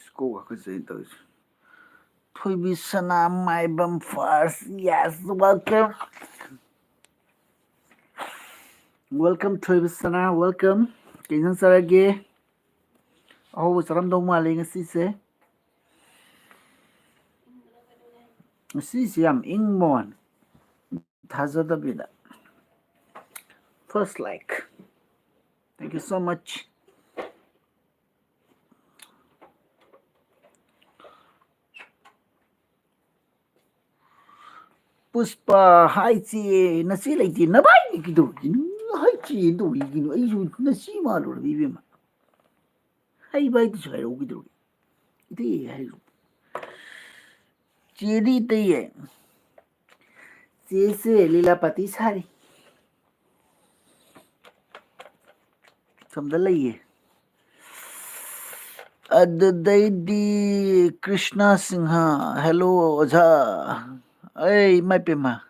School those. Sana my bum first. Yes, welcome. Welcome Sana, welcome. Kaisan sarage. Oh, saram dong mali ngasi se. Ngasi siyam ingmon. Thazada bida. First like. Thank you so much. Puspa, hi chi, nasi lagi na bai gitu. Hi chi do gitu. Ayu nasi malu bibi ma. Hai bai tu saya gitu. Itu hai. Jadi itu ya. Sese lila pati sari. Samda lagi. Adadaidi Krishna Singha. Hello Oja. Hey, my pima.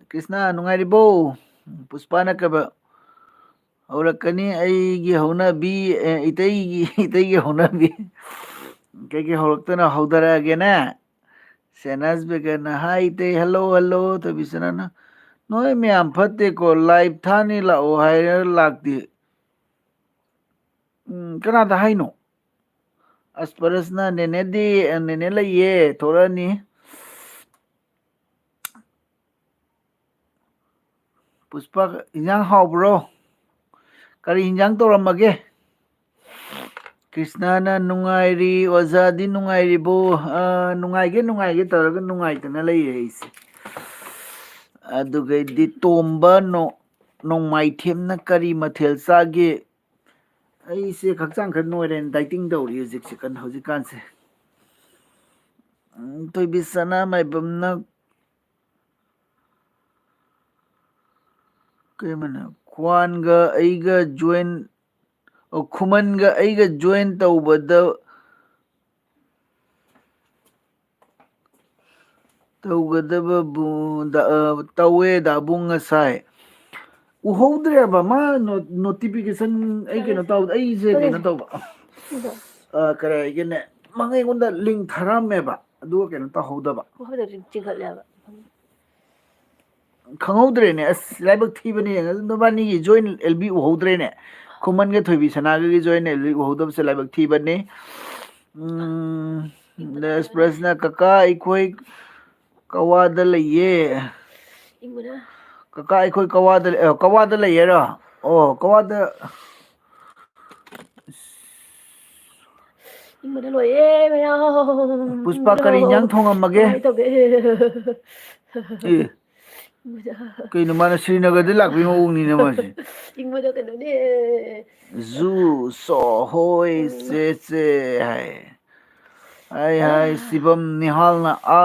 Krishna nungaribo. Puspana ka ba? Aurakani aigi haunabi itaigi haunabi. Kaya haurakta haudara agena. Senas begana hi te hello to bisana na. Noi me am phate ko live thani la o hai lagdi. Kana da hai no. Asparasna nene di nene la ye thora ni. Puspa injang hao bro. Kari injang to ramage. Krishna na nungairi wazadi nungairi bo nungaige taraga nungaitana la ye isi. Aduga di tomba no nong maithem na kari mathel sage. Ai se khakchang khan noren dieting dawri hojik se kan hojikan se. Toi bisana mai bamna kay mana kwan ga aiga join o khuman ga aiga join tawbada tawgadaba bu da tawe da bunga sai uhowdre ba ma notification ai keno taw ai se keno taw ba kare gene mangai gonda link tharame ba adu keno ta howda ba hoda chingkhatle ba khangowdre ne as laibak thibani nobani gi join lb uhowdre ne khuman ga thoibi sana gi join lb uhowdab se laibak thibani das prasna kaka ikoi kawada laye inguna kaka ikoi kawada laye ra oh kawada inguna loye maya Puspa kari nyang thongamage to ge eh kaino mana Srinagar de lakbi mo ungni na masi inguna kano ne zu so hoi se hai sibam nihal na a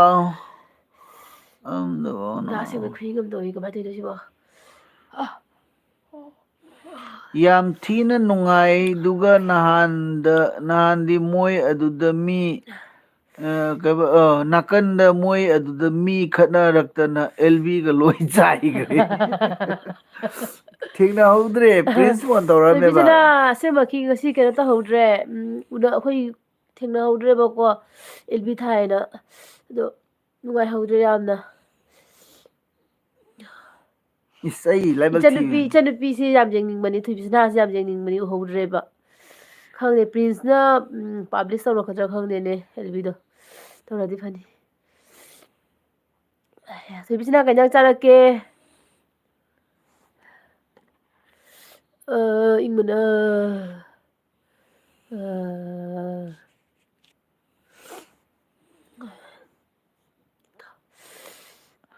no gasi me khringam do ga batai do sibo yam thina nungai duga nahandi moi aduda mi nakanda moi aduda mi khana raktana lv ga loi chai gre thingna hodre prince mon tora me ba bisana sema ki ngasi kena ta hodre una akhoi thengna hodre ba ko lb thaina do nugai hodre yamna isai level Ichanupi si yam jengningmani thuibisna si yam jengningmani hodre ba khangde prince na publish tawra khatra khangde ne lb do tawra di phani thuibisna kanyang charake ingmana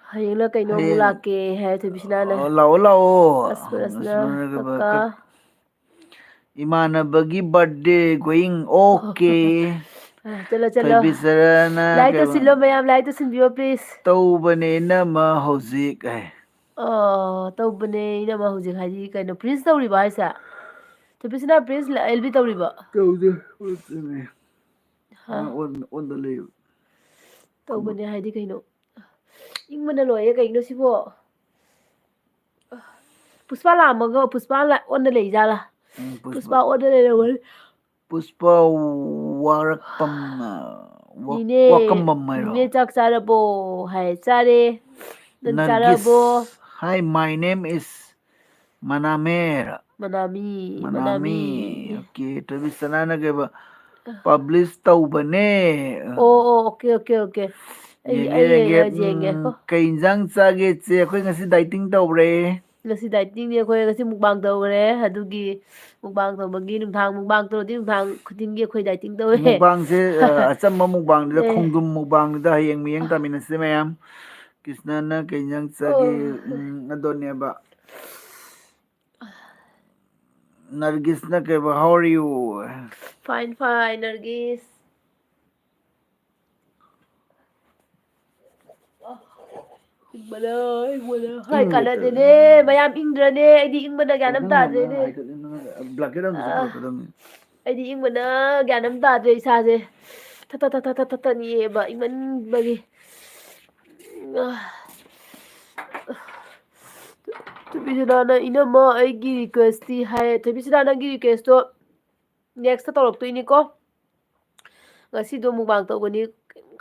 hayengla kaino mulake hai thuibisna na lao asparasna kaka imanabagi birthday going okay chalo thuibisarana light to silo mayam light to sinbiyo please tawbane na ma hojik ai tawbane ina ma hujik haji kaino prince tawri ba haisa thuibisna prince lb tawri ba tawde on the leave tawbane haidi kaino ingmana loye kaino sibo puspa la amaga puspa la on the lei jala puspa on the lei ꯄꯨꯁꯄꯥ ꯋꯥꯔꯛꯄꯝ ꯅꯤꯅꯦ ꯋꯥꯀꯝꯕꯝ ꯍꯥꯏꯔꯣ? ꯅꯤꯅꯦ ꯆꯥꯛ ꯆꯥꯔꯕꯣ ꯍꯥꯏ ꯆꯥꯔꯦ ꯅꯪ ꯆꯥꯔꯕꯣ? Nargis. Hi, my name is Manamer. ꯃꯅꯥꯃꯤ Okay, Travisana gave publish taubane. ꯑꯣ okay okay okay Yenge ꯑꯩ yenge ꯌꯦꯡꯉꯦꯀꯣ kay injang chage che akhoi ngasi dieting taubre. ꯉꯁꯤ ꯗꯥꯏꯇꯤꯡꯅꯤ ꯑꯩꯈꯣꯏ ꯉꯁꯤ ꯃꯨꯛꯕꯥꯡ ꯇꯧꯈ꯭ꯔꯦ ꯑꯗꯨꯒꯤ ꯃꯨꯛꯕꯥꯡ ꯇꯧꯕꯒꯤ ꯅꯨꯡꯗꯥꯡ ꯃꯨꯛꯕꯥꯡ ꯇꯧꯔꯗꯤ ꯅꯨꯡꯗꯥꯡ ꯈꯨꯗꯤꯡꯒꯤ ꯑꯩꯈꯣꯏ ꯗꯥꯏꯇꯤꯡ ꯇꯧꯋꯦ Mukbangse achamba mukbangda ꯅꯦ khongdum mukbangda hayeng miyeng taminase mayam. Krishnana kay injang chage adoneba. Nargisna keba, how are you? ꯐꯥꯏꯟ ꯐꯥꯏꯟ ꯅꯔꯒꯤꯁ ꯏꯪꯕꯅ ꯏꯪꯕꯅ ꯍꯥꯏ ꯀꯥꯟꯅꯗꯦꯅꯦ ꯃꯌꯥꯝ ꯏꯪꯗ꯭ꯔꯅꯦ ꯑꯩꯗꯤ ꯏꯪꯕꯅ ꯒ꯭ꯌꯥꯟ ꯑꯃ ꯇꯥꯗ꯭ꯔꯦꯅꯦ Blanket amsꯨ ꯄꯨꯔꯛꯀꯗꯕꯅꯤ. ꯑꯩꯗꯤ ꯏꯪꯕꯅ ꯒ꯭ꯌꯥꯟ ꯑꯃ ꯇꯥꯗ꯭ꯔꯦ ꯏꯁꯥꯁꯦ ꯊꯠ ꯊꯠ ꯊꯠ ꯊꯠ ꯊꯠ ꯊꯠ ꯊꯠ ꯅꯤꯛꯑꯦꯕ ꯏꯪꯃꯟꯕꯒꯤ ꯊꯣꯏꯕꯤꯁꯅꯥꯅ ꯏꯅꯝꯃ ꯑꯩꯒꯤ ꯔꯤꯀ꯭ꯋꯦꯁꯇꯤ ꯍꯥꯏ ꯊꯣꯏꯕꯤꯁꯅꯥ ꯅꯪꯒꯤ ꯔꯤꯀ꯭ꯋꯦꯁꯇꯣ ꯅꯦꯛꯁꯇ ꯇꯧꯔꯛꯇꯣꯏꯅꯤꯀꯣ ꯉꯁꯤꯗꯣ ꯃꯨꯛꯕꯥꯡ ꯇꯧꯒꯅꯤ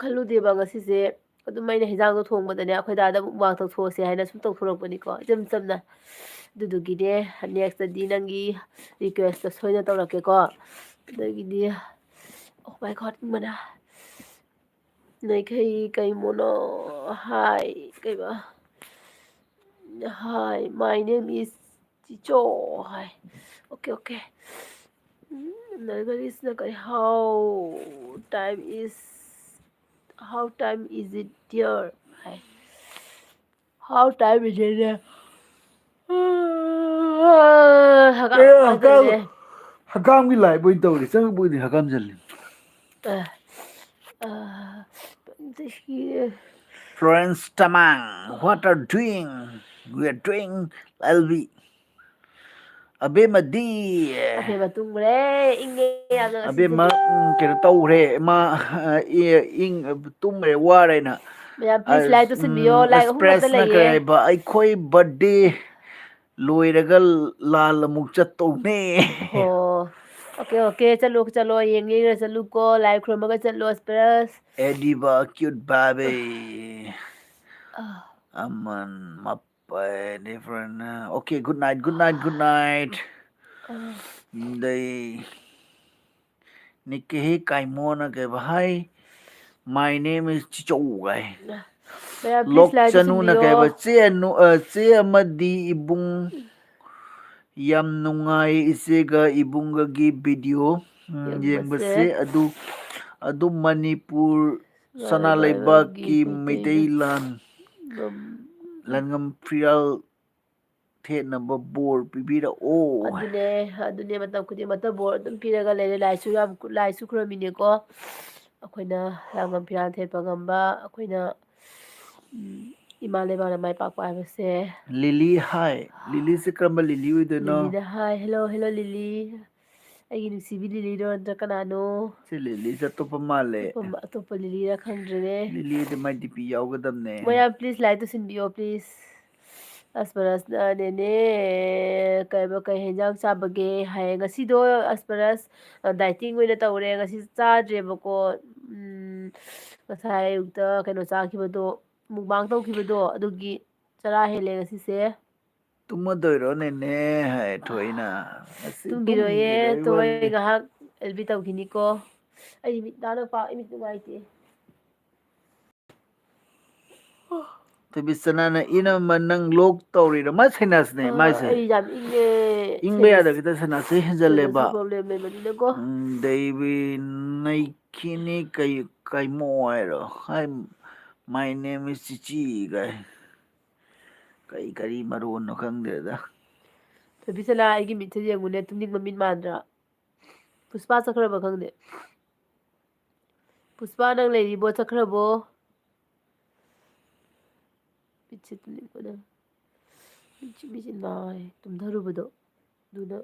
ꯈꯜꯂꯨꯗꯦꯕ ꯉꯁꯤꯁꯦ ꯑꯗꯨꯝ ꯑꯩꯅ ꯍꯦꯟꯖꯥꯡꯗꯣ ꯊꯣꯡꯕꯗꯅꯦ ꯑꯩꯈꯣꯏ ꯗꯥꯗ ꯃꯨꯛꯕꯥꯡ ꯇꯧꯊꯣꯛꯑꯁꯦ ꯍꯥꯏꯅ ꯁꯨꯝ ꯇꯧꯊꯣꯔꯛꯄꯅꯤꯀꯣ ꯏꯆꯝ ꯆꯝꯅ ꯑꯗꯨꯗꯨꯒꯤꯅꯦ ꯅꯦꯛꯁꯇꯗꯤ ꯅꯪꯒꯤ ꯔꯤꯀ꯭ꯋꯦꯁꯇꯣ ꯁꯣꯏꯅ ꯇꯧꯔꯛꯀꯦꯀꯣ ꯑꯗꯒꯤꯗꯤ ꯑꯣ ꯃꯥꯏ ꯒꯣꯠ ꯏꯪꯕꯅ ꯅꯣꯏꯈꯩ ꯀꯩꯃꯣꯅꯣ ꯍꯥꯏ ꯀꯩꯕ ꯍꯥꯏ ꯃꯥꯏ ꯅꯦꯝ ꯏꯁ ꯆꯤꯆꯣ ꯍꯥꯏ ꯑꯣꯀꯦ ꯑꯣꯀꯦ ꯅꯔꯒꯔꯤꯁꯅ ꯀꯔꯤ how time is it dear hai how time is it dear ꯍꯥꯒꯥꯝ Hakam ki lai boi tawri chang boi ni hakam jalli. Florence Tamang, what are doing? We are doing LV. Abe madi. ꯑꯕꯦꯝꯃ ꯇꯨꯝꯈ꯭ꯔꯦ ꯏꯪꯉꯦ ꯌꯥꯝꯅ Abe ꯉꯁꯤꯁꯦ ma kena tawre ma ing tumre warena. ꯃꯌꯥꯝ please like As ꯇꯧꯁꯤꯟꯕꯤꯌꯣ like ꯑꯍꯨꯝ ꯈꯛꯇ express na ꯂꯩꯌꯦ kare ba akhoi birthday loiraga lal amuk chattone. ꯍꯣ okay okay ꯆꯠꯂꯣ ꯆꯠꯂꯣ ꯌꯦꯡ ꯌꯦꯡꯉ ꯆꯠꯂꯨꯀꯣ ꯂꯥꯏ ꯈꯨꯔꯨꯝꯃꯒ ꯆꯠꯂꯣ ꯑꯁꯄꯔꯁ Ediba cute baby. Aman mapai different. Okay, good night, good night, good night. They Nikki Kaimona ke bhai. My name is Chichou guy. ꯃꯌꯥꯝ please Lok like chanu na ꯇꯧꯁꯤꯟꯕꯤꯌꯣ ke ba che amadi ibung yam nungai isega ibungagi video ꯌꯦꯡꯕꯁꯦ yengbase adu Manipur sana ꯂꯩꯕꯥꯛꯒꯤ leibaki ꯃꯩꯇꯩꯅ Meiteilan Langam Prial Thenaba Bor Pibira oh ꯑꯗꯨꯅꯦ ꯃꯇꯝ ꯈꯨꯗꯤꯡꯃꯛꯇ ꯕꯣꯔ ꯑꯗꯨꯝ ꯄꯤꯔꯒ ꯂꯩꯔꯦ ꯂꯥꯏꯁꯨ ꯈꯨꯔꯝꯃꯤꯅꯦꯀꯣ ꯑꯩꯈꯣꯏꯅ ꯂꯥꯡꯕꯟ ꯐꯤꯔꯥꯟ ꯊꯦꯠꯄ ꯉꯝꯕ ꯑꯩꯈꯣꯏꯅ ꯏꯃꯥ ꯂꯩꯕꯥꯛꯅ ꯃꯥꯏ ꯄꯥꯛꯄ ꯍꯥꯏꯕꯁꯦ Lily hi Lily se karamba Lily uideno ꯂꯤꯂꯤꯅ hi hello hello ꯂꯤꯂꯤ ꯑꯩꯒꯤ ꯅꯨꯡꯁꯤꯕꯤ ꯂꯤꯂꯤꯗꯣ ꯅꯠꯇ꯭ꯔ ꯀꯅꯥꯅꯣ se Lily se topa male ꯑꯇꯣꯞꯄ ꯂꯤꯂꯤꯔ ꯈꯪꯗ꯭ꯔꯦꯅꯦ Lily de mai DP yaugadamne ꯃꯌꯥꯝ ꯄ꯭ꯂꯤꯖ ꯂꯥꯏꯛ ꯇꯧꯁꯤꯟꯕꯤꯌꯣ ꯄ꯭ꯂꯤꯖ ꯑꯁꯄꯔꯁꯅ ꯅꯦꯅꯦ ꯀꯩ ꯍꯦꯟꯖꯥꯡ ꯆꯥꯕꯒꯦ ꯍꯥꯏꯌꯦ ꯉꯁꯤꯗꯣ ꯑꯁꯄꯔꯁ ꯗꯥꯏꯇꯤꯡ ꯑꯣꯏꯅ ꯇꯧꯔꯦ ꯉꯁꯤ ꯆꯥꯗ꯭ꯔꯦꯕꯀꯣ ꯉꯁꯥꯏ ꯑꯌꯨꯛꯇ ꯀꯩꯅꯣ ꯆꯥꯈꯤꯕꯗꯣ ꯃꯨꯛꯕꯥꯡ ꯇꯧꯈꯤꯕꯗꯣ ꯑꯗꯨꯒꯤ ꯆꯔꯥ ꯍꯦꯜꯂꯦ ꯉꯁꯤꯁꯦ Tumadoiro nene hai thoina asi ꯇꯨꯝꯈꯤꯔꯣꯏꯌꯦ tumgiroi ꯇꯣꯏ wale ꯉꯥꯏꯍꯥꯛ ꯑꯦꯜꯕꯤ ꯇꯧꯈꯤꯅꯤꯀꯣ ꯑꯩ ꯃꯤꯠ ꯃꯤꯠ ꯅꯨꯡꯉꯥꯏꯇꯦ Tibisana ina nang lok tawrira ma sinasne ꯑꯩ maise ꯌꯥꯝ ꯏꯪꯉꯦ ingbe sinus yada kita sanase ꯁꯥꯏꯅꯁꯀꯤ henjaleba problem ꯂꯩꯕꯅꯤꯅꯀꯣ Devi naikini kai moiro hi my name is Chichi guy kai kari maru no khangdeda ꯊꯣꯏꯕꯤꯁꯅꯥ ꯑꯩꯒꯤ ꯃꯤꯠꯁꯦ ꯌꯦꯡꯉꯨꯅꯦ ꯇꯨꯝꯅꯤꯡꯕ ꯃꯤꯠ ꯃꯥꯟꯗ꯭ꯔꯥ ꯄꯨꯁꯄꯥ ꯆꯠꯈ꯭ꯔꯕ ꯈꯪꯗꯦ ꯄꯨꯁꯄꯥ ꯅꯪ ꯂꯩꯔꯤꯕꯣ ꯆꯠꯈ꯭ꯔꯕꯣ ꯃꯤꯠꯁꯦ ꯇꯨꯝꯅꯤꯡꯕꯅ ꯃꯤꯠꯁꯦ ꯅꯥꯏ ꯇꯨꯝꯊꯔꯨꯕꯗꯣ ꯑꯗꯨꯅ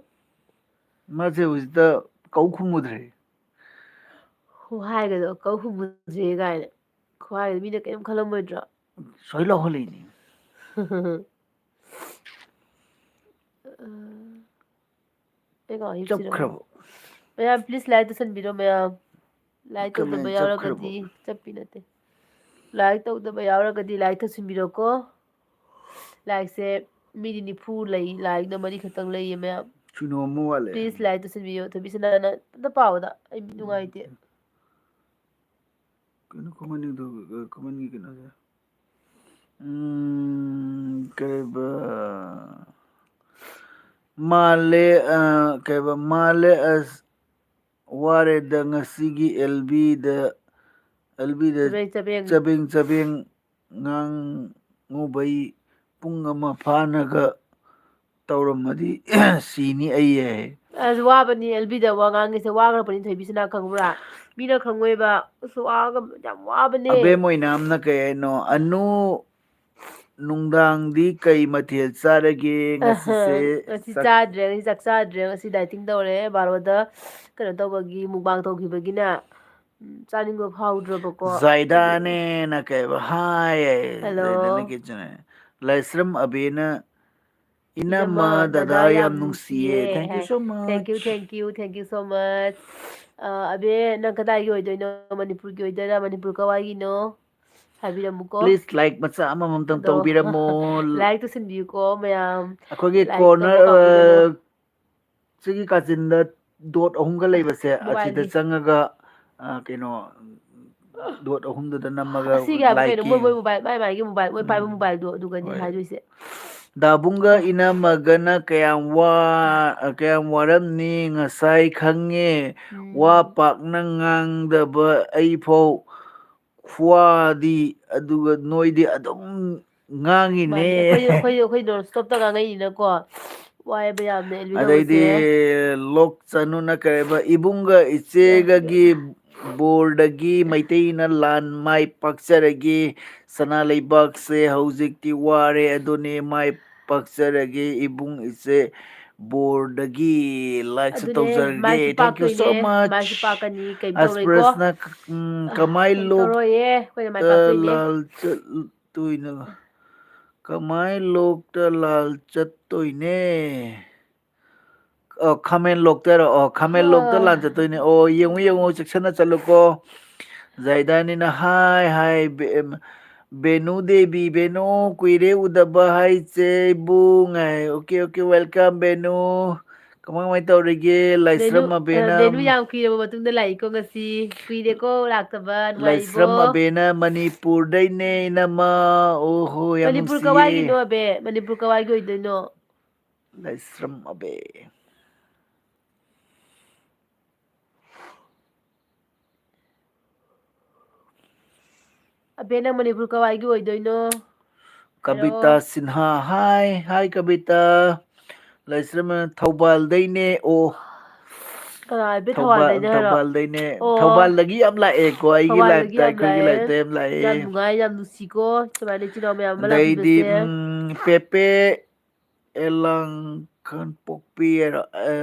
mase ujita kau khumudre ꯈꯨꯍꯥꯏꯒꯗꯣ ꯀꯧ ꯈꯨꯝꯃꯨꯗ꯭ꯔꯦ ꯀꯥꯏꯅ ꯈꯨꯍꯥꯏꯒꯗꯣ ꯃꯤꯅ ꯀꯔꯤꯝ ꯈꯜꯂꯝꯃꯣꯏꯗ꯭ꯔꯣ soila holini ꯑꯩ ꯉꯥꯏꯍꯥꯛ ꯍꯤꯞꯁꯤꯔ ꯈꯪꯗꯦ chapkrabo ꯃꯌꯥꯝ ꯄ꯭ꯂꯤꯖ ꯂꯥꯏꯛ ꯇꯧꯁꯟꯕꯤꯔꯣ ꯃꯌꯥꯝ ꯂꯥꯏꯛ ꯇꯧꯗꯕ ꯀꯃꯦꯟ ꯌꯥꯎꯔꯒꯗꯤ ꯆꯠꯈ꯭ꯔꯕꯣ ꯆꯠꯄꯤ ꯅꯠꯇꯦ ꯂꯥꯏꯛ ꯇꯧꯗꯕ ꯌꯥꯎꯔꯒꯗꯤ ꯂꯥꯏꯛ ꯇꯧꯁꯤꯟꯕꯤꯔꯣꯀꯣ ꯂꯥꯏꯛꯁꯦ ꯃꯤꯗꯤ 90 ꯂꯩ ꯂꯥꯏꯛꯅ 3 ꯈꯛꯇꯪ ꯂꯩꯌꯦ ꯃꯌꯥꯝ ꯀꯩꯅꯣ ꯑꯃ ꯋꯥꯠꯂꯦ ꯄ꯭ꯂꯤꯖ ꯂꯥꯏꯛ ꯇꯧꯁꯤꯟꯕꯤꯌꯣ ꯊꯣꯏꯕꯤꯁꯅꯥꯅ ꯑꯝꯇ ꯄꯥꯎꯗ ꯑꯩ ꯅꯨꯡꯉꯥꯏꯇꯦ ꯀꯩꯅꯣ ꯈꯨꯃꯟꯒꯤꯗꯣ ꯈꯨꯃꯟꯒꯤ ꯀꯩꯅꯣꯁꯦ ꯀꯩꯕ ꯃꯥꯜꯂꯦ ꯀꯩꯕ ꯃꯥꯜꯂꯦ ꯑꯁ ꯋꯥꯔꯦꯗ ꯉꯁꯤꯒꯤ ꯑꯦꯜꯕꯤꯗ ꯆꯕꯦꯡ ꯆꯕꯦꯡ ꯉꯥꯡꯉꯨꯕꯩ ꯄꯨꯡ ꯑꯃ ꯐꯥꯅꯒ ꯇꯧꯔꯝꯃꯗꯤ ꯁꯤꯅꯤ ꯑꯩ ꯍꯥꯏ ꯑꯁ ꯋꯥꯕꯅꯤ ꯑꯦꯜꯕꯤꯗ ꯋꯥ ꯉꯥꯡꯉꯤꯁꯦ ꯋꯥꯈ꯭ꯔꯕꯅꯤ ꯊꯣꯏꯕꯤꯁꯤꯅ ꯈꯪꯕ꯭ꯔꯥ ꯃꯤꯅ ꯈꯪꯉꯣꯏꯕ ꯑꯁ ꯋꯥꯒ ꯌꯥꯝ ꯋꯥꯕꯅꯦ ꯑꯕꯦꯝ ꯑꯣꯏꯅꯥꯝꯅ ꯀꯩ ꯍꯥꯏꯅꯣ ꯑꯅꯨ ꯅꯨꯡꯗꯥꯡꯗꯤ ꯀꯩ ꯃꯊꯦꯜ ꯆꯥꯔꯒꯦ ꯉꯁꯤꯁꯦ ꯉꯁꯤ ꯆꯥꯗ꯭ꯔꯦ ꯉꯁꯤ ꯆꯥꯛ ꯆꯥꯗ꯭ꯔꯦ ꯉꯁꯤ ꯗꯥꯏꯇꯤꯡ ꯇꯧꯔꯦ ꯕꯥꯔꯣꯗ ꯀꯩꯅꯣ ꯇꯧꯕꯒꯤ ꯃꯨꯛꯕꯥꯡ ꯇꯧꯈꯤꯕꯒꯤꯅꯦ ꯆꯥꯅꯤꯡꯕ ꯐꯥꯎꯗ꯭ꯔꯕꯀꯣ ꯑꯗꯨꯒꯤ ꯖꯥꯏꯗꯥꯅꯦꯅ ꯀꯩꯕ ꯍꯥꯏ ꯍꯜꯂꯣ ꯖꯥꯏꯗꯥꯅꯦ ꯀꯤꯆꯅꯦ ꯂꯥꯏꯁ꯭ꯔꯝ ꯑꯕꯦꯅ ꯏꯅꯝꯃ ꯗꯗꯥ ꯌꯥꯝ ꯅꯨꯡꯁꯤꯌꯦ ꯊꯦꯡꯛ ꯌꯨ ꯍꯥꯏ so thank you much thank you thank you so much ꯑꯕꯦ ꯅꯪ ꯀꯗꯥꯏꯒꯤ ꯑꯣꯏꯗꯣꯏꯅꯣ ꯃꯅꯤꯄꯨꯔꯒꯤ ꯑꯣꯏꯗꯣꯏꯔꯥ ꯃꯅꯤꯄꯨꯔ ꯀꯋꯥꯏꯒꯤꯅꯣ ꯍꯥꯏꯕꯤꯔꯝꯃꯨꯀꯣ ꯄ꯭ꯂꯤꯖ ꯂꯥꯏꯛ ꯃꯆꯥ ꯑꯃꯃꯝꯇꯪ ꯑꯗꯣ ꯇꯧꯕꯤꯔꯝꯃꯣ ꯂꯥꯏꯛ ꯇꯧꯁꯟꯕꯤꯌꯨꯀꯣ ꯃꯌꯥꯝ ꯑꯩꯈꯣꯏꯒꯤ ꯂꯥꯏꯛ ꯇꯧꯕ ꯀꯣꯔꯅꯔ ꯀꯥꯎꯕꯤꯒꯅꯨ ꯁꯤꯒꯤ ꯀꯥꯆꯤꯟꯗ ꯗꯣꯠ ꯑꯍꯨꯝꯒ ꯂꯩꯕꯁꯦ ꯑꯁꯤꯗ ꯃꯣꯕꯥꯏꯜꯒꯤ ꯆꯪꯉꯒ ꯀꯩꯅꯣ ꯗꯣꯠ ꯑꯍꯨꯝꯗꯨꯗ ꯅꯝꯃꯒ ꯑꯁꯤꯒꯤ ꯍꯥꯏꯕ ꯀꯩꯅꯣ ꯂꯥꯏꯛꯀꯤ ꯃꯣꯏ ꯃꯣꯕꯥꯏꯜ ꯃꯥꯏ ꯃꯥꯏꯒꯤ ꯃꯣꯕꯥꯏꯜ ꯃꯣꯏ ꯄꯥꯏꯕ ꯎꯝ ꯃꯣꯕꯥꯏꯜꯗꯣ ꯑꯗꯨꯒꯅꯤ ꯍꯣꯏ ꯍꯥꯏꯗꯣꯏꯁꯦ ꯗꯥꯕꯨꯡꯒ ꯏꯅꯝꯃꯒꯅ ꯀꯌꯥꯝ ꯋꯥꯔꯝꯅꯤ ꯉꯁꯥꯏ ꯈꯪꯉꯦ ꯋꯥ ꯎꯝ ꯄꯥꯛꯅ ꯉꯥꯡꯗꯕ ꯑꯩꯐꯥꯎ ꯈꯨꯋꯥꯗꯤ ꯑꯗꯨꯒ ꯅꯣꯏꯗꯤ ꯑꯗꯨꯝ ꯉꯥꯡꯉꯤꯅꯦ ꯃꯥꯅꯤ ꯑꯩꯈꯣꯏ ꯅꯣꯟ ꯁ꯭ꯇꯣꯞꯇ ꯉꯥꯡꯉꯛꯏꯅꯤꯅꯀꯣ ꯋꯥꯏꯕ ꯌꯥꯝꯅ ꯑꯦꯜꯕꯤ ꯑꯗꯩꯗꯤ ꯍꯧꯕꯁꯦ ꯂꯣꯛ ꯆꯅꯨꯅ ꯀꯔꯤꯕ ꯏꯕꯨꯡꯒ ꯏꯆꯦꯒꯒꯤ ꯕꯣꯔꯗꯒꯤ ꯃꯩꯇꯩꯅ ꯂꯥꯟ ꯃꯥꯏ ꯄꯥꯛꯆꯔꯒꯦ ꯁꯅꯥ ꯂꯩꯕꯥꯛꯁꯦ ꯍꯧꯖꯤꯛꯇꯤ ꯋꯥꯔꯦ ꯑꯗꯨꯅꯦ ꯃꯥꯏ ꯄꯥꯛꯆꯔꯒꯦ ꯏꯕꯨꯡ ꯏꯆꯦ ꯕꯣꯔꯗꯒꯤ ꯂꯥꯏꯛꯁꯨ ꯑꯗꯨꯅꯦ ꯇꯧꯖꯔꯒꯦ ꯃꯥꯏꯁꯨ ꯊꯦꯡꯀ꯭ꯌꯨ ꯁꯣ ꯄꯥꯛꯇꯣꯏꯅꯦ ꯃꯆ ꯃꯥꯏꯁꯨ ꯄꯥꯛꯀꯅꯤ ꯀꯩꯝ ꯇꯧꯔꯣꯏꯀꯣ ꯑꯁꯄ꯭ꯔꯁꯅ ꯀꯃꯥꯏ ꯀꯩꯝ ꯂꯣꯛ ꯇꯧꯔꯣꯏꯌꯦ ꯑꯩꯈꯣꯏꯅ ꯃꯥꯏ ꯇ ꯄꯥꯛꯇꯣꯏꯅꯦ ꯂꯥꯜ ꯆꯠꯇꯣꯏꯅꯣ ꯀꯃꯥꯏ ꯂꯣꯛꯇ ꯂꯥꯜ ꯆꯠꯇꯣꯏꯅꯦ ꯈꯥꯃꯦꯟ ꯂꯣꯛꯇꯔꯣ ꯈꯥꯃꯦꯟ ꯂꯣꯛꯇ ꯂꯥꯟ ꯆꯠꯇꯣꯏꯅꯦ ꯑꯣ ꯌꯦꯡꯉꯨ ꯌꯦꯡꯉꯨ ꯆꯦꯛꯁꯤꯟꯅ ꯆꯠꯂꯨꯀꯣ ꯖꯥꯏꯗꯥꯅꯤꯅ ꯍꯥꯏ ꯕꯦꯅꯨ ꯗꯦꯕꯤ ꯕꯦꯅꯨ ꯀꯨꯏꯔꯦ ꯎꯗꯕ ꯍꯥꯏꯆꯦ ꯏꯕꯨꯡ ꯉꯥꯏ ꯑꯣꯀꯦ ꯑꯣꯀꯦ ꯋꯦꯜꯀꯝ ꯕꯦꯅꯨ ꯀꯃꯥꯏ ꯀꯃꯥꯏ ꯇꯧꯔꯤꯒꯦ ꯂꯥꯏꯁ꯭ꯔꯝ ꯑꯕꯦꯅ ꯕꯦꯅꯨ ꯌꯥꯝ ꯀꯨꯏꯔꯕ ꯃꯇꯨꯡꯗ ꯂꯥꯛꯏꯀꯣ ꯉꯁꯤ ꯀꯨꯏꯔꯦꯀꯣ ꯂꯥꯛꯇꯕ ꯅꯨꯡꯉꯥꯏꯔꯤꯕꯣ ꯂꯥꯏꯁ꯭ꯔꯝ ꯑꯕꯦꯅ ꯃꯅꯤꯄꯨꯔꯗꯩꯅꯦ ꯏꯅꯝꯃ ꯑꯣ ꯌꯥꯝ ꯃꯅꯤꯄꯨꯔ ꯅꯨꯡꯁꯤꯌꯦ ꯀꯋꯥꯏꯒꯤꯅꯣ ꯑꯕꯦ ꯃꯅꯤꯄꯨꯔ ꯀꯋꯥꯏꯒꯤ ꯑꯣꯏꯗꯣꯏꯅꯣ ꯂꯥꯏꯁ꯭ꯔꯝ ꯑꯕꯦ ꯑꯕꯦ ꯅꯪ ꯃꯅꯤꯄꯨꯔ ꯀꯋꯥꯏꯒꯤ ꯑꯣꯏꯗꯣꯏꯅꯣ ꯀꯕꯤꯇꯥ ꯍꯥꯏꯔꯛꯑꯣ ꯁꯤꯟꯍꯥ ꯍꯥꯏ ꯀꯕꯤꯇꯥ ꯂꯥꯏꯁ꯭ꯔꯝ ꯊꯧꯕꯥꯜꯗꯩꯅꯦ ꯑꯣ ꯀꯅꯥ ꯑꯕꯦ ꯊꯧꯕꯥꯜꯗꯩꯅꯦ ꯍꯥꯏꯔꯣ ꯊꯧꯕꯥꯜꯗꯩꯅꯦ ꯑꯣ ꯊꯧꯕꯥꯜꯗꯒꯤ ꯌꯥꯝ ꯂꯥꯛꯑꯦꯀꯣ ꯑꯩꯒꯤ ꯊꯧꯕꯥꯜꯗꯒꯤ ꯂꯥꯏꯐꯇ ꯌꯥꯝ ꯑꯩꯈꯣꯏꯒꯤ ꯂꯥꯛꯑꯦ ꯂꯥꯏꯐꯇ ꯌꯥꯝ ꯂꯥꯛꯑꯦ ꯅꯨꯡꯉꯥꯏ ꯌꯥꯝ ꯅꯨꯡꯁꯤꯀꯣ ꯁꯨꯃꯥꯏꯅ ꯏꯆꯤꯜ ꯏꯅꯥꯎ ꯃꯌꯥꯝ ꯑꯃ ꯑꯗꯩꯗꯤ ꯂꯥꯛꯄꯤꯕꯁꯦ ꯄꯦꯄꯦ ꯑꯦꯂꯥꯡ ꯈꯟ ꯄꯣꯛꯄꯤ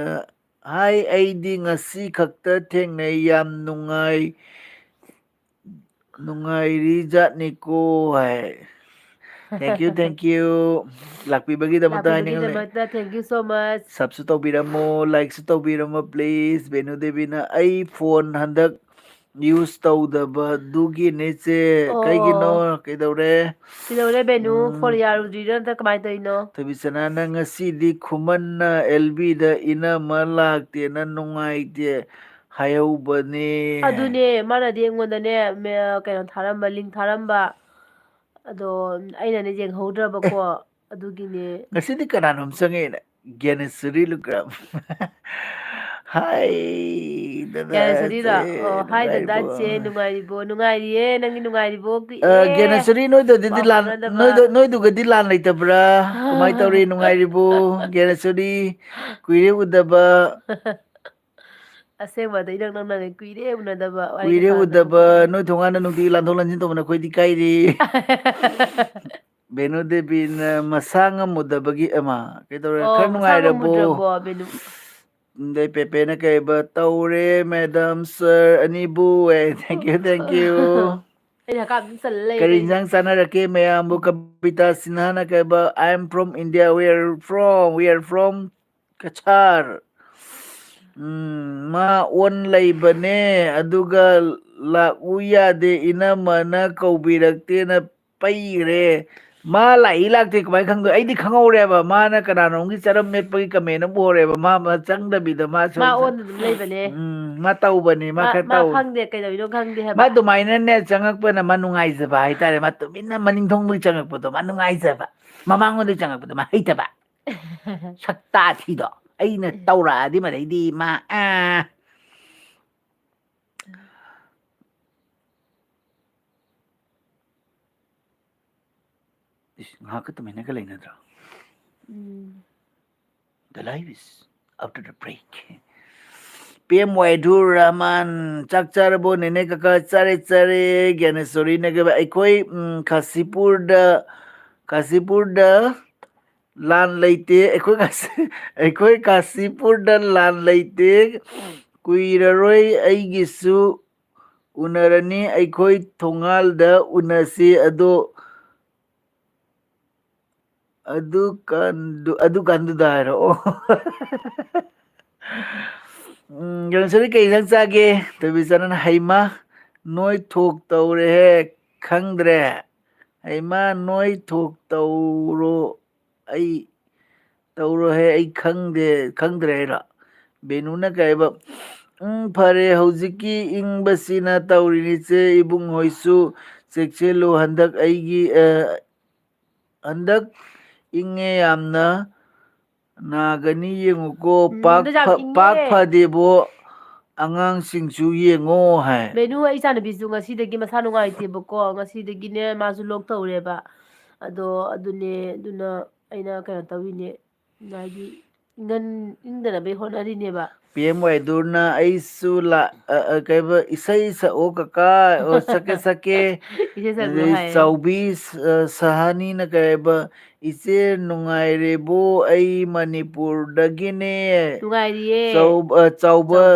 ꯍꯥꯏ ꯑꯩꯗꯤ ꯉꯁꯤ ꯈꯛꯇ ꯊꯦꯡꯅꯩ ꯌꯥꯝ ꯅꯨꯡꯉꯥꯏꯔꯤꯖꯥꯠꯅꯤꯀꯣ ꯍꯥꯏ ꯊꯦꯡꯀ꯭ꯌꯨ ꯂꯥꯛꯄꯤꯕꯒꯤꯗꯃꯛꯇ ꯍꯥꯏꯅꯤꯡꯉꯥꯏ ꯂꯩ ꯂꯥꯛꯄꯤꯕꯒꯤꯗꯃꯛꯇ ꯊꯦꯡꯀ꯭ꯌꯨ ꯁꯣ ꯃꯆ ꯁꯨ ꯇꯧꯕꯤꯔꯝꯃꯣ ꯂꯥꯏꯛꯁꯨ ꯇꯧꯕꯤꯔꯝꯃꯣ ꯄ꯭ꯂꯤꯖ ꯚꯦꯅꯨ ꯗꯦꯕꯤꯅ ꯑꯩ ꯐꯣꯟ ꯍꯟꯗꯛ ꯌꯨꯁ ꯇꯧꯗꯕꯗꯨꯒꯤꯅꯦꯆꯦ ꯑꯣ ꯀꯩꯒꯤꯅꯣ ꯑꯣ ꯀꯩꯗꯧꯔꯦ ꯀꯩꯗꯧꯔꯦ ꯕꯦꯅꯨ ꯐꯣꯟ ꯌꯥꯔꯨꯗ꯭ꯔꯤꯔꯣ ꯅꯠꯇ꯭ꯔ ꯀꯃꯥꯏꯅ ꯇꯧꯔꯤꯅꯣ ꯊꯣꯏꯕꯤꯁꯅꯥꯅ ꯉꯁꯤꯗꯤ ꯈꯨꯃꯟꯅ ꯑꯦꯜꯕꯤꯗ ꯏꯅꯝꯃ ꯂꯥꯛꯇꯦꯅ ꯅꯨꯡꯉꯥꯏꯇꯦ ꯍꯥꯏꯍꯧꯕꯅꯦ ꯑꯗꯨꯅꯦ ꯃꯥꯅꯗꯤ ꯑꯩꯉꯣꯟꯗꯅꯦ ꯀꯩꯅꯣ ꯊꯥꯔꯝꯕ ꯂꯤꯡ ꯊꯥꯔꯝꯕ ꯑꯗꯣ ꯑꯩꯅꯅꯦ ꯌꯦꯡꯍꯧꯗ꯭ꯔꯕꯀꯣ ꯑꯗꯨꯒꯤꯅꯦ ꯉꯁꯤꯗꯤ ꯀꯅꯥꯅꯣꯝ ꯆꯪꯉꯛꯑꯦꯅꯦ ꯒ꯭ꯌꯥꯅꯦꯁꯔꯤ ꯂꯨꯒ꯭ꯔꯥꯝ ꯍꯥꯏ ꯒ꯭ꯌꯥꯅꯦꯁꯣꯔꯤꯔꯣ ꯗꯗꯥꯁꯦ ꯑꯣ ꯍꯥꯏ ꯅꯨꯡꯉꯥꯏꯔꯤꯕꯣ ꯗꯗꯥ ꯏꯆꯦ ꯅꯨꯡꯉꯥꯏꯔꯤꯕꯣ ꯅꯨꯡꯉꯥꯏꯔꯤꯌꯦ ꯅꯪꯒꯤ ꯅꯨꯡꯉꯥꯏꯔꯤꯕꯣ ꯀꯨꯏꯔꯦ ꯒ꯭ꯌꯥꯅꯦꯁꯔꯤ ꯅꯣꯏꯗꯗꯤ ꯄꯥꯎ ꯐꯥꯎꯅꯗꯕ ꯅꯣꯏꯗꯨꯒꯗꯤ ꯂꯥꯟ ꯂꯩꯇꯕ꯭ꯔꯥ ꯀꯃꯥꯏꯅ ꯇꯧꯔꯤ ꯅꯨꯡꯉꯥꯏꯔꯤꯕꯣ ꯒ꯭ꯌꯥꯅꯦꯁꯣꯔꯤ ꯀꯨꯏꯔꯦ ꯎꯗꯕ ꯑꯁꯦꯡꯕꯗ ꯏꯅꯛ ꯅꯛꯅꯒꯩ ꯀꯨꯏꯔꯦ ꯎꯅꯗꯕ ꯋꯥꯔꯤꯒ ꯀꯨꯏꯔꯦ ꯎꯗꯕ ꯁꯥꯟꯅꯗꯕꯀꯣ ꯅꯣꯏ ꯊꯣꯡꯒꯥꯟꯗ ꯅꯨꯡꯇꯤꯒꯤ ꯂꯥꯟꯊꯣꯛ ꯂꯥꯟꯁꯤꯟ ꯇꯧꯕꯅ ꯑꯩꯈꯣꯏꯗꯤ ꯏꯀꯥꯏꯔꯦ ꯚꯦꯅꯨ ꯗꯦꯕꯤꯅ ꯃꯁꯥ ꯉꯝꯃꯨꯗꯕꯒꯤ ꯑꯃ ꯀꯩꯗꯧꯔꯦ ꯑꯣ ꯈꯔ ꯃꯁꯥ ꯅꯨꯡꯉꯥꯏꯔꯕꯣ ꯉꯝꯃꯨꯗ꯭ꯔꯕꯣ ꯕꯦꯅꯨ ꯑꯗꯩ ꯄꯦꯄꯦꯅ ꯀꯩꯕ ꯇꯧꯔꯦ ꯃꯦꯗꯥꯝ ꯁꯥꯔ ꯑꯅꯤꯕꯨ ꯊꯦꯡꯀ꯭ꯌꯨ ꯑꯩꯅ ꯍꯀꯥꯝ ꯑꯗꯨꯝ ꯆꯜꯂ ꯂꯩꯌꯦ ꯀꯔꯤ ꯇꯧꯔꯤꯁꯦ ꯏꯟꯁꯥꯡ ꯆꯥꯟꯅꯔꯛꯀꯦ ꯃꯌꯥꯝꯕꯨ ꯀꯕꯤꯇꯥ ꯁꯤꯟꯍꯥꯅ ꯀꯩꯕ I am from India we are from ꯀꯁꯥꯔ ꯃꯥ ꯑꯣꯟ ꯂꯩꯕꯅꯦ ꯑꯗꯨꯒ ꯂꯥꯛꯎ ꯌꯥꯗꯦ ꯏꯅꯝꯃꯅ ꯀꯧꯕꯤꯔꯛꯇꯦꯅ ꯄꯩꯈ꯭ꯔꯦ ꯃꯥ ꯂꯥꯛꯏ ꯂꯥꯛꯇꯦ ꯀꯃꯥꯏꯅ ꯈꯪꯗꯣꯏ ꯑꯩꯗꯤ ꯈꯪꯍꯧꯔꯦꯕ ꯃꯥꯅ ꯀꯅꯥꯅꯣꯝꯒꯤ ꯆꯔꯝ ꯃꯦꯠꯄꯒꯤ ꯀꯃꯦꯟ ꯑꯃ ꯎꯍꯧꯔꯦꯕ ꯃꯥ ꯆꯪꯗꯕꯤꯗ ꯃꯥ ꯑꯣꯟꯅ ꯑꯗꯨꯝ ꯂꯩꯕꯅꯦ ꯃꯥ ꯇꯧꯕꯅꯤ ꯃꯥ ꯈꯔ ꯇꯧ ꯈꯪꯗꯦ ꯀꯩꯗꯧꯔꯤꯅꯣ ꯈꯪꯗꯦ ꯃꯥ ꯍꯥꯏꯕ ꯑꯗꯨꯃꯥꯏꯅꯅꯦ ꯆꯪꯉꯛꯄꯅ ꯃꯥ ꯅꯨꯡꯉꯥꯏꯖꯕ ꯍꯥꯏꯇꯥꯔꯦ ꯃꯥ ꯇꯨꯃꯤꯟꯅ ꯃꯅꯤꯡ ꯊꯣꯡꯗꯒꯤ ꯆꯪꯉꯛꯄꯗꯣ ꯃꯥ ꯅꯨꯡꯉꯥꯏꯖꯕ ꯃꯃꯥꯡꯉꯣꯟꯗꯒꯤ ꯆꯪꯉꯛꯄꯗꯣ ꯃꯥ ꯍꯩꯇꯕ ꯁꯛꯇꯥ ꯊꯤꯗꯣ ꯑꯩꯅ ꯇꯧꯔꯛꯑꯗꯤ ꯃꯗꯩꯗꯤ ꯃꯥ ꯉꯥꯏꯍꯥꯛꯀ ꯇꯨꯃꯤꯟꯅꯒ ꯂꯩꯅꯗ꯭ꯔꯣ The life is after the break. PM Waidur Rahman Chak Charabo Nene Kaka Chare Chare Gyanesori Nagaba Aikoi Kasipurda Lan Leite Aikoi Kasipurda Lan Leite Kuiraroi Aigisu Unarani Aikoi Tongalda Unasi Ado ꯑꯗꯨ ꯀꯥꯟꯗꯨꯗ ꯍꯥꯏꯔꯛꯑꯣ ꯀꯩꯅꯣꯁꯤꯗꯤ ꯀꯩ ꯏꯟꯁꯥꯡ ꯆꯥꯒꯦ ꯇꯣꯏꯕꯤꯆꯥꯅꯅ ꯍꯩꯃ ꯅꯣꯏ ꯊꯣꯛ ꯇꯧꯔꯦꯍꯦ ꯈꯪꯗ꯭ꯔꯦ ꯍꯩꯃ ꯅꯣꯏ ꯊꯣꯛ ꯇꯧꯔꯣ ꯑꯩ ꯇꯧꯔꯣꯍꯦ ꯑꯩ ꯈꯪꯗ꯭ꯔꯦ ꯍꯥꯏꯔꯣ ꯕꯦꯅꯨꯅ ꯀꯩꯕ ꯐꯔꯦ ꯍꯧꯖꯤꯛꯀꯤ ꯏꯪꯕꯁꯤꯅ ꯇꯧꯔꯤꯅꯤꯁꯦ ꯏꯕꯨꯡꯉꯣꯏꯁꯨ ꯆꯦꯛꯁꯤꯜꯂꯨ ꯍꯟꯗꯛ ꯏꯪꯉꯦ ꯌꯥꯝꯅ ꯅꯥꯒꯅꯤ ꯌꯦꯡꯉꯨꯀꯣ ꯍꯟꯗꯛ ꯌꯥꯝ ꯄꯥꯛ ꯏꯪꯉꯦ ꯐꯗꯦꯕꯣ ꯑꯉꯥꯡꯁꯤꯡꯁꯨ ꯌꯦꯡꯉꯣ ꯍꯥꯏ ꯕꯦꯅꯨ ꯑꯩ ꯏꯆꯥꯅꯨꯄꯤꯁꯨ ꯉꯁꯤꯗꯒꯤ ꯃꯁꯥ ꯅꯨꯡꯉꯥꯏꯇꯦꯕꯀꯣ ꯉꯁꯤꯗꯒꯤꯅꯦ ꯃꯥꯁꯨ ꯂꯣꯛ ꯇꯧꯔꯦꯕ ꯑꯗꯣ ꯑꯗꯨꯅꯦ ꯑꯗꯨꯅ ꯑꯩꯅ ꯀꯩꯅꯣ ꯇꯧꯔꯤꯅꯦ ꯍꯥꯏꯗꯤ ꯏꯪꯗꯅꯕꯩ ꯍꯣꯠꯅꯔꯤꯅꯦꯕ ꯄꯤ ꯑꯦꯝ ꯋꯥꯏꯗꯨꯔꯅ ꯑꯩꯁꯨ ꯀꯩꯕ ꯏꯁꯩ ꯁꯛꯑꯣ ꯀꯀꯥ ꯁꯛꯀꯦ ꯏꯁꯩ ꯁꯛꯂꯣ ꯑꯗꯩ ꯍꯥꯏꯌꯦ ꯆꯥꯎꯕꯤ ꯁꯍꯥꯅꯤꯅ ꯀꯩꯕ ꯏꯆꯦ ꯅꯨꯡꯉꯥꯏꯔꯤꯕꯣ ꯑꯩ ꯃꯅꯤꯄꯨꯔꯗꯒꯤꯅꯦ ꯅꯨꯡꯉꯥꯏꯔꯤꯌꯦ ꯆꯥꯎꯕ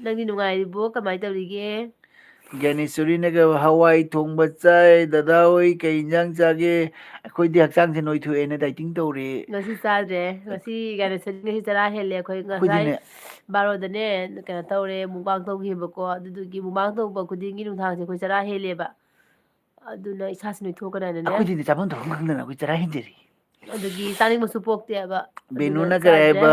ꯅꯪꯗꯤ ꯅꯨꯡꯉꯥꯏꯔꯤꯕꯣ ꯀꯃꯥꯏꯅ ꯇꯧꯔꯤꯒꯦ ꯒ꯭ꯌꯥꯅꯦꯁꯣꯔꯤꯅꯒ ꯍꯋꯥꯏ ꯊꯣꯡꯕ ꯆꯥꯏ ꯗꯗꯥ ꯍꯣꯏ ꯀꯩ ꯏꯟꯖꯥꯡ ꯆꯥꯒꯦ ꯑꯩꯈꯣꯏꯗꯤ ꯍꯛꯆꯥꯡꯁꯦ ꯅꯣꯏꯊꯣꯛꯑꯦꯅ ꯗꯥꯏꯇꯤꯡ ꯇꯧꯔꯦ ꯉꯁꯤ ꯆꯥꯗ꯭ꯔꯦ ꯉꯁꯤ ꯉꯁꯤ ꯆꯔꯥ ꯍꯦꯜꯂꯦ ꯑꯩꯈꯣꯏ ꯉꯁꯥꯏ ꯑꯩꯈꯣꯏꯗꯤꯅꯦ ꯕꯥꯔꯣꯗꯅꯦ ꯀꯩꯅꯣ ꯇꯧꯔꯦ ꯃꯨꯛꯕꯥꯡ ꯇꯧꯈꯤꯕꯀꯣ ꯑꯗꯨꯗꯨꯒꯤ ꯃꯨꯛꯕꯥꯡ ꯇꯧꯕ ꯈꯨꯗꯤꯡꯒꯤ ꯅꯨꯡꯗꯥꯡꯁꯦ ꯑꯩꯈꯣꯏ ꯆꯔꯥ ꯍꯦꯜꯂꯦꯕ ꯑꯗꯨꯅ ꯏꯁꯥꯁꯤ ꯅꯣꯏꯊꯣꯛꯀꯗꯅꯅꯦ ꯑꯩꯈꯣꯏꯗꯤꯅꯦ ꯆꯥꯐꯝ ꯊꯣꯛꯐꯝ ꯈꯪꯗꯅ ꯑꯩꯈꯣꯏ ꯆꯔꯥ ꯍꯦꯟꯖꯔꯤ ꯑꯗꯨꯒꯤ ꯆꯥꯅꯤꯡꯕꯁꯨ ꯄꯣꯛꯇꯦꯕ ꯑꯗꯨꯅ ꯕꯦꯅꯨꯅ ꯀꯔꯤ ꯆꯥꯗ꯭ꯔꯦ ꯍꯥꯏꯕ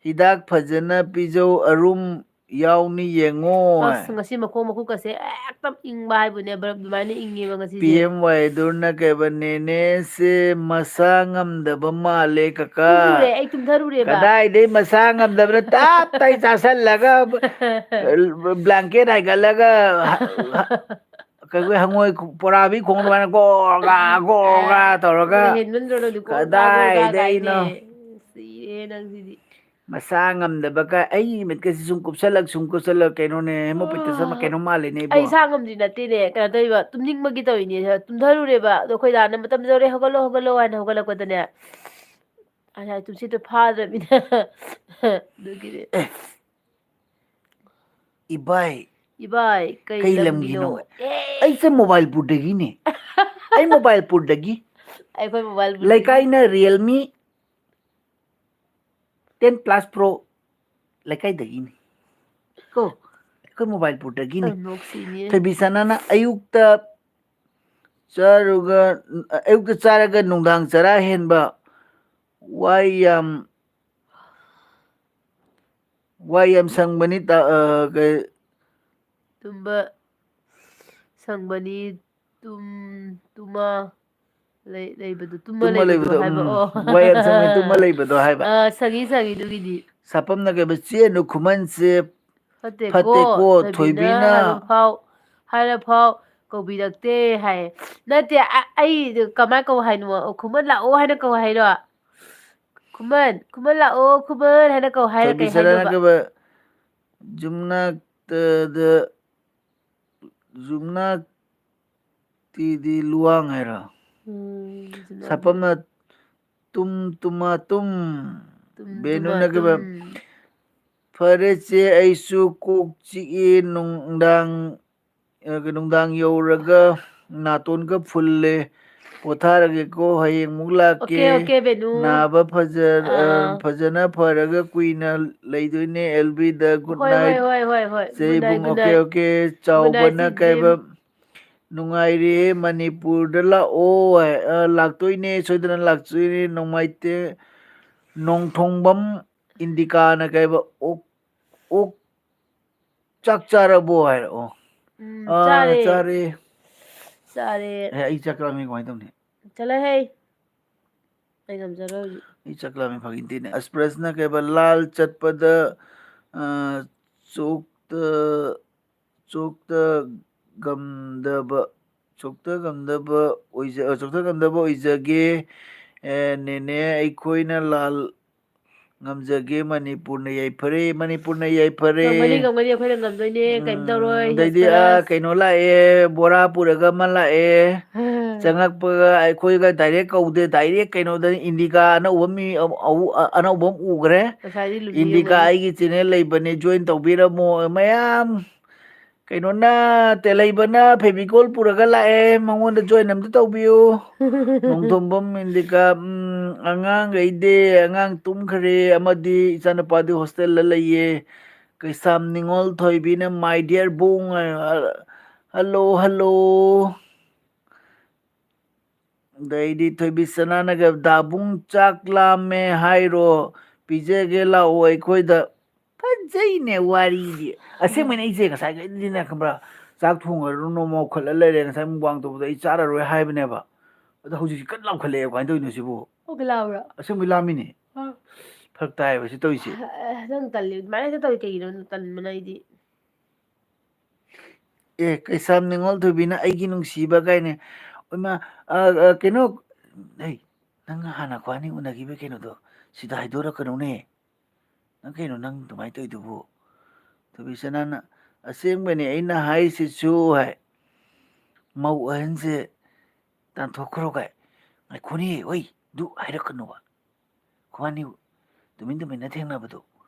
ꯍꯤꯗꯥꯛ ꯐꯖꯅ ꯄꯤꯖꯧ ꯑꯔꯨꯝ ꯌꯥꯎꯅꯤ ꯌꯦꯡꯉꯣ ꯑꯁ ꯉꯁꯤ ꯃꯈꯣꯡ ꯃꯈꯨꯠꯀꯁꯦ ꯍꯦꯛꯇ ꯏꯪꯕ ꯍꯥꯏꯕꯨꯅꯦ ꯕꯔꯞ ꯑꯗꯨꯃꯥꯏꯅ ꯏꯪꯉꯦꯕ ꯄꯤ ꯉꯁꯤꯁꯦ ꯑꯦꯝ ꯋꯥꯏꯗꯨꯔꯅ ꯀꯩꯕ ꯅꯦꯅꯦꯁꯦ ꯃꯁꯥ ꯉꯝꯗꯕ ꯃꯥꯜꯂꯦ ꯇꯨꯝꯃꯨꯔꯦ ꯑꯩ ꯇꯨꯝꯊꯔꯨꯔꯦꯕ ꯀꯗꯥꯏꯗꯩ ꯃꯁꯥ ꯉꯝꯗꯕꯅ ꯇꯞ ꯇꯥꯏ ꯆꯥꯁꯤꯜꯂꯒ ꯕ꯭ꯂꯥꯡꯀꯦꯠ ꯍꯥꯏꯒꯠꯂꯒ ꯍꯪꯉꯣꯏ ꯄꯣꯔꯥꯕꯤ ꯈꯣꯡ ꯑꯗꯨꯃꯥꯏꯅ ꯒꯣꯔꯒ ꯇꯧꯔꯒ ꯑꯗꯨꯅ ꯍꯦꯟꯃꯟꯗ꯭ꯔꯣ ꯅꯪꯗꯤ ꯒꯣꯔꯒꯥ ꯀꯥꯏꯅꯦ ꯀꯗꯥꯏꯗꯩꯅꯣ ꯁꯤꯔꯦ ꯅꯪꯁꯤꯗꯤ ꯃꯁꯥ ꯉꯝꯗꯕꯒ ꯑꯩꯒꯤ ꯃꯤꯠꯀꯁꯤ ꯁꯨꯝ ꯀꯨꯞꯁꯜꯂꯛ ꯀꯩꯅꯣꯅꯦ ꯍꯦꯃꯣꯄꯦꯇꯤꯁ ꯀꯩꯅꯣ ꯃꯥꯜꯂꯦꯅꯦ ꯑꯩ ꯏꯕꯣ ꯏꯁꯥ ꯉꯝꯗ꯭ꯔꯤ ꯅꯠꯇꯦꯅꯦ ꯀꯩꯅꯣ ꯇꯧꯔꯤꯕ ꯇꯨꯝꯅꯤꯡꯕꯒꯤ ꯇꯧꯔꯤꯅꯦ ꯇꯨꯝꯊꯔꯨꯔꯦꯕ ꯑꯗꯣ ꯑꯩꯈꯣꯏ ꯗꯥꯅ ꯃꯇꯝ ꯌꯧꯔꯦ ꯍꯧꯒꯠꯂꯣ ꯍꯥꯏꯅ ꯍꯧꯒꯠꯂꯛꯄꯗꯅꯦ ꯇꯨꯝꯁꯤꯠꯇꯣ ꯐꯥꯗ꯭ꯔꯕꯅꯤꯅ ꯑꯗꯨꯒꯤꯅꯦ ꯑꯦ ꯏꯕꯥꯏ ꯏꯕꯥꯏ ꯀꯩ ꯂꯝꯒꯤꯅꯣ ꯑꯩꯁꯦ ꯃꯣꯕꯥꯏꯜꯄꯨꯔꯗꯒꯤꯅꯦ ꯑꯩ ꯃꯣꯕꯥꯏꯜꯄꯨꯔꯗꯒꯤ ꯑꯩꯈꯣꯏ ꯃꯣꯕꯥꯏꯜꯄꯨꯔꯗꯒꯤ ꯂꯩꯀꯥꯏꯅ ꯔꯤꯌꯦꯜꯃꯤ 10 Plus Pro ꯂꯩꯀꯥꯏꯗꯒꯤꯅꯤ ꯀꯣ ꯑꯩꯈꯣꯏ ꯃꯣꯕꯥꯏꯜꯄꯨꯔꯗꯒꯤꯅꯤ ꯅꯣꯛꯁꯤꯅꯦ ꯊꯣꯏꯕꯤꯁꯅꯥꯅ ꯑꯌꯨꯛꯇ ꯆꯥꯔꯒ ꯅꯨꯡꯗꯥꯡ ꯆꯔꯥ ꯍꯦꯟꯕ ꯋꯥꯏ ꯌꯥꯝ ꯁꯪꯕꯅꯤ ꯇꯨꯝꯕ ꯁꯪꯕꯅꯤ ꯇꯨꯝꯃ ꯂꯩꯕꯗꯨ ꯇꯨꯝꯃ ꯂꯩꯕꯗꯣ ꯍꯥꯏꯕ ꯋꯥꯏ ꯌꯥꯝ ꯁꯪꯕꯅꯤ ꯇꯨꯝꯃ ꯂꯩꯕꯗꯣ ꯍꯥꯏꯕ ꯁꯪꯉꯤ ꯑꯗꯨꯒꯤꯗꯤ ꯁꯥꯄꯝꯅ ꯀꯩꯕ ꯆꯦꯅꯨ ꯈꯨꯃꯟꯁꯦ ꯐꯠꯇꯦꯀꯣ ꯊꯣꯏꯕꯤꯅ ꯍꯥꯏꯕ ꯐꯥꯎ ꯍꯥꯏꯔꯐꯥꯎ ꯀꯧꯕꯤꯔꯛꯇꯦ ꯍꯥꯏꯌꯦ ꯅꯠꯇꯦ ꯑꯩ ꯀꯃꯥꯏꯅ ꯀꯧ ꯍꯥꯏꯅꯣ ꯈꯨꯃꯟ ꯂꯥꯛꯑꯣ ꯍꯥꯏꯅ ꯀꯧ ꯍꯥꯏꯔꯣ ꯈꯨꯃꯟ ꯂꯥꯛꯑꯣ ꯈꯨꯃꯟ ꯍꯥꯏꯅ ꯀꯧ ꯍꯥꯏꯔ ꯀꯩ ꯊꯣꯏꯕꯤꯁꯅꯥꯅ ꯍꯥꯏꯅꯣꯕ ꯀꯩꯕ ꯖꯨꯝꯅꯥꯛ ꯇꯤꯗꯤ ꯂꯨꯋꯥꯡ ꯍꯥꯏꯔꯣ ꯁꯥꯄꯝꯅ ꯇꯨꯝ ꯇꯨꯝꯃ ꯕꯦꯅꯨꯅ ꯇꯨꯝ ꯀꯩꯕ ꯐꯔꯦ ꯆꯦ ꯑꯩꯁꯨ ꯀꯣꯛ ꯆꯤꯛꯏ ꯅꯨꯡꯗꯥꯡ ꯌꯧꯔꯒ ꯅꯥꯇꯣꯟꯒ ꯐꯨꯜꯂꯦ ꯄꯣꯊꯥꯔꯒꯦꯀꯣ ꯍꯌꯦꯡꯃꯨꯛ ꯂꯥꯛꯀꯦ ओके बेनू ꯅꯥꯕ आ ꯐꯖꯅ ꯐꯔꯒ ꯀꯨꯏꯅ ꯂꯩꯗꯣꯏꯅꯦ ꯑꯦꯜꯕꯤꯗ ꯒꯨꯗ होय होय ꯅꯥꯏꯠ होय होय होय गुड नाइट ꯆꯩꯕꯨꯡ good okay night okay good night ꯆꯥꯎꯕꯅ स्वीट ꯀꯩꯕ ड्रीम ꯅꯨꯡꯉꯥꯏꯔꯦ ꯃꯅꯤꯄꯨꯔꯗ ꯂꯥꯛꯑꯣ ꯂꯥꯛꯇꯣꯏꯅꯦ ꯁꯣꯏꯗꯅ ꯂꯥꯛꯇꯣꯏꯅꯦ ꯅꯣꯡꯃꯥꯏꯇꯦ ꯅꯣꯡꯊꯣꯡꯕꯝ ꯏꯟꯗꯤꯀꯥꯅ ꯀꯩꯕ ꯑꯣꯛ ꯆꯥꯛ ꯆꯥꯔꯕꯣ ꯍꯥꯏꯔꯛꯑꯣ चारे ꯆꯥꯔꯦ चारे ꯑꯩ ꯆꯥꯛ ꯂꯥꯝꯃꯦ ꯀꯃꯥꯏꯅ ꯇꯧꯅꯤ चला है ꯑꯩ ꯉꯝꯖꯔꯣꯏ ꯍꯧꯖꯤꯛ ꯑꯩ ꯆꯥꯛ ꯂꯥꯝꯃꯦ ꯐꯥꯒꯤ ꯅꯠꯇꯦꯅꯦ ꯑꯁꯄ꯭ꯔꯁꯅ ꯀꯩꯕ ꯂꯥꯜ ꯆꯠꯄꯗ ꯆꯣꯛꯇ ꯆꯣꯛꯇ ꯉꯝꯗꯕ ꯆꯣꯛꯊ ꯉꯝꯗꯕ ꯑꯣꯏꯖꯒꯦ ꯅꯦꯅꯦ ꯑꯩꯈꯣꯏꯅ ꯂꯥꯜ ꯉꯝꯖꯒꯦ ꯃꯅꯤꯄꯨꯔꯅ ꯌꯥꯏꯐꯔꯦ ꯃꯅꯤꯄꯨꯔꯅ ꯌꯥꯏꯐꯔꯦ ꯉꯝꯒꯅꯤ ꯉꯝꯒꯅꯤ ꯑꯩꯈꯣꯏꯅ ꯉꯝꯗꯣꯏꯅꯦ ꯀꯩꯝ ꯇꯧꯔꯣꯏ ꯑꯗꯩꯗꯤ ꯑꯦꯁꯄꯔꯁ ꯀꯩꯅꯣ ꯂꯥꯛꯑꯦ ꯕꯣꯔꯥ ꯄꯨꯔꯒ ꯑꯃ ꯂꯥꯛꯑꯦ ꯆꯪꯉꯛꯄꯒ ꯑꯩꯈꯣꯏꯒ ꯗꯥꯏꯔꯦꯛ ꯀꯧꯗꯦ ꯗꯥꯏꯔꯦꯛ ꯀꯩꯅꯣꯗ ꯏꯟꯗꯤꯀꯥ ꯑꯅꯧꯕ ꯃꯤ ꯑꯅꯧꯕ ꯑꯃ ꯎꯈ꯭ꯔꯦ ꯉꯁꯥꯏꯗꯤ ꯂꯨꯅꯤ ꯏꯟꯗꯤꯀꯥ ꯌꯧꯒꯅꯤ ꯑꯩꯒꯤ ꯆꯦꯅꯦꯜ ꯂꯩꯕꯅꯦ ꯖꯣꯏꯟ ꯇꯧꯕꯤꯔꯝꯃꯣ ꯃꯌꯥꯝ ꯀꯩꯅꯣꯅ ꯇꯦꯜꯍꯩꯕꯅ ꯐꯦꯕꯤꯀꯣꯜ ꯄꯨꯔꯒ ꯂꯥꯛꯑꯦ ꯃꯉꯣꯟꯗ ꯖꯣꯏꯟ ꯑꯝꯇ ꯇꯧꯕꯤꯌꯨ ꯅꯣꯡꯊꯣꯝꯕꯝ ꯏꯟꯗꯤꯀꯥ ꯑꯉꯥꯡꯈꯩꯗꯤ ꯑꯉꯥꯡ ꯇꯨꯝꯈ꯭ꯔꯦ ꯑꯃꯗꯤ ꯏꯆꯥꯅꯨꯄꯥꯗꯤ ꯍꯣꯁꯇꯦꯜꯗ ꯂꯩꯌꯦ ꯀꯩꯁꯥꯝ ꯅꯤꯉꯣꯜ ꯊꯣꯏꯕꯤꯅ ꯃꯥꯏ ꯗꯤꯌꯔ ꯕꯨꯡ ꯍꯜꯂꯣ ꯍꯜꯂꯣ ꯑꯗꯩꯗꯤ ꯊꯣꯏꯕꯤꯁꯅꯥꯅꯒ ꯗꯥꯕꯨꯡ ꯆꯥꯛ ꯂꯥꯝꯃꯦ ꯍꯥꯏꯔꯣ ꯄꯤꯖꯒꯦ ꯂꯥꯛꯑꯣ ꯑꯩꯈꯣꯏꯗ ꯐꯖꯩꯅꯦ ꯋꯥꯔꯤꯗꯤ ꯑꯁꯦꯡꯕꯅꯦ ꯑꯩꯁꯦ ꯉꯁꯥꯏꯈꯩꯗꯤꯅꯦ ꯈꯪꯕ꯭ꯔꯥ ꯆꯥꯛ ꯊꯣꯡꯉꯨꯔꯅꯨ ꯃꯧꯈꯠꯂ ꯂꯩꯔꯦ ꯉꯁꯥꯏ ꯃꯨꯛꯕꯥꯡ ꯇꯧꯕꯗ ꯑꯩ ꯆꯥꯔꯔꯣꯏ ꯍꯥꯏꯕꯅꯦꯕ ꯑꯗꯣ ꯍꯧꯖꯤꯛꯁꯤ ꯀꯟꯅ ꯂꯥꯝꯈꯠꯂꯛꯑꯦ ꯀꯃꯥꯏꯅ ꯇꯧꯔꯤꯅꯣ ꯁꯤꯕꯨ ꯑꯣꯀꯦ ꯂꯥꯎꯔꯥ ꯑꯁꯦꯡꯕꯩ ꯂꯥꯝꯃꯤꯅꯦ ꯐꯔꯛ ꯇꯥꯏꯌꯦꯕ ꯁꯤ ꯇꯧꯔꯤꯁꯦ ꯅꯪ ꯇꯜꯂꯤ ꯑꯗꯨꯃꯥꯏꯅ ꯍꯦꯛꯇ ꯇꯧꯏ ꯀꯩꯒꯤꯅꯣ ꯇꯟꯕꯅ ꯑꯩꯗꯤ ꯀꯩꯁꯥꯝ ꯅꯤꯉꯣꯜ ꯊꯣꯏꯕꯤꯅ ꯑꯩꯒꯤ ꯅꯨꯡꯁꯤꯕ ꯀꯥꯏꯅꯦ ꯏꯃꯥ ꯀꯩꯅꯣ ꯍꯩ ꯅꯪ ꯍꯥꯟꯅ ꯈ꯭ꯋꯥꯏꯅꯤ ꯎꯅꯈꯤꯕ ꯀꯩꯅꯣꯗꯣ ꯁꯤꯗ ꯍꯥꯏꯗꯣꯔꯛꯀꯅꯨꯅꯦ ꯅꯪ ꯀꯩꯅꯣ ꯅꯪ ꯑꯗꯨꯃꯥꯏꯅ ꯇꯧꯔꯤꯗꯨꯕꯨ ꯊꯣꯏꯕꯤꯁꯅꯥꯅ ꯑꯁꯦꯡꯕꯅꯤ ꯑꯩꯅ ꯍꯥꯏꯁꯤꯁꯨ ꯍꯥꯏ ꯃꯧ ꯑꯍꯟꯁꯦ ꯇꯥꯟꯊꯣꯛꯈ꯭ꯔꯣ ꯀꯥꯏ ꯉꯥꯏꯈꯣꯅꯦ ꯍꯣꯏ ꯑꯗꯨ ꯍꯥꯏꯔꯛꯀꯅꯣꯕ ꯈ꯭ꯋꯥꯅꯤ ꯇꯨꯃꯤꯟ ꯇꯨꯃꯤꯟꯅ ꯊꯦꯡꯅꯕꯗꯣ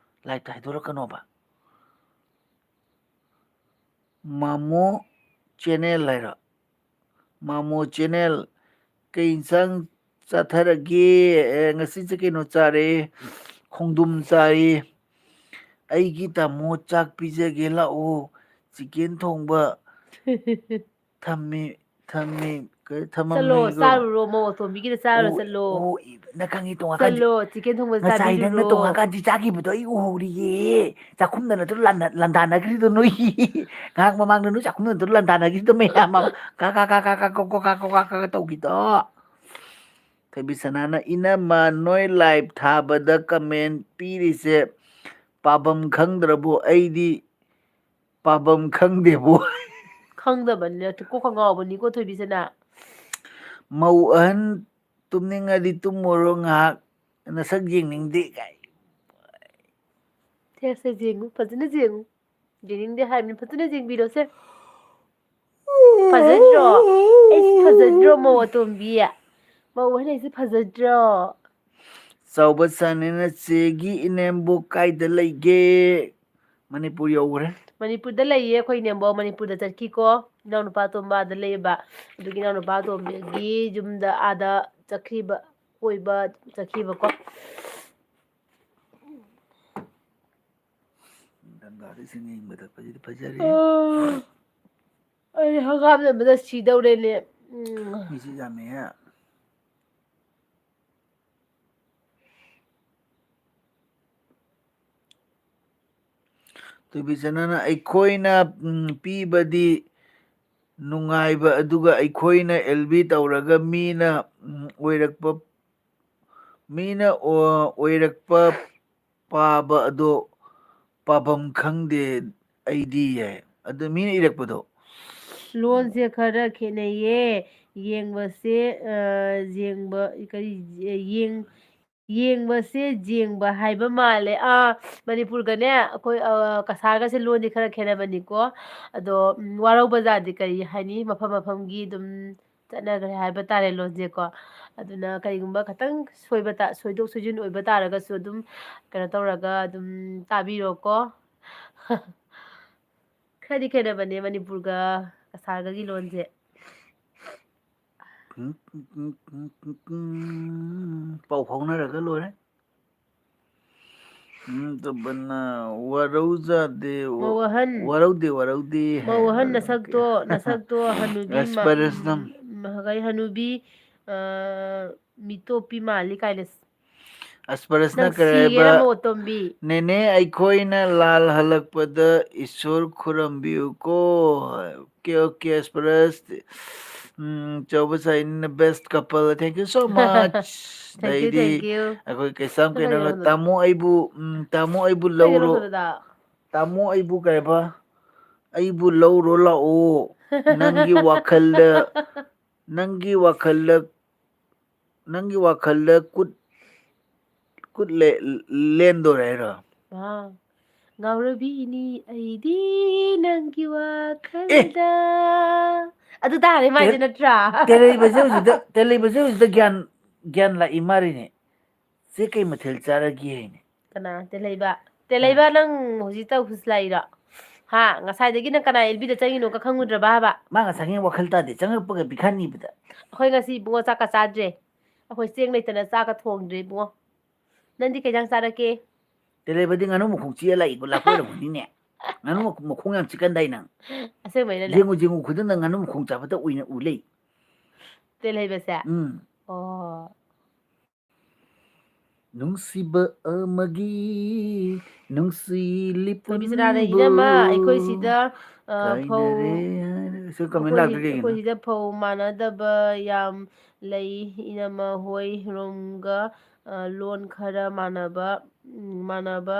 ꯂꯥꯏꯞꯇ ꯍꯥꯏꯗꯣꯔꯛꯀꯅꯣꯕ ꯃꯥꯃꯣ ꯆꯦꯅꯦꯜ ꯍꯥꯏꯔꯣ ꯃꯥꯃꯣ ꯆꯦꯅꯦꯜ ꯀꯩ ꯏꯟꯁꯥꯡ ꯆꯥꯊꯔꯒꯦ ꯉꯁꯤꯁꯦ ꯀꯩꯅꯣ ꯆꯥꯔꯦ ꯈꯣꯡꯗ꯭ꯔꯨꯝ ꯆꯥꯏ ꯑꯩꯒꯤ ꯇꯥꯃꯣ ꯆꯥꯛ ꯄꯤꯖꯒꯦ ꯂꯥꯛꯑꯣ ꯆꯤꯀꯦꯟ ꯊꯣꯡꯕ ꯊꯝꯃꯤ ꯆꯠꯂꯣ ꯊꯝꯃꯝꯃꯤꯀꯣ ꯆꯥꯔꯨꯔꯣ ꯃꯧ ꯑꯇꯣꯝꯕꯤꯒꯤꯗ ꯆꯥꯔꯨꯔꯣ ꯆꯠꯂꯣ ꯅꯪ ꯈꯪꯉꯤ ꯇꯣꯡꯉꯀꯥꯟꯗꯤ ꯆꯠꯂꯣ ꯆꯤꯛꯀꯟ ꯊꯣꯡꯕ ꯉꯁꯥꯏ ꯅꯪꯅ ꯆꯥꯕꯤꯔꯨꯔꯣ ꯇꯣꯡꯉꯀꯥꯟꯗꯤ ꯆꯥꯈꯤꯕꯗꯣ ꯑꯩ ꯎꯍꯧꯔꯤꯌꯦ ꯆꯥꯛꯈꯨꯝꯗ ꯅꯠꯇ꯭ꯔꯣ ꯂꯟꯗꯥꯅꯈ꯭ꯔꯤꯗꯣ ꯅꯣꯏ ꯉꯥꯏꯍꯥꯛ ꯃꯃꯥꯡꯗ ꯅꯣꯏ ꯆꯥꯛꯈꯨꯝꯗ ꯅꯠꯇ꯭ꯔꯣ ꯂꯟꯗꯥꯅꯈ꯭ꯔꯤꯗꯣ ꯃꯌꯥꯝ ꯑꯃ ꯀ ꯇꯧꯈꯤꯗꯣ ꯊꯣꯏꯕꯤꯁꯅꯥꯅ ꯏꯅꯝꯃ ꯅꯣꯏ ꯂꯥꯏꯞ ꯊꯥꯕꯗ ꯀꯃꯦꯟ ꯄꯤꯔꯤꯁꯦ ꯄꯥꯕꯝ ꯈꯪꯗ꯭ꯔꯕꯣ ꯑꯩꯗꯤ ꯄꯥꯕꯝ ꯈꯪꯗꯦꯕꯣ ꯈꯪꯗꯕꯅꯤꯅ ꯀꯣꯛꯀ ꯉꯥꯎꯕꯅꯤꯀꯣ ꯊꯣꯏꯕꯤꯁꯅꯥ ꯃꯧ ꯑꯍꯟ ꯇꯨꯝꯅꯤꯡꯉꯗꯤ ꯇꯨꯝꯃꯨꯔꯣ ꯉꯥꯏꯍꯥꯛ ꯅꯁꯛ ꯌꯦꯡꯅꯤꯡꯗꯦ ꯀꯥꯏ ꯁꯦ ꯌꯦꯡꯉꯨ ꯐꯖꯅ ꯌꯦꯡꯉꯨ ꯌꯦꯡꯅꯤꯡꯗꯦ ꯍꯥꯏꯕꯅꯤ ꯐꯖꯅ ꯌꯦꯡꯕꯤꯔꯣꯁꯦ ꯐꯖꯗ꯭ꯔꯣ ꯑꯩꯁꯤ ꯐꯖꯗ꯭ꯔꯣ ꯃꯧ ꯑꯇꯣꯝꯕꯤ ꯃꯧ ꯑꯍꯟ ꯑꯩꯁꯦ ꯐꯖꯗ꯭ꯔꯣ ꯆꯥꯎꯕ ꯆꯥꯟꯅꯦꯅ ꯆꯦꯒꯤ ꯏꯅꯦꯝꯕꯣꯛ ꯀꯥꯏꯗ ꯂꯩꯒꯦ ꯃꯅꯤꯄꯨꯔ ꯌꯧꯈ꯭ꯔꯦ ꯃꯅꯤꯄꯨꯔꯗ ꯂꯩꯌꯦ ꯑꯩꯈꯣꯏ ꯏꯅꯦꯝꯕꯣꯛ ꯃꯅꯤꯄꯨꯔꯗ ꯆꯠꯈꯤꯀꯣ ꯏꯅꯥꯎꯅꯨꯄꯥ ꯑꯇꯣꯝꯕ ꯑꯥꯗ ꯂꯩꯌꯦꯕ ꯑꯗꯨꯒꯤ ꯏꯅꯥꯎꯅꯨꯄꯥ ꯑꯇꯣꯝꯕꯒꯤ ꯌꯨꯝꯗ ꯑꯥꯗ ꯆꯠꯈꯤꯕ ꯀꯣꯏꯕ ꯆꯠꯈꯤꯕꯀꯣ ꯒꯪꯒꯥꯗ ꯏꯁꯤꯡ ꯌꯦꯡꯕ ꯊꯛꯄꯁꯤꯗꯤ ꯐꯖꯔꯦ ꯑꯩ ꯍꯪꯒꯥꯝ ꯁꯤꯗꯧꯔꯦꯅꯦ ꯃꯤꯁꯤ ꯌꯥꯝꯃꯦꯍꯦ ꯇꯣꯏꯕꯤꯁꯅꯥꯅ ꯑꯩꯈꯣꯏꯅ ꯄꯤꯕꯗꯤ ꯅꯨꯡꯉꯥꯏꯕ ꯑꯗꯨꯒ ꯑꯩꯈꯣꯏꯅ ꯑꯦꯜꯕꯤ ꯇꯧꯔꯒ ꯃꯤꯅ ꯑꯣꯏꯔꯛꯄ ꯄꯥꯕ ꯑꯗꯣ ꯄꯥꯐꯝ ꯈꯪꯗꯦ ꯑꯩꯗꯤ ꯌꯥꯏ ꯑꯗꯨ ꯃꯤꯅ ꯏꯔꯛꯄꯗꯣ ꯂꯣꯟꯁꯦ ꯈꯔ ꯈꯦꯠꯅꯩꯌꯦ ꯌꯦꯡꯕꯁꯦ ꯌꯦꯡꯕ ꯀꯔꯤ ꯌꯦꯡꯕꯁꯦ ꯌꯦꯡꯕ ꯍꯥꯏꯕ ꯃꯥꯜꯂꯦ ꯃꯅꯤꯄꯨꯔꯒꯅꯦ ꯑꯩꯈꯣꯏ ꯀꯁꯥꯔꯒꯁꯦ ꯂꯣꯟꯗꯤ ꯈꯔ ꯈꯦꯠꯅꯕꯅꯤꯀꯣ ꯑꯗꯣ ꯋꯥꯔꯧ ꯕꯖꯥꯔꯗꯤ ꯀꯔꯤ ꯍꯥꯏꯅꯤ ꯃꯐꯝ ꯃꯐꯝꯒꯤ ꯑꯗꯨꯝ ꯆꯠꯅꯈ꯭ꯔꯦ ꯍꯥꯏꯕ ꯇꯥꯔꯦ ꯂꯣꯟꯁꯦꯀꯣ ꯑꯗꯨꯅ ꯀꯔꯤꯒꯨꯝꯕ ꯈꯤꯇꯪ ꯁꯣꯏꯗꯣꯛ ꯁꯣꯏꯖꯤꯟ ꯑꯣꯏꯕ ꯇꯥꯔꯒꯁꯨ ꯑꯗꯨꯝ ꯀꯩꯅꯣ ꯇꯧꯔꯒ ꯑꯗꯨꯝ ꯇꯥꯕꯤꯔꯣꯀꯣ ꯈꯔꯗꯤ ꯈꯦꯠꯅꯕꯅꯦ ꯃꯅꯤꯄꯨꯔꯒ ꯀꯁꯥꯔꯒꯒꯤ ꯂꯣꯟꯁꯦ ꯄꯥꯎ ꯐꯥꯎꯅꯔꯒ ꯂꯣꯏꯔꯦ ꯇꯕꯅ ꯋꯥꯔꯧꯖꯥꯗꯦ ꯋꯥꯔꯧꯗꯦ ꯃꯧ ꯑꯍꯟ ꯅꯁꯛꯇꯣ ꯍꯅꯨꯕꯤ ꯑꯁꯄꯔꯁꯅꯝ ꯍꯅꯨꯕꯤ ꯃꯤꯇꯣꯞꯄꯤ ꯃꯥꯜꯂꯤ ꯀꯥꯏꯅ ꯑꯁꯄꯔꯁꯅ ꯅꯪ ꯀꯔꯤ ꯁꯤꯒꯦꯔ ꯍꯥꯏꯕ ꯃꯧꯇꯣꯝꯕꯤ ꯅꯦꯅꯦ ꯑꯩꯈꯣꯏꯅ ꯂꯥꯜ ꯍꯜꯂꯛꯄꯗ ꯏꯁꯣꯔ ꯈꯨꯔꯝꯕꯤꯌꯨꯀꯣ ꯑꯣꯀꯦ ꯑꯣꯀꯦ ꯑꯁꯄꯔꯁ ꯆꯧꯕ ꯁꯥꯏꯅ best couple thank you so much ꯗꯩꯗꯤ ꯊꯦꯡꯀ꯭ꯌꯨ ꯑꯩꯈꯣꯏ ꯀꯩꯁꯥꯝ ꯅꯪ ꯀꯩꯒꯤꯅꯣ ꯀꯩꯅꯣ ꯍꯟꯗꯣ ꯇꯥꯃꯣ ꯑꯩꯕꯨ ꯀꯩꯒꯤꯅꯣ ꯂꯧꯔꯣ ꯍꯟꯗꯣꯗꯨꯗ ꯇꯥꯃꯣ ꯑꯩꯕꯨ ꯀꯩꯕ ꯑꯩꯕꯨ ꯂꯧꯔꯣ ꯂꯥꯛꯑꯣ ꯅꯪꯒꯤ ꯋꯥꯈꯜꯗ ꯅꯪꯒꯤ ꯋꯥꯈꯜꯗ ꯅꯪꯒꯤ ꯋꯥꯈꯜꯗ ꯀꯨꯠ ꯂꯦꯟꯗꯣꯔꯦ ꯍꯥꯏꯔꯣ ꯉꯥꯎꯔꯕꯤꯅꯤ ꯑꯩꯗꯤ ꯅꯪꯒꯤ ꯑꯦ ꯋꯥꯈꯜꯗ ꯑꯗꯨ ꯇꯥꯔꯦ ꯃꯥꯏꯁꯦ ꯅꯠꯇ꯭ꯔꯥ ꯇꯦꯜꯂꯩꯕꯁꯦ ꯍꯧꯖꯤꯛꯇ ꯒ꯭ꯌꯥꯟ ꯂꯥꯛꯏ ꯃꯥꯜꯂꯤꯅꯦ ꯁꯤ ꯀꯩ ꯃꯊꯦꯜ ꯆꯥꯔꯒꯦ ꯍꯥꯏꯅꯦ ꯀꯅꯥ ꯇꯦꯜꯂꯩꯕ ꯅꯪ ꯍꯧꯖꯤꯛ ꯇꯧ ꯂꯥꯛꯏꯔꯣ ꯍꯥ ꯉꯁꯥꯏꯗꯒꯤ ꯅꯪ ꯀꯅꯥ ꯑꯦꯜꯕꯤꯗ ꯆꯪꯉꯤꯅꯣ ꯀ ꯈꯪꯉꯨꯗ꯭ꯔꯕ ꯍꯥꯏꯕ ꯃꯥ ꯉꯁꯥꯏꯒꯤ ꯋꯥꯈꯜ ꯇꯥꯗꯦ ꯆꯪꯉꯛꯄꯒ ꯄꯤꯈꯥ ꯅꯤꯕꯗ ꯑꯩꯈꯣꯏ ꯉꯁꯤ ꯏꯕꯨꯡꯉꯣ ꯆꯥꯛꯀ ꯆꯥꯗ꯭ꯔꯦ ꯑꯩꯈꯣꯏ ꯆꯦꯡ ꯂꯩꯇꯅ ꯆꯥꯛꯀ ꯊꯣꯡꯗ꯭ꯔꯦ ꯏꯕꯨꯡꯉꯣ ꯅꯪꯗꯤ ꯀꯩ ꯏꯟꯖꯥꯡ ꯆꯥꯔꯛꯀꯦ ꯇꯦꯜꯂꯩꯕꯗꯤ ꯉꯥꯅꯨ ꯃꯈꯣꯡ ꯆꯤꯛꯑ ꯂꯥꯛꯄ ꯑꯣꯏꯔꯝꯒꯅꯤꯅꯦ ꯉꯥꯅꯨ ꯃꯈꯣꯡ ꯌꯥꯝ ꯆꯤꯛꯀꯟꯗꯥꯏ ꯅꯪ ꯑꯁꯦꯡꯕꯩꯔꯅꯦ ꯖꯦꯡꯉꯨ ꯈꯨꯗꯤꯡꯗ ꯉꯥꯅꯨ ꯃꯈꯣꯡ ꯆꯥꯕꯗ ꯑꯣꯏꯅ ꯎ ꯂꯩ ꯇꯦꯜꯍꯩꯕꯁꯦ ꯎꯝ ꯑꯣ ꯅꯨꯡꯁꯤꯕ ꯑꯃꯒꯤ ꯅꯨꯡꯁꯤ ꯊꯣꯏꯕꯤꯁꯅꯥꯗ ꯂꯤꯄꯨꯟꯕꯨ ꯏꯅꯝꯃ ꯑꯩꯈꯣꯏ ꯁꯤꯗ ꯀꯥꯏꯅꯔꯦ ꯐꯧ ꯁꯤ ꯀꯃꯦꯟ ꯂꯥꯛꯇ꯭ꯔꯤ ꯑꯩꯈꯣꯏ ꯀꯩꯒꯤꯅꯣ ꯁꯤꯗ ꯐꯧ ꯃꯥꯟꯅꯗꯕ ꯌꯥꯝ ꯂꯩ ꯏꯅꯝꯃ ꯍꯣꯏ ꯔꯣꯝꯒ ꯂꯣꯟ ꯈꯔ ꯃꯥꯟꯅꯕ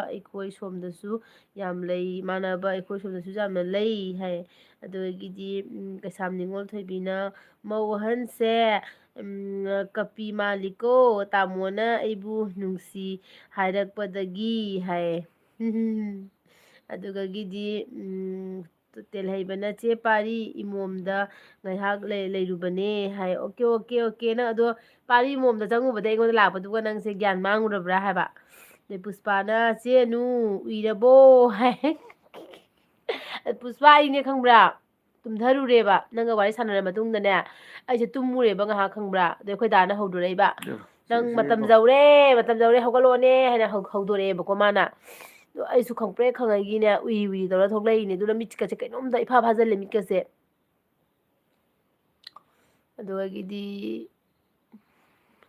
ꯑꯩꯈꯣꯏ ꯁꯣꯝꯗꯁꯨ ꯌꯥꯝ ꯂꯩ ꯃꯥꯟꯅꯕ ꯑꯩꯈꯣꯏ ꯁꯣꯝꯗꯁꯨ ꯌꯥꯝꯅ ꯂꯩ ꯍꯥꯏ ꯑꯗꯨꯗꯒꯤꯗꯤ ꯀꯩꯁꯥꯝ ꯅꯤꯉꯣꯜ ꯊꯣꯏꯕꯤꯅ ꯃꯧ ꯑꯍꯟꯁꯦ ꯀꯄꯤ ꯃꯥꯜꯂꯤꯀꯣ ꯇꯥꯃꯣꯅ ꯑꯩꯕꯨ ꯅꯨꯡꯁꯤ ꯍꯥꯏꯔꯛꯄꯗꯒꯤ ꯍꯥꯏ ꯑꯗꯨꯒꯒꯤꯗꯤ ꯇꯦꯜꯍꯩꯕꯅ ꯆꯦ ꯄꯥꯔꯤ ꯏꯃꯣꯝꯗ ꯉꯥꯏꯍꯥꯛ ꯂꯩꯔꯨꯕꯅꯦ ꯍꯥꯏ ꯑꯣꯀꯦ ꯑꯣꯀꯦ ꯑꯣꯀꯦ ꯅꯪ ꯑꯗꯣ ꯄꯥꯔꯤ ꯃꯣꯝꯗ ꯆꯪꯉꯨꯕꯗ ꯑꯩꯉꯣꯟꯗ ꯂꯥꯛꯄꯗꯨꯒ ꯅꯪꯁꯦ ꯒ꯭ꯌꯥꯟ ꯃꯥꯡꯉꯨꯔꯕ꯭ꯔꯥ ꯍꯥꯏꯕ ꯑꯗꯩ ꯄꯨꯁꯄꯥꯅ ꯆꯦꯅꯨ ꯎꯏꯔꯕꯣ ꯍꯥꯏ ꯄꯨꯁꯄꯥ ꯑꯩꯅꯦ ꯈꯪꯕ꯭ꯔꯥ ꯇꯨꯝꯊꯔꯨꯔꯦꯕ ꯅꯪꯒ ꯋꯥꯔꯤ ꯁꯥꯟꯅꯔ ꯃꯇꯨꯡꯗꯅꯦ ꯑꯩꯁꯦ ꯇꯨꯝꯃꯨꯔꯦꯕ ꯉꯥꯏꯍꯥꯛ ꯈꯪꯕ꯭ꯔꯥ ꯑꯗꯩ ꯑꯩꯈꯣꯏ ꯗꯥꯅ ꯍꯧꯗꯣꯔꯛꯏꯕ ꯅꯪ ꯃꯇꯝ ꯌꯧꯔꯦ ꯍꯧꯒꯠꯂꯛꯑꯣꯅꯦ ꯍꯥꯏꯅ ꯍꯧꯗꯣꯔꯛꯑꯦꯕꯀꯣ ꯃꯥꯅ ꯑꯗꯣ ꯑꯩꯁꯨ ꯈꯪꯄ꯭ꯔꯦꯛ ꯈꯪꯉꯩꯒꯤꯅꯦ ꯎꯏ ꯎꯏ ꯇꯧꯔ ꯊꯣꯛꯂꯛꯏꯅꯦ ꯑꯗꯨꯅ ꯃꯤꯠꯀꯁꯦ ꯀꯩꯅꯣꯝꯇ ꯏꯐꯥ ꯐꯥꯖꯤꯜꯂꯦ ꯃꯤꯠꯀꯁꯦ ꯑꯗꯨꯗꯒꯤꯗꯤ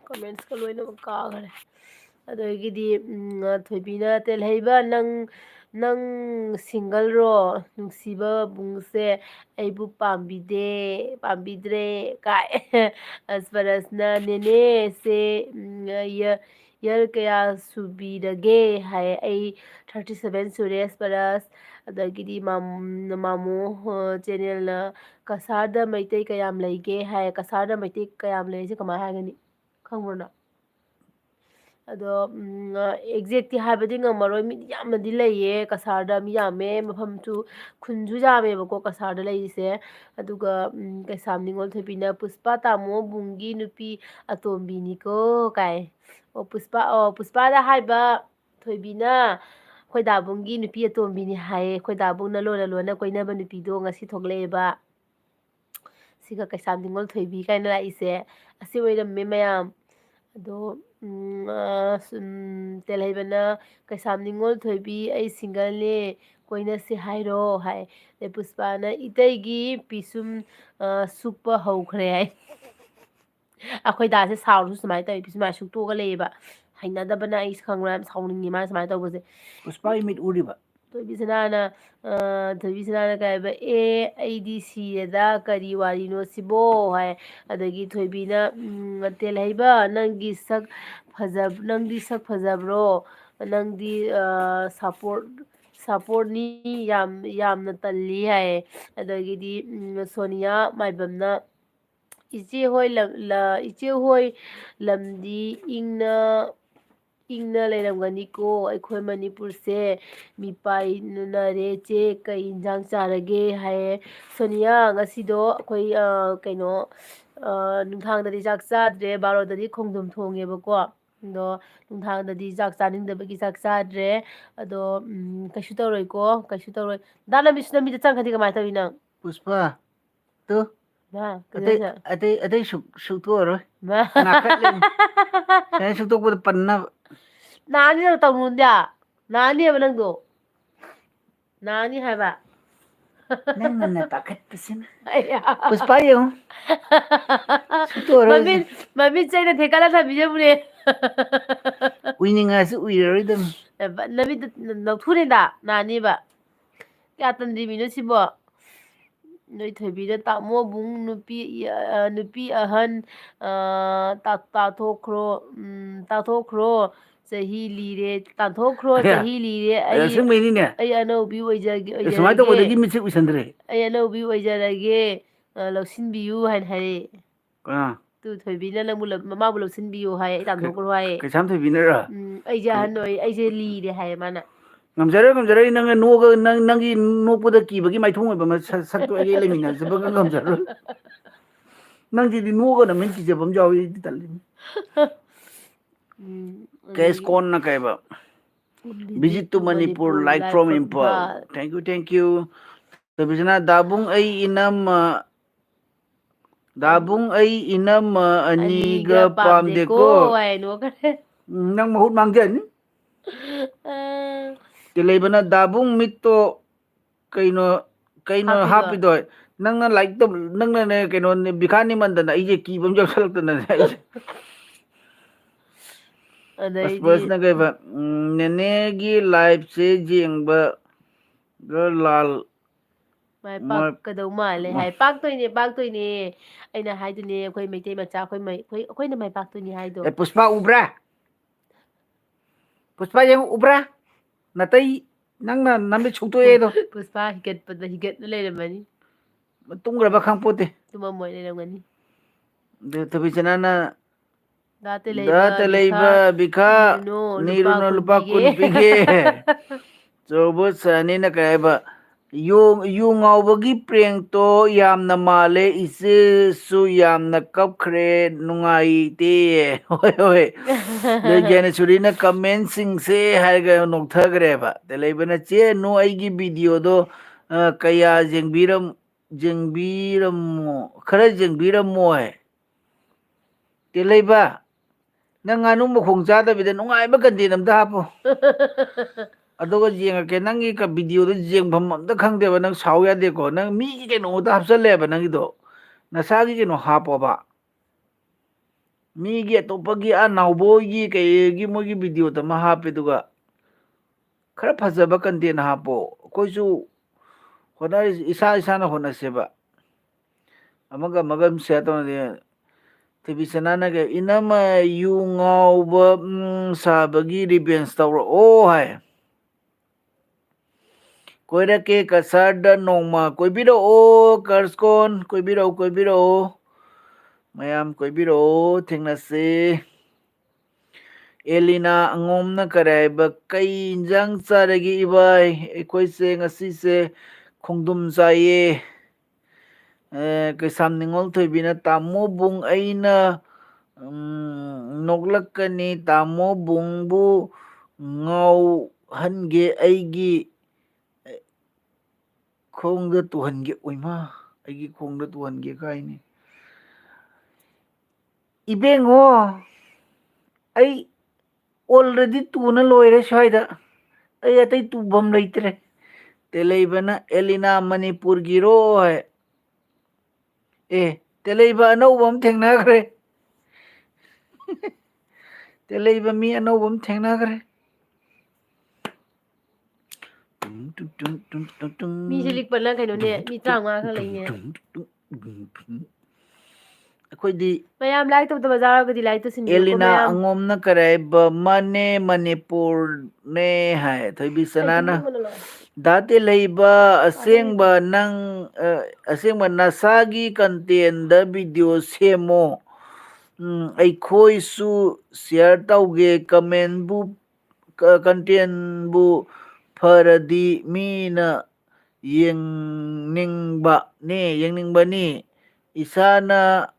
ꯀꯃꯦꯟꯁꯀ ꯂꯣꯏꯅꯃꯛ ꯀꯥꯈꯔꯦ ꯑꯗꯒꯤꯗꯤ ꯊꯣꯏꯕꯤꯅ ꯇꯦꯜꯍꯩꯕ ꯅꯪ ꯁꯤꯡꯒꯜꯔꯣ ꯅꯨꯡꯁꯤꯕꯕꯨꯡꯁꯦ ꯑꯩꯕꯨ ꯄꯥꯝꯕꯤꯗ꯭ꯔꯦ ꯀꯥꯏ ꯑꯁꯄꯔꯁꯅ ꯅꯦꯅꯦꯁꯦ ꯌꯔ ꯀꯌꯥ ꯁꯨꯕꯤꯔꯒꯦ ꯍꯥꯏ ꯑꯩ 37 ꯁꯨꯔꯦꯁ ꯄꯔꯁ ꯑꯗꯒꯤꯗꯤ ꯃꯥꯃꯣ ꯆꯦꯅꯦꯜꯅ ꯀꯁꯥꯔꯗ ꯃꯩꯇꯩ ꯀꯌꯥꯝ ꯂꯩꯒꯦ ꯍꯥꯏ ꯀꯁꯥꯔꯗ ꯃꯩꯇꯩ ꯀꯌꯥꯝ ꯂꯩꯔꯤꯁꯦ ꯀꯃꯥꯏꯅ ꯍꯥꯏꯒꯅꯤ ꯈꯪꯕ꯭ꯔꯣ ꯅꯪ ꯑꯗꯣ ꯑꯦꯛꯖꯦꯛꯇꯤ ꯍꯥꯏꯕꯗꯤ ꯉꯝꯃꯔꯣꯏ ꯃꯤꯗꯤ ꯌꯥꯝꯅꯗꯤ ꯂꯩꯌꯦ ꯀꯁꯥꯔꯗ ꯃꯤ ꯌꯥꯝꯃꯦ ꯃꯐꯝꯁꯨ ꯈꯨꯟꯁꯨ ꯌꯥꯝꯃꯦꯕꯀꯣ ꯀꯁꯥꯔꯗ ꯂꯩꯔꯤꯁꯦ ꯑꯗꯨꯒ ꯀꯩꯁꯥꯝ ꯅꯤꯉꯣꯜ ꯊꯣꯏꯕꯤꯅ ꯄꯨꯁꯄꯥ ꯇꯥꯃꯣ ꯕꯨꯡꯒꯤ ꯅꯨꯄꯤ ꯑꯇꯣꯝꯕꯤꯅꯤꯀꯣ ꯀꯥꯏ ꯄꯨꯁꯄꯥꯗ ꯍꯥꯏꯕ ꯊꯣꯏꯕꯤꯅ ꯈꯣꯏꯗꯥꯕꯨꯡꯒꯤ ꯅꯨꯄꯤ ꯑꯇꯣꯝꯕꯤꯅꯤ ꯍꯥꯏꯌꯦ ꯈꯣꯏꯗꯥꯕꯨꯡꯅ ꯂꯣꯟꯅ ꯀꯣꯏꯅꯕ ꯅꯨꯄꯤꯗꯣ ꯉꯁꯤ ꯊꯣꯛꯂꯛꯑꯦꯕ ꯁꯤꯒ ꯀꯩꯁꯥꯝ ꯅꯤꯉꯣꯜ ꯊꯣꯏꯕꯤ ꯀꯥꯏꯅ ꯂꯥꯛꯏꯁꯦ ꯑꯁꯤ ꯑꯣꯏꯔꯝꯃꯦ ꯃꯌꯥꯝ ꯑꯗꯣ ꯇꯦꯜꯍꯩꯕꯅ ꯀꯩꯁꯥꯝ ꯅꯤꯉꯣꯜ ꯊꯣꯏꯕꯤ ꯑꯩ ꯁꯤꯡꯒꯜꯅꯦ ꯀꯣꯏꯅꯁꯤ ꯍꯥꯏꯔꯣ ꯍꯥꯏ ꯑꯗꯩ ꯄꯨꯁꯄꯥꯅ ꯏꯇꯩꯒꯤ ꯄꯤꯁꯨꯝ ꯁꯨꯛꯄ ꯍꯧꯈ꯭ꯔꯦ ꯍꯥꯏ ꯑꯩꯈꯣꯏ ꯗꯥꯁꯦ ꯁꯥꯎꯔꯁꯨ ꯁꯨꯃꯥꯏꯅ ꯇꯧꯋꯤ ꯁꯨꯃꯥꯏꯅ ꯁꯨꯛꯇꯣꯛꯑꯒ ꯂꯩꯌꯦꯕ ꯍꯩꯅꯗꯕꯅ ꯑꯩꯁꯦ ꯈꯪꯕ꯭ꯔꯥ ꯌꯥꯝ ꯁꯥꯎꯅꯤꯡꯉꯤ ꯃꯥꯅ ꯁꯨꯃꯥꯏꯅ ꯇꯧꯕꯁꯦ ꯄꯨꯁꯄꯥꯒꯤ ꯃꯤꯠ ꯎꯔꯤꯕ ꯊꯣꯏꯕꯤꯁꯅꯥꯅ ꯀꯩ ꯍꯥꯏꯕ ꯑꯩꯗꯤ ꯁꯤꯔꯦꯗ ꯀꯔꯤ ꯋꯥꯔꯤꯅꯣ ꯁꯤꯕꯣ ꯍꯥꯏ ꯑꯗꯒꯤ ꯊꯣꯏꯕꯤꯅ ꯇꯦꯜꯍꯩꯕ ꯅꯪꯗꯤ ꯁꯛ ꯐꯖꯕ꯭ꯔꯣ ꯅꯪꯗꯤ ꯁꯥꯄꯣꯔꯠꯅꯤ ꯌꯥꯝꯅ ꯇꯜꯂꯤ ꯍꯥꯏꯌꯦ ꯑꯗꯒꯤꯗꯤ ꯁꯣꯅꯤꯌꯥ ꯃꯥꯏꯕꯝꯅ ꯏꯆꯦꯍꯣꯏ ꯂꯝꯗꯤ ꯏꯪꯅ ꯂꯩꯔꯝꯒꯅꯤꯀꯣ ꯑꯩꯈꯣꯏ ꯃꯅꯤꯄꯨꯔꯁꯦ ꯃꯤꯄꯥꯏꯅꯔꯦ ꯆꯦ ꯀꯩ ꯏꯟꯁꯥꯡ ꯆꯥꯔꯒꯦ ꯍꯥꯏꯌꯦ ꯁꯣꯅꯤꯌꯥ ꯉꯁꯤꯗꯣ ꯑꯩꯈꯣꯏ ꯀꯩꯅꯣ ꯅꯨꯡꯊꯥꯡꯗꯗꯤ ꯆꯥꯛ ꯆꯥꯗ꯭ꯔꯦ ꯕꯥꯔꯣꯗꯗꯤ ꯈꯣꯡꯗ꯭ꯔꯨꯝ ꯊꯣꯡꯉꯦꯕꯀꯣ ꯑꯗꯣ ꯅꯨꯡꯗꯥꯡꯗꯗꯤ ꯆꯥꯛ ꯆꯥꯅꯤꯡꯗꯕꯒꯤ ꯆꯥꯛ ꯆꯥꯗ꯭ꯔꯦ ꯑꯗꯣ ꯀꯩꯁꯨ ꯇꯧꯔꯣꯏꯀꯣ ꯀꯩꯁꯨ ꯇꯧꯔꯣꯏ ꯅꯃꯤꯠꯗ ꯆꯪꯈ꯭ꯔꯗꯤ ꯀꯃꯥꯏꯅ ꯇꯧꯋꯤ ꯅꯪ ꯄꯨꯁꯄꯥ two 마, Atay 그래서 atay atay sukto 마. ngakatlim. Saya sukto ko panna. 나니 너 떠는데 나니 해 너도 나니 해봐. Nang na pakat pasin. 아야. Puspa yung sukto 마민 짜이나 대가라 다 미져버려. uini nga su uiroidam. 나민 너 투린다 나니 봐. 까던디 미노시보. 너희 퇴비를 따모붕 누피 아한 따토크로 자히 리레 따토크로 자히 리레 Ay sing may ni niya. ꯑꯩ ꯑꯅꯧꯕꯤ Sumay to ko dagi ꯑꯣꯏꯖꯔꯒꯦ mitsi usandre. ꯑꯩ ꯑꯅꯧꯕꯤ ꯑꯣꯏꯖꯔꯒꯦ ꯂꯧꯁꯤꯟꯕꯤꯌꯨ ꯍꯥꯏꯅ ꯍꯥꯏꯔꯛꯑꯦ Kana. Two ꯊꯣꯏꯕꯤꯅ ꯅꯪꯕꯨ ꯃꯃꯥꯕꯨ ꯂꯧꯁꯤꯟꯕꯤꯌꯨ ꯍꯥꯏ ꯑꯩ ꯇꯥꯟꯊꯣꯛꯈ꯭ꯔꯣ ꯍꯥꯏꯌꯦ Kasam to binara. ꯑꯩꯁꯦ ꯑꯍꯟ ꯑꯣꯏ ꯑꯩꯁꯦ ꯂꯤꯔꯦ ꯍꯥꯏꯌꯦ ꯃꯥꯅ Ngamjara nang noga nangi nokpoda kibagi maithong ba sakto ay leminajaba ngamjara. Nang di noga na men kijabam jawi talin. Case ꯑꯗꯒꯤ kon na kaiba. Visit to Manipur like from Impal. Thank you, thank you. Sabi na dabong ay inam aniga pamde ko. ꯍꯥꯏꯅꯣ ꯈꯔꯦ Nang mahut mangjan. Tilay ba na dabong mito kaino happy nang na like to nang na kaino bikani man da na ije kibam jaw salak na na. Bas na kay ba nenegi live se jengba lal ꯃꯥꯏ ꯄꯥꯛꯀꯗꯧ ꯃꯥꯜꯂꯦ ꯍꯥꯏ ꯄꯥꯛꯇꯣꯏꯅꯦ ꯑꯩꯅ ꯍꯥꯏꯗꯨꯅꯦ ꯑꯩꯈꯣꯏ ꯃꯩꯇꯩ ꯃꯆꯥ ꯑꯩꯈꯣꯏꯅ ꯃꯥꯏ ꯄꯥꯛꯇꯣꯏꯅꯤ ꯍꯥꯏꯗꯣ Puspa ubra. Puspa yang ubra. Natay nang na namit sukto edo. ꯄꯨꯁꯄꯥ ꯍꯤꯒꯠꯅ ꯂꯩꯔꯝꯃꯅꯤ Tunggraba khang puti. ꯇꯨꯝꯃꯝꯃꯣꯏ ꯂꯩꯔꯝꯒꯅꯤ De tabi chanana ꯗꯥꯇ data ꯂꯩꯕ leiba bika niru ꯂꯨꯄꯥ na ꯀꯨꯟ lupa kun ꯄꯤꯒꯦ pige. Chobo sani na kaiba yung ngawbagi preng to yamna male ise su yamna kapkhre nungai te hoi hoi de jana surina comment sing se harga nokthagre ba de leibana che no aigi video do kaya jengbiram khara jengbiram moy te leiba nang anu mukhong chada bida nungai ba kandi namda hapo adoga jengake nangi ka video do jengbam amda khangde ba nang saw ya de ko nang mi ki keno da hapsale ba nang do nasagi keno hapo ba mi gi atopagi a nawbo gi kay gi mo gi video ta ma hape duga khara phajaba content hapo koisu hona isa na hona seba amaga magam se to ne tibi sanana ke inama yu ngawba sabagi revenge tawro o hai koirake kasarda nongma koibiro karskon koibiro mayam koibiro thengnase Elina angomna karaiba kai injang charagi ibai ekoise ngasise khongdum chaye kaisam ningol thoibina tamo bung aina noglakani tamo bungbu ngau hange aigi khongda tuhange oima aigi khongda tuhange kaini ibengo ai already tuna loire swaida ai atai tubam leitre teleibana Elina Manipur giro hai teleiba anobam thengnagre teleiba mi anobam thengnagre ꯃꯤꯁꯦ ꯂꯤꯛꯄꯅ ꯀꯩꯅꯣꯅꯦ ꯃꯤ 35 ꯈꯛ ꯂꯩꯅꯦ ꯑꯩꯈꯣꯏꯗꯤ ꯃꯌꯥꯝ like ꯇꯧꯗꯕ ꯌꯥꯎꯔꯒꯗꯤ like ꯇꯧꯁꯤꯟꯕꯤꯌꯨꯀꯣ Elina ꯃꯌꯥꯝ angomna karaiba mane Manipur ne hai thoibi ꯑꯩ sanana ꯇꯨꯝꯅꯤꯡꯕꯅ ꯂꯣꯏꯔꯦ date leiba ꯇꯥꯅꯤꯡꯗꯦ asengba nang asengba nasagi content da video semo ꯑꯩꯈꯣꯏꯁꯨ ꯁꯤꯌꯔ ꯇꯧꯒꯦ ꯀꯃꯦꯟꯕꯨ ꯀꯟꯇꯦꯟꯕꯨ ꯐꯔꯗꯤ ꯃꯤꯅ ꯌꯦꯡꯅꯤꯡꯕꯅꯤ ꯏꯁꯥꯅ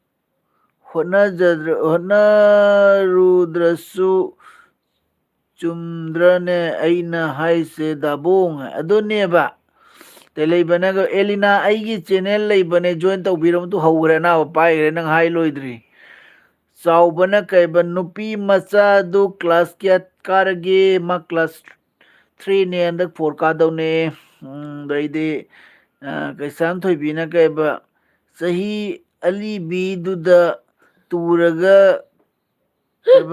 ꯍꯣꯠꯅꯔꯨꯗ꯭ꯔꯁꯨ ꯆꯨꯝꯗ꯭ꯔꯅꯦ ꯑꯩꯅ ꯍꯥꯏꯁꯦ ꯗꯥꯕꯣꯡ ꯑꯗꯨꯅꯦꯕ ꯇꯦꯂꯩꯕꯅꯒ ꯑꯦꯂꯤꯅꯥ ꯑꯩꯒꯤ ꯆꯦꯅꯦꯜ ꯂꯩꯕꯅꯦ ꯖꯣꯏꯟ ꯇꯧꯕꯤꯔꯝꯗꯨ ꯍꯧꯈ꯭ꯔꯦ ꯑꯅꯥꯕ ꯄꯥꯏꯈ꯭ꯔꯦ ꯅꯪ ꯍꯥꯏ ꯂꯣꯏꯗ꯭ꯔꯤ ꯆꯥꯎꯕꯅ ꯀꯩꯕ ꯅꯨꯄꯤ ꯃꯆꯥꯗꯨ ꯀ꯭ꯂꯥꯁ ꯀꯌꯥ ꯀꯥꯔꯒꯦ ꯃꯥ ꯀ꯭ꯂꯥꯁ 3ꯅꯦ ꯍꯟꯗꯛ 4 ꯀꯥꯗꯧꯅꯦ ꯑꯗꯩꯗꯤ ꯀꯩꯁꯥꯝ ꯊꯣꯏꯕꯤꯅ ꯀꯩꯕ ꯆꯍꯤ ꯑꯂꯤꯕꯤꯗꯨꯗ ꯇꯨꯔꯒ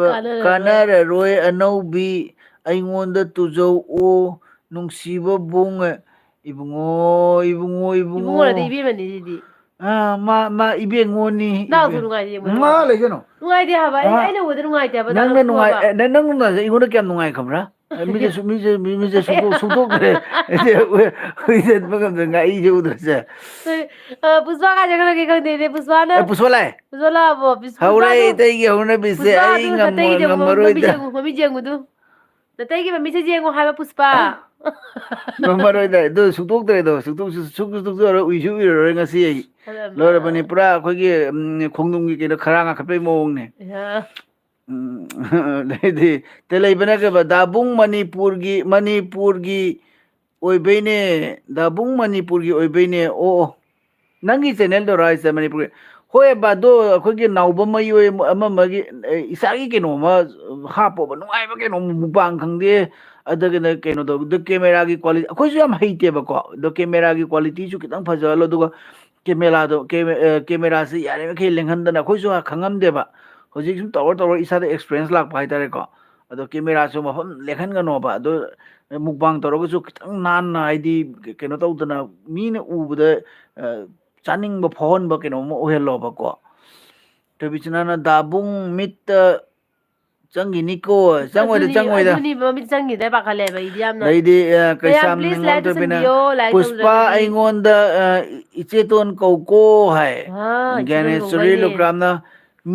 ꯀꯥꯟꯅꯔꯔꯣꯏ ꯀꯥꯟꯅꯔꯔꯣꯏ ꯑꯅꯧꯕꯤ ꯑꯩꯉꯣꯟꯗ ꯇꯨꯖꯧꯑꯣ ꯅꯨꯡꯁꯤꯕ ꯕꯨꯡ ꯏꯕꯨꯡꯉꯣ ꯏꯕꯨꯡꯉꯣ ꯏꯕꯨꯡꯉꯣ ꯏꯕꯨꯡꯉꯣꯔꯗꯤ ꯏꯕꯦꯝꯃꯅꯤ ꯁꯤꯗꯤ ꯃꯥ ꯏꯕꯦꯡꯉꯣꯅꯤ ꯅꯅꯥꯎꯁꯨ ꯅꯨꯡꯉꯥꯏꯇꯦ ꯌꯦꯡꯕ ꯉꯥ ꯂꯩꯒꯅꯣ ꯅꯨꯡꯉꯥꯏꯇꯦ ꯍꯥꯏꯕ ꯑꯩꯅ ꯎꯕꯗ ꯅꯨꯡꯉꯥꯏꯇꯦ ꯍꯥꯏꯕ ꯗꯥ ꯅꯪꯅ ꯂꯧꯊꯣꯛꯑꯣ ꯅꯨꯡꯉꯥꯏ ꯍꯥꯏꯕ ꯅꯪ ꯅꯨꯡꯉꯥꯏꯖꯩ ꯑꯩꯉꯣꯟꯗ ꯀꯌꯥꯝ ꯅꯨꯡꯉꯥꯏ ꯈꯪꯕ꯭ꯔꯥ ꯃꯤꯁꯦ ꯁꯨꯛꯇꯣꯛꯇ꯭ꯔꯦ ꯍꯨꯏꯆꯠꯄ ꯉꯝꯗ ꯉꯥꯛꯏꯁꯦ ꯎꯗ꯭ꯔꯁꯦ ꯄꯨꯁꯄꯥ ꯀꯥꯏ ꯆꯠꯈ꯭ꯔꯒꯦ ꯈꯪꯗꯦꯅꯦ ꯄꯨꯁꯄꯥꯅ ꯄꯨꯁꯄꯥ ꯂꯥꯛꯑꯦ ꯄꯨꯁꯄꯥ ꯂꯥꯛꯑꯕꯣ ꯍꯧꯔꯦ ꯄꯨꯁꯄꯥꯗꯨ ꯏꯇꯩꯒꯤ ꯍꯧꯅꯕꯤꯁꯦ ꯄꯨꯁꯄꯥ ꯑꯗꯨ ꯑꯩ ꯅꯇꯩꯒꯤꯗꯤ ꯃꯃꯤꯠ ꯉꯝꯃꯔꯣꯏꯗ ꯌꯦꯡꯉꯨ ꯃꯃꯤꯠ ꯌꯦꯡꯉꯨꯗꯨ ꯅꯇꯩꯒꯤ ꯃꯃꯤꯠꯁꯦ ꯌꯦꯡꯉꯨ ꯍꯥꯏꯕ ꯄꯨꯁꯄꯥ ꯉꯝꯃꯔꯣꯏꯗ ꯑꯗꯨ ꯁꯨꯛꯇꯣꯛꯇ꯭ꯔꯦꯗꯣ ꯁꯨꯛꯇꯣꯛꯑꯔꯣꯏ ꯎꯏꯁꯨ ꯎꯏꯔꯔꯣꯏ ꯉꯁꯤ ꯑꯩ ꯂꯣꯏꯔꯕꯅꯤ ꯄꯨꯔꯥ ꯑꯩꯈꯣꯏꯒꯤ ꯈꯣꯡꯅꯨꯡꯒꯤ ꯀꯩꯅꯣ ꯈꯔꯥꯡ ꯉꯥꯈꯠꯄꯩ ꯃꯑꯣꯡꯅꯦ ꯑꯗꯩꯗꯤ ꯇꯦꯂꯩꯕꯅ ꯀꯩꯕ ꯗꯥꯕꯨꯡ ꯃꯅꯤꯄꯨꯔꯒꯤ ꯑꯣꯏꯕꯩꯅꯦ ꯗꯥꯕꯨꯡ ꯃꯅꯤꯄꯨꯔꯒꯤ ꯑꯣꯏꯕꯩꯅꯦ ꯑꯣ ꯅꯪꯒꯤ ꯆꯦꯅꯦꯜꯗꯧꯔ ꯍꯥꯏꯁꯦ ꯃꯅꯤꯄꯨꯔꯒꯤ ꯍꯣꯏꯕ ꯑꯗꯣ ꯑꯩꯈꯣꯏꯒꯤ ꯅꯥꯎꯕ ꯃꯌꯣꯏ ꯑꯃꯒꯤ ꯏꯁꯥꯒꯤ ꯀꯩꯅꯣꯃ ꯍꯥꯞꯄꯣꯕ ꯅꯨꯡꯉꯥꯏꯕ ꯀꯩꯅꯣꯝ ꯃꯨꯛꯕꯥꯡ ꯈꯪꯗꯦ ꯑꯗꯨꯒꯅ ꯀꯩꯅꯣ ꯇꯧꯕ ꯀꯦꯃꯦꯔꯥꯒꯤ ꯀ꯭ꯋꯥꯂꯤꯇꯤ ꯑꯩꯈꯣꯏꯁꯨ ꯌꯥꯝ ꯍꯩꯇꯦꯕꯀꯣ ꯑꯗꯣ ꯀꯦꯃꯦꯔꯥꯒꯤ ꯀ꯭ꯋꯥꯂꯤꯇꯤꯁꯨ ꯈꯤꯇꯪ ꯐꯖꯍꯜꯂꯣ ꯑꯗꯨꯒ ꯀꯦꯃꯦꯔꯥꯁꯤ ꯌꯥꯔꯤꯃꯈꯩ ꯂꯦꯡꯍꯟꯗꯅ ꯑꯩꯈꯣꯏꯁꯨ ꯈꯪꯉꯝꯗꯦꯕ ꯍꯧꯖꯤꯛ ꯁꯨꯝ ꯇꯧꯔ ꯏꯁꯥꯗ ꯑꯦꯛꯁꯄꯤꯔꯦꯟꯁ ꯂꯥꯛꯄ ꯍꯥꯏꯇꯥꯔꯦꯀꯣ ꯑꯗꯣ ꯀꯦꯃꯦꯔꯥꯁꯨ ꯃꯐꯝ ꯂꯦꯡꯍꯟꯒꯅꯣꯕ ꯑꯗꯣ ꯃꯨꯛꯕꯥꯡ ꯇꯧꯔꯒꯁꯨ ꯈꯤꯇꯪ ꯅꯥꯟꯅ ꯍꯥꯏꯗꯤ ꯀꯩꯅꯣ ꯇꯧꯗꯅ ꯃꯤꯅ ꯎꯕꯗ ꯆꯥꯅꯤꯡꯕ ꯐꯥꯎꯍꯟꯕ ꯀꯩꯅꯣꯝꯃ ꯑꯣꯏꯍꯜꯂꯣꯕꯀꯣ ꯊꯣꯏꯕꯤꯆꯅꯥꯅ ꯗꯥꯕꯨꯡ ꯃꯤꯠꯇ ꯆꯪꯈꯤꯅꯤꯀꯣ ꯆꯪꯉꯣꯏꯗ ꯑꯗꯨꯅꯤ ꯃꯃꯤꯠ ꯆꯪꯈꯤꯗ꯭ꯔꯥ ꯄꯥꯈꯠꯂꯦꯕ ꯑꯩꯗꯤ ꯌꯥꯝꯅ ꯑꯗꯩꯗꯤ ꯃꯌꯥꯝ ꯀꯩꯁꯥꯝ ꯄ꯭ꯂꯤꯖ ꯅꯤꯉꯣꯜ ꯂꯥꯏꯛ ꯇꯣꯏꯕꯤꯅ ꯇꯧꯁꯟꯕꯤꯌꯣ ꯂꯥꯏꯛ ꯄꯨꯁꯄꯥ ꯇꯧꯗ꯭ꯔꯒꯗꯤ ꯑꯩꯉꯣꯟꯗ ꯏꯆꯦꯇꯣꯟ ꯀꯧꯀꯣ ꯍꯥꯏ ꯏꯆꯦꯗꯣꯟ ꯒ꯭ꯌꯥꯅꯦꯁꯣꯔꯤ ꯀꯧꯕꯩꯅꯦ ꯂꯨꯀ꯭ꯔꯥꯝꯅ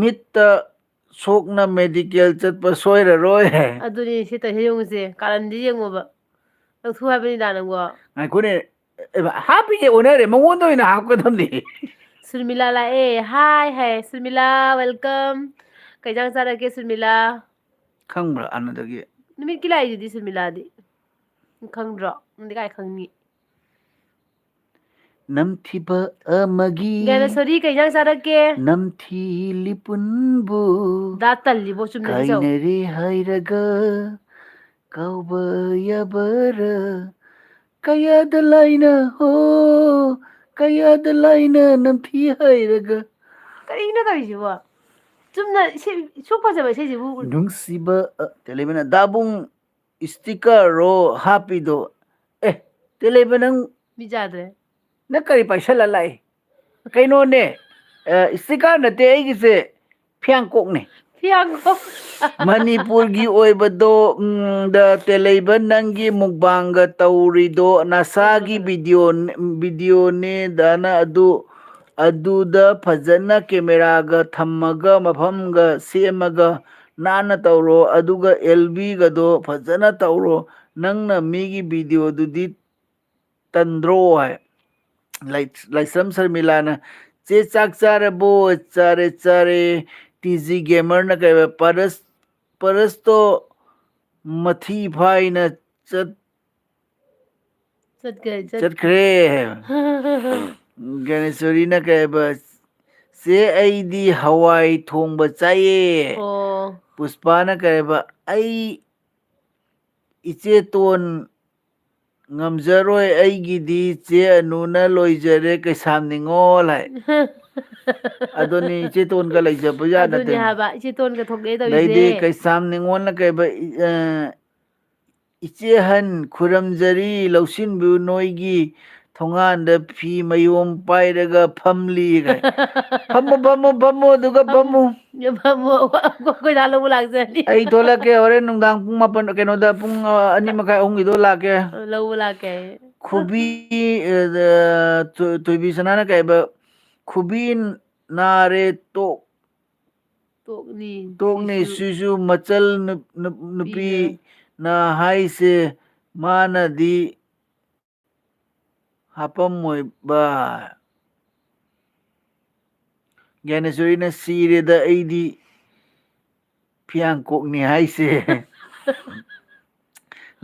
ꯃꯤꯠꯇ ꯁꯣꯛꯅ ꯃꯦꯗꯤꯀꯦꯜ ꯆꯠꯄ ꯁꯣꯏꯔꯔꯣꯏ ꯑꯗꯨꯅꯤ ꯁꯤ ꯇꯧꯔꯤꯁꯦ ꯌꯦꯡꯉꯨꯁꯦ ꯀꯥꯔꯟꯗꯤ ꯌꯦꯡꯉꯣꯕ ꯂꯧꯊꯣꯛ ꯍꯥꯏꯕꯅꯤꯗ ꯅꯪꯕꯣ ꯉꯥꯏꯈꯣꯅꯦ ꯍꯥꯞꯄꯤꯁꯦ ꯑꯣꯟꯅꯔꯦ ꯃꯉꯣꯟꯗ ꯑꯣꯏꯅ ꯍꯥꯞꯀꯗꯕꯅꯦ ꯁꯨꯔꯃꯤꯂꯥ ꯂꯥꯛꯑꯦ ꯍꯥꯏ ꯁꯨꯔꯃꯤꯂꯥ ꯋꯦꯜꯀꯝ ꯀꯩ ꯏꯟꯖꯥꯡ ꯆꯥꯔꯒꯦ ꯁꯨꯔꯃꯤꯂꯥ ꯈꯪꯕ꯭ꯔꯥ ꯍꯥꯟꯅꯗꯒꯤ ꯅꯨꯃꯤꯠꯀꯤ ꯂꯥꯛꯏꯗꯨꯗꯤ ꯁꯨꯔꯃꯤꯂꯥꯗꯤ ꯈꯪꯗ꯭ꯔꯣ ꯅꯪꯗꯤ ꯀꯥꯏ ꯈꯪꯅꯤ ꯅꯝꯊꯤꯕ ꯑꯃꯒꯤ ꯒ꯭ꯌꯥꯅꯦꯁꯣꯔꯤ ꯀꯩ ꯏꯟꯖꯥꯡ ꯆꯥꯔꯛꯀꯦ ꯅꯝꯊꯤ ꯂꯤꯄꯨꯟꯕꯨ ꯗꯥ ꯇꯜꯂꯤꯕꯣ ꯆꯨꯝꯅ ꯁꯤ ꯆꯧ ꯀꯥꯏꯅꯔꯦ ꯍꯥꯏꯔꯒ ꯀꯧꯕ ꯌꯥꯕꯔ ꯀꯌꯥꯗ ꯂꯥꯏꯅ ꯍꯣ ꯀꯌꯥꯗ ꯂꯥꯏꯅ ꯅꯝꯊꯤ ꯍꯥꯏꯔꯒ ꯀꯔꯤꯅꯣ ꯇꯧꯔꯤꯁꯤꯕꯣ ꯆꯨꯝꯅ ꯁꯨꯛ ꯐꯖꯕ ꯏꯁꯩꯁꯤꯕꯨ ꯅꯨꯡꯁꯤꯕ ꯇꯦꯂꯩꯕꯅ ꯗꯥꯕꯨꯡ ꯏꯁꯇꯤꯀꯔꯔꯣ ꯍꯥꯞꯄꯤꯗꯣ ꯇꯦꯂꯩꯕ ꯃꯤꯠ ꯌꯥꯗ꯭ꯔꯦ ꯅꯪ ꯀꯔꯤ ꯄꯥꯏꯁꯜꯂ ꯂꯥꯛꯏ ꯀꯩꯅꯣꯅꯦ ꯏꯁꯇꯤꯀꯥꯔ ꯅꯠꯇꯦ ꯑꯩꯒꯤꯁꯦ ꯐꯤꯌꯥꯡꯀꯣꯛꯅꯦ ꯐꯤꯌꯥꯡꯀꯣꯛ ꯃꯅꯤꯄꯨꯔꯒꯤ ꯑꯣꯏꯕꯗꯣ ꯗ ꯇꯦꯂꯩꯕ ꯅꯪꯒꯤ ꯃꯨꯛꯕꯥꯡꯒ ꯇꯧꯔꯤꯗꯣ ꯆꯠꯂꯣ ꯅꯁꯥꯒꯤ ꯆꯠꯂꯣ ꯚꯤꯗꯤꯑꯣꯅꯦꯗꯅ ꯑꯗꯨꯗ ꯐꯖꯅ ꯀꯦꯃꯦꯔꯥꯒ ꯊꯝꯃꯒ ꯃꯐꯝꯒ ꯁꯦꯝꯃꯒ ꯅꯥꯟꯅ ꯇꯧꯔꯣ ꯑꯗꯨꯒ ꯑꯦꯜꯕꯤꯒꯗꯣ ꯐꯖꯅ ꯇꯧꯔꯣ ꯅꯪꯅ ꯃꯤꯒꯤ ꯚꯤꯗꯤꯑꯣꯗꯨꯗꯤ ꯇꯟꯗ꯭ꯔꯣ ꯍꯥꯏ ꯂꯥꯏꯁ꯭ꯔꯝ ꯁꯔꯃꯤꯂꯥꯅ ꯆꯦ ꯆꯥꯛ ꯆꯥꯔꯕꯣ ꯆꯥꯔꯦ ꯇꯤꯖꯤ ꯒꯦꯃꯔꯅ ꯀꯩ ꯄꯔꯁꯇꯣ ꯃꯊꯤ ꯐꯥꯏꯅ ꯆꯠꯈ꯭ꯔꯦ ꯒꯅꯦꯁꯣꯔꯤꯅ ꯀꯩꯕ ꯆꯦ ꯑꯩꯗꯤ ꯍꯋꯥꯏ ꯊꯣꯡꯕ ꯆꯥꯏꯑꯦ ꯑꯣ ꯄꯨꯁꯄꯥꯅ ꯀꯩꯕ ꯑꯩ ꯏꯆꯦꯇꯣꯟ ꯉꯝꯖꯔꯣꯏ ꯑꯩꯒꯤꯗꯤ ꯆꯦ ꯑꯅꯨꯅ ꯂꯣꯏꯖꯔꯦ ꯀꯩꯁꯥꯝ ꯅꯤꯉꯣꯜ ꯍꯥꯏ ꯑꯗꯨꯅꯤ ꯏꯆꯦꯇꯣꯟꯒ ꯂꯩꯖꯕꯖꯥꯠ ꯑꯗꯨꯅꯦ ꯅꯠꯇꯦ ꯍꯥꯏꯕ ꯏꯆꯦꯇꯣꯟꯒ ꯊꯣꯛꯂꯛꯑꯦ ꯇꯧꯔꯤꯁꯦ ꯑꯗꯩꯗꯤ ꯀꯩꯁꯥꯝ ꯅꯤꯉꯣꯜꯅ ꯀꯩꯕ ꯏꯆꯦꯍꯟ ꯈꯨꯔꯝꯖꯔꯤ ꯂꯧꯁꯤꯟꯕꯤꯌꯨ ꯅꯣꯏꯒꯤ ꯊꯣꯡꯉꯥꯟꯗ ꯐꯤ ꯃꯌꯣꯝ ꯄꯥꯏꯔꯒ ꯐꯝꯂꯤ ꯒꯥꯏ ꯐꯝꯃꯨ ꯑꯗꯨꯒ ꯐꯝꯃꯨ ꯑꯩꯈꯣꯏ ꯗꯥ ꯂꯧꯕ ꯂꯥꯛꯆꯅꯤ ꯑꯩ ꯊꯣꯛꯂꯛꯀꯦ ꯍꯣꯔꯦꯟ ꯅꯨꯡꯗꯥꯡ ꯄꯨꯡ 8 ꯀꯩꯅꯣꯗ ꯄꯨꯡ 2:30 3:00 ꯂꯥꯛꯀꯦ ꯂꯧꯕ ꯂꯥꯛꯀꯦ ꯈꯨꯕꯤ ꯊꯣꯏꯕꯤꯁꯅꯥꯅ ꯀꯩꯕ ꯈꯨꯕꯤ ꯅꯥꯔꯦ ꯇꯣꯛꯅꯤ ꯁꯤꯁꯨ ꯃꯆꯜ ꯅꯨꯄꯤ ꯄꯤꯅ ꯅ ꯍꯥꯏꯁꯦ ꯃꯥꯅꯗꯤ ꯍꯥꯄꯝꯃꯣꯏꯕ ꯒ꯭ꯌꯥꯅꯦꯁꯣꯔꯤꯅ ꯁꯤꯔꯦꯗ ꯑꯩꯗꯤ ꯐꯤꯌꯥꯡꯀꯣꯛꯅꯤ ꯍꯥꯏꯁꯦ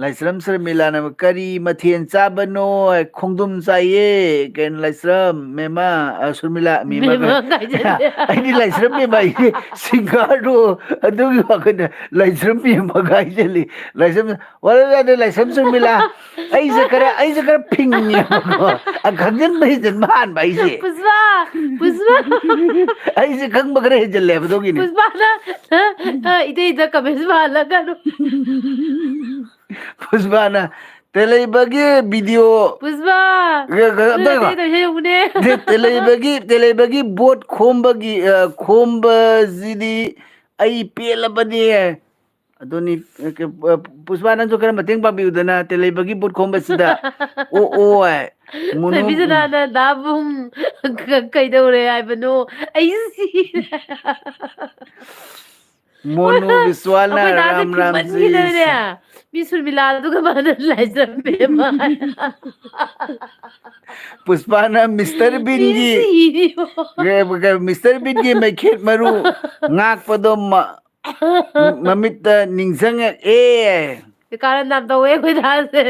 ꯂꯥꯏꯁ꯭ꯔꯝ ꯁꯔꯃꯤꯂꯥꯅ ꯀꯔꯤ ꯃꯊꯦꯜ ꯆꯥꯕꯅꯣ ꯈꯣꯡꯗꯨꯝ ꯆꯥꯏꯌꯦ ꯀꯩꯅꯣ ꯂꯥꯏꯁ꯭ꯔꯝ ꯃꯦꯝꯃ ꯁꯨꯔꯃꯤꯂꯥ ꯃꯦꯝꯃ ꯃꯦꯝꯃ ꯀꯥꯏꯖꯜꯂꯦ ꯑꯩꯗꯤ ꯂꯥꯏꯁ꯭ꯔꯝ ꯃꯦꯝꯃ ꯑꯩꯗꯤ ꯁꯤꯡꯒꯥꯔꯗꯣ ꯑꯗꯨꯒꯤ ꯋꯥꯈꯜꯗ ꯂꯥꯏꯁ꯭ꯔꯝ ꯃꯦꯝꯃ ꯍꯥꯏꯖꯜꯂꯤ ꯂꯥꯏꯁ꯭ꯔꯝ ꯋꯥꯔꯗ ꯂꯥꯏꯁ꯭ꯔꯝ ꯁꯨꯔꯃꯤꯂꯥ ꯑꯩꯁꯦ ꯈꯔ ꯐꯤꯡꯉꯦꯕꯀꯣ ꯈꯪꯖꯤꯟꯕ ꯍꯦꯟꯖꯤꯟꯕ ꯍꯥꯟꯕ ꯑꯩꯁꯦ ꯄꯨꯁꯄꯥ ꯄꯨꯁꯄꯥ ꯑꯩꯁꯦ ꯈꯪꯕ ꯈꯔ ꯍꯦꯟꯖꯜꯂꯦꯕ ꯑꯗꯨꯒꯤꯅꯦ ꯄꯨꯁꯄꯥꯅ ꯏꯇꯩꯗ ꯀꯃꯦꯟꯁ ꯄꯥꯍꯜꯂꯛꯀꯅꯨ ꯄꯨꯁꯄꯥꯅ ꯇꯦꯜꯂꯩꯕꯒꯤ ꯚꯤꯗꯤꯑꯣ ꯄꯨꯁꯄꯥ ꯅꯣꯏ ꯑꯝꯇ ꯏꯇꯩꯗꯣ ꯏꯁꯩ ꯌꯦꯡꯉꯨꯅꯦ ꯇꯦꯜꯂꯩꯕꯒꯤ ꯕꯣꯠ ꯈꯣꯝꯕꯒꯤ ꯈꯣꯝꯕꯁꯤꯗꯤ ꯑꯩ ꯄꯦꯜꯂꯕꯅꯤ ꯑꯗꯨꯅꯤ ꯄꯨꯁꯄꯥ ꯅꯪꯁꯨ ꯈꯔ ꯃꯇꯦꯡ ꯄꯥꯡꯕꯤꯌꯨꯗꯅ ꯇꯦꯜꯂꯩꯕꯒꯤ ꯕꯣꯠ ꯈꯣꯝꯕꯁꯤꯗ ꯑꯣ ꯃꯨꯅꯨ ꯊꯣꯏꯕꯤꯁꯅꯥꯅ ꯗꯥꯕꯨꯡ ꯀꯩꯗꯧꯔꯦ ꯍꯥꯏꯕꯅꯣ ꯑꯩꯁꯨ ꯁꯤꯔꯦ ꯃꯣꯅꯨ ꯕꯤꯁꯋꯥꯜꯅ ꯑꯩꯈꯣꯏ ꯗꯥꯁꯦ ꯔꯥꯝ ꯔꯥꯝ ꯖꯤ ꯐꯤꯡꯃꯟꯈꯤꯗꯅꯅꯦ ꯃꯤ ꯁꯨꯔꯃꯤꯂꯥꯗꯨꯒ ꯃꯥꯅ ꯂꯥꯏꯖ꯭ꯔꯝ ꯃꯦꯝꯃ ꯄꯨꯁꯄꯥꯅ ꯃꯤꯁꯇꯔ ꯃꯤ ꯕꯤꯟꯒꯤ ꯁꯤꯔꯤꯕꯣ ꯃꯤꯁꯇꯔ ꯕꯤꯟꯒꯤ ꯃꯩꯈꯦꯠ ꯃꯔꯨ ꯉꯥꯛꯄꯗꯣ ꯃꯃꯤꯠꯇ ꯅꯤꯡꯁꯤꯡꯉꯛꯑꯦ ꯀꯥꯔꯟ ꯌꯥꯝ ꯇꯧꯋꯦ ꯑꯩꯈꯣꯏ ꯗꯥꯁꯦ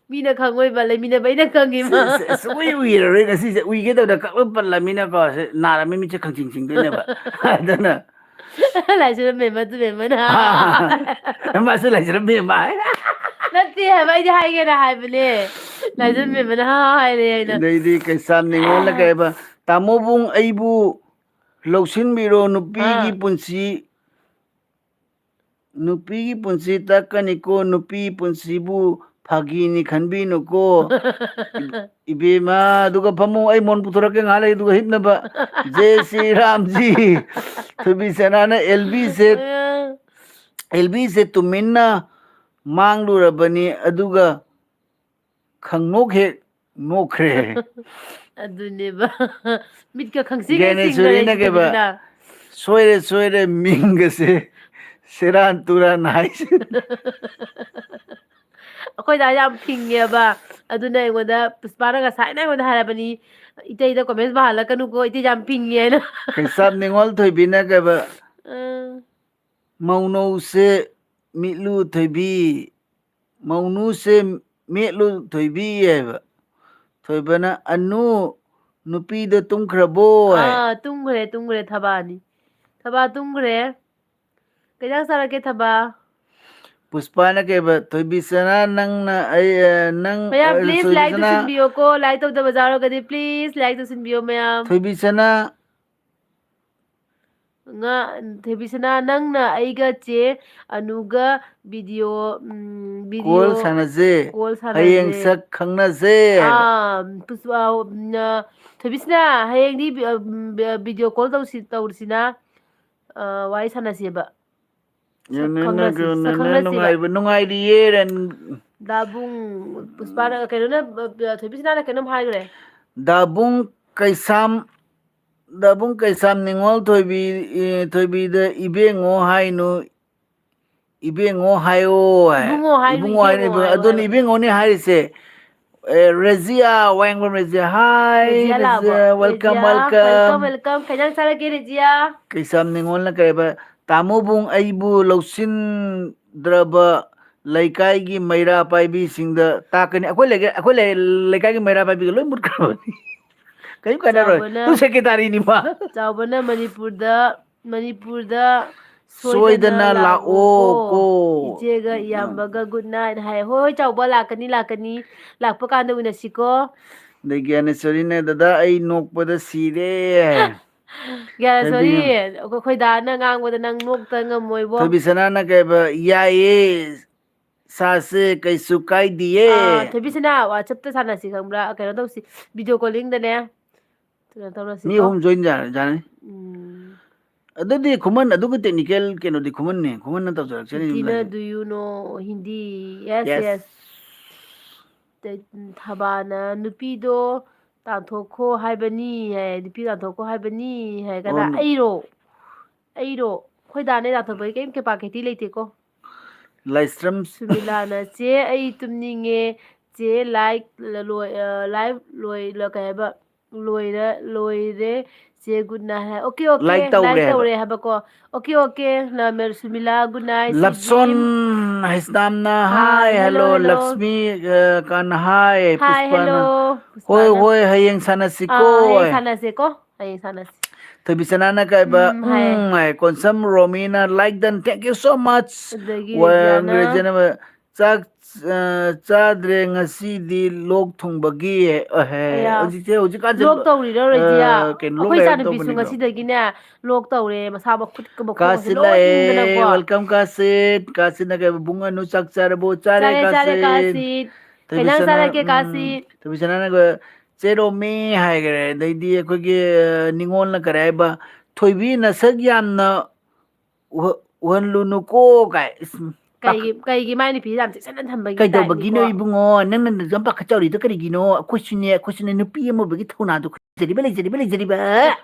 ꯃꯤꯅ ꯈꯪꯉꯣꯏꯕ ꯂꯩꯃꯤꯟꯅꯕꯩꯅ ꯈꯪꯉꯤꯃ ꯁꯨꯡꯎꯏ ꯎꯏꯔꯔꯣꯏ ꯉꯁꯤꯁꯦ ꯎꯏꯒꯦꯗꯧꯗ ꯀꯛꯂꯞ ꯄꯜꯂꯃꯤꯅꯀꯣ ꯅꯥꯔꯝꯃꯤ ꯃꯤꯠꯁꯦ ꯈꯪꯁꯤꯡ ꯁꯤꯡꯗꯣꯏꯅꯦꯕ ꯑꯗꯨꯅ ꯂꯥꯏꯖ꯭ꯔꯝ ꯃꯦꯝꯃ ꯃꯦꯝꯃꯅ ꯃꯥꯁꯨ ꯂꯥꯏꯁ꯭ꯔꯝ ꯃꯦꯝꯃ ꯅꯠꯇꯦ ꯍꯥꯏꯕ ꯑꯩꯗꯤ ꯍꯥꯏꯒꯦꯅ ꯍꯥꯏꯕꯅꯦ ꯂꯥꯏꯖ꯭ꯔꯝ ꯃꯦꯝꯃꯅ ꯍꯥꯏꯔꯦ ꯑꯩꯅ ꯑꯗꯩꯗꯤ ꯀꯩꯁꯥꯝ ꯅꯤꯡꯉꯣꯜꯅ ꯀꯩꯕ ꯇꯥꯃꯣꯕꯨꯡ ꯑꯩꯕꯨ ꯂꯧꯁꯤꯟꯕꯤꯔꯣ ꯅꯨꯄꯤꯒꯤ ꯄꯨꯟꯁꯤ ꯇꯛꯀꯅꯤꯀꯣ ꯅꯨꯄꯤ ꯄꯨꯟꯁꯤꯕꯨ ꯐꯥꯒꯤꯅꯤ ꯈꯟꯕꯤꯅꯨꯀꯣ ꯏꯕꯦꯝꯃ ꯑꯗꯨꯒ ꯐꯃꯨꯡ ꯑꯩ ꯃꯣꯟ ꯄꯨꯊꯣꯔꯛꯀꯦ ꯉꯥꯏꯍꯥꯛ ꯂꯩ ꯑꯗꯨꯒ ꯍꯤꯞꯅꯕ ꯖꯦ ꯁꯤ ꯔꯥꯝꯖꯤ ꯊꯣꯏꯕꯤꯁꯅꯥꯅ ꯑꯦꯜꯕꯤꯁꯦ ꯇꯨꯃꯤꯟꯅ ꯃꯥꯡꯂꯨꯔꯕꯅꯤ ꯑꯗꯨꯒ ꯈꯪꯅꯣꯛ ꯍꯦꯛ ꯅꯣꯛꯈ꯭ꯔꯦ ꯑꯗꯨꯅꯦꯕ ꯃꯤꯠꯀ ꯈꯪꯁꯤꯡ ꯁꯤꯡꯈꯔꯦ ꯒ꯭ꯌꯥꯅꯦꯁꯣꯔꯤꯅ ꯑꯩꯁꯨ ꯀꯩꯕ ꯊꯣꯏꯕꯤꯁꯅꯥ ꯁꯣꯏꯔꯦ ꯃꯤꯡꯒꯁꯦ ꯁꯦꯔꯥꯟ ꯇꯨꯔꯥꯟ ꯍꯥꯏꯁꯦ ꯑꯩꯈꯣꯏꯗ ꯌꯥꯝ ꯐꯤꯡꯉꯦꯕ ꯑꯗꯨꯅ ꯑꯩꯉꯣꯟꯗ ꯄꯨꯁꯄꯥꯅ ꯉꯁꯥꯏꯅ ꯑꯩꯉꯣꯟꯗ ꯍꯥꯏꯔꯕꯅꯤ ꯏꯇꯩꯗ ꯀꯣꯃꯦꯟꯁ ꯄꯥꯍꯜꯂꯛꯀꯅꯨꯀꯣ ꯏꯇꯩ ꯌꯥꯝ ꯐꯤꯡꯉꯦ ꯍꯥꯏꯅ ꯀꯩꯁꯥꯝ ꯅꯤꯡꯉꯣꯜ ꯊꯣꯏꯕꯤꯅ ꯀꯩꯕ ꯎꯝ ꯃꯧꯅꯧꯁꯦ ꯃꯤꯠꯂꯨ ꯊꯣꯏꯕꯤ ꯃꯧꯅꯨꯁꯦ ꯃꯦꯠꯂꯨ ꯊꯣꯏꯕꯤ ꯍꯥꯏꯕ ꯊꯣꯏꯕꯅ ꯑꯅꯨ ꯅꯨꯄꯤꯗꯣ ꯇꯨꯝꯈ꯭ꯔꯕꯣ ꯍꯥꯏ ꯇꯨꯝꯈ꯭ꯔꯦ ꯊꯕꯥ ꯇꯨꯝꯈ꯭ꯔꯦ ꯀꯩ ꯏꯟꯖꯥꯡ ꯆꯥꯔꯛꯀꯦ ꯊꯕꯥ ꯄꯨꯁꯄꯥꯅ ꯀꯩꯕ ꯊꯣꯏꯕꯤꯁꯅꯥ ꯅꯪꯅ ꯑꯩ ꯅꯪ ꯃꯌꯥꯝ ꯄ꯭ꯂꯤꯖ ꯂꯥꯏꯛ ꯊꯣꯏꯕꯤꯁꯅꯥ ꯇꯧꯁꯤꯟꯕꯤꯌꯣꯀꯣ ꯂꯥꯏꯛ ꯇꯧꯗꯕ ꯌꯥꯎꯔꯒꯗꯤ ꯄ꯭ꯂꯤꯖ ꯂꯥꯏꯛ ꯇꯧꯁꯤꯟꯕꯤꯌꯣ ꯃꯌꯥꯝ ꯊꯣꯏꯕꯤꯁꯅꯥ ꯊꯣꯏꯕꯤꯁꯅꯥ ꯅꯪꯅ ꯑꯩꯒ ꯆꯦ ꯑꯅꯨꯒ ꯚꯤꯗꯤꯑꯣ ꯀꯣꯜ ꯁꯥꯟꯅꯁꯦ ꯀꯣꯜ ꯍꯌꯦꯡ ꯁꯥꯟꯅꯁꯦ ꯁꯛ ꯈꯪꯅꯁꯦ ꯍꯥꯏꯕ ꯊꯣꯏꯕꯤꯁꯅꯥ ꯍꯌꯦꯡꯗꯤ ꯚꯤꯗꯤꯑꯣ ꯀꯣꯜ ꯇꯧꯁꯤꯅ ꯋꯥꯔꯤ ꯁꯥꯟꯅꯁꯦꯕ ꯁꯛ ꯈꯪꯅꯁꯤ ꯁꯛ ꯈꯪꯅꯁꯦꯕ ꯅꯨꯡꯉꯥꯏꯔꯤꯌꯦ ꯗꯥꯕꯨꯡ ꯄꯨꯁꯄꯥꯅ ꯀꯩꯅꯣꯅ ꯊꯣꯏꯕꯤꯁꯅꯥꯅ ꯀꯩꯅꯣꯝ ꯍꯥꯏꯈ꯭ꯔꯦ ꯗꯥꯕꯨꯡ ꯀꯩꯁꯥꯝ ꯅꯤꯡꯉꯣꯜ ꯊꯣꯏꯕꯤꯗ ꯏꯕꯦꯡꯉꯣ ꯍꯥꯏꯅꯨ ꯏꯕꯦꯡꯉꯣ ꯍꯥꯏꯌꯣ ꯏꯕꯨꯡꯉꯣ ꯍꯥꯏꯅꯨ ꯏꯕꯨꯡꯉꯣ ꯍꯥꯏꯅ ꯏꯕꯦꯡꯉꯣ ꯍꯥꯏꯌꯣ ꯑꯗꯨꯅꯤ ꯍꯥꯏꯕ ꯏꯕꯦꯡꯉꯣꯅꯦ ꯍꯥꯏꯔꯤꯁꯦ ꯔꯖꯤꯌꯥ ꯋꯥꯡꯕꯝ ꯔꯖꯤꯌꯥ ꯍꯥꯏ ꯔꯦꯖꯤꯌꯥ ꯂꯥꯛꯑꯕꯣ ꯔꯖꯤꯌꯥ ꯋꯦꯜꯀꯝ ꯔꯦꯖꯤꯌꯥ ꯋꯦꯜꯀꯝ ꯋꯦꯜꯀꯝ ꯀꯩ ꯏꯟꯖꯥꯡ ꯆꯥꯔꯒꯦ ꯔꯦꯖꯤꯌꯥ ꯀꯩꯁꯥꯝ ꯅꯤꯡꯉꯣꯜꯅ ꯀꯩꯕ ꯇꯥꯃꯣꯕꯨꯡ ꯑꯩꯕꯨ ꯂꯧꯁꯤꯟꯗ꯭ꯔꯕ ꯂꯩꯀꯥꯏꯒꯤ ꯃꯩꯔꯥ ꯄꯥꯏꯕꯤꯁꯤꯡꯗ ꯇꯥꯛꯀꯅꯤ ꯑꯩꯈꯣꯏ ꯂꯩꯀꯥꯏꯒꯤ ꯃꯩꯔꯥ ꯄꯥꯏꯕꯤꯒ ꯂꯣꯏ ꯃꯨꯠꯈ꯭ꯔꯕꯅꯤ ꯀꯔꯤꯝ ꯀꯥꯟꯅꯔꯣꯏ ꯇꯨ ꯁꯦꯀꯦꯇꯥꯔꯤꯅꯤ ꯃꯥ ꯆꯥꯎꯕꯅ ꯃꯅꯤꯄꯨꯔꯗ ꯁꯣꯏꯗꯅ ꯂꯥꯛꯑꯣ ꯀꯣ ꯏꯆꯦꯒ ꯏꯌꯥꯝꯕꯒ ꯒꯨꯗ ꯅꯥꯏꯠ ꯍꯥꯏ ꯍꯣꯏ ꯍꯣꯏ ꯆꯥꯎꯕ ꯂꯥꯛꯀꯅꯤ ꯂꯥꯛꯄ ꯀꯥꯟꯗ ꯎꯅꯁꯤꯀꯣ ꯑꯗꯩ ꯒ꯭ꯌꯥꯅꯦꯁꯣꯔꯤꯅ ꯗꯗꯥ ꯑꯩ ꯅꯣꯛꯄꯗ ꯁꯤꯔꯦ ꯁꯣꯔꯤ ꯑꯩꯈꯣꯏ ꯗꯥꯅ ꯉꯥꯡꯕꯗ ꯅꯪ ꯅꯣꯛꯇ ꯉꯝꯃꯣꯏꯕꯣ ꯊꯣꯏꯕꯤꯁꯅꯥꯅ ꯀꯩꯕ ꯌꯥꯏꯌꯦ ꯁꯥꯁꯦ ꯀꯩꯁꯨ ꯀꯥꯏꯗꯤꯌꯦ ꯊꯣꯏꯕꯤꯁꯅꯥ ꯋꯥꯆꯞꯇ ꯁꯥꯟꯅꯁꯤ ꯈꯪꯕ꯭ꯔꯥ ꯀꯩꯅꯣ ꯇꯧꯁꯤ ꯚꯤꯗꯤꯑꯣ ꯀꯣꯂꯤꯡꯗꯅꯦ ꯀꯩꯅꯣ ꯃꯤ ꯇꯧꯔꯁꯤꯀꯣ ꯑꯍꯨꯝ ꯌꯥꯅꯤ ꯎꯝ ꯑꯗꯨꯗꯤ ꯈꯨꯃꯟ ꯑꯗꯨꯒ ꯇꯦꯛꯅꯤꯀꯦꯜ ꯀꯩꯅꯣꯗꯤ ꯈꯨꯃꯟꯅꯦ ꯈꯨꯃꯟꯅ ꯇꯧꯖꯔꯛꯆꯅꯤ ꯇꯤꯅ ꯗꯨ ꯌꯨ ꯅꯣ ꯍꯤꯟꯗꯤ ꯌꯦꯁ ꯌꯦꯁ ꯊꯕꯥꯅ ꯅꯨꯄꯤꯗꯣ ꯇꯥꯟꯊꯣꯛꯈꯣ ꯍꯥꯏꯕꯅꯤ ꯍꯥꯏ ꯅꯨꯄꯤ ꯇꯥꯟꯊꯣꯛꯈꯣ ꯍꯥꯏꯕꯅꯤ ꯍꯥꯏ ꯀꯅꯥ ꯑꯣ ꯑꯩꯔꯣ ꯑꯩꯈꯣꯏ ꯗꯥꯅꯦ ꯇꯥꯟꯊꯣꯛꯄꯒꯤ ꯀꯔꯤꯝ ꯀꯦꯄꯥꯀꯤꯇꯤ ꯂꯩꯇꯦꯀꯣ ꯂꯥꯏꯁ꯭ꯔꯝ ꯁꯨꯃꯤꯂꯥꯅ ꯆꯦ ꯑꯩ ꯇꯨꯝꯅꯤꯡꯉꯦ ꯆꯦ ꯂꯥꯏꯚ ꯀꯩ ꯍꯥꯏꯕ ꯂꯣꯏꯔꯦ चे good night okay okay like तौरे लाइक हाइबा तौरे हबको ओके ओके ना मेर सुमिला गुड नाइट स्वीट लपसोन ड्रीम हिस्नामना hi hi hello hello hello Lakshmi kan hi hi hello पुष्पाना होय पुष्पाना होय hayeng sanasiko हयें सानसे को हयें सानसे Thabisana kaiba hi I konsam Romina like them thank you so much ꯑꯗꯒꯤ wang ꯔꯦꯖꯤꯌꯥꯅ rejana chak chadre ngasi di lok thungbagi ꯑꯌꯥ he ꯍꯧꯖꯤꯛꯁꯦ ꯍꯧꯖꯤꯛꯀꯥꯟꯁꯦ ꯂꯣꯛ ꯇꯧꯔꯤꯔꯣ ꯔꯣꯖꯤꯌꯥ ꯀꯩꯅꯣ ꯂꯣꯛ ꯑꯩꯈꯣꯏ ꯂꯩꯔꯞ ꯏꯆꯥꯅꯨꯄꯤꯁꯨ ꯇꯧꯕꯅꯤꯀꯣ ꯉꯁꯤꯗꯒꯤꯅꯦ ꯂꯣꯛ ꯇꯧꯔꯦ ꯃꯁꯥ ꯃꯈꯨꯠꯀ ꯃꯈꯣꯡꯒꯁꯦ Kasit ꯂꯣꯏ lae ꯏꯪꯗꯅꯀꯣ welcome kasit kasit na kay bunga no chak charabo chare ꯆꯥꯔꯦ ꯆꯥꯔꯦ kasit ꯀꯥꯁꯤꯠ ꯀꯩꯅꯪ tabisana ꯆꯥꯔꯛꯀꯦ ꯀꯥꯁꯤꯠ tabisana na ꯆꯦꯔꯣꯃꯤ ꯍꯥꯏꯈꯔꯦ ꯑꯗꯩꯗꯤ ꯑꯩꯈꯣꯏꯒꯤ ꯅꯤꯉꯣꯜꯅ ꯀꯔꯤ ꯍꯥꯏꯕ ꯊꯣꯏꯕꯤ ꯅꯁꯛ ꯌꯥꯝꯅ ꯎꯍꯟꯂꯨꯅꯨꯀꯣ ꯀꯥꯏ ꯀꯩꯒꯤ ꯃꯥꯏ ꯅꯨꯄꯤꯁꯦ ꯌꯥꯝ ꯆꯦꯛꯁꯤꯟꯅ ꯊꯝꯕꯒꯤ ꯀꯩꯗꯧꯕꯒꯤꯅꯣ ꯇꯥꯏꯞꯅꯤꯀꯣ ꯏꯕꯨꯡꯉꯣ ꯅꯪꯅ ꯌꯥꯝ ꯄꯥꯈꯠꯆꯔꯤꯗꯣ ꯀꯔꯤꯒꯤꯅꯣ ꯑꯩꯈꯣꯏꯁꯨꯅꯦ ꯅꯨꯄꯤ ꯑꯃ ꯑꯣꯏꯕꯒꯤ ꯊꯧꯅꯥꯗꯣ ꯂꯩꯖꯔꯤꯕ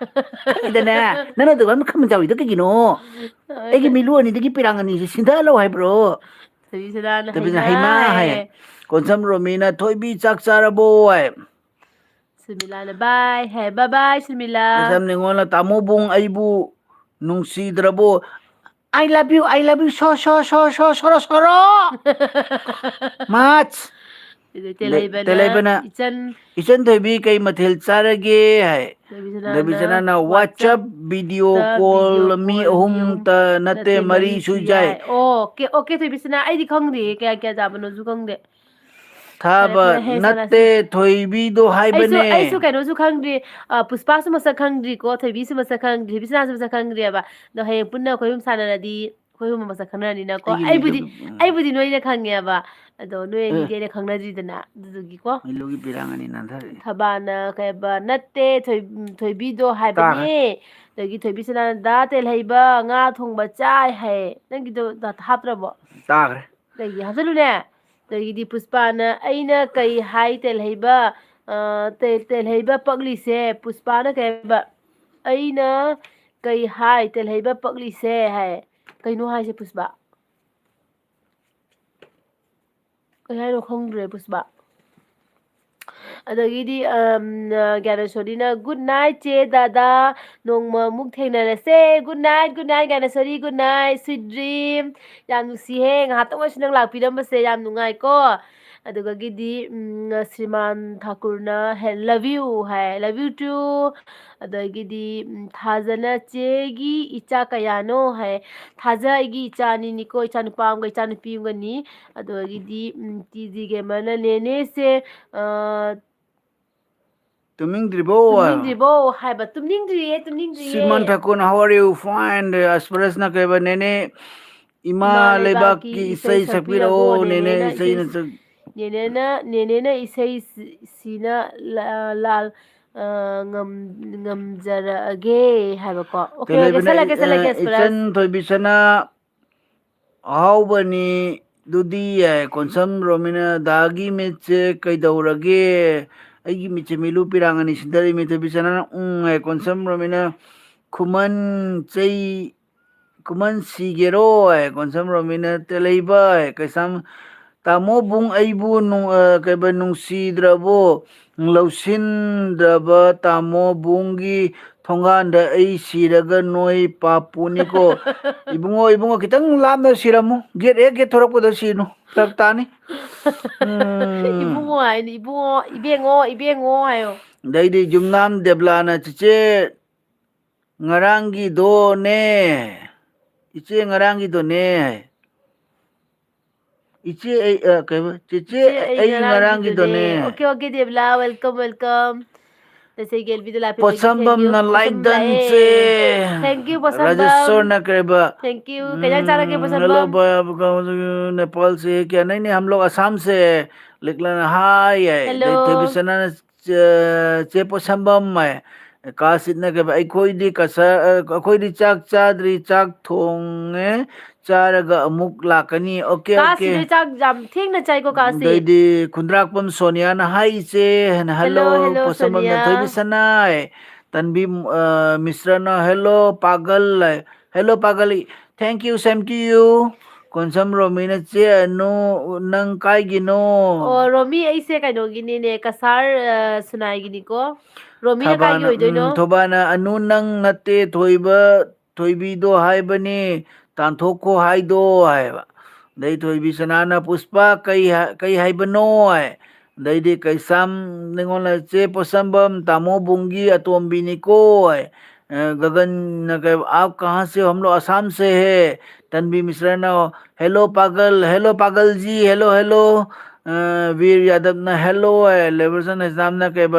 ꯈꯪꯉꯦꯗꯅ ꯅꯪꯅ ꯑꯗꯨꯒ ꯈꯝꯕꯟ ꯆꯥꯎꯔꯤꯗꯣ ꯀꯩꯒꯤꯅꯣ ꯑꯩꯒꯤ ꯃꯤꯂꯨ ꯑꯅꯤꯗꯒꯤ ꯄꯤꯔꯥꯡ ꯑꯅꯤꯁꯦ ꯁꯤꯟꯊꯍꯜꯂꯣ ꯍꯥꯏꯕ꯭ꯔꯣ ꯊꯕꯤꯁꯅꯥꯅ ꯇꯕꯤꯅ ꯍꯩꯃꯥ ꯍꯩꯃꯥ ꯍꯥꯏ ꯍꯥꯏꯌꯦ ꯀꯣꯟꯁꯝ ꯔꯣꯃꯤꯅ ꯊꯣꯏꯕꯤ ꯆꯥꯛ ꯆꯥꯔꯕꯣ ꯍꯥꯏ ꯁꯨꯃꯤꯂꯥꯅ ꯕꯥꯏ ꯍꯥꯏ ꯕꯥꯏ ꯕꯥꯏ ꯁꯨꯃꯤꯂꯥ ꯀꯁꯝ ꯅꯤꯉꯣꯜꯅ ꯇꯥꯃꯣꯕꯨꯡ ꯑꯩꯕꯨ ꯅꯨꯡꯁꯤꯗ꯭ꯔꯕꯣ I love you ꯁꯣꯔꯣ ꯃꯥꯆ ꯇꯦꯂꯩꯕꯅ ꯏꯆꯟ ꯏꯆꯟ ꯊꯣꯏꯕꯤ ꯀꯩ ꯃꯊꯦꯜ ꯆꯥꯔꯒꯦ ꯍꯥꯏ ꯊꯣꯏꯕꯤꯁꯅꯥꯅ ꯗꯕꯤꯆꯅꯥꯅ ꯋꯥꯆꯞ ꯋꯥꯆꯞꯇ ꯚꯤꯗꯤꯑꯣ ꯚꯤꯗꯤꯑꯣ ꯀꯣꯜ ꯃꯤ ꯀꯣꯜ ꯑꯍꯨꯝ ꯅꯠꯇꯦ ꯃꯔꯤꯁꯨ ꯃꯔꯤꯁꯨ ꯌꯥꯏ ꯑꯣꯀꯦ ꯑꯣꯀꯦ ꯊꯣꯏꯕꯤꯁꯅꯥ ꯑꯩꯗꯤ ꯈꯪꯗꯦ ꯀꯌꯥ ꯀꯌꯥ ꯆꯥꯕꯅꯣꯁꯨ ꯈꯪꯗꯦ ꯐꯔꯦ ꯊꯥꯕ ꯐꯔꯦ ꯍꯌꯦꯡ ꯁꯥꯟꯅꯁꯤ ꯅꯠꯇꯦ ꯊꯣꯏꯕꯤꯗꯣ ꯍꯥꯏꯕꯅꯦ ꯑꯩꯁꯨ ꯀꯩꯅꯣꯁꯨ ꯈꯪꯗ꯭ꯔꯤ ꯄꯨꯁꯄꯥꯁꯨ ꯃꯁꯛ ꯈꯪꯗ꯭ꯔꯤꯀꯣ ꯊꯣꯏꯕꯤꯁꯨ ꯃꯁꯛ ꯈꯪꯗ꯭ꯔꯤ ꯊꯣꯏꯕꯤꯁꯅꯥꯁꯨ ꯃꯁꯛ ꯈꯪꯗ꯭ꯔꯤꯑꯕ ꯑꯗꯣ ꯍꯌꯦꯡ ꯄꯨꯟꯅ ꯑꯩꯈꯣꯏ ꯑꯍꯨꯝ ꯁꯥꯟꯅꯔꯗꯤ ꯑꯩꯈꯣꯏ ꯑꯍꯨꯝ ꯃꯁꯛ ꯈꯪꯅꯔꯅꯤꯅꯀꯣ ꯑꯩꯒꯤ ꯑꯩꯕꯨꯗꯤ ꯃꯤꯂꯨꯒꯤ ꯑꯩꯕꯨꯗꯤ ꯅꯣꯏꯅ ꯈꯪꯉꯦꯕ ꯑꯗꯣ ꯅꯣꯏ ꯑꯅꯤꯗꯤ ꯑꯩꯅ ꯈꯪꯅꯗ꯭ꯔꯤꯗꯅ ꯑꯗꯨꯗꯨꯒꯤꯀꯣ ꯃꯤꯂꯨꯒꯤ ꯄꯤꯔꯥꯡ ꯑꯅꯤ ꯅꯥꯟꯊꯔꯛꯏ ꯊꯕꯥꯅ ꯀꯩꯕ ꯅꯠꯇꯦ ꯊꯣꯏꯕꯤꯗꯣ ꯇꯥꯈ꯭ꯔꯦ ꯍꯥꯏꯕꯅꯦ ꯑꯗꯒꯤ ꯊꯣꯏꯕꯤꯁꯅꯥ ꯗꯥ ꯇꯦꯜꯍꯩꯕ ꯉꯥ ꯊꯣꯡꯕ ꯆꯥꯏ ꯍꯥꯏꯌꯦ ꯅꯪꯒꯤꯗꯣ ꯍꯥꯞꯇ꯭ꯔꯕꯣ ꯇꯥꯈ꯭ꯔꯦ ꯀꯩꯒꯤ ꯍꯥꯞꯆꯜꯂꯨꯅꯦ ꯑꯗꯒꯤꯗꯤ ꯄꯨꯁꯄꯥꯅ ꯑꯩꯅ ꯀꯩ ꯍꯥꯏ ꯇꯦꯜꯍꯩꯕ ꯇꯦꯜꯍꯩꯕ ꯄꯛꯂꯤꯁꯦ ꯄꯨꯁꯄꯥꯅ ꯀꯩ ꯍꯥꯏꯕ ꯑꯩꯅ ꯀꯩ ꯍꯥꯏ ꯇꯦꯜꯍꯩꯕ ꯄꯛꯂꯤꯁꯦ ꯍꯥꯏ ꯀꯩꯅꯣ ꯍꯥꯏꯁꯦ ꯄꯨꯁꯄꯥ ꯀꯩ ꯍꯥꯏꯅꯣ ꯈꯪꯗ꯭ꯔꯦ ꯄꯨꯁꯄꯥ ꯑꯗꯒꯤꯗꯤ ꯒ꯭ꯌꯥꯅꯦꯁꯣꯔꯤꯅ ꯒꯨꯗ ꯅꯥꯏꯠ ꯆꯦ ꯗꯥꯗꯥ ꯅꯣꯡꯃ ꯑꯃꯨꯛ ꯊꯦꯡꯅꯔꯁꯦ good night Gyaneshori good night sweet dream ꯌꯥꯝ ꯅꯨꯡꯁꯤꯍꯦ ꯉꯥꯏꯍꯥꯛꯇꯪ ꯑꯣꯏꯁꯨ ꯅꯪ ꯂꯥꯛꯄꯤꯔꯝꯕꯁꯦ ꯌꯥꯝ ꯅꯨꯡꯉꯥꯏꯀꯣ ꯑꯗꯨꯒꯒꯤꯗꯤ ꯁ꯭ꯔꯤꯃꯥꯟ ꯊꯥꯀꯨꯔꯅ love you hi love you too ꯑꯗꯒꯤꯗꯤ ꯊꯥꯖꯅ ꯆꯦꯒꯤ ꯏꯆꯥ ꯀꯌꯥꯅꯣ ꯍꯥꯏ ꯊꯥꯖ ꯑꯩꯒꯤ ꯏꯆꯥ ꯑꯅꯤꯅꯤꯀꯣ ꯏꯆꯥ ꯅꯨꯄꯥ ꯑꯃꯒ ꯏꯆꯥ ꯅꯨꯄꯤ ꯑꯃꯒꯅꯤ ꯑꯗꯨꯗꯒꯤꯗꯤ ꯇꯤ ꯖꯤ ꯒꯦꯃꯔꯅ ꯅꯦꯅꯦꯁꯦ ꯇꯨꯝꯅꯤꯡꯗ꯭ꯔꯤꯕꯣ ꯇꯨꯝꯅꯤꯡꯗ꯭ꯔꯤꯕꯣ ꯍꯥꯏꯕ ꯇꯨꯝꯅꯤꯡꯗ꯭ꯔꯤꯌꯦ Simon Thakun, how are you? Fine. Asparasna kaiba nene ima ꯂꯩꯕꯥꯛꯀꯤ lebaki ꯏꯁꯩ isai ꯁꯛꯄꯤꯔꯕꯣ sakpiro ꯅꯦꯅꯦꯅ nene isai ꯏꯁꯩ na ꯅꯦꯅꯦꯅ ꯏꯁꯩ ꯁꯤꯅ ꯂꯥꯜ ꯉꯝꯖꯔꯛꯑꯒꯦ ꯍꯥꯏꯕꯀꯣ okay okay telebena ꯁꯜꯂꯛꯀꯦ ꯑꯦꯁꯄꯔꯥꯁ ichan thoibisana ahawbani dudi konsam romina dagi meche kaidaurage aigi meche milu pirangani sindari meche bisana konsam romina khuman chei kuman sigero konsam romina telaiba kaisam ꯇꯥꯃꯣꯕꯨꯡ ꯑꯩꯕꯨ ꯀꯩꯕ ꯅꯨꯡꯁꯤꯗ꯭ꯔꯕꯣ ꯂꯧꯁꯤꯟꯗ꯭ꯔꯕ ꯇꯥꯃꯣꯕꯨꯡꯒꯤ ꯊꯣꯡꯒꯥꯟꯗ ꯑꯩ ꯁꯤꯔꯒ ꯅꯣꯏ ꯄꯥꯄꯨꯅꯤꯀꯣ ꯏꯕꯨꯡꯉꯣ ꯈꯤꯇꯪ ꯂꯥꯞꯅ ꯁꯤꯔꯝꯃꯨ ꯒꯦꯠ ꯊꯣꯔꯛꯄꯗ ꯁꯤꯅꯨ ꯐꯔꯛ ꯇꯥꯅꯤ ꯏꯕꯨꯡꯉꯣ ꯍꯥꯏꯅꯤ ꯏꯕꯨꯡꯉꯣ ꯏꯕꯦꯡꯉꯣ ꯍꯥꯏꯌꯣ ꯑꯗꯩꯗꯤ ꯌꯨꯝꯅꯥꯝ ꯗꯦꯕꯂꯥꯅ ꯆꯤꯆꯦ ꯉꯔꯥꯡꯒꯤꯗꯣꯅꯦ ꯏꯆꯦ ꯉꯔꯥꯡꯒꯤꯗꯣꯅꯦ ꯏꯆꯦ ꯑꯩ ꯀꯩꯕ ꯆꯦꯆꯦ ꯏꯆꯦ ꯑꯩ ꯉꯔꯥꯡꯒꯤꯗꯣꯅꯦ ꯑꯣꯀꯦ ꯗꯦꯕꯂꯥ ꯋꯦꯜꯀꯝ ꯇꯁꯩꯒꯦꯜꯕꯤꯗ ꯂꯥꯛꯄꯤꯕꯒꯤ ꯊꯦꯡꯀ꯭ꯌꯨ ꯄꯣꯠꯁꯝꯕꯝꯅ ꯂꯥꯏꯛ ꯄꯣꯠꯁꯝ ꯗꯟꯁꯦ ꯂꯥꯛꯑꯦ ꯊꯦꯡꯀ꯭ꯌꯨ ꯄꯣꯠꯁꯝꯕꯝ राजेश्वर करेबा थैंक यू कहीं चारा के हेलो पोसंबम नेपाल से क्या नहीं हम लोग असम से लिखलन हाय हेलो थेबिसना चे पोसंबम है कासिदना के अखोइदी अखोइदी चाक चाद्री चाक थोंगे चारगा अमुक लाकनी ओके ओके कासिद चाक जाम थेंगना चाइको कासिद दैदी खुंद्राकपम सोनिया हाय इचे हेलो हेलो पोसंबम सोनिया थेबिसना तनबी मिश्रा हेलो पागल हेलो पागल thank you same to you ꯀꯣꯟꯁꯝ ꯔꯣꯃꯤꯅ ꯆꯦ ꯑꯅꯨ ꯅꯪ ꯀꯥꯏꯒꯤꯅꯣ ꯑꯣ ꯔꯣꯃꯤ ꯑꯩꯁꯦ ꯀꯩꯅꯣꯒꯤꯅꯤꯅꯦ ꯀꯁꯥꯔ ꯁꯨꯅꯥꯏꯒꯤꯅꯤꯀꯣ ꯔꯣꯃꯤꯅ ꯀꯥꯏꯒꯤ ꯑꯣꯏꯗꯣꯏꯅꯣ ꯊꯧꯕꯥꯅ ꯑꯅꯨ ꯅꯪ ꯅꯠꯇꯦ ꯊꯣꯏꯕ ꯊꯣꯏꯕꯤꯗꯣ ꯍꯥꯏꯕꯅꯤ ꯇꯥꯟꯊꯣꯛꯈꯣ ꯍꯥꯏꯗꯣ ꯍꯥꯏꯕ ꯑꯗꯩ ꯊꯣꯏꯕꯤ ꯁꯅꯥꯅ ꯄꯨꯁꯄꯥ ꯀꯩ ꯍꯥꯏꯕꯅꯣ ꯍꯥꯏ ꯑꯗꯩꯗꯤ ꯀꯩꯁꯥꯝ ꯅꯤꯉꯣꯜꯅ ꯆꯦ ꯄꯣꯠꯁꯝꯕꯝ ꯇꯥꯃꯣ ꯕꯨꯡꯒꯤ अतोम्बीनिको है गगन आप कहाँ से हो हम लोग असम से है तन्वी मिश्रा ने हेलो पागल जी हेलो हेलो वीर यादव ने हेलो है लेबरसन हिसाब ने कह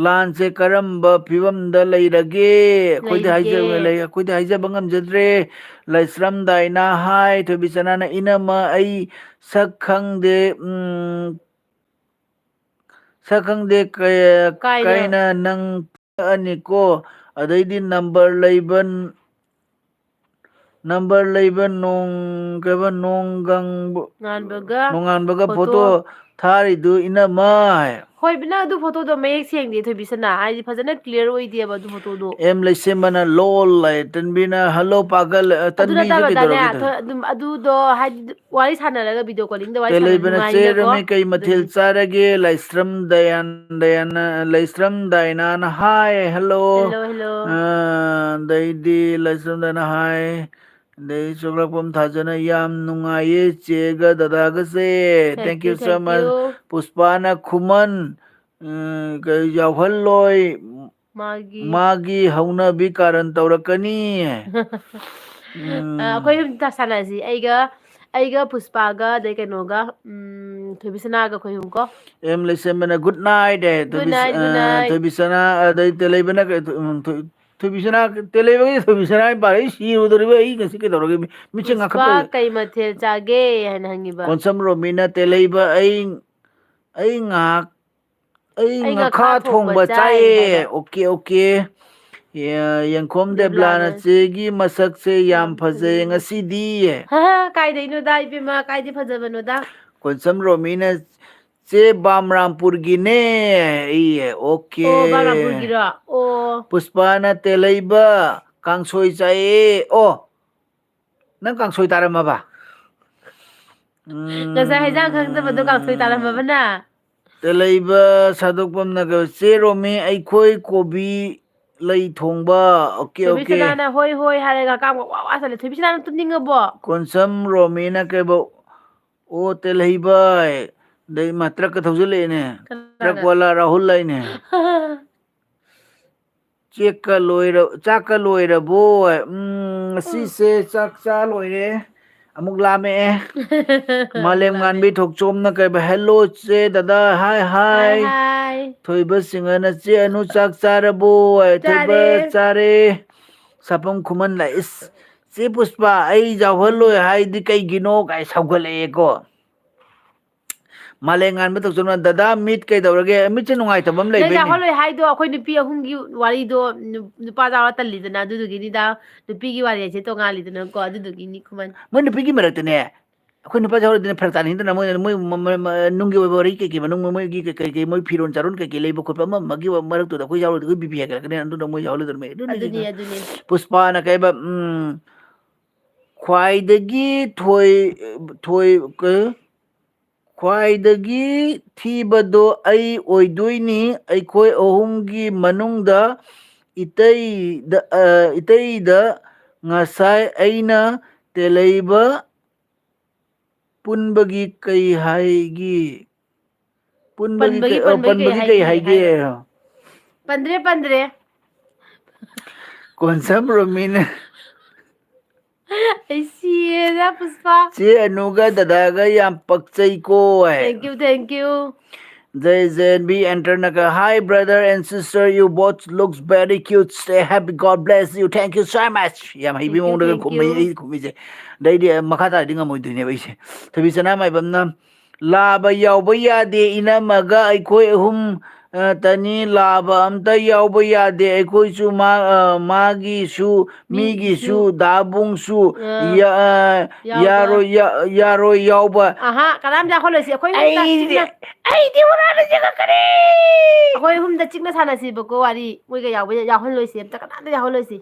ꯂꯥꯟꯁꯦ ꯀꯔꯝꯕ ꯐꯤꯕꯝꯗ ꯂꯩꯔꯒꯦ ꯑꯩꯈꯣꯏꯗꯤ ꯍꯥꯏꯖꯕ ꯉꯝꯖꯗ꯭ꯔꯦ ꯂꯩꯁ꯭ꯔꯝꯗꯥꯏꯅ ꯍꯥꯏ ꯊꯣꯏꯕꯤꯆꯅꯥꯅ ꯏꯅꯝꯃ ꯑꯩ ꯁꯛ ꯈꯪꯗꯦ ꯁꯛ ꯈꯪꯗꯦ ꯀꯥꯏꯅ ꯅꯪ ꯄꯛꯑꯅꯤꯀꯣ ꯑꯗꯩꯗꯤ ꯅꯝꯕꯔ ꯂꯩꯕ ꯅꯣꯡꯉꯥꯟꯕꯒ ꯐꯣꯇꯣ ꯊꯥꯔꯤꯗꯨ ꯏꯅꯝꯃ ꯍꯣꯏ ꯅꯪ ꯑꯗꯨ ꯐꯣꯇꯣꯗꯣ ꯃꯌꯦꯛ ꯁꯦꯡꯗꯦ ꯊꯣꯏꯕꯤꯁꯅꯥ ꯍꯥꯏꯗꯤ ꯐꯖꯅ ꯀ꯭ꯂꯤꯌꯥꯔ ꯑꯣꯏꯗꯦꯕ ꯑꯗꯨ ꯐꯣꯇꯣꯗꯣ ꯑꯦꯝ ꯂꯩꯁꯦꯝꯕꯅ ꯂꯣꯜ ꯂꯩ ꯇꯟꯕꯤꯅ ꯍꯜꯂꯣ ꯄꯥꯒꯜ ꯑꯗꯨ ꯇꯟꯕꯤꯁꯦ ꯅꯠꯇꯕꯗꯅꯦ ꯀꯩꯗꯧꯔꯒꯦ ꯑꯗꯨꯝ ꯑꯗꯨꯗꯣ ꯍꯥꯏꯗꯤ ꯋꯥꯔꯤ ꯁꯥꯟꯅꯔꯒ ꯚꯤꯗꯤꯑꯣ ꯀꯣꯂꯤꯡꯗ ꯋꯥꯔꯤ ꯁꯥꯟꯅꯕ ꯇꯦꯂꯩꯕꯅ ꯆꯦ ꯅꯨꯡꯉꯥꯏꯅꯀꯣ ꯔꯃꯤ ꯀꯩ ꯃꯊꯦꯜ ꯑꯗꯨꯒꯤꯅꯤ ꯆꯥꯔꯒꯦ ꯂꯩꯁ꯭ꯔꯝ ꯗꯥꯏꯅꯥꯅ ꯍꯥꯏ ꯍꯜꯂꯣ ꯍꯦꯜꯂꯣ ꯑꯗꯩꯗꯤ ꯂꯩꯁ꯭ꯔꯝꯗꯥꯏꯅ ꯍꯥꯏ ꯑꯗꯩ ꯆꯨꯔꯛꯐꯝ ꯊꯥꯖꯅ ꯌꯥꯝ ꯅꯨꯡꯉꯥꯏꯌꯦ ꯆꯦꯒ ꯗꯗꯥꯒꯁꯦ ꯊꯦꯡꯀ꯭ꯌꯨ ꯁꯣ ꯃꯆ ꯄꯨꯁꯄꯥꯅ ꯈꯨꯃꯟ ꯌꯥꯎꯍꯜꯂꯣꯏ ꯃꯥꯒꯤ ꯍꯧꯅꯕꯤ ꯀꯥꯔꯟ ꯇꯧꯔꯛꯀꯅꯤ ꯑꯩꯈꯣꯏ ꯑꯍꯨꯝ ꯁꯥꯟꯅꯁꯤ ꯑꯩꯒ ꯄꯨꯁꯄꯥꯒ ꯑꯗꯩ ꯀꯩꯅꯣꯒ ꯊꯣꯏꯕꯤꯁꯅꯥꯒ ꯑꯩꯈꯣꯏ ꯑꯍꯨꯝ ꯀꯣ ꯑꯦꯝ ꯂꯩꯁꯦꯝꯕꯅ good night good night good night ꯊꯣꯏꯕꯤꯁꯅꯥ ꯑꯗꯩ ꯇꯦꯂꯩꯕꯅ ꯊꯣꯏꯕꯤꯁꯅꯥ ꯇꯦꯂꯩꯕꯒꯤ ꯊꯣꯏꯕꯤꯁꯅꯥ ꯄꯥꯔꯛꯏ ꯁꯤꯔꯨꯗꯧꯔꯤꯕ ꯑꯩ ꯉꯁꯤ ꯀꯩꯗꯧꯔꯒꯦ ꯃꯤꯠꯁꯦ ꯄꯨꯁꯄꯥ ꯉꯥꯡꯈꯠꯄ ꯀꯩ ꯃꯊꯦꯜ ꯆꯥꯒꯦ ꯍꯥꯏꯅ ꯍꯪꯉꯤꯕ ꯀꯣꯟꯁꯝ ꯔꯣꯃꯤꯅ ꯇꯦꯂꯩꯕ ꯑꯩ ꯉꯥꯈꯥ ꯊꯣꯡꯕ ꯆꯥꯏ ꯆꯥꯏꯌꯦ ꯍꯥꯏꯕ ꯑꯣꯀꯦ ꯑꯣꯀꯦ ꯌꯦꯡꯈꯣꯝ ꯗꯦꯕꯂꯥꯅ ꯗꯦꯕꯂꯥꯅꯆꯦꯒꯤ ꯃꯁꯛꯁꯦ ꯌꯥꯝ ꯐꯖꯩ ꯉꯁꯤꯗꯤ ꯀꯥꯏꯗꯩꯅꯣꯗ ꯏꯕꯦꯝꯃ ꯀꯥꯏꯗꯩ ꯐꯖꯕꯅꯣꯗ ꯀꯣꯟꯁꯝ ꯔꯣꯃꯤꯅ ꯆꯦ ꯕꯥꯝꯔꯥꯝꯄꯨꯔꯒꯤꯅꯦ ꯑꯣꯀꯦ ꯑꯣ ꯕꯥꯒ꯭ꯔꯥꯝꯄꯨꯔꯒꯤꯔꯣ ꯑꯣ ꯄꯨꯁꯄꯥꯅ ꯇꯦꯂꯩꯕ ꯀꯥꯡꯁꯣꯏ ꯆꯥꯏꯌꯦ ꯑꯣ ꯅꯪ ꯀꯥꯡꯁꯣꯏ ꯇꯥꯔꯝꯃꯕ ꯉꯁꯥꯏ ꯍꯩꯖꯥꯡ ꯈꯪꯗꯕꯗꯣ ꯀꯥꯡꯁꯣꯏ ꯇꯥꯔꯝꯃꯕ ꯅꯪ ꯇꯦꯂꯩꯕ ꯁꯥꯗꯣꯛꯐꯝꯅꯒ ꯆꯦ ꯔꯣꯃꯤ ꯑꯩꯈꯣꯏ ꯀꯣꯕꯤ ꯂꯩ ꯊꯣꯡꯕ ꯑꯣꯀꯦ ꯑꯣꯀꯦ ꯊꯣꯏꯕꯤꯁꯅꯥꯅ ꯍꯣꯏ ꯍꯥꯏꯔꯒ ꯍꯀꯥꯝꯒ ꯋꯥ ꯆꯜꯂꯦ ꯊꯣꯏꯕꯤꯁꯅꯥꯅ ꯇꯨꯝꯅꯤꯡꯉꯕꯣ ꯀꯣꯟꯁꯝ ꯔꯣꯃꯤꯅ ꯀꯩꯕ ꯑꯣ ꯇꯦꯜꯍꯩꯕ ꯑꯗꯩ ꯃꯥ ꯇ꯭ꯔꯛꯀ ꯊꯧꯖꯤꯜꯂꯛꯑꯦꯅꯦ ꯇ꯭ꯔꯛ ꯀꯅꯥꯅ ꯋꯥꯂꯥ ꯔꯥꯍꯨꯜ ꯍꯥꯏꯅꯦ ꯆꯥꯛꯀ ꯂꯣꯏꯔꯕꯣ ꯉꯁꯤꯁꯦ ꯆꯥꯛ ꯆꯥ ꯂꯣꯏꯔꯦ ꯑꯃꯨꯛ ꯂꯥꯝꯃꯛꯑꯦ ꯃꯥꯂꯦꯝ ꯂꯥꯝꯃꯦ ꯉꯥꯟꯕꯤ ꯊꯣꯛꯆꯣꯝꯅ ꯀꯩꯕ ꯍꯦꯜꯂꯣ ꯆꯦ ꯗꯗꯥ ꯍꯥꯏ ꯊꯣꯏꯕ ꯁꯤꯡꯍꯅ ꯆꯦ ꯑꯅꯨ ꯆꯥꯛ ꯆꯥꯔꯕꯣ ꯊꯣꯏꯕ ꯆꯥꯔꯦ ꯆꯥꯔꯦ ꯁꯥꯄꯝ ꯈꯨꯃꯟ ꯂꯥꯛꯏꯁ ꯆꯦ ꯄꯨꯁꯄꯥ ꯑꯩ ꯎꯝ ꯌꯥꯎꯍꯜꯂꯣꯏ ꯍꯥꯏꯗꯤ ꯀꯩꯒꯤꯅꯣ ꯀꯥꯏ ꯁꯧꯒꯠꯂꯛꯑꯦꯀꯣ ꯃꯥꯂꯦꯝ ꯉꯥꯟꯕ ꯊꯣꯛꯆꯣꯝꯅ ꯗꯗꯥ ꯃꯤꯠ ꯀꯩꯗꯧꯔꯒꯦ ꯃꯤꯠꯁꯦ ꯅꯨꯡꯉꯥꯏꯇꯕ ꯑꯃ ꯅꯪ ꯂꯩꯕꯩꯅꯦ ꯌꯥꯎꯍꯜꯂꯣꯏ ꯍꯥꯏꯗꯣ ꯑꯩꯈꯣꯏ ꯅꯨꯄꯤ ꯑꯍꯨꯝꯒꯤ ꯋꯥꯔꯤꯗꯣ ꯅꯨꯄꯥ ꯌꯥꯎꯔ ꯇꯜꯂꯤꯗꯅ ꯑꯗꯨꯗꯨꯒꯤꯅꯤꯗ ꯅꯨꯄꯤꯒꯤ ꯋꯥꯔꯤ ꯍꯥꯏꯁꯦ ꯇꯣꯡꯉꯥꯜꯂꯤꯗꯅꯀꯣ ꯑꯗꯨꯗꯨꯒꯤꯅꯤ ꯈꯨꯃꯟ ꯃꯣꯏ ꯅꯨꯄꯤꯒꯤ ꯃꯔꯛꯇꯅꯦ ꯑꯩꯈꯣꯏ ꯅꯨꯄꯥ ꯌꯥꯎꯔꯗꯤꯅꯦ ꯐꯔꯛ ꯇꯥꯅꯤꯡꯗꯅ ꯃꯣꯏ ꯅꯨꯡꯒꯤ ꯑꯣꯏꯕ ꯋꯥꯔꯤ ꯀꯩꯀꯩ ꯃꯅꯨꯡ ꯃꯣꯏꯒꯤ ꯀꯩꯀꯩ ꯃꯣꯏ ꯐꯤꯔꯣꯟ ꯆꯥꯔꯣꯟ ꯀꯩꯀꯩ ꯂꯩꯕ ꯈꯣꯠꯄ ꯑꯃꯒꯤ ꯃꯔꯛꯇꯨꯗ ꯑꯩꯈꯣꯏ ꯌꯥꯎꯔꯗꯤ ꯑꯩꯈꯣꯏ ꯕꯤꯄꯤ ꯍꯥꯏꯒꯠꯂꯛꯀꯅꯤ ꯑꯗꯨꯅ ꯃꯣꯏ ꯌꯥꯎꯍꯜꯂꯣꯏꯗꯕꯅꯦ ꯑꯗꯨꯅꯤ ꯄꯨꯁꯄꯥꯅ ꯀꯩꯕ ꯈ꯭ꯋꯥꯏꯗꯒꯤ ꯈ꯭ꯋꯥꯏꯗꯒꯤ ꯊꯤꯕꯗꯣ ꯑꯩ ꯑꯣꯏꯗꯣꯏꯅꯤ ꯑꯩꯈꯣꯏ ꯑꯍꯨꯝꯒꯤ ꯃꯅꯨꯡꯗ ꯏꯇꯩꯗ ꯉꯁꯥꯏ ꯑꯩꯅ ꯇꯦꯜꯂꯩꯕ ꯄꯨꯟꯕꯒꯤ ꯀꯩ ꯍꯥꯏꯒꯤ ꯄꯟꯕꯒꯤ ꯀꯩ ꯍꯥꯏꯒꯦ ꯄꯟꯗ꯭ꯔꯦ ꯀꯣꯟꯁꯝ ꯔꯣꯃꯤꯅ ꯑꯩ ꯁꯤꯔꯦꯗ ꯄꯨꯁꯄꯥ ꯆꯦ ꯑꯅꯨꯒ ꯗꯗꯥꯒ ꯌꯥꯝ ꯄꯛꯆꯩꯀꯣ thank you Jay Enternaga. Hi, brother and sister. You both looks very cute. Stay happy. God bless you. Thank you so much. Yam hibi mong daga thank you kumai kumise. Dai di makata di ngamoy dunia ba ise. Tabi sana may bamna laba yauba yade ina maga aikoi hum tani laba amta yauba yade aikoi su magi su migi su dabung su yaro yauba. ꯀꯅꯥꯝ ꯌꯥꯎꯍꯜꯂꯣꯏꯁꯤ ꯑꯩꯈꯣꯏ ꯑꯍꯨꯝꯇ ꯆꯤꯛꯅ ꯑꯩꯗꯤ ꯍꯨꯔꯥꯟꯅ ꯆꯪꯉꯛꯀꯅꯤ ꯑꯩꯈꯣꯏ ꯑꯍꯨꯝꯗ ꯆꯤꯛꯅ ꯁꯥꯟꯅꯁꯤꯕꯀꯣ ꯋꯥꯔꯤ ꯃꯣꯏꯒ ꯌꯥꯎꯍꯜꯂꯣꯏꯁꯤ ꯑꯝꯇ ꯀꯅꯥꯝꯇ ꯌꯥꯎꯍꯜꯂꯣꯏꯁꯤ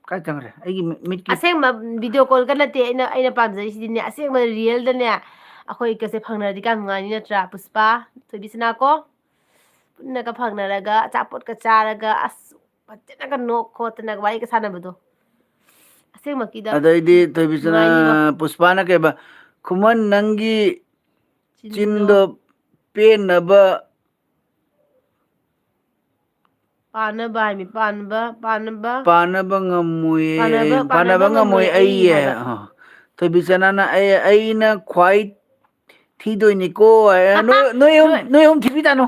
ꯀꯥꯏ ꯆꯪꯈ꯭ꯔꯦ ꯑꯩꯒꯤ ꯃꯤꯠꯀꯤ ꯑꯁꯦꯡꯕ ꯚꯤꯗꯤꯑꯣ ꯀꯣꯜꯒ ꯅꯠꯇꯦ ꯑꯩꯅ ꯄꯥꯝꯖꯩꯁꯤꯗꯤꯅꯦ ꯑꯁꯦꯡꯕ ꯔꯤꯌꯦꯜꯗꯅꯦ ꯑꯩꯈꯣꯏ ꯀꯁꯦ ꯐꯪꯅꯔꯗꯤ ꯀꯌꯥꯝ ꯅꯨꯡꯉꯥꯏꯅꯤ ꯅꯠꯇ꯭ꯔꯥ ꯄꯨꯁꯄꯥ ꯊꯣꯏꯕꯤꯁꯅꯥ ꯀꯣ ꯄꯨꯟꯅꯒ ꯐꯪꯅꯔꯒ ꯑꯆꯥꯄꯣꯠꯀ ꯆꯥꯔꯒ ꯑꯁ ꯐꯖꯅꯒ ꯅꯣꯛ ꯈꯣꯠꯇꯅ ꯋꯥꯔꯤꯒ ꯁꯥꯟꯅꯕꯗꯣ ꯑꯁꯦꯡꯃꯛꯀꯤꯗ ꯑꯗꯩꯗꯤ ꯊꯣꯏꯕꯤꯁꯅꯥ ꯅꯨꯡꯉꯥꯏꯅꯤꯉꯣ ꯄꯨꯁꯄꯥꯅ ꯀꯩꯕ ꯈꯨꯃꯟ ꯅꯪꯒꯤ ꯆꯤꯟꯗꯣ ꯄꯦꯟꯅꯕ ꯄꯥꯟꯅꯕ ꯍꯥꯏꯃꯤ ꯄꯥꯟꯅꯕ ꯄꯥꯟꯅꯕ ꯉꯝꯃꯣꯏꯌꯦ ꯄꯥꯟꯅꯕ ꯉꯝꯃꯣꯏ ꯑꯩꯌꯦ ꯍꯥꯏꯕ ꯊꯣꯏꯕꯤꯁꯅꯥꯅ ꯑꯩꯅ ꯈ꯭ꯋꯥꯏ ꯊꯤꯗꯣꯏꯅꯤꯀꯣ ꯅꯣꯏ ꯑꯍꯨꯝ ꯊꯤꯕꯤ ꯇꯥꯅꯣ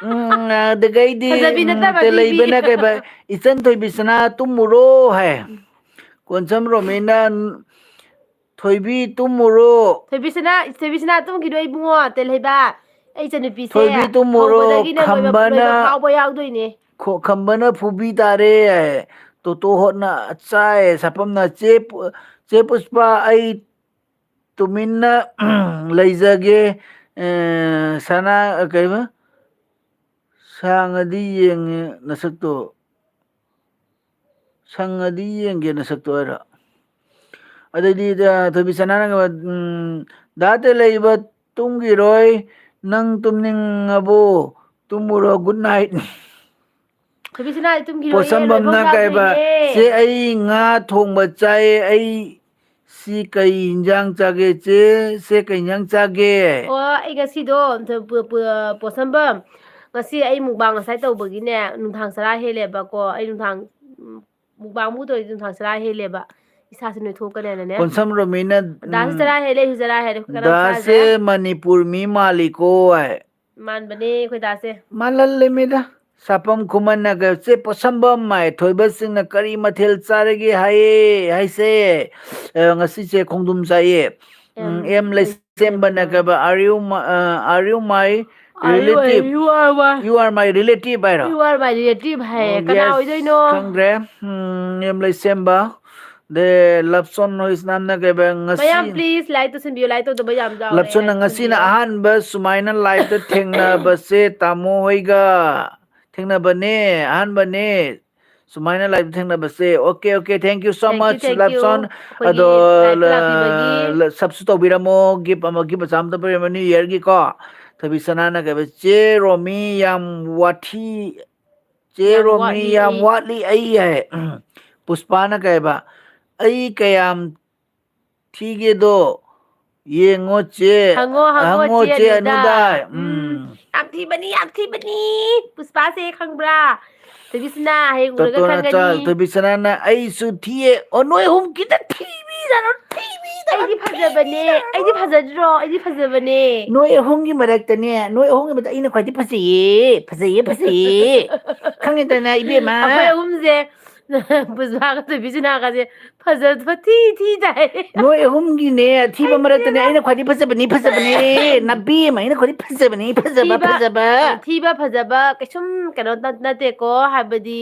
ꯑꯗꯨꯗꯒꯩꯗꯤ ꯐꯖꯕꯤ ꯅꯠꯇꯕ ꯊꯤꯕꯤ ꯇꯦꯜꯂꯩꯕꯅ ꯀꯩꯕ ꯏꯆꯟ ꯊꯣꯏꯕꯤꯁꯅꯥ ꯇꯨꯝꯃꯨꯔꯣ ꯍꯥꯏ ꯀꯣꯟꯁꯝ ꯔꯣꯃꯦꯅ ꯊꯣꯏꯕꯤ ꯇꯨꯝꯃꯨꯔꯣ ꯊꯣꯏꯕꯤꯁꯅꯥ ꯇꯨꯝꯈꯤꯔꯣꯏ ꯏꯕꯨꯡꯉꯣ ꯇꯦꯜꯍꯩꯕ ꯑꯩ ꯏꯆꯟꯅꯨꯄꯤꯁꯦ ꯊꯣꯏꯕꯤ ꯇꯨꯝꯃꯨꯔꯣ ꯍꯧꯕꯗꯒꯤꯅ ꯂꯣꯏꯕ ꯐꯥꯎꯕ ꯌꯥꯎꯗꯣꯏꯅꯦ ꯈꯝꯕꯅ ꯐꯨꯕꯤ ꯇꯥꯔꯦ ꯇꯣꯇꯣ ꯍꯣꯠꯅ ꯆꯥꯏ ꯁꯥꯄꯝꯅ ꯆꯦ ꯄꯨꯁꯄꯥ ꯑꯩ ꯇꯨꯃꯤꯟꯅ ꯂꯩꯖꯒꯦ ꯁꯅꯥ ꯀꯩꯕ ꯁꯥꯡꯉꯗꯤ ꯌꯦꯡꯉꯦ ꯅꯁꯛꯇꯣ ꯁꯪꯉꯗꯤ ꯌꯦꯡꯒꯦ ꯅꯁꯛꯇꯣ ꯍꯥꯏꯔꯣ ꯑꯗꯩꯗꯤ ꯊꯣꯏꯕꯤꯁꯅꯥꯅ ꯗꯥ ꯇꯦꯜꯍꯩꯕ ꯇꯨꯝꯈꯤꯔꯣꯏ ꯅꯪ ꯇꯨꯝꯅꯤꯡꯉꯕꯣ ꯇꯨꯝꯃꯨꯔꯣ ꯒꯨꯗ ꯅꯥꯏꯠ ꯊꯣꯏꯕꯤꯁꯅꯥꯗꯤ ꯇꯨꯝꯈꯤꯔꯣꯏꯌꯦ ꯂꯣꯏꯐꯥꯎ ꯄꯣꯠꯁꯝꯕꯝꯅ ꯀꯩꯕ ꯌꯥꯎꯗꯣꯏꯅꯦ ꯆꯦ ꯑꯩ ꯉꯥ ꯊꯣꯡꯕ ꯆꯥꯏ ꯑꯩ ꯁꯤ ꯀꯩ ꯏꯟꯖꯥꯡ ꯆꯥꯒꯦ ꯆꯦ ꯀꯩ ꯏꯟꯖꯥꯡ ꯆꯥꯒꯦ ꯑꯣ ꯑꯩ ꯉꯁꯤꯗꯣ ꯄꯣꯠꯁꯝꯕꯝ ꯉꯁꯤ ꯑꯩ ꯃꯨꯛꯕꯥꯡ ꯉꯁꯥꯏ ꯇꯧꯕꯒꯤꯅꯦ ꯅꯨꯡꯗꯥꯡ ꯆꯔꯥ ꯍꯦꯜꯂꯦꯕꯀꯣ ꯑꯩ ꯅꯨꯡꯗꯥꯡ ꯃꯨꯛꯕꯥꯡꯕꯨ ꯇꯧꯔꯤꯗꯤ ꯅꯨꯡꯗꯥꯡ ꯆꯔꯥ ꯍꯦꯜꯂꯦꯕ ꯏꯁꯥꯁꯦ ꯅꯣꯏꯊꯣꯛꯀꯅꯦꯅꯅꯦ ꯀꯣꯟꯁꯝ ꯔꯣꯃꯤꯅ ꯗꯥꯁꯨ ꯆꯔꯥ ꯍꯦꯜꯂꯦ ꯑꯩꯁꯨ ꯆꯔꯥ ꯍꯦꯜꯂꯦ ꯑꯩꯈꯣꯏ ꯀꯅꯥꯝ ꯆꯥꯗ꯭ꯔꯦ ꯗꯥꯁꯦ ꯃꯅꯤꯄꯨꯔ ꯃꯤ ꯃꯥꯜꯂꯤꯀꯣ ꯍꯥꯏ ꯃꯥꯟꯕꯅꯦ ꯑꯩꯈꯣꯏ ꯗꯥꯁꯦ ꯃꯥꯜꯍꯜꯂꯤꯃꯤꯗ ꯁꯥꯄꯝ ꯈꯨꯃꯟꯅꯒ ꯆꯦ ꯄꯣꯠꯁꯝꯕꯝ ꯃꯥꯏ ꯊꯣꯏꯕꯁꯤꯡꯅ ꯀꯔꯤ ꯃꯊꯦꯜ ꯆꯥꯔꯒꯦ ꯍꯥꯏꯌꯦ ꯍꯥꯏꯁꯦ ꯉꯁꯤꯁꯦ ꯈꯣꯡꯗ꯭ꯔꯨꯝ ꯆꯥꯏꯌꯦ ꯑꯦꯝ ꯂꯩꯁꯦꯝꯕꯅ ꯀꯩꯕ are you my relative you are my relative ꯍꯥꯏꯔꯣ ꯌꯨ ꯑꯥꯔ ꯃꯥꯏ ꯔꯤꯂꯦꯇꯤꯚ ꯍꯥꯏꯌꯦ ꯀꯅꯥ ꯒ꯭ꯌꯥꯁ ꯑꯣꯏꯗꯣꯏꯅꯣ ꯈꯪꯗ꯭ꯔꯦ ꯑꯦꯝ ꯂꯩꯁꯦꯝꯕ ꯗ ꯂꯞꯁꯣꯟ ꯍꯣꯏꯁꯅꯥꯝꯅ ꯀꯩꯕ ꯃꯌꯥꯝ ꯉꯁꯤ ꯄ꯭ꯂꯤꯖ ꯂꯥꯏꯛ ꯇꯧꯁꯟꯕꯤꯌꯣ ꯂꯥꯏꯛ ꯇꯧꯗꯕ ꯌꯥꯝ ꯌꯥꯎꯔꯦ ꯂꯞꯁꯣꯟꯅ ꯂꯥꯏꯛ ꯉꯁꯤꯅ ꯇꯧꯁꯟꯕꯤꯌꯣ ꯑꯍꯥꯟꯕ ꯁꯨꯃꯥꯏꯅ ꯂꯥꯏꯐꯇ ꯊꯦꯡꯅꯕꯁꯦ ꯇꯥꯃꯣ ꯍꯣꯏꯒ ꯊꯦꯡꯅꯕꯅꯦ ꯑꯍꯥꯟꯕꯅꯦ ꯁꯨꯃꯥꯏꯅ ꯂꯥꯏꯚ ꯊꯦꯡꯅꯕꯁꯦ okay thank you so much thank you ꯂꯞꯁꯣꯟ ꯑꯩꯈꯣꯏꯒꯤ ꯑꯗꯣ ꯂꯥꯏꯐꯇ ꯂꯥꯛꯄꯤꯕꯒꯤ ꯁꯞꯁꯨ ꯇꯧꯕꯤꯔꯝꯃꯣ ꯒꯤꯐ ꯃꯆꯥ ꯑꯃꯇ ꯄꯤꯔꯝꯃꯣ ꯅ꯭ꯌꯨ ꯏꯌꯔꯒꯤꯀꯣ ꯊꯕꯤꯁꯅꯥꯅ ꯀꯩꯕ ꯆꯦ ꯔꯣꯃꯤ ꯌꯥꯝ ꯋꯥꯊꯤ ꯆꯦ ꯌꯥꯝ ꯔꯣꯃꯤ ꯋꯥꯠꯂꯤ ꯌꯥꯝ ꯑꯩ ꯋꯥꯠꯂꯤ ꯑꯩ ꯍꯥꯏ ꯄꯨꯁꯄꯥꯅ ꯀꯩꯕ ꯑꯩ ꯀꯌꯥꯝ ꯊꯤꯒꯦꯗꯣ ꯌꯦꯡꯉꯣ ꯆꯦ ꯍꯪꯉꯣ ꯍꯪꯉꯣ ꯆꯦ ꯑꯅꯨꯗ ꯌꯥꯝ ꯊꯤꯕꯅꯤ ꯄꯨꯁꯄꯥꯁꯦ ꯈꯪꯕ꯭ꯔꯥ ꯊꯣꯏꯕꯤꯁꯅꯥ ꯍꯌꯦꯡ ꯎꯔꯒ ꯇꯣꯇꯣꯅ ꯈꯪꯒꯅꯤ ꯊꯣꯏꯕꯤꯁꯅꯥꯅ ꯑꯩꯁꯨ ꯊꯤꯌꯦ ꯑꯣ ꯅꯣꯏ ꯑꯍꯨꯝ ꯈꯤꯇ ꯊꯤꯕꯤꯖꯥꯠꯔꯣ ꯑꯩꯗꯤ ꯐꯖꯕꯅꯦ ꯑꯩꯗꯤ ꯐꯖꯗ꯭ꯔꯣ ꯑꯩꯗꯤ ꯐꯖꯕꯅꯦ ꯅꯣꯏ ꯑꯍꯨꯝꯒꯤ ꯃꯔꯛꯇꯅꯦ ꯅꯣꯏ ꯑꯍꯨꯝꯒꯤ ꯃꯔꯛꯇ ꯑꯩꯅ ꯈ꯭ꯋꯥꯏꯗꯩ ꯐꯖꯩꯌꯦ ꯈꯪꯉꯦꯗꯅ ꯏꯕꯦꯝꯃ ꯑꯩꯈꯣꯏ ꯑꯍꯨꯝꯁꯦ ꯄꯨꯁꯄꯥꯒ ꯊꯣꯏꯕꯤꯁꯅꯥꯒꯁꯦ ꯊꯤ ꯇꯥꯏ ꯅꯣꯏ ꯑꯍꯨꯝꯒꯤꯅꯦ ꯑꯊꯤꯕ ꯑꯩ ꯃꯔꯛꯇꯅꯦ ꯁꯤꯔꯦꯗ ꯑꯩꯅ ꯈ꯭ꯋꯥꯏꯗꯩ ꯐꯖꯕꯅꯤ ꯅꯕꯦꯝꯃ ꯑꯩꯅ ꯈ꯭ꯋꯥꯏꯗꯩ ꯐꯖꯕꯅꯤ ꯐꯖꯕ ꯊꯤꯕ ꯐꯖꯕ ꯀꯩꯁꯨꯝ ꯀꯩꯅꯣ ꯅꯠꯇꯦꯀꯣ ꯍꯥꯏꯕꯗꯤ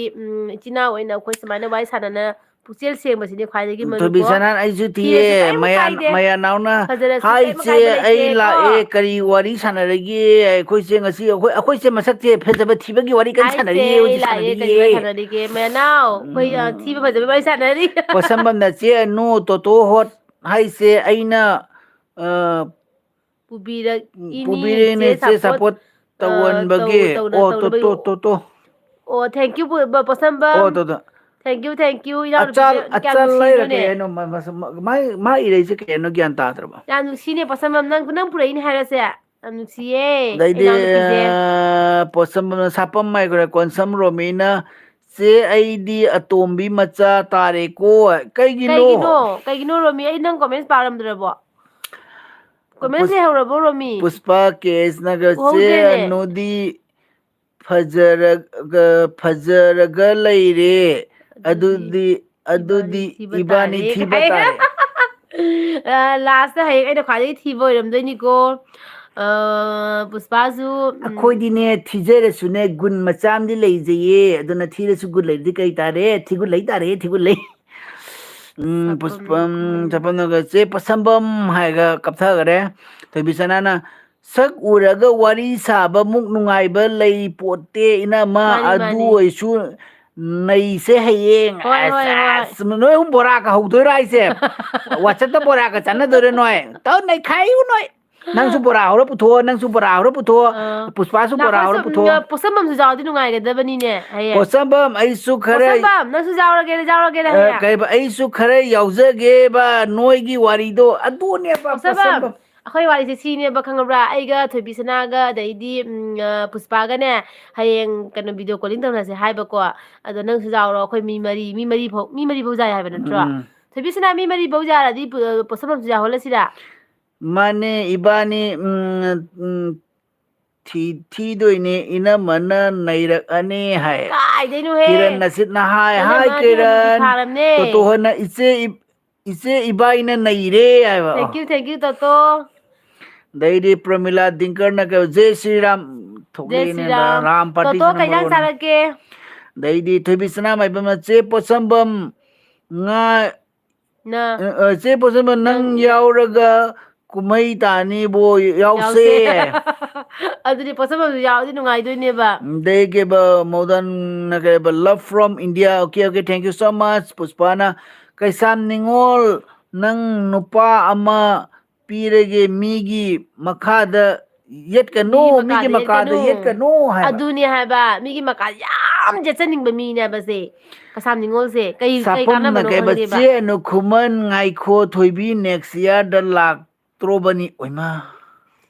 ꯏꯆꯤꯟ ꯏꯅꯥꯎ ꯑꯣꯏꯅ ꯑꯩꯈꯣꯏ ꯁꯨꯃꯥꯏꯅ ꯋꯥꯔꯤ ꯁꯥꯟꯅꯅ ꯄꯨꯛꯆꯦꯜ ꯁꯦꯡꯕꯁꯤꯅꯤ ꯈ꯭ꯋꯥꯏꯗꯒꯤ ꯃꯔꯨꯀꯣ ꯊꯣꯏꯕꯤꯁꯅꯥ ꯑꯩꯁꯨ ꯊꯤꯔꯁꯨ ꯊꯤꯌꯦ ꯀꯔꯤꯝ ꯀꯥꯏꯗꯦ ꯃꯌꯥꯅꯥꯎꯅ ꯐꯖꯔꯁꯨ ꯍꯥꯏ ꯀꯔꯤꯝ ꯏꯆꯦ ꯑꯀꯥꯏꯕ ꯑꯩ ꯂꯩꯇꯦ ꯀꯣ ꯂꯥꯛꯑꯦ ꯀꯔꯤ ꯋꯥꯔꯤ ꯁꯥꯟꯅꯔꯒꯦ ꯑꯩꯈꯣꯏꯁꯦ ꯉꯁꯤ ꯑꯩꯈꯣꯏꯁꯦ ꯃꯁꯛꯁꯦ ꯐꯖꯕ ꯊꯤꯕꯒꯤ ꯋꯥꯔꯤ ꯀꯟꯅ ꯍꯥꯏꯁꯦ ꯁꯥꯟꯅꯔꯤꯌꯦ ꯑꯩ ꯍꯧꯖꯤꯛ ꯂꯥꯛꯑꯦ ꯀꯔꯤ ꯁꯥꯟꯅꯔꯤꯌꯦ ꯋꯥꯔꯤ ꯁꯥꯟꯅꯔꯤꯒꯦ ꯃꯌꯥꯅꯥꯎ ꯑꯩꯈꯣꯏ ꯊꯤꯕ ꯐꯖꯕ ꯋꯥꯔꯤ ꯁꯥꯟꯅꯔꯤ ꯄꯣꯠꯁꯝꯕꯝꯅ ꯆꯦ ꯑꯅꯨ ꯇꯣꯇꯣ ꯍꯣꯠ ꯍꯥꯏꯁꯦ ꯑꯩꯅ ꯄꯨꯕꯤꯔꯛꯏꯅꯤ ꯄꯨꯕꯤꯔꯦꯅꯦ ꯆꯦ ꯁꯥꯄꯣꯠ ꯇꯧꯍꯟꯕꯒꯤ ꯑꯣ ꯇꯧꯅꯕꯒꯤ ꯇꯣꯇꯣ ꯑꯣ ꯊꯦꯡꯀ꯭ꯌꯨ ꯄꯣꯠꯁꯝꯕꯝ ꯑꯣ ꯇꯣꯇꯣ ꯊꯦꯡꯀ꯭ꯌꯨ ꯏꯅꯥꯎꯅꯨꯄꯤꯁꯦ ꯀꯌꯥꯝ ꯅꯨꯡꯁꯤꯅꯣꯅꯦ ꯏꯔꯩꯁꯦ ꯀꯩꯅꯣ ꯒ꯭ꯌꯥꯟ ꯇꯥꯗ꯭ꯔꯕ ꯌꯥꯝ ꯅꯨꯡꯁꯤꯅꯦ ꯄꯣꯠꯁꯝꯕꯝ ꯅꯪ ꯄꯨꯔꯛꯏꯅꯦ ꯍꯥꯏꯔꯁꯦ ꯌꯥꯝ ꯅꯨꯡꯁꯤꯌꯦ ꯑꯗꯩꯗꯤ ꯏꯅꯥꯎꯅꯨꯄꯤꯁꯦ ꯄꯣꯠꯁꯝꯕꯝꯅ ꯁꯥꯄꯝ ꯍꯥꯏꯈꯔꯦ ꯀꯣꯟꯁꯝ ꯔꯣꯃꯤꯅ ꯆꯦ ꯑꯩꯗꯤ ꯑꯇꯣꯝꯕꯤ ꯃꯆꯥ ꯇꯥꯔꯦꯀꯣ ꯀꯩꯒꯤꯅꯣ ꯔꯣꯃꯤ ꯑꯩ ꯅꯪ ꯀꯣꯃꯦꯟꯁ ꯄꯥꯔꯝꯗ꯭ꯔꯕꯣ ꯀꯣꯃꯦꯟꯁ ꯂꯩꯍꯧꯔꯕꯣ ꯔꯣꯃꯤ ꯄꯨꯁꯄꯥ ꯀꯦꯁꯅꯒ ꯆꯦ ꯎꯍꯧꯗ꯭ꯔꯦꯅꯦ ꯑꯅꯨꯗꯤ ꯐꯖꯔꯒ ꯂꯩꯔꯦ ꯑꯗꯨꯗꯤ ꯊꯤꯕ ꯏꯕꯥꯅꯤ ꯇꯥꯔꯦ ꯊꯤꯕ ꯇꯥꯔꯦ ꯂꯥꯁꯇ ꯍꯌꯦꯡ ꯑꯩꯅ ꯈ꯭ꯋꯥꯏꯗꯒꯤ ꯊꯤꯕ ꯑꯣꯏꯔꯝꯗꯣꯏꯅꯤꯀꯣ ꯄꯨꯁꯄꯥꯁꯨ ꯑꯩꯈꯣꯏꯗꯤꯅꯦ ꯊꯤꯖꯔꯁꯨꯅꯦ ꯒꯨꯟ ꯃꯆꯥ ꯑꯃꯗꯤ ꯂꯩꯖꯩꯌꯦ ꯑꯗꯨꯅ ꯊꯤꯔꯁꯨ ꯒꯨꯟ ꯂꯩꯔꯗꯤ ꯀꯩ ꯇꯥꯔꯦ ꯊꯤꯒꯨꯟ ꯂꯩ ꯇꯥꯔꯦ ꯊꯤꯒꯨꯟ ꯂꯩ ꯁꯥꯄꯝ ꯄꯨꯁꯄꯝ ꯈꯨꯃꯟ ꯆꯄꯝꯅꯒ ꯆꯦ ꯄꯁꯝꯕꯝ ꯍꯥꯏꯔꯒ ꯀꯞꯊꯈꯔꯦ ꯊꯣꯏꯕꯤꯁꯅꯥꯅ ꯁꯛ ꯎꯔꯒ ꯋꯥꯔꯤ ꯁꯥꯕꯃꯨꯛ ꯅꯨꯡꯉꯥꯏꯕ ꯂꯩ ꯄꯣꯠꯇꯦ ꯏꯅꯝꯃ ꯃꯥꯅꯤ ꯑꯗꯨ ꯃꯥꯅꯤ ꯑꯣꯏꯁꯨ ꯅꯩꯁꯦ ꯍꯌꯦꯡ ꯍꯣꯏ ꯍꯣꯏ ꯍꯣꯏ ꯑꯁ ꯅꯣꯏ ꯑꯍꯨꯝ ꯕꯣꯔꯥꯒ ꯍꯧꯗꯣꯏꯔꯣ ꯍꯥꯏꯁꯦ ꯋꯥꯆꯞꯇ ꯕꯣꯔꯥꯒ ꯆꯥꯟꯅꯗꯣꯏꯔꯣ ꯅꯣꯏ ꯇꯧ ꯅꯩꯈꯥꯏꯌꯨ ꯅꯣꯏ ꯅꯪꯁꯨ ꯕꯣꯔꯥ ꯍꯧꯔ ꯄꯨꯊꯣꯛꯑꯣ ꯅꯪꯁꯨ ꯕꯣꯔꯥ ꯍꯧꯔ ꯄꯨꯊꯣꯛꯑꯣ ꯄꯨꯁꯄꯥꯁꯨ ꯕꯣꯔꯥ ꯍꯧꯔ ꯄꯨꯊꯣꯛꯑꯣ ꯄꯣꯠꯁꯝꯕꯝꯁꯨ ꯌꯥꯎꯔꯗꯤ ꯅꯨꯡꯉꯥꯏꯒꯗꯕꯅꯤꯅꯦ ꯍꯌꯦꯡ ꯄꯣꯠꯁꯝꯕꯝ ꯑꯩꯁꯨ ꯈꯔ ꯄꯣꯠꯁꯝꯕꯝ ꯅꯪꯁꯨ ꯌꯥꯎꯔꯒꯦꯔ ꯍꯌꯦꯡ ꯀꯩꯕ ꯑꯩꯁꯨ ꯈꯔ ꯌꯥꯎꯖꯒꯦꯕ ꯅꯣꯏꯒꯤ ꯋꯥꯔꯤꯗꯣ ꯑꯗꯨꯅꯦꯕ ꯄꯣꯠꯁꯝꯕꯝ ꯄꯣꯠꯁꯝꯕꯝ ꯑꯩꯈꯣꯏ ꯋꯥꯔꯤꯁꯦ ꯁꯤꯅꯦꯕ ꯈꯪꯉꯕ꯭ꯔꯥ ꯑꯩꯒ ꯊꯣꯏꯕꯤꯁꯅꯥꯒ ꯑꯗꯩꯗꯤ ꯄꯨꯁꯄꯥꯒꯅꯦ ꯍꯌꯦꯡ ꯀꯩꯅꯣ ꯚꯤꯗꯤꯑꯣ ꯀꯣꯂꯤꯡ ꯇꯧꯅꯁꯦ ꯍꯥꯏꯕꯀꯣ ꯑꯗꯣ ꯅꯪꯁꯨ ꯌꯥꯎꯔꯣ ꯑꯩꯈꯣꯏ ꯃꯤ ꯃꯔꯤ ꯐꯧ ꯌꯥꯏ ꯍꯥꯏꯕ ꯅꯠꯇ꯭ꯔꯣ ꯊꯣꯏꯕꯤꯁꯅꯥ ꯃꯤ 4 ꯐꯧ ꯌꯥꯔꯗꯤ ꯄꯣꯠꯁꯝꯕꯝꯁꯨ ꯌꯥꯎꯍꯜꯂꯁꯤꯔ ꯃꯥꯅꯦ ꯏꯕꯥꯅꯤ ꯊꯤꯗꯣꯏꯅꯦ ꯏꯅꯝꯃꯅ ꯅꯩꯔꯛꯑꯅꯤ ꯍꯥꯏ ꯀꯥꯏꯗꯩꯅꯣꯍꯦ ꯀꯤꯔꯟ ꯑꯁꯤꯠꯅ ꯍꯥꯏ ꯏꯅꯝꯃꯗꯤ ꯍꯅꯨꯕꯤ ꯀꯤꯔꯟ ꯐꯥꯔꯝꯅꯦ ꯇꯣꯇꯣꯍꯣꯏꯅ ꯏꯆꯦ ꯏꯕꯥꯏꯅ ꯅꯩꯔꯦ ꯍꯥꯏꯕ ꯊꯦꯡꯀ꯭ꯌꯨ ꯇꯣꯇꯣ ꯗꯩꯗꯤ ꯄ꯭ꯔꯃꯤꯂꯥ ꯗꯤꯡꯀꯔꯅ ꯖꯦ ꯁ꯭ꯔꯤꯔꯥꯝ ꯖय ꯊꯣꯛꯂꯛꯑꯦꯅꯦ ꯁ꯭ꯔꯤꯔꯥꯝ ꯔꯥꯝ ꯇꯣꯇꯣ ꯄꯥꯔꯇꯤꯁꯤꯅ ꯀꯩꯖꯥꯡ ꯃꯔꯣꯟ ꯆꯥꯔꯛꯀꯦ ꯑꯗꯩꯗꯤ ꯊꯣꯏꯕꯤꯁꯅꯥ ꯃꯥꯏꯕꯝ ꯆꯦ ꯄꯣꯠꯁꯝꯕꯝ ꯉꯥ ꯅ ꯆꯦ ꯄꯣꯠꯁꯝꯕꯝ ꯅꯪ ꯌꯥꯎꯔꯒ ꯀꯨꯝꯍꯩ ꯇꯥꯅꯤꯕꯣ ꯌꯥꯎꯁꯦ ꯌꯥꯎꯁꯦ ꯑꯗꯨꯗꯤ ꯄꯣꯠꯁꯝꯕꯝꯁꯨ ꯌꯥꯎꯔꯗꯤ ꯅꯨꯡꯉꯥꯏꯗꯣꯏꯅꯦꯕ ꯗꯩ ꯀꯩꯕ ꯃꯣꯗꯟ ꯀꯩꯕ love from India okay thank you so much ꯄꯨꯁꯄꯥꯅ ꯀꯩꯁꯥꯝ ꯅꯤꯉꯣꯜ ꯅꯪ ꯅꯨꯄꯥ ꯑꯃ ꯄꯤꯔꯒꯦ ꯃꯤꯒꯤ ꯃꯈꯥꯗ ꯌꯦꯠꯀꯅꯨ ꯃꯤꯒꯤ ꯃꯀꯥꯗ ꯌꯦꯠꯀꯅꯨ ꯍꯥꯏꯕ ꯑꯗꯨꯅꯦ ꯍꯥꯏꯕ ꯃꯤꯒꯤ ꯃꯀꯥ ꯌꯥꯝ ꯌꯦꯠꯆꯅꯤꯡꯕ ꯃꯤꯅꯦꯕꯁꯦ ꯀꯁꯥꯝ ꯅꯤꯉꯣꯜꯁꯦ ꯀꯩ ꯁꯥꯄꯝꯅ ꯀꯥꯟꯅꯕꯅꯣ ꯀꯩꯕ ꯈꯪꯗꯦꯕ ꯆꯦ ꯈꯨꯃꯟ ꯉꯥꯏꯈꯣ ꯊꯣꯏꯕꯤ ꯅꯦꯛꯁ ꯏꯌꯥꯔꯗ ꯂꯥꯛꯇ꯭ꯔꯣꯕꯅꯤ ꯑꯣꯏꯃ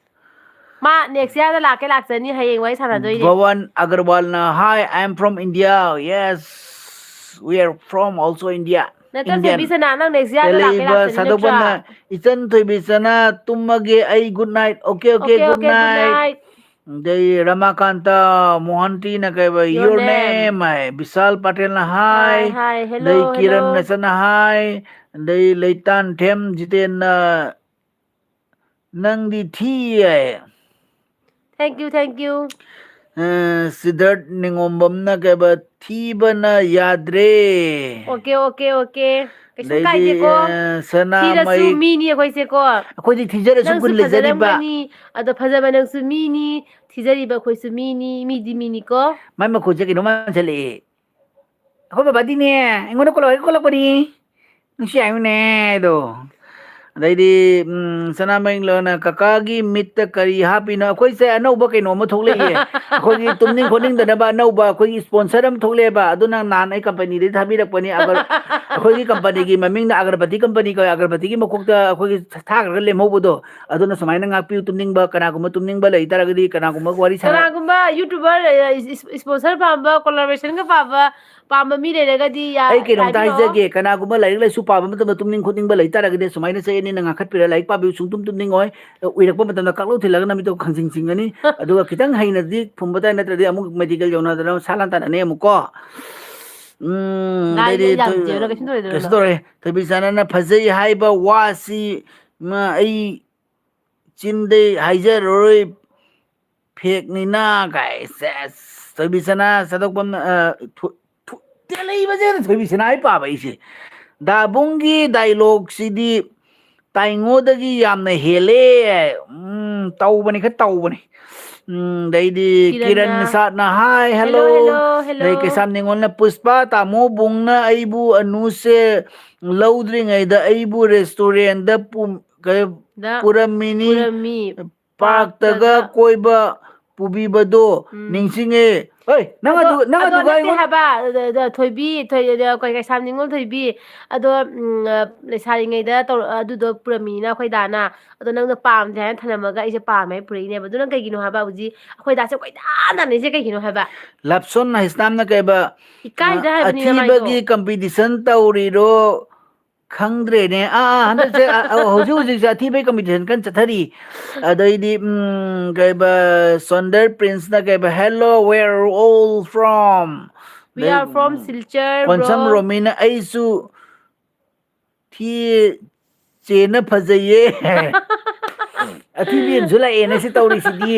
ꯃꯥ ꯅꯦꯛꯁ ꯏꯌꯥꯔꯗ ꯂꯥꯛꯆꯅꯤ ꯍꯌꯦꯡ ꯋꯥꯔꯤ ꯁꯥꯟꯅꯗꯣꯏꯅꯦ ꯕꯋꯟ ꯑꯒꯔꯋꯥꯜꯅ hi I am from India yes we are from also India ꯅꯠꯇ꯭ꯔ ꯏꯟꯗꯤꯌꯟ ꯊꯣꯏꯕꯤꯁꯅꯥ ꯅꯪ ꯅꯦꯛꯁ ꯏꯌꯥꯔꯗ ꯂꯥꯛꯀꯩ ꯇꯦꯜꯂꯛꯏꯕ ꯂꯥꯛꯆꯅꯤ ꯅꯠꯇ꯭ꯔꯥ ꯁꯥꯗꯣꯛꯄꯅ ꯏꯆꯟ ꯊꯣꯏꯕꯤꯆꯅ ꯇꯨꯝꯃꯒꯦ ꯑꯩ good night okay good night ꯑꯗꯩ ꯔꯥꯃꯥꯀꯥꯟꯇ ꯃꯣꯍꯟꯇꯤꯅ ꯀꯩꯕ ꯌꯣꯔ ꯅꯦꯝ ꯍꯥꯏ ꯕꯤꯁꯥꯜ ꯄꯇꯦꯜꯅ ꯍꯥꯏ ꯍꯦꯜꯂꯣ ꯑꯗꯩ ꯍꯦꯜꯂꯣ ꯀꯤꯔꯟ ꯍꯥꯏ ꯑꯗꯩ ꯂꯩꯇꯥꯟꯊꯦꯝ ꯖꯤꯇꯦꯟꯅ ꯅꯪꯗꯤ ꯊꯤ ꯍꯥꯏ ꯊꯦꯡꯀ꯭ꯌꯨ ꯁꯤꯗꯔꯠ ꯅꯤꯉꯣꯝꯕꯝꯅ ꯀꯩꯕ ꯊꯤꯕꯅ ꯌꯥꯗ꯭ꯔꯦ ꯑꯣꯀꯦ ꯀꯩꯁꯨꯝ ꯑꯗꯩꯗꯤ ꯀꯥꯏꯗꯦꯀꯣ ꯊꯤꯔꯁꯨ ꯁꯅꯥꯃꯍꯤ ꯃꯤꯅꯤ ꯑꯩꯈꯣꯏꯁꯦꯀꯣ ꯑꯩꯈꯣꯏꯗꯤ ꯊꯤꯖꯔꯁꯨ ꯅꯪꯁꯨ ꯒꯨꯟ ꯂꯩꯖꯔꯤꯕ ꯐꯖꯔꯝꯒꯅꯤ ꯑꯗꯣ ꯐꯖꯕ ꯅꯪꯁꯨ ꯃꯤꯅꯤ ꯊꯤꯖꯔꯤꯕ ꯑꯩꯈꯣꯏꯁꯨ ꯃꯤꯅꯤ ꯃꯤꯗꯤ ꯃꯤꯅꯤꯀꯣ ꯃꯥꯏ ꯃꯈꯣꯟꯁꯦ ꯀꯩꯅꯣ ꯃꯥꯟꯁꯤꯜꯂꯛꯑꯦ ꯑꯩꯈꯣꯏ ꯕꯕꯥꯗꯤꯅꯦ ꯑꯩꯉꯣꯟꯗ ꯀꯣꯜꯂꯛꯄꯅꯤ ꯅꯨꯡꯁꯤ ꯍꯥꯏꯅꯦꯗꯣ ꯑꯗꯩꯗꯤ ꯁꯅꯥꯃꯍꯤꯡꯂꯣꯅ ꯀꯀꯥꯒꯤ ꯃꯤꯠꯇ ꯀꯔꯤ ꯍꯥꯞꯄꯤꯅꯣ ꯑꯩꯈꯣꯏꯁꯦ ꯑꯅꯧꯕ ꯀꯩꯅꯣ ꯑꯃ ꯊꯣꯛꯂꯛꯏꯌꯦ ꯑꯩꯈꯣꯏꯒꯤ ꯇꯨꯝꯅꯤꯡ ꯈꯣꯠꯅꯤꯡꯗꯅꯕ ꯑꯅꯧꯕ ꯑꯩꯈꯣꯏꯒꯤ ꯏꯁꯄꯣꯟꯁꯔ ꯑꯃ ꯊꯣꯛꯂꯛꯑꯦꯕ ꯑꯗꯨꯅ ꯅꯍꯥꯟ ꯑꯩ ꯀꯝꯄꯅꯤꯗꯒꯤ ꯊꯥꯕꯤꯔꯛꯄꯅꯤ ꯑꯩꯈꯣꯏꯒꯤ ꯀꯝꯄꯅꯤꯒꯤ ꯃꯃꯤꯡꯅ ꯑꯒꯔꯕꯇꯤ ꯀꯝꯄꯅꯤ ꯀꯧꯏ ꯑꯒꯔꯕꯇꯤꯒꯤ ꯃꯈꯣꯛꯇ ꯑꯩꯈꯣꯏꯒꯤ ꯊꯥꯈ꯭ꯔꯒ ꯂꯦꯝꯍꯧꯕꯗꯣ ꯑꯗꯨꯅ ꯁꯨꯃꯥꯏꯅ ꯉꯥꯛꯄꯤꯌꯨ ꯇꯨꯝꯅꯤꯡꯕ ꯀꯅꯥꯒꯨꯝꯕ ꯇꯨꯝꯅꯤꯡꯕ ꯂꯩ ꯇꯥꯔꯒꯗꯤ ꯀꯅꯥꯒꯨꯝꯕ ꯋꯥꯔꯤ ꯁꯥꯟꯅ ꯀꯅꯥꯒꯨꯝꯕ ꯌꯨꯇꯨꯕꯔ ꯏꯁꯄꯣꯟꯁꯔ ꯄꯥꯝꯕ ꯀꯣꯂꯥꯕꯔꯦꯁꯟꯒ ꯄꯥꯝꯕ ꯃꯤ ꯂꯩꯔꯒꯗꯤ ꯑꯩ ꯀꯩꯅꯣꯝꯇ ꯍꯥꯏꯕꯤꯔꯛꯑꯣ ꯍꯥꯏꯖꯒꯦ ꯀꯅꯥꯒꯨꯝꯕ ꯂꯥꯏꯔꯤꯛ ꯂꯥꯏꯁꯨ ꯄꯥꯕ ꯃꯇꯝꯗ ꯇꯨꯝꯅꯤꯡ ꯈꯣꯠꯅꯤꯡꯕ ꯂꯩ ꯇꯥꯔꯒꯗꯤ ꯁꯨꯃꯥꯏꯅ ꯆꯩ ꯑꯅꯤꯅ ꯉꯥꯡꯈꯠꯄꯤꯔꯒ ꯂꯥꯏꯔꯤꯛ ꯄꯥꯕꯤꯌꯨ ꯁꯨꯡꯇꯨꯝ ꯇꯨꯝꯅꯤꯡꯉꯣꯏ ꯎꯏꯔꯛꯄ ꯃꯇꯝꯗ ꯀꯥꯡꯂꯨ ꯊꯤꯜꯂꯒ ꯅꯨꯃꯤꯠꯇꯣ ꯈꯪꯁꯤꯡ ꯁꯤꯡꯒꯅꯤ ꯑꯗꯨꯒ ꯈꯤꯇꯪ ꯍꯩꯅꯗꯤ ꯐꯨꯝꯕ ꯇꯥꯏ ꯅꯠꯇ꯭ꯔꯗꯤ ꯑꯃꯨꯛ ꯃꯦꯗꯤꯀꯦꯜ ꯌꯧꯅꯗꯅ ꯁꯥ ꯂꯥꯟ ꯇꯥꯅꯅꯤ ꯑꯃꯨꯛꯀꯣ ꯂꯥꯏ ꯑꯗꯩꯗꯤ ꯌꯥꯝꯗꯦꯕ ꯀꯩꯁꯨꯝ ꯀꯩꯁꯨ ꯇꯧꯔꯣꯏꯗ꯭ꯔꯣꯅ ꯇꯧꯔꯦ ꯊꯣꯏꯕꯤꯆꯥꯅꯅ ꯐꯖꯩ ꯍꯥꯏꯕ ꯋꯥꯁꯤ ꯑꯩ ꯆꯤꯟꯗꯩ ꯍꯥꯏꯖꯔꯔꯣꯏ ꯐꯦꯛꯅꯤꯅ ꯀꯥꯏ ꯊꯣꯏꯕꯤꯁꯅꯥ ꯁꯗꯣꯛꯄꯝꯅ ꯇꯦꯜꯍꯩꯕꯁꯦ ꯊꯣꯏꯕꯤꯁꯅꯥ ꯄꯥꯕ ꯑꯩꯁꯦ ꯗꯥꯕꯨꯡꯒꯤ ꯗꯥꯏꯂꯣꯛꯁꯤꯗꯤ ꯇꯥꯏꯉꯣꯗꯒꯤ ꯌꯥꯝꯅ ꯍꯦꯜꯂꯦ ꯇꯧꯕꯅꯤ ꯈꯔ ꯇꯧꯕꯅꯤ ꯑꯗꯩꯗꯤ ꯀꯤꯔꯟ ꯁꯥꯠꯅ ꯍꯥꯏ ꯍꯜꯂꯣ ꯑꯗꯩ ꯀꯩꯁꯥꯝ ꯅꯤꯉꯣꯜꯅ ꯄꯨꯁꯄꯥ ꯇꯥꯃꯣꯕꯨꯡꯅ ꯑꯩꯕꯨ ꯑꯅꯨꯁꯦ ꯂꯧꯗ꯭ꯔꯤꯉꯩꯗ ꯑꯩꯕꯨ ꯔꯦꯁꯇꯨꯔꯦꯟꯗ ꯄꯨꯔꯝꯃꯤꯅꯤ ꯄꯨꯔꯝꯃꯤ ꯄꯥꯔꯛꯇꯒ ꯀꯣꯏꯕ ꯄꯨꯕꯤꯕꯗꯣ ꯅꯤꯡꯁꯤꯡꯉꯦ ꯍꯣꯏ ꯅꯪ ꯑꯗꯨꯒ ꯑꯩꯉꯣꯟ ꯊꯣꯏꯕꯤ ꯀꯩꯁꯥꯝ ꯅꯤꯉꯣꯜ ꯊꯣꯏꯕꯤ ꯑꯗꯣ ꯂꯩꯁꯥꯔꯤꯉꯩꯗ ꯇꯧꯔ ꯑꯗꯨꯗꯣ ꯄꯨꯔꯝꯃꯤꯅꯤꯅ ꯑꯩꯈꯣꯏꯗꯥꯅ ꯑꯗꯣ ꯅꯪꯅ ꯄꯥꯝꯗꯦ ꯍꯥꯏꯅ ꯊꯝꯂꯝꯃꯒ ꯑꯩꯁꯦ ꯄꯥꯝꯃꯦ ꯍꯥꯏꯅ ꯄꯨꯔꯛꯏꯅꯦꯕ ꯑꯗꯨ ꯅꯪ ꯀꯩꯒꯤꯅꯣ ꯍꯥꯏꯕ ꯍꯧꯖꯤꯛ ꯑꯩꯈꯣꯏꯗꯥꯁꯦ ꯀꯣꯏꯇꯥꯟ ꯇꯥꯟꯅꯩꯁꯦ ꯀꯩꯒꯤꯅꯣ ꯍꯥꯏꯕ ꯂꯞꯁꯣꯟ ꯍꯩꯁꯅꯥꯝꯅ ꯀꯩꯕ ꯏꯀꯥꯏꯗ꯭ꯔꯥ ꯍꯥꯏꯕꯅꯤꯅ ꯃꯥꯏꯗꯣ ꯑꯊꯤꯕꯒꯤ ꯀꯝꯄꯤꯇꯤꯁꯟ ꯇꯧꯔꯤꯔꯣ ꯈꯪꯗ꯭ꯔꯦꯅꯦ ꯍꯟꯗꯛꯁꯦ ꯍꯧꯖꯤꯛ ꯑꯊꯤꯕꯩ ꯀꯝꯄꯤꯇꯤꯁꯟ ꯀꯟꯅ ꯆꯠꯊꯔꯤ ꯑꯗꯩꯗꯤ ꯀꯩꯕ ꯁꯣꯟꯗꯔ ꯄ꯭ꯔꯤꯟꯁꯅ ꯀꯩꯕ hello where all from we are from Silchar bro Konsam ꯔꯣꯃꯤꯅ ꯑꯩꯁꯨ ꯊꯤ ꯆꯦꯅ ꯐꯖꯩꯌꯦ ꯑꯊꯤꯕꯤ ꯑꯃꯁꯨ ꯂꯥꯛꯑꯦꯅ ꯁꯤ ꯇꯧꯔꯤꯁꯤꯗꯤ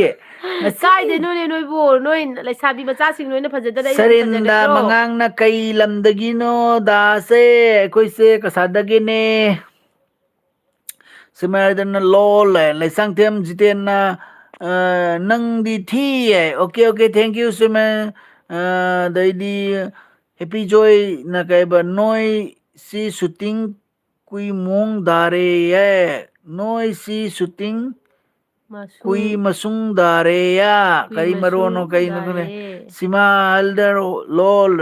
ꯉꯁꯤ ꯀꯥꯏꯗꯩꯅꯣꯅꯦ ꯅꯣꯏꯕꯨ ꯅꯣꯏ ꯂꯩꯁꯥꯕꯤ ꯃꯆꯥꯁꯤꯡ ꯅꯣꯏꯅ ꯐꯖꯗꯅ ꯑꯩꯅ ꯑꯗꯨꯝ ꯁꯔꯤꯟꯗ ꯐꯖꯒꯗ꯭ꯔꯣ ꯃꯉꯥꯡꯅ ꯀꯩ ꯂꯝꯗꯒꯤꯅꯣ ꯗꯥꯁꯦ ꯑꯩꯈꯣꯏꯁꯦ ꯀꯁꯥꯔꯗꯒꯤꯅꯦ ꯁꯤꯃꯔꯗꯅ ꯂꯣꯜ ꯂꯩꯁꯥꯡꯊꯦꯝ ꯖꯤꯇꯦꯟꯅ ꯅꯪꯗꯤ ꯊꯤ ꯑꯣꯀꯦ ꯊꯦꯡꯛ ꯌꯨ ꯁꯤꯃꯦꯟ ꯑꯗꯩꯗꯤ Happy Joy na kaiba noi si shooting kui mong dare ye noi si shooting kui Masung masung dare ya kui kari marono masung kari nakune dare. sima halder lol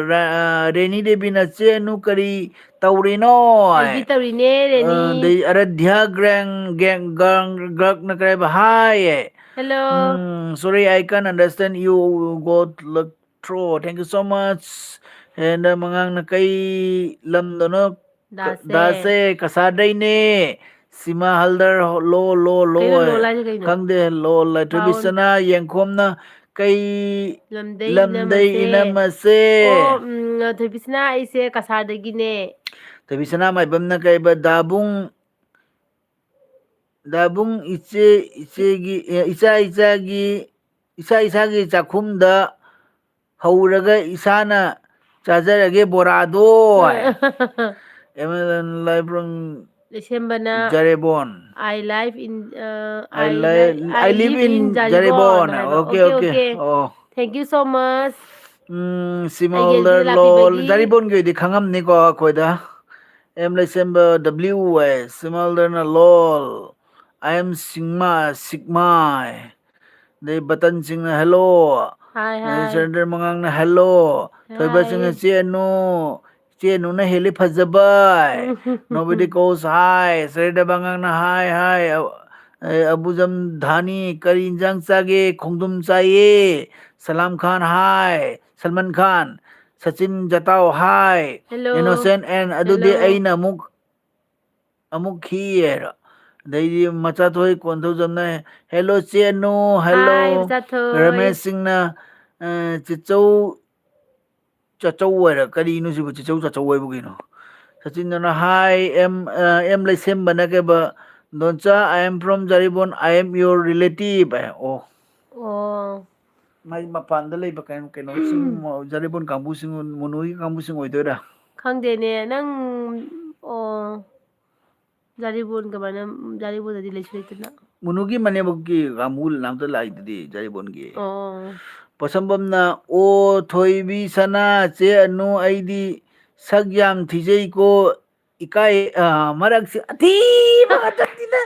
reni devi na chenu kari taurino Aidi tawrine Reni. de aradhya gang gag na kare bahai Hello. sorry I can understand you got look through thank you so much and mangang na kay lam dono Dase. dase kasaday ne sima haldar lo Kaino lola je kaino. kangde lo la Paun. tubisana yengkhom na kay Lamdai lamday inamase. inamase Oh, Thobisna aise Kasardagine. tubisana may bam na kay ba dabung isa isagi chakhumda hauraga isana chajarage borado eman librang December jarebon I live in I I live live in in Jaribon Jarebon. haiba. Okay, Okay, okay. okay. Oh. Thank you so much. Simolder Aigel lol. lapibagi. Jaribon gyo di khangam ni ko koida. Em December W Simolder na lol. I am Sigma. They button sing na hello. Hi, hi. Surrender mangang na hello. Thoiba sing na Hi. Chienu na heli phajabai. Nobody goes hi. Surrender mangang na hi. Abuzam Dhani kari injang sage khongdum chaye. Salam Khan hi. Salman Khan. Sachin Jatao hi. Hello. Innocent and adude Hello. aina amuk khiyera. Dai macha thoi kon thau jamna hello chenu Hi, hello Ramesh Zathoy. Singh na chichau chachau wara kari nu sibu chichau chachau wai bu gino Sachin na hi em lai sem bana ke ba doncha I am from Jaribon I am your relative oh Oh. mai mapan da lei ba kan keno sing Jaribon kambu sing munui kambu sing oidora Khangdene nang oh Jaribon kamana Jaribon dadi lechu leituna. munugi mane bukki kamul nam ta lai di Jaribon gi Oh. Pasambamna o thoibi sana che anu aidi sagyam thijei ko ikai marak si athi bagatina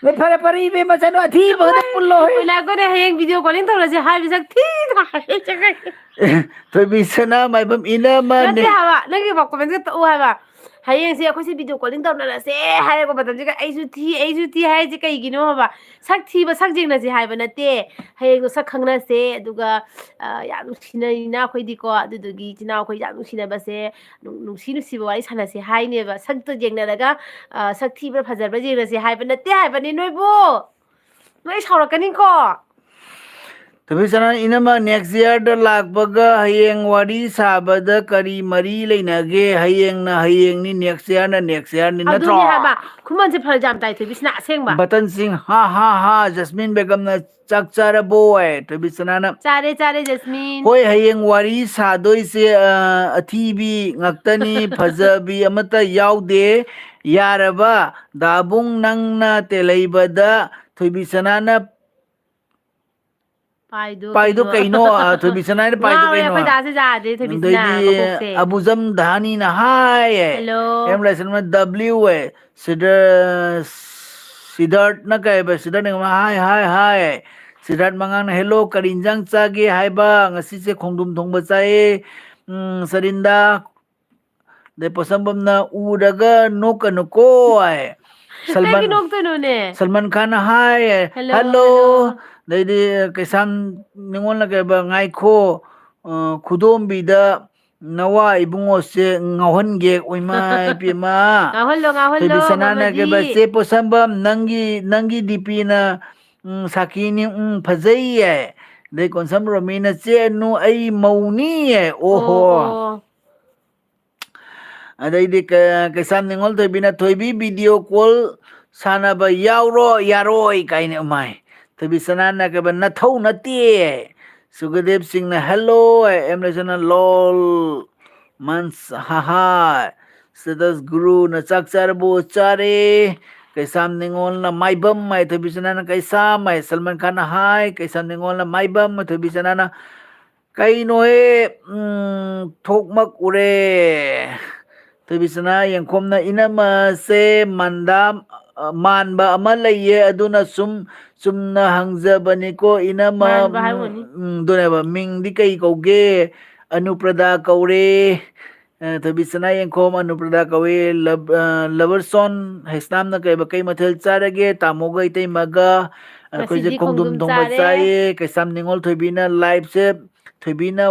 me phare pari be masano athi bagata pullo Oi la ko ne hayeng video calling thora je hai bisak thi thai chakai. he thoibi sana mai bam ina ma Nate ne haba nagi ba comment ka to haba. Hayeng se akhoi se video calling tawna se hai ko batam je ka aisu thi hai je kai gino haba. Sak thi ba sak jeng na je hai ba nate. Hayeng sak khangna se aduga ya nu sina ina khoi di ko adudugi tina khoi ya nu sina ba se nu si ba wari sana se hai ne ba sak to jeng na daga sak thi ba phajar ba jeng na se hai ba nate hai ba ni noi bo. Noi saurakani ko. thoibi sana ina ma next year da lakbaga hayeng wari sabada kari mari leinage hayeng ni next year ni natro ꯑꯗꯨꯅꯦ ꯍꯥꯏꯕ ꯈꯨꯃꯟꯁꯦ ꯐꯔꯛ ꯌꯥꯝ ꯇꯥꯏ ꯊꯣꯏꯕꯤꯁꯤꯅ ꯑꯁꯦꯡꯕ Batan Singh, ha, Jasmine Begum na chakchara boy, to be sanana. ꯆꯥꯔꯦ ꯆꯥꯔꯦ jasmine Hoy hayeng wari sadoy se athibi ngaktani phajabi amata yaude yaraba dabung nangna teleibada thoibi sanana ꯄꯥꯏꯗꯣ paido ꯀꯩꯅꯣ kaino thoibi sanana paido ꯉꯥꯎꯔꯦ kaino ꯑꯩꯈꯣꯏ ꯗꯥꯁꯦ ꯌꯥꯗꯦ ꯊꯣꯏꯕꯤꯁꯤꯅ daidi ꯃꯀꯣꯛꯁꯦ abuzam dhani na hai hello em lesson ma w Siddharth na kay ba Siddharth na hi Siddharth mangang na hello karinjang chage hai ba ngasi se khongdum thongba chae sarinda de pasambam na uraga nokano ko ai ꯀꯩꯒꯤ Salman ꯅꯣꯛꯇꯣꯏꯅꯣꯅꯦ Salman Khan hi hello hello hello daidi kaisam ningon na kay ba ngai kho khudom da nawa ibungo se ngauhange oima pima ꯉꯥꯎꯍꯜꯂꯣ ꯉꯥꯎꯍꯜꯂꯣ Tobi sanana ke ꯉꯝꯃꯗꯤ ba se posambam nangi dipi na sakini phajai hai de konsam romina che nu ai mauni hai ꯑꯣ oho ꯑꯣ adai de kaisam ningol tobi na tobi video call sana ba yauro yaroi kaine mai tobi sanana ke ba nathau nati Sugadev Singh na hello em na lol mans haha Siddhas Guru na chakchar bo chare kaisam ningol na maibam mai thobi sana na kaisam mai Salman Khan na hai kaisam ningol na maibam mai thobi sana na ꯀꯩꯅꯣꯍꯦ ꯊꯣꯛꯃꯛ ꯎꯔꯦ ꯊꯣꯏꯕꯤꯁꯅꯥ ꯌꯦꯡꯈꯣꯝꯅ ꯏꯅꯝꯃꯁꯦ ꯃꯥꯟꯕ ꯑꯃ ꯂꯩꯌꯦ ꯑꯗꯨꯅ ꯆꯨꯝꯅ ꯍꯪꯖꯕꯅꯤꯀꯣ ꯏꯅꯝꯃ ꯃꯥꯟꯕ ꯍꯥꯏꯔꯝꯒꯅꯤ ꯑꯗꯨꯅꯦꯕ ꯃꯤꯡꯗꯤ ꯀꯩ ꯀꯧꯒꯦ ꯑꯅꯨꯄ꯭ꯔꯗꯥ ꯀꯧꯔꯦ ꯊꯣꯏꯕꯤꯁꯅꯥ ꯌꯦꯡꯈꯣꯝ ꯑꯅꯨꯄ꯭ꯔꯗꯥ ꯀꯧꯏ ꯂꯕꯔꯁꯣꯟ ꯍꯩꯁꯅꯥꯝꯅ ꯀꯩ ꯃꯊꯦꯜ ꯆꯥꯔꯒꯦ ꯇꯥꯃꯣꯒ ꯏꯇꯩꯃꯒ ꯑꯩꯈꯣꯏꯁꯦ ꯉꯁꯤꯗꯤ ꯈꯣꯡꯗ꯭ꯔꯨꯝ ꯊꯣꯡꯕ ꯆꯥꯔꯦ ꯆꯥꯏꯌꯦ ꯀꯩꯁꯥꯝ ꯅꯤꯉꯣꯜ ꯊꯣꯏꯕꯤꯅ ꯂꯥꯏꯐꯁꯦ ꯊꯣꯏꯕꯤꯅ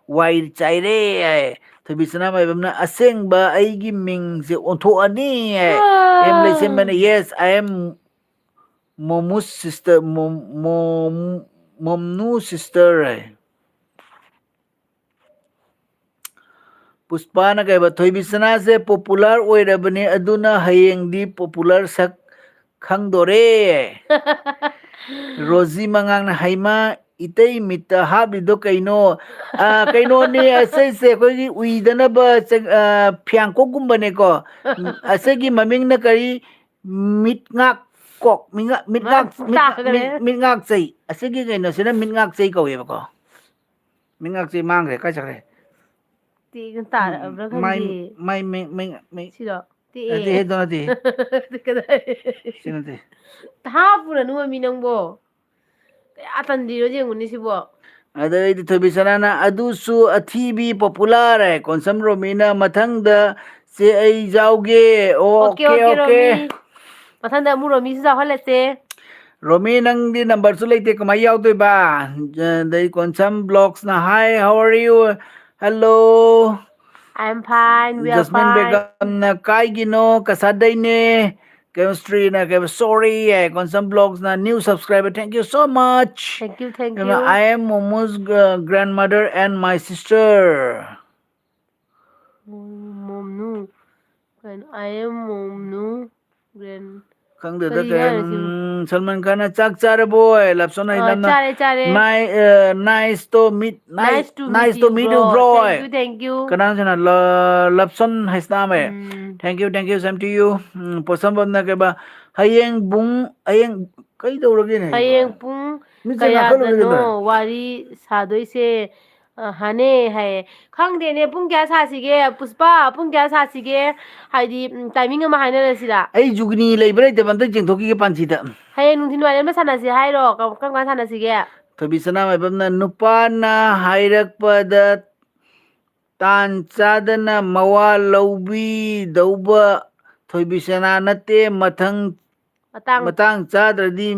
ꯋꯥꯏ ꯆꯥꯏꯔꯦ ꯍꯥꯏ ꯊꯣꯏꯕꯤꯁꯅꯥ ꯃꯥꯏꯕꯝꯅ ꯑꯁꯦꯡꯕ ꯑꯩꯒꯤ ꯃꯤꯡꯁꯦ ꯑꯣꯟꯊꯣꯛꯑꯅꯤ ꯍꯥꯏ ꯑꯦꯝ ꯂꯩꯁꯦꯝꯕꯅ ꯌꯦꯁ ꯑꯥꯏ ꯑꯦꯝ ꯃꯣꯃꯨꯁ ꯁꯤꯁꯇꯔ ꯃꯣꯝꯅꯨ ꯁꯤꯁꯇꯔ ꯍꯥꯏ ꯄꯨꯁꯄꯥꯅ ꯀꯩꯕ ꯊꯣꯏꯕꯤꯁꯅꯥꯁꯦ ꯄꯣꯄꯨꯂꯔ ꯑꯣꯏꯔꯕꯅꯤ ꯑꯗꯨꯅ ꯍꯌꯦꯡꯗꯤ ꯄꯣꯄꯨꯂꯔ ꯁꯛ ꯈꯪꯗꯣꯔꯦ ꯔꯣꯖꯤ ꯃꯉꯥꯡꯅ ꯍꯩꯃ ꯏꯇꯩ ꯃꯤꯠꯇ ꯍꯥꯞꯂꯤꯗꯣ ꯀꯩꯅꯣ ꯀꯩꯅꯣꯅꯤ ꯑꯁꯤꯁꯦ ꯑꯩꯈꯣꯏꯒꯤ ꯎꯏꯗꯅꯕ ꯐꯤꯌꯥꯡꯀꯣꯛꯒꯨꯝꯕꯅꯦꯀꯣ ꯑꯁꯤꯒꯤ ꯃꯃꯤꯡꯅ ꯀꯔꯤ ꯃꯤꯠꯉꯥꯛ ꯀꯣꯛ ꯇꯥꯈ꯭ꯔꯦ ꯃꯤꯠꯉꯥꯛ ꯆꯩ ꯑꯁꯤꯒꯤ ꯀꯩꯅꯣꯁꯤꯅ ꯃꯤꯠꯉꯥꯛ ꯆꯩ ꯀꯧꯋꯦꯕꯀꯣ ꯃꯤꯠꯉꯥꯛ ꯆꯩ ꯃꯥꯡꯈ꯭ꯔꯦ ꯀꯥꯏ ꯆꯠꯈ꯭ꯔꯦ ꯇꯦꯛꯅ ꯇꯥꯔꯛꯑꯕ꯭ꯔꯥ ꯈꯪꯗꯦ ꯁꯤꯔꯣ ꯇꯦꯛꯑꯦ ꯁꯤ ꯅꯠꯇꯦ ꯍꯥꯞꯄꯨꯔꯅꯨ ꯃꯤ ꯅꯪꯕꯣ ꯀꯌꯥ ꯇꯟꯗꯤꯔꯣ ꯌꯦꯡꯉꯨꯅꯦ ꯁꯤꯕꯣ ꯑꯗꯩꯗꯤ ꯊꯣꯏꯕꯤꯁꯅꯥꯅ ꯑꯗꯨꯁꯨ ꯑꯊꯤꯕꯤ ꯄꯣꯄꯨꯂꯔ ꯍꯥꯏ ꯀꯣꯟꯁꯝ ꯔꯣꯃꯤꯅ ꯃꯊꯪꯗ ꯁꯦ ꯑꯩ ꯌꯥꯎꯒꯦ ꯑꯣꯀꯦ ꯑꯣꯀꯦ ꯃꯊꯪꯗ ꯑꯃꯨꯛ ꯔꯣꯃꯤꯁꯨ ꯌꯥꯎꯍꯜꯂꯁꯦ ꯔꯣꯃꯤ ꯅꯪꯗꯤ ꯅꯝꯕꯔꯁꯨ ꯂꯩꯇꯦ ꯀꯃꯥꯏꯅ ꯌꯥꯎꯗꯣꯏꯕ ꯑꯗꯩ ꯀꯣꯟꯁꯝ ꯕ꯭ꯂꯣꯛꯁꯅ hi how are you hello I am fine we are Jasmine fine ꯕꯦꯒꯝꯅ ꯀꯥꯏꯒꯤꯅꯣ ꯀꯁꯥꯗꯩꯅꯦ ꯀꯦꯃꯤꯁꯇ꯭ꯔꯤꯅ ꯁꯣꯔꯤ ꯌꯥꯏ ꯀꯣꯟꯁꯝ ꯕ꯭ꯂꯣꯛꯁꯅ new subscriber thank you so much thank you I am ꯃꯣꯃꯣꯁ ꯒ꯭ꯔꯥꯟꯃꯗꯔ ꯑꯦꯟ ꯃꯥꯏ ꯁꯤꯁꯇꯔ ꯃꯣꯝꯅꯨ ꯀꯩꯅꯣ ꯑꯥꯏ ꯑꯦꯝ ꯃꯣꯝꯅꯨ ꯒ꯭ꯔꯦꯟ ꯈꯪꯗꯦꯗ ꯀꯔꯤꯅꯣ ꯀꯩ ꯍꯥꯏꯔꯤꯁꯤꯕꯨ ꯁꯜꯃꯥꯟ ꯈꯥꯟꯅ ꯆꯥꯛ ꯆꯥꯔꯕꯣꯏ ꯂꯞꯁꯣꯅ ꯏꯂꯝꯅ ꯆꯥꯔꯦ ꯆꯥꯔꯦ nice to meet nice to meet you thank you ꯀꯅꯥꯁꯤꯅ ꯂꯞꯁꯟ ꯍꯩꯁꯅꯥꯝꯃꯦ ꯊꯦꯡꯀ꯭ꯌꯨ ꯁꯦꯝ ꯇꯨ ꯌꯨ ꯄꯣꯠꯁꯝꯕꯝꯅ ꯀꯩꯕ ꯍꯌꯦꯡ ꯀꯩꯗꯧꯔꯒꯦꯅꯦ ꯍꯥꯏꯕ ꯍꯌꯦꯡ ꯄꯨꯡ ꯃꯤꯠꯁꯦ ꯉꯥꯡꯈꯠꯂꯨꯔꯦ ꯀꯩꯗꯧꯔꯦ ꯀꯌꯥꯗꯅꯣ ꯋꯥꯔꯤ ꯁꯥꯗꯣꯏꯁꯦ ꯍꯥꯟꯅꯦ ꯍꯥꯏꯌꯦ ꯈꯪꯗꯦꯅꯦ ꯄꯨꯡ ꯀꯌꯥ ꯁꯥꯁꯤꯒꯦ ꯄꯨꯁꯄꯥ ꯄꯨꯡ ꯀꯌꯥ ꯁꯥꯁꯤꯒꯦ ꯍꯥꯏꯗꯤ ꯇꯥꯏꯃꯤꯡ ꯑꯃ ꯍꯥꯏꯅꯔꯁꯤꯔ ꯑꯩ ꯖꯨꯒꯅꯤ ꯂꯩꯕ꯭ꯔꯥ ꯂꯩꯇꯕ ꯑꯝꯇ ꯌꯦꯡꯊꯣꯛꯈꯤꯒꯦ ꯄꯥꯟꯖꯤꯗ ꯍꯌꯦꯡ ꯅꯨꯡꯊꯤꯟ ꯋꯥꯏꯔꯝꯗ ꯁꯥꯟꯅꯁꯤ ꯍꯥꯏꯔꯣ ꯀꯔꯝ ꯀꯥꯟ ꯁꯥꯟꯅꯁꯤꯒꯦ ꯊꯣꯏꯕꯤꯁꯅꯥ ꯃꯥꯏꯕꯝꯅ ꯅꯨꯄꯥꯅ ꯍꯥꯏꯔꯛꯄꯗ ꯇꯥꯟ ꯆꯥꯗꯅ ꯃꯋꯥ ꯂꯧꯕꯤꯗꯧꯕ ꯊꯣꯏꯕꯤꯁꯅꯥ ꯅꯠꯇꯦ ꯃꯇꯥꯡ ꯆꯥꯗ꯭ꯔꯗꯤ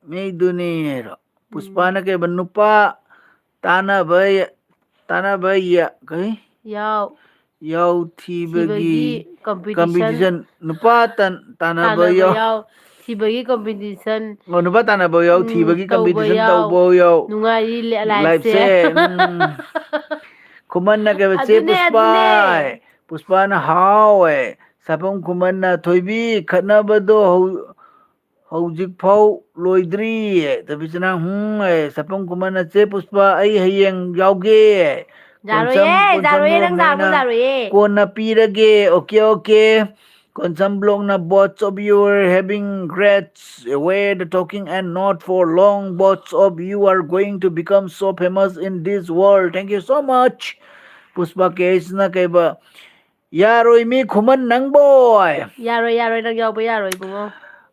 ꯃꯤꯗꯨꯅꯤ ꯍꯥꯏꯔꯣ ꯄꯨꯁꯄꯥꯅ ꯀꯩꯕ ꯅꯨꯄꯥ ꯇꯥꯟꯅꯕ ꯀꯩ ꯌꯥꯎ ꯌꯥꯎꯊꯤꯕꯒꯤ ꯀꯝꯄꯤꯇꯤꯁꯟ ꯀꯝꯄꯤꯇꯤꯁꯟ ꯅꯨꯄꯥ ꯇꯥꯟꯅꯕ ꯊꯤꯕꯒꯤ ꯀꯝꯄꯤꯇꯤꯁꯟ ꯅꯨꯄꯥ ꯇꯥꯟꯅꯕ ꯌꯥꯎ ꯊꯤꯕꯒꯤ ꯇꯧꯕ ꯀꯝꯄꯤꯇꯤꯁꯟ ꯌꯥꯎ ꯇꯧꯕ ꯌꯥꯎ ꯅꯨꯡꯉꯥꯏꯔꯤ ꯂꯥꯏꯐꯁꯦ ꯂꯥꯏꯐꯁꯦ ꯈꯨꯃꯟꯅ ꯀꯩꯕ ꯆꯦ ꯑꯗꯨꯅꯦ ꯄꯨꯁꯄꯥꯅ ꯍꯥꯎꯋꯦ ꯁꯥꯄꯝ ꯈꯨꯃꯟꯅ ꯊꯣꯏꯕꯤ ꯈꯠꯅꯕꯗꯣ ꯍꯧꯖꯤꯛꯐꯥꯎ ꯂꯣꯏꯗ꯭ꯔꯤ ꯊꯣꯏꯕꯤꯁꯅꯥ ꯁꯥꯄꯝ ꯈꯨꯃꯟꯅ ꯆꯦ ꯄꯨꯁꯄꯥ ꯑꯩ ꯍꯌꯦꯡ ꯌꯥꯎꯒꯦ ꯌꯥꯔꯣꯏꯌꯦ ꯀꯣꯟꯁꯝ ꯌꯥꯔꯣꯏꯌꯦ ꯅꯪ ꯂꯥꯛꯄ ꯔꯣꯃꯦꯅ ꯌꯥꯔꯣꯏꯌꯦ ꯀꯣꯟꯅ ꯄꯤꯔꯒꯦ ꯑꯣꯀꯦ ꯑꯣꯀꯦ ꯀꯣꯟꯁꯝ ꯕ꯭ꯂꯣꯛꯅ both of your having great way the talking and not for long both of you are going to become so famous in this world thank you so much Puspa Kesna kaiba yaroi mi khuman nangboy ꯌꯥꯔꯣꯏ ꯅꯪ ꯌꯥꯎꯕ ꯌꯥꯔꯣꯏ ꯏꯕꯨꯡꯉꯣ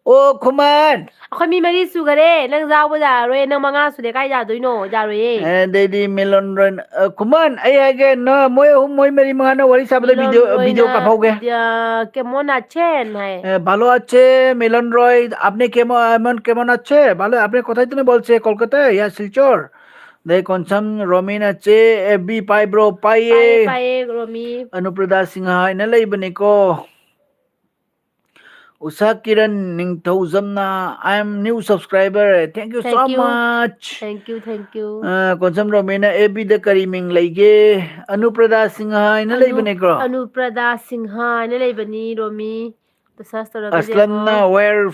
o khuman ꯑꯩꯈꯣꯏ ꯃꯤ 3 ꯁꯨꯈꯔꯦ ꯅꯪ ꯌꯥꯎꯕ ꯌꯥꯔꯔꯣꯏ ꯅꯪ 5 ꯁꯨꯔꯦ ꯀꯥꯏ ꯌꯥꯗꯣꯏꯅꯣ ꯌꯥꯔꯣꯏꯌꯦ ꯑꯗꯩꯗꯤ ꯃꯤꯂꯟꯔꯣꯏ ꯈꯨꯃꯟ ꯑꯩ ꯍꯥꯏꯒꯦ ꯃꯣꯏ 3 ꯃꯣꯏ 4 ꯃꯉꯥꯅ ꯋꯥꯔꯤ ꯁꯥꯕꯗ ꯚꯤꯗꯤꯑꯣ ꯀꯥꯞꯍꯧꯒꯦ কেꯃꯣꯟ আছেন হ্যাঁ ভালো আছে মিলন রয় আপনি কেমন আছে ভালো আপনি কোথায় থেকে বলছে কলকাতায় ইয়া শিলচর দে কনসাম রমিন আছে এফবি পাই ব্রো পাইয়ে পায়ে ꯔꯣꯃꯤ অনুপ্রদা সিংহা ꯍꯥꯏꯅ ꯂꯩꯕꯅꯤꯀꯣ Usha Kiran Ningthaujamna I am new subscriber thank you so much thank you Konsam Romena AB da kari ming leige Anuprada Singha ina leibane ko ꯑꯅꯨꯄ꯭ꯔꯗꯥ Singh ꯍꯥꯏꯅ ꯂꯩꯕꯅꯤ ꯔꯣꯃꯤ ꯁꯔꯁ ꯇꯧꯔꯒ ꯌꯦꯡꯉꯣ Aslamna where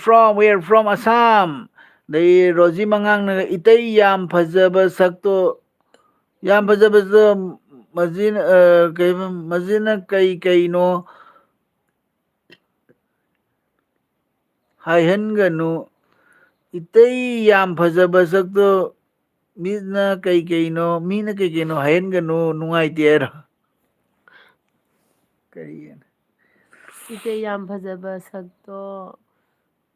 from Assam dai Roji Mangangna itai yam fajaba sakto yam fajaba mazina kai no haihan ganu 이때이 얌 파자바석도 미나 그이노 미나 그이노 하연가노 누가이티에라 그리엔 이때 얌 파자바 sakto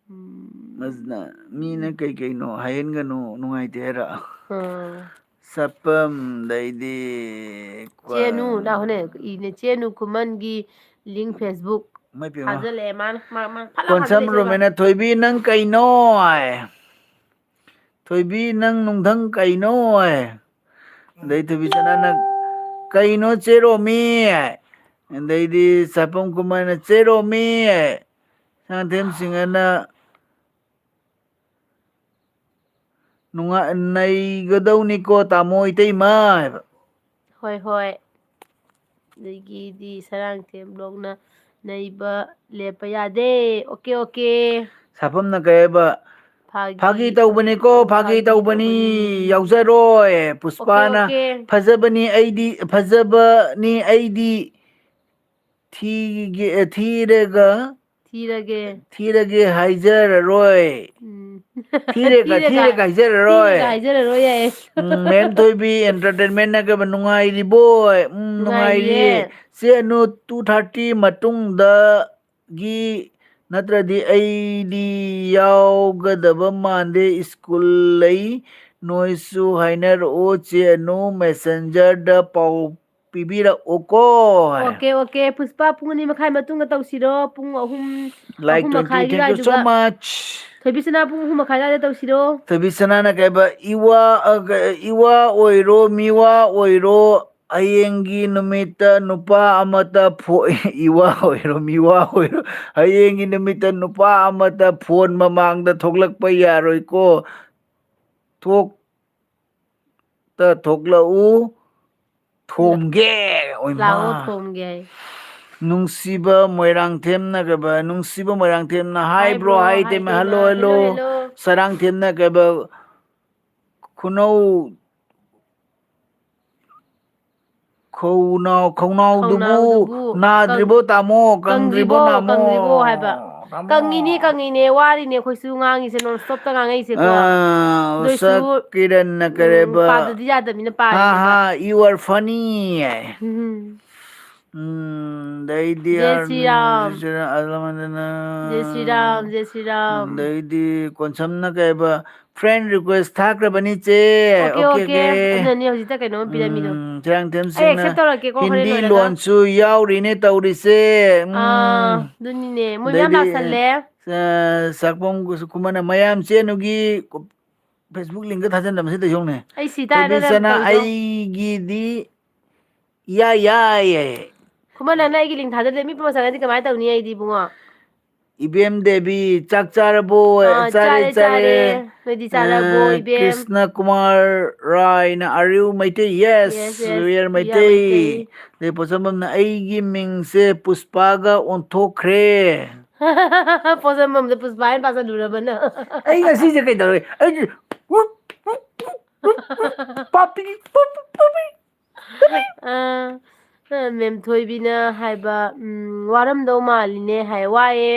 맞나 미나 그이노 하연가노 누가이티에라 어 sapam daidi 제누 나 혼에 이네 제누 그만기 링 페이스북 mai pima 하절래 만 팔랑 konsam 하절래 제가 romena thoibi nang kaino ai thoibi nang nungthang kaino ai dai thoibi sana na kaino chero mi ai dai di sapam kumana chero mi ai sang them singana nunga nai gadau ni ko tamoi tei mai ꯍꯣꯏ ꯍꯣꯏ ꯑꯗꯒꯤꯗꯤ ꯁꯔꯥꯡꯊꯦꯝ ꯕ꯭ꯂꯣꯛꯅ ꯅꯩꯕ ꯂꯦꯞꯄ ꯌꯥꯗꯦ okay okay sapam na kayaba ꯐꯥꯒꯤ ꯇꯧꯕꯅꯤꯀꯣ ꯐꯥꯒꯤ ꯇꯧꯕꯅꯤ ꯌꯥꯎꯖꯔꯣꯏ okay ꯄꯨꯁꯄꯥꯅ okay ꯐꯖꯕꯅꯤ ꯑꯩꯗꯤ ꯊꯤꯔꯒꯦ ꯊꯤꯔꯒꯦ ꯍꯥꯏꯖꯔꯔꯣꯏ ꯊꯤꯔꯒ ꯊꯤꯔꯒ ꯍꯥꯏꯖꯔꯔꯣꯏ ꯍꯥꯏꯖꯔꯔꯣꯏ ꯌꯥꯏ ꯃꯦꯝ ꯊꯣꯏꯕꯤ ꯑꯦꯟꯇꯔꯇꯦꯟꯃꯦꯟꯅ ꯅꯨꯡꯉꯥꯏꯔꯤꯕꯣꯏ ꯅꯨꯡꯉꯥꯏꯔꯤꯌꯦ ꯅꯨꯡꯉꯥꯏꯔꯤꯌꯦ ꯆꯦꯅꯨ 2:30 ꯃꯇꯨꯡꯗꯒꯤ ꯅꯠꯇ꯭ꯔꯗꯤ ꯑꯩꯗꯤ ꯌꯥꯎꯒꯗꯕ ꯃꯥꯟꯗꯦ ꯁ꯭ꯀꯨꯜ ꯂꯩ ꯅꯣꯏꯁꯨ ꯍꯥꯏꯅꯔꯛꯑꯣ ꯆꯦꯅꯨ ꯃꯦꯁꯦꯟꯖꯔꯗ ꯄꯥꯎ ꯄꯤꯕꯤꯔꯛꯑꯣꯀꯣ ꯑꯣꯀꯦ ꯑꯣꯀꯦ ꯄꯨꯁꯄꯥ ꯄꯨꯡ 2:30 ꯃꯇꯨꯡꯗ ꯇꯧꯁꯤꯔꯣ ꯄꯨꯡ ꯂꯥꯏꯛ ꯑꯍꯨꯝ 20 ꯃꯈꯥꯏꯒꯤ ꯊꯦꯡꯛ ꯌꯨ ꯁꯣ ꯑꯗꯨꯋꯥꯏꯗꯨꯒ ꯃꯆ ꯊꯣꯏꯕꯤꯁꯅꯥ ꯄꯨꯡ 3:30 ꯑꯗꯨꯋꯥꯏꯗ ꯇꯧꯁꯤꯔꯣ ꯊꯕꯤꯁꯅꯥꯅ ꯀꯩꯕ ꯏꯋꯥ ꯑꯣꯏꯔꯣ ꯃꯤꯋꯥ ꯑꯣꯏꯔꯣ ꯍꯌꯦꯡꯒꯤ ꯅꯨꯃꯤꯠꯇ ꯅꯨꯄꯥ ꯑꯃꯇ ꯏꯋꯥ ꯑꯣꯏꯔꯣ ꯃꯤꯋꯥ ꯑꯣꯏꯔꯣ ꯍꯌꯦꯡꯒꯤ ꯅꯨꯃꯤꯠꯇ ꯅꯨꯄꯥ ꯑꯃꯇ ꯐꯣꯟ ꯃꯃꯥꯡꯗ ꯊꯣꯛꯂꯛꯄ ꯌꯥꯔꯣꯏꯀꯣ ꯊꯣꯛꯂꯛꯎ ꯊꯣꯝꯒꯦ ꯑꯣꯏꯃ ꯂꯥꯛꯑꯣ ꯊꯣꯝꯒꯦ ꯍꯥꯏ ꯅꯨꯡꯁꯤꯕ ꯃꯣꯏꯔꯥꯡꯊꯦꯝꯅ ꯀꯩꯕ ꯅꯨꯡꯁꯤꯕ ꯃꯣꯏꯔꯥꯡꯊꯦꯝꯅ ꯍꯥꯏꯕ꯭ꯔꯣ ꯍꯥꯏꯇꯦꯃꯦ ꯍꯜꯂꯣ ꯍꯜꯂꯣ ꯁꯔꯥꯡꯊꯦꯝꯅ ꯀꯩꯕ ꯈꯨꯅꯧ ꯈꯧꯅꯥꯎꯗꯨꯕꯨ ꯅꯥꯗ꯭ꯔꯤꯕꯣ ꯇꯥꯃꯣ ꯀꯪꯗ꯭ꯔꯤꯕꯣ ꯅꯥꯃꯣ ꯀꯪꯗ꯭ꯔꯤꯕꯣ ꯍꯥꯏꯕ ꯇꯥꯃꯣ ꯀꯪꯉꯤꯅꯦ ꯋꯥꯔꯤꯅꯦ ꯑꯩꯈꯣꯏꯁꯨ ꯉꯥꯡꯉꯤꯁꯦ ꯅꯣꯟ ꯁ꯭ꯇꯣꯞꯇ ꯉꯥꯡꯉꯛꯏꯁꯦꯀꯣ ꯑꯗꯨꯏꯁꯨ ꯁꯛ ꯀꯤꯔꯟꯅ ꯀꯔꯦꯕ ꯄꯥꯗꯗꯤ ꯌꯥꯗꯕꯅꯤꯅ ꯍꯥ ꯄꯥꯔꯤꯅꯦꯕ ꯍꯥ ꯌꯨ ꯑꯥꯔ ꯐꯅꯤ ꯗꯩꯗꯤ जय श्री राम जय श्री राम जय श्री राम ꯗꯩꯗꯤ ꯀꯣꯟꯁꯝꯅ ꯀꯩꯕ ꯐ꯭ꯔꯦꯟ ꯔꯤꯀ꯭ꯋꯦꯁ ꯊꯥꯈ꯭ꯔꯕꯅꯤ ꯆꯦ ꯑꯣꯀꯦ ꯑꯣꯀꯦ ꯑꯣꯀꯦ ꯑꯗꯨꯅꯅꯤ ꯍꯧꯖꯤꯛꯇ ꯀꯩꯅꯣꯝ ꯄꯤꯔꯝꯃꯤꯗꯣ ꯆꯔꯥꯡꯊꯦꯝ ꯑꯩ ꯁꯤꯡꯅ ꯑꯦꯛꯁꯦꯞ ꯇꯧꯔꯛꯀꯦꯀꯣ ꯍꯣꯔꯦꯟ ꯍꯤꯟꯗꯤ ꯂꯣꯏꯔꯒ ꯂꯣꯟꯁꯨ ꯌꯥꯎꯔꯤꯅꯦ ꯇꯧꯔꯤꯁꯦ ꯑꯗꯨꯅꯤꯅꯦ ꯃꯣꯏ ꯃꯌꯥꯝ ꯑꯗꯩꯗꯤ ꯂꯥꯛꯁꯜꯂꯦ ꯆꯥꯛꯐꯝ ꯈꯨꯃꯟꯅ ꯃꯌꯥꯝ ꯆꯦꯟꯅꯨꯒꯤ ꯐꯦꯁꯕꯨꯛ ꯂꯤꯡꯀ ꯊꯥꯖꯤꯟꯗꯕꯁꯤꯗ ꯌꯦꯡꯉꯨꯅꯦ ꯑꯩ ꯁꯤ ꯇꯥꯔꯦ ꯊꯣꯏꯕꯤꯁꯅꯥ ꯇꯧꯔꯤꯗꯣ ꯑꯩꯒꯤꯗꯤ ꯌꯥꯏ ꯈꯨꯃꯟ ꯅꯪꯅ ꯑꯩꯒꯤ ꯂꯤꯡ ꯊꯥꯖꯜꯂꯦ ꯃꯤ ꯄꯨꯝꯅꯃꯛ ꯆꯪꯉꯗꯤ ꯀꯃꯥꯏꯅ ꯇꯧꯅꯤ ꯑꯩꯗꯤ ꯏꯕꯨꯡꯉꯣ ꯏꯕꯦꯝ ꯗꯦꯕꯤ ꯆꯥꯛ ꯆꯥꯔꯕꯣ ꯆꯥꯔꯦ ꯆꯥꯔꯦ ꯆꯥꯔꯦ ꯅꯣꯏꯗꯤ ꯆꯥꯔꯕꯣ ꯏꯕꯦꯝ ꯀ꯭ꯔꯤꯁꯅ ꯀꯨꯃꯥꯔ ꯔꯥꯏꯅ ꯑꯥꯔꯌꯨ ꯃꯩꯇꯩ ꯌꯦꯁ ꯋꯤꯌꯔ ꯃꯩꯇꯩ ꯑꯗꯩ ꯄꯣꯠꯁꯝꯕꯝꯅ ꯑꯩꯒꯤ ꯃꯤꯡꯁꯦ ꯄꯨꯁꯄꯥꯒ ꯑꯣꯟꯊꯣꯛꯈ꯭ꯔꯦ ꯄꯣꯠꯁꯝꯕꯝꯗ ꯄꯨꯁꯄꯥ ꯍꯥꯏꯅ ꯄꯥꯁꯜꯂꯨꯔꯕ ꯅꯪ ꯑꯩ ꯉꯁꯤꯁꯦ ꯀꯩꯗꯧꯔꯒꯦ ꯑꯩꯁꯦ ꯄꯥꯄꯤ ꯃꯦꯝꯊꯣꯏꯕꯤꯅ ꯍꯥꯏꯕ ꯋꯥꯔꯝꯗꯧ ꯃꯥꯜꯂꯤꯅꯦ ꯍꯥꯏ ꯋꯥꯏꯑꯦ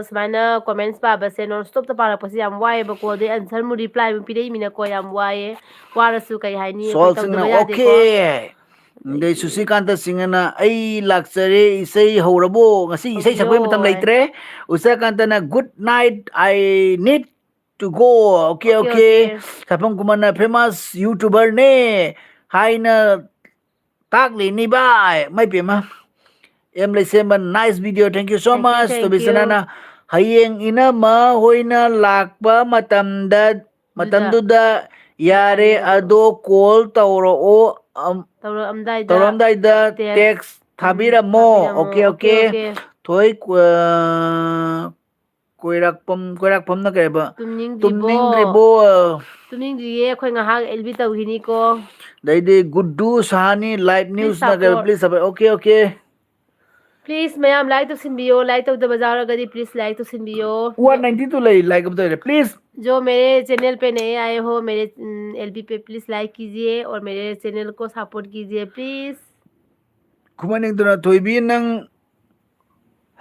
ꯁꯨꯃꯥꯏꯅ ꯀꯣꯃꯦꯟꯁ ꯄꯥꯕꯁꯦ ꯅꯣꯟ ꯁ꯭ꯇꯣꯞꯇ ꯄꯥꯔꯛꯄꯁꯦ ꯌꯥꯝ ꯋꯥꯏꯑꯦꯕꯀꯣ ꯑꯗꯩ ꯑꯟꯁꯔꯃꯨꯛ ꯔꯤꯄ꯭ꯂꯥꯏꯃꯨꯛ ꯄꯤꯔꯛꯏꯃꯤꯅꯀꯣ ꯌꯥꯝ ꯋꯥꯏꯑꯦ ꯋꯥꯔꯁꯨ ꯀꯩ ꯍꯥꯏꯅꯤ ꯑꯩꯈꯣꯏ ꯁꯣꯜꯁꯤꯡꯅ ꯇꯧꯗꯕ ꯌꯥꯗꯦꯀꯣ ꯑꯣꯀꯦ ꯑꯗꯩ ꯑꯗꯒꯤ ꯁꯨꯁꯤꯀꯥꯟꯇ ꯁꯤꯡꯍꯅ ꯑꯩ ꯂꯥꯛꯆꯔꯦ ꯏꯁꯩ ꯍꯧꯔꯕꯣ ꯉꯁꯤ ꯏꯁꯩ ꯍꯧꯕꯤꯔꯣ ꯁꯛꯄꯩ ꯃꯇꯝ ꯂꯩꯇ꯭ꯔꯦ ꯎꯆꯥꯀꯥꯟꯇꯅ good night I need to go okay ꯁꯥꯏꯐꯝ ꯈꯨꯃꯟꯅ ꯐꯦꯃꯁ ꯌꯨꯇꯨꯕꯔꯅꯦ ꯍꯥꯏꯅ ꯇꯥꯛꯂꯤꯅꯤ ꯚꯥꯏ ꯃꯥꯏ ꯄꯦꯝꯃ ꯑꯦꯝ ꯂꯩꯁꯦꯝꯕ nice video thank you so much thank you ꯇꯣꯕꯤꯁꯅꯥꯅ ꯍꯌꯦꯡ ꯏꯅꯝꯃ ꯍꯣꯏꯅ ꯂꯥꯛꯄ ꯃꯇꯝꯗꯨꯗ ꯌꯥꯔꯦ ꯑꯗꯣ ꯀꯣꯜ ꯇꯧꯔꯛꯑꯣ ꯇꯧꯔꯝꯗꯥꯏꯗ ꯇꯦꯛꯁ ꯊꯥꯕꯤꯔꯝꯃꯣ ꯑꯣꯀꯦ ꯊꯣꯏ ꯀꯣꯏꯔꯥꯛꯐꯝꯅ ꯀꯩꯕ ꯇꯨꯝꯅꯤꯡꯗ꯭ꯔꯤꯕꯣ ꯇꯨꯝꯅꯤꯡꯗ꯭ꯔꯤꯌꯦ ꯑꯩꯈꯣꯏ ꯉꯥꯏꯍꯥꯛ ꯑꯦꯜꯕꯤ ꯇꯧꯈꯤꯅꯤꯀꯣ ꯗꯩꯗꯤ ꯒꯨꯗꯨ ꯁꯥꯍꯅꯤ ꯂꯥꯏꯚ ꯄ꯭ꯂꯤꯖ ꯅ꯭ꯌꯨꯁꯅ ꯁꯞꯄꯣꯔꯠ ꯄ꯭ꯂꯤꯖ ꯑꯣꯀꯦ ꯄ꯭ꯂꯤꯖ ꯃꯌꯥꯝ ꯂꯥꯏꯛ ꯇꯧꯁꯤꯟꯕꯤꯌꯣ ꯂꯥꯏꯛ ꯇꯧꯗꯕ ꯌꯥꯎꯔꯒꯗꯤ ꯄ꯭ꯂꯤꯖ ꯂꯥꯏꯛ ꯇꯧꯁꯤꯟꯕꯤꯌꯣ 192 लई लाइक अब तो प्लीज जो मेरे चैनल पे नए आए हो मेरे एलबी पे प्लीज लाइक कीजिए और मेरे चैनल को सपोर्ट कीजिए प्लीज खुमानिंगदुना थोइबी नंग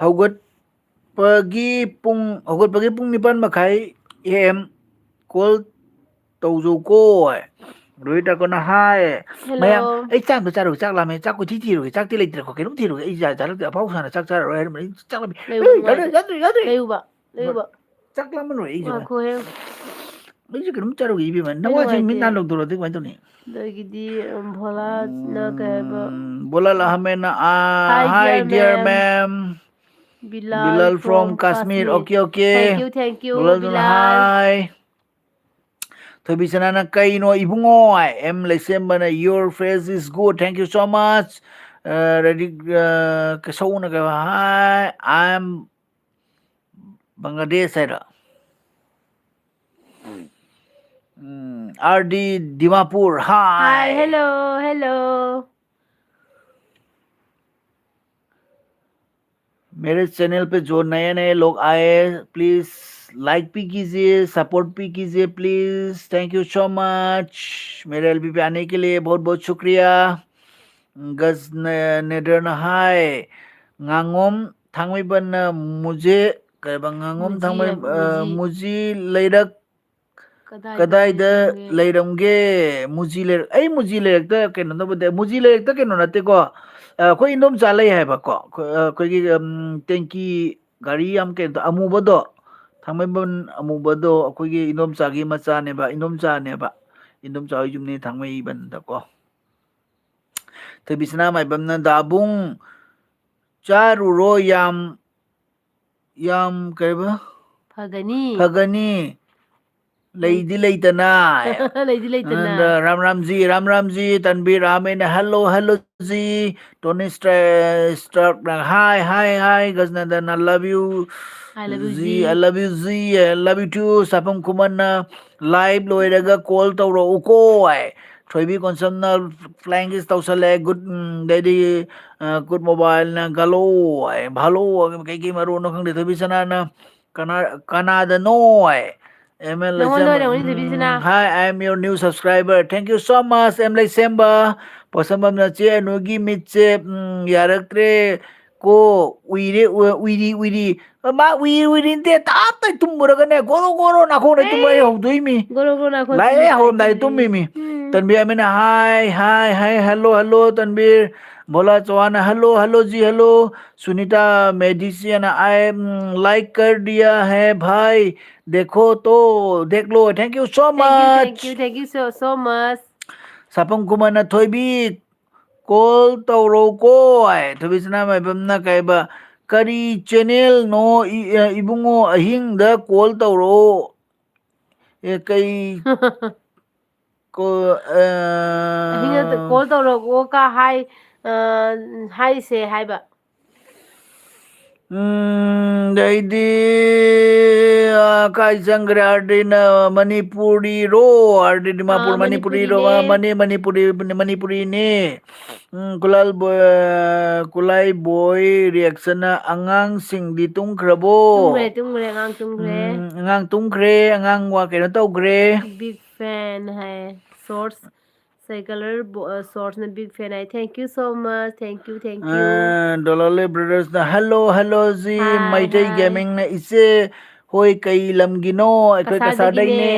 हौगटपगी पुंग 9 मखाई em call tꯧꯖꯧꯀꯣ ꯔꯣꯍꯤꯇ ꯀꯣꯅ ꯍꯥꯏ ꯃꯌꯥꯝ Hello. ꯑꯩ ꯆꯥꯛꯇ ꯆꯥꯔꯨꯒꯦ ꯆꯥꯛ ꯂꯥꯝꯃꯦ ꯆꯥꯛ ꯀꯣꯏꯊꯤ ꯊꯤꯔꯨꯒꯦ ꯆꯥꯛꯇꯤ ꯂꯩꯇ꯭ꯔꯦꯀꯣ ꯀꯩꯅꯣꯝ ꯊꯤꯔꯨꯒꯦ ꯑꯩ ꯆꯥꯔꯛꯇꯦ ꯑꯐꯥꯎ ꯁꯥꯅ ꯆꯥꯛ ꯆꯥꯔꯔꯣꯏ ꯍꯥꯏꯔꯝꯕꯅꯤ ꯑꯩ ꯆꯥꯛ ꯂꯥꯝꯃꯦ Leyuba nungayde. ꯌꯥꯗ꯭ꯔꯦ ꯌꯥꯗ꯭ꯔꯦ Leyuba. Leyuba. ꯆꯥꯛ ꯂꯥꯝꯃꯟꯂꯣꯏ ꯑꯩꯁꯦ Ngakhohe. ꯑꯩꯁꯦ ꯀꯩꯅꯣꯝ ꯆꯥꯔꯨꯒꯦ ꯏꯕꯦꯝꯃ Ay ꯅꯋꯥꯁꯤ ꯃꯤꯠ nungayde. ꯅꯥ ꯂꯧꯊꯣꯔꯛꯑꯗꯤ ꯀꯃꯥꯏꯅ ꯇꯧꯅꯤ Dagidi bhola na kayaba. Bolal Ahmed Hi hi dear dear ma'am. ma'am Bilal Bilal from from Kashmir Kashmir. okay okay Thank you, Bolal Bilal. hi Thobisana Kaino Ibungo M Lesembana your face is good thank you so much ready Kasona hi I'm Bangladesh side RD Dimapur Hi, hi hello, hello. मेरे channel पे जो नए नए लोग आए please like भी कीजिए support भी कीजिए please thank you so much मेरे एलबी पे आने के लिए बहुत बहुत शुक्रिया गज नेदर हाय ngangom thangmaiban मुझे kaiba ngangom Muji, thangmai Muji. muji leirak Kadayda ꯀꯗꯥꯏꯗ ꯂꯩꯔꯝꯒꯦ ꯂꯩꯔꯝꯒꯦ ꯃꯨꯖꯤ ꯂꯩꯔꯛ ꯑꯩ ꯃꯨꯖꯤ ꯂꯩꯔꯛꯇ ꯀꯩꯅꯣ ꯇꯧꯕꯗꯤ ꯃꯨꯖꯤ ꯂꯩꯔꯛꯇ ꯀꯩꯅꯣ ꯅꯠꯇꯦꯀꯣ ꯑꯩꯈꯣꯏ ꯏꯟꯗꯣꯝꯆꯥ ꯂꯩ ꯍꯥꯏꯕꯀꯣ ꯑꯩꯈꯣꯏꯒꯤ ꯇꯦꯡꯀꯤ ꯒꯥꯔꯤ ꯌꯥꯝ ꯀꯩꯅꯣ ꯑꯃꯨꯕꯗꯣ ꯊꯥꯡꯃꯩꯕꯟ ꯑꯃꯨꯕꯗꯣ ꯑꯩꯈꯣꯏꯒꯤ ꯏꯟꯗꯣꯝꯆꯥꯒꯤ ꯃꯆꯥꯅꯦꯕ ꯏꯟꯗꯣꯝꯆꯥꯅꯦꯕ ꯏꯟꯗꯣꯝꯆꯥ ꯍꯣꯏ ꯌꯨꯝꯅꯤ ꯊꯥꯡꯃꯩꯕꯟꯗꯀꯣ ꯊꯣꯏꯕꯤꯁꯅꯥ ꯃꯥꯏꯕꯝꯅ ꯗꯥꯕꯨꯡ ꯆꯥꯔꯨꯔꯣ ꯌꯥꯝ ꯌꯥꯝ ꯀꯩꯕ ꯐꯒꯅꯤ ꯐꯒꯅꯤ ꯅꯪ ꯂꯩꯗꯤ ꯂꯩꯇꯅ ꯂꯩꯗꯤ ꯂꯩꯇꯅ Ram Ram ji Tanveer Amin hello hello ji Tony Stark hi Gajanandan I love you I love you ji I G love you ji I love you too Sapam कुमन लाइव लोइरगा कॉल तौरको आय थोइबी कोनसमना फ्लाइंग इस तौसले गुड देदी गुड मोबाइल ना गलो आय भालो कई कई मारो न खंगदे थोइबी सना कनादा नो आय ML ꯅꯪꯉꯣꯟꯗ December. ꯑꯣꯏꯔꯝꯒꯅꯤ ꯊꯣꯏꯕꯤꯁꯤꯅ Hi, I'm your new subscriber. Thank you so much, ML December. Posambam na che nugi mitche yaraktre ko uiri ma uiri te tap tai tumuraga ne goro goro na ko ne tumai A hau dui mi ꯒꯣꯔꯣ ꯒꯣꯔꯣ ꯅꯥꯈꯣꯟ ꯇꯨꯝꯕ lai hau dai ꯇꯥꯅꯤꯡꯗꯦ tum mi Tanbir Amina hi hello Tanbir बोला Chauhan hello hello ji hello Sunita medicine I like कर दिया है भाई देखो तो देख लो thank you so much thank you so much. Sapam Kumar Thoibi call तौरको आय थोबिसना माइबमना काइबा करी चैनल नो इबुंगो अहिंग द कॉल तौरो ए कई को ꯑꯍꯤꯡꯗ ꯀꯣꯜ ꯇꯧꯔꯛꯑꯣ ꯀ ꯍꯥꯏꯁꯦ ꯍꯥꯏꯕ दैदी काय जंगरे आरडीन मणिपुरी रो आरडी दिमापुर मणिपुरी रो ꯃꯅꯤꯄꯨꯔꯤꯅꯦ मणिपुरी ने कुलाई बॉय रिएक्शन अꯉꯥꯡ ꯁꯤꯡꯗꯤ ꯇꯨꯝꯈ꯭ꯔꯕꯣ ꯇꯨꯝꯈ꯭ꯔꯦ ꯑꯉꯥꯡ ꯇꯨꯝꯈ꯭ꯔꯦ ꯑꯉꯥꯡ ꯇꯨꯝꯈ꯭ꯔꯦ ꯑꯉꯥꯡ ꯋꯥ ꯀꯩꯅꯣ ꯇꯧꯈ꯭ꯔꯦ बिग फैन है शॉर्ट्स साइकिलर शॉर्ट्स में बिग फैन है thank you so much thank you डोलाले brothers hello hello ji hi मꯩꯇꯩ हाय गेमिंग इसे ꯍꯣꯏ ꯀꯩ ꯂꯝꯒꯤꯅꯣ ꯑꯩꯈꯣꯏ ꯀꯁꯥꯔꯗꯒꯤꯅꯦ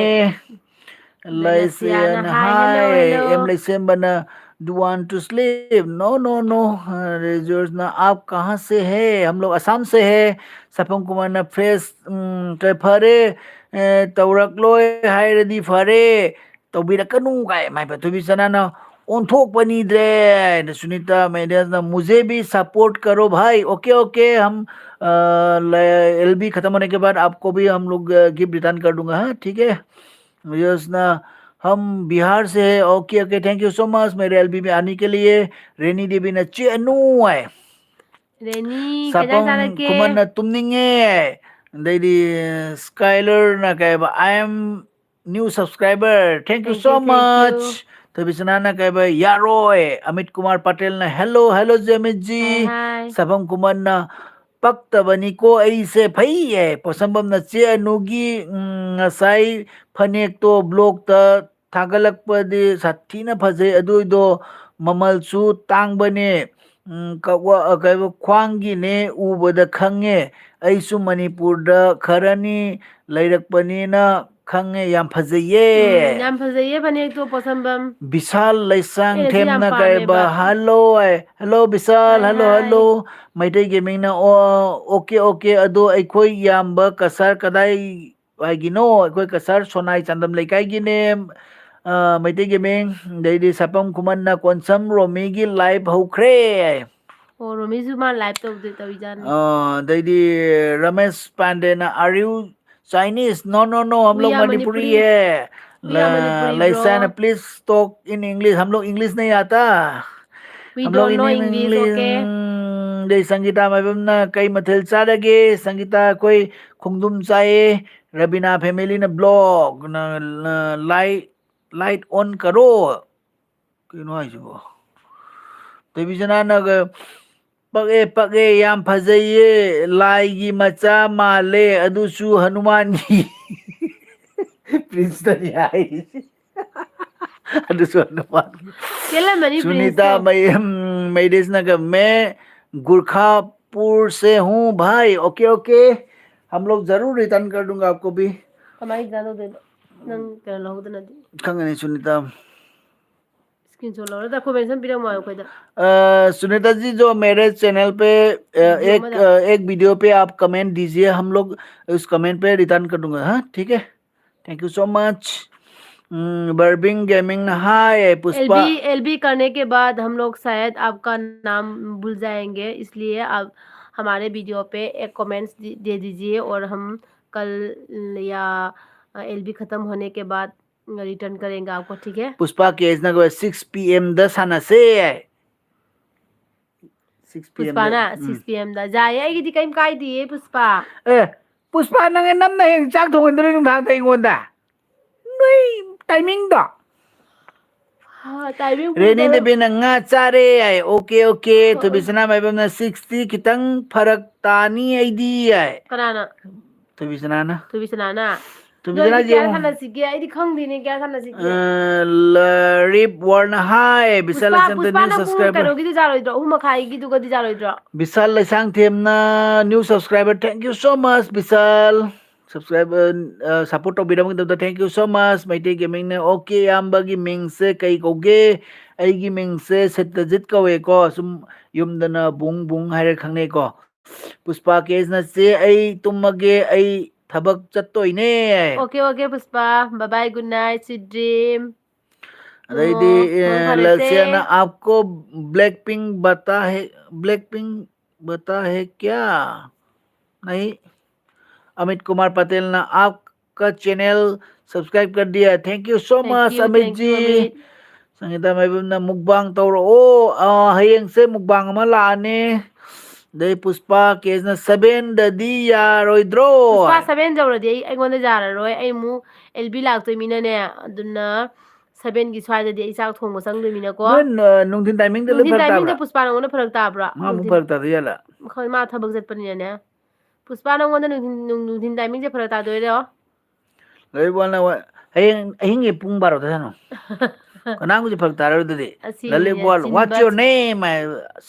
ꯀꯁꯥꯔꯗꯩꯅꯦ ꯕꯦꯅꯁꯤꯌꯥꯅ ꯍꯥꯏ हाय हेलो एम सेम्बना do want to sleep no no no रेजोर्सना आप कहाँ से है हम लोग असम से है सपम कुमार ना फ्रेश फरे तौरक्लोय हायरदी फरे तौबिरकनु काय माय पथुबी सनाना ओंथोकपनीद्रे सुनीता मेडिया मुझे भी सपोर्ट करो भाई ओके ओके हम एलबी खत्म होने के बाद आपको भी हम लोग गिफ्ट रिटर्न कर दूंगा हाँ ठीक है योजना हम बिहार से है okay okay thank you so much मेरे एलबी में आने के लिए रेनी देवी ने चेनू है रेनी ꯀꯩꯖꯥꯡ सपम ꯆꯥꯔꯛꯀꯦ कुमन न तुमनिंगे दैदी स्काइलर न कहबा I am new subscriber thank you so thank you much तो बिसना न कहबा यारोय अमित कुमार पटेल न हेलो हेलो जी अमित जी हाय हाय सपम कुमन न ꯄꯛꯇꯕꯅꯤꯀꯣ ꯑꯩꯁꯦ ꯐꯩꯌꯦ ꯄꯣꯠꯁꯝꯕꯝꯅ ꯆꯦ ꯑꯅꯨꯒꯤ ꯉꯁꯥꯏ ꯐꯅꯦꯛꯇꯣ ꯕ꯭ꯂꯣꯛꯇ ꯊꯥꯒꯠꯂꯛꯄꯗꯤ ꯁꯥꯊꯤꯅ ꯐꯖꯩ ꯑꯗꯨꯏꯗꯣ ꯃꯃꯜꯁꯨ ꯇꯥꯡꯕꯅꯦ ꯈ꯭ꯋꯥꯡꯒꯤꯅꯦ ꯎꯕꯗ ꯈꯪꯉꯦ ꯑꯩꯁꯨ ꯃꯅꯤꯄꯨꯔꯗ ꯈꯔꯅꯤ ꯂꯩꯔꯛꯄꯅꯤꯅ ꯈꯪꯉꯦ ꯌꯥꯝ ꯐꯖꯩꯌꯦ ꯌꯥꯝ ꯐꯖꯩꯌꯦ ꯐꯅꯦꯛꯇꯣ ꯄꯣꯠꯁꯝꯕꯝ ꯕꯤꯁꯥꯜ ꯂꯩꯁꯥꯡ ꯑꯩꯅꯁꯨ ꯌꯥꯝ ꯊꯦꯝꯅ ꯀꯩꯕ ꯄꯥꯝꯃꯦꯕ ꯍꯜꯂꯣ ꯍꯜꯂꯣ ꯕꯤꯁꯥꯜ ꯍꯥꯏ ꯍꯜꯂꯣ ꯍꯥꯏ ꯍꯜꯂꯣ ꯃꯩꯇꯩ ꯒꯦꯃꯤꯡꯅ ꯑꯣꯀꯦ ꯑꯣꯀꯦ ꯑꯗꯣ ꯑꯩꯈꯣꯏ ꯌꯥꯝꯕ ꯀꯁꯥꯔ ꯀꯗꯥꯏ ꯍꯥꯏꯒꯤꯅꯣ ꯑꯩꯈꯣꯏ ꯀꯁꯥꯔ ꯁꯣꯅꯥꯏ ꯆꯥꯟꯗꯝ ꯂꯩꯀꯥꯏꯒꯤꯅꯦ ꯃꯩꯇꯩ ꯒꯦꯃꯤꯡ ꯑꯗꯩꯗꯤ ꯁꯥꯄꯝ ꯈꯨꯃꯟꯅ ꯀꯣꯟꯁꯝ ꯔꯣꯃꯤꯒꯤ ꯂꯥꯏꯚ ꯍꯧꯈ꯭ꯔꯦ ꯑꯣ ꯔꯣꯃꯤꯁꯨ ꯃꯥ ꯂꯥꯏꯚ ꯇꯧꯖꯥꯠꯅꯤ ꯑꯗꯩꯗꯤ ꯔमेश पांडे ना are you Chinese no no no हम वी लोग आर मणिपुरी मणिपुरी है वी आर मणिपुरी ब्रो लैसा प्लीज टॉक इन इंग्लिश हम लोग इंग्लिश नहीं आता वी हम लोग don't in know English English okay Jai Sangeeta मैबम कई मथेल चारगे संगीता कोई खुंगदुम चाहे रबीना फैमिली ने ब्लॉग लाइट लाइट ऑन करो कहीं है देवीजना नगर पगे पगे याम फजैये लाइगी मचा माले अदुसु हनुमानगी प्रिंस आई अदुसु हनुमान चेल्लमणि सुनीता प्रिंसतो मैडेस नगर मैं गुरखापुर से हूँ भाई ओके ओके हम लोग जरूर रिटर्न कर दूंगा आपको भी कमाई जानो दे नंग कह लहोदनदी खंगनी सुनीता स्क्रीनशॉट लो रदा को मेंशन पिरम आयो कोइदा सुनीता जी जो मेरे चैनल पे वीडियो में एक वीडियो पे आप कमेंट दीजिए हम लोग उस कमेंट पे रिटर्न कर दूंगा हाँ ठीक है थैंक यू सो मच बर्बिंग गेमिंग हाय पुष्पा एलबी करने के बाद हम लोग शायद आपका नाम भूल जाएंगे इसलिए आप हमारे वीडियो पे एक कमेंट्स दे दीजिए और हम कल या एलबी खत्म होने के बाद रिटर्न करेंगे आपको ठीक है पुष्पा केस ना 6 PM दा साना से 6 PM पुष्पा दा ना 6 PM दा जाए ꯑꯩꯒꯤꯗꯤ ꯀꯩꯝ ꯀꯥꯏꯗꯤꯌꯦ पुष्पा पुष्पा नंगे नम्ना हें चाक थोंगदरे नुंथां तैंगोंदा नोई टाइमिंग दा टाइमिंग रेनी पूरा देवी नंगा चारे आए ओके ओके तो बिसना मैबम ना 60 खितंग फरक तानी आईदी आए कनाना तो बिसना ना थुबिसनाना तो बिसना नोइदी जे क्या सानसिगे आइदी खंगदिने क्या सानसिगे रिप वर्ण हाय विशाल पुष्पा पुष्पा न्यू ना पुंग सब्सक्राइबर करोगी जारोइद्रो 3:30 जारोइद्रो विशाल लैसांग थेमना new subscriber thank you so much Vishal subscriber support तौबीरमगदबदा थैंक यू सो मच मैटे गेमिंग ने ओके यामबगी मिंग से कई कौगे ꯑꯩꯒꯤ ꯃꯤꯡꯁꯦ ꯁꯠꯇꯖꯤꯠ ꯀꯧꯋꯦꯀꯣ ꯁꯨꯝ ꯌꯨꯝꯗꯅ ꯕꯨꯡ ꯕꯨꯡ ꯍꯥꯏꯔ ꯈꯪꯅꯩꯀꯣ ꯄꯨष्ꯄꯥ ꯀꯦꯁꯅ ꯆꯦ ꯑꯩ ꯇꯨꯝꯃꯒꯦ ꯑꯩ ꯊꯕꯛ ꯆꯠꯇꯣꯏꯅꯦ okay okay Pushpa bye bye good night sweet dream तुमो अदैदी मंग फरसे लसियाना आपको ब्लैक पिंक बता है ब्लैक पिंक बता है क्या नहीं अमित कुमार पटेल ने आपका चैनल सब्सक्राइब कर दिया thank you so much Amit thank ji you Amit Sangeeta Maibam ने मुकबांग तौरओ हयेंग से मुकबांग अमा लाने दे पुष्पा केसना 7 ददी यारोइद्रो पुष्पा 7 जौरदी अꯩꯉꯣꯟꯗ ꯖꯥꯔꯔꯣꯏ ꯑꯩ ꯃꯨ एलबी ꯂꯥꯛꯇꯣꯏꯃꯤꯅꯅꯦ ꯑꯗꯨꯅ 7ꯒꯤ ꯁ꯭ꯋꯥꯏꯗꯗꯤ ꯑꯩ ꯆꯥꯛ ꯊꯣꯡꯕ ꯆꯪꯗꯣꯏꯃꯤꯅꯀꯣ ꯅꯣꯏ ꯅꯨꯡꯊꯤꯟ ꯇꯥꯏꯃꯤꯡꯗ ꯂꯣꯏ ꯅꯨꯡꯊꯤꯟ ꯐꯔꯛ ꯇꯥꯏꯃꯤꯡꯗ ꯇꯥꯕ꯭ꯔꯥ ꯄꯨष्ꯄꯥ ꯅꯉꯣꯟꯗ ꯐꯔꯛ ꯇꯥꯕ꯭ꯔꯥ ꯃꯥ ꯑꯃꯨꯛ ꯅꯨꯡꯊꯤꯟ ꯐꯔꯛ ꯇꯥꯗꯣꯏꯖꯥꯠꯂ ꯍꯣꯏ ꯃꯥ ꯊꯕꯛ ꯆꯠꯄꯅꯤꯅꯅꯦ ꯄꯨष्ꯄꯥ ꯅꯉꯣꯟꯗ ꯅꯨꯡꯊꯤꯟ ꯇꯥꯏꯃꯤꯡꯁꯦ ꯐꯔꯛ ꯇꯥꯗꯣꯏꯔꯣ ꯂꯩꯕꯣꯟꯅ ꯍꯌꯦꯡ ꯑꯍꯤꯡꯒꯤ ꯄꯨꯡ 12ꯗ ꯁꯥꯟꯅꯣ ꯀꯅꯥꯝꯒꯤꯁꯨ ꯐꯔꯛ ꯇꯥꯔꯣꯏ ꯑꯗꯨꯗꯤ ꯑꯁꯤꯅꯤꯅꯦ ꯂꯂꯤꯛꯕꯣꯜ ꯋꯥꯠꯁ ꯆꯤꯟꯕ ꯌꯣꯔ नेम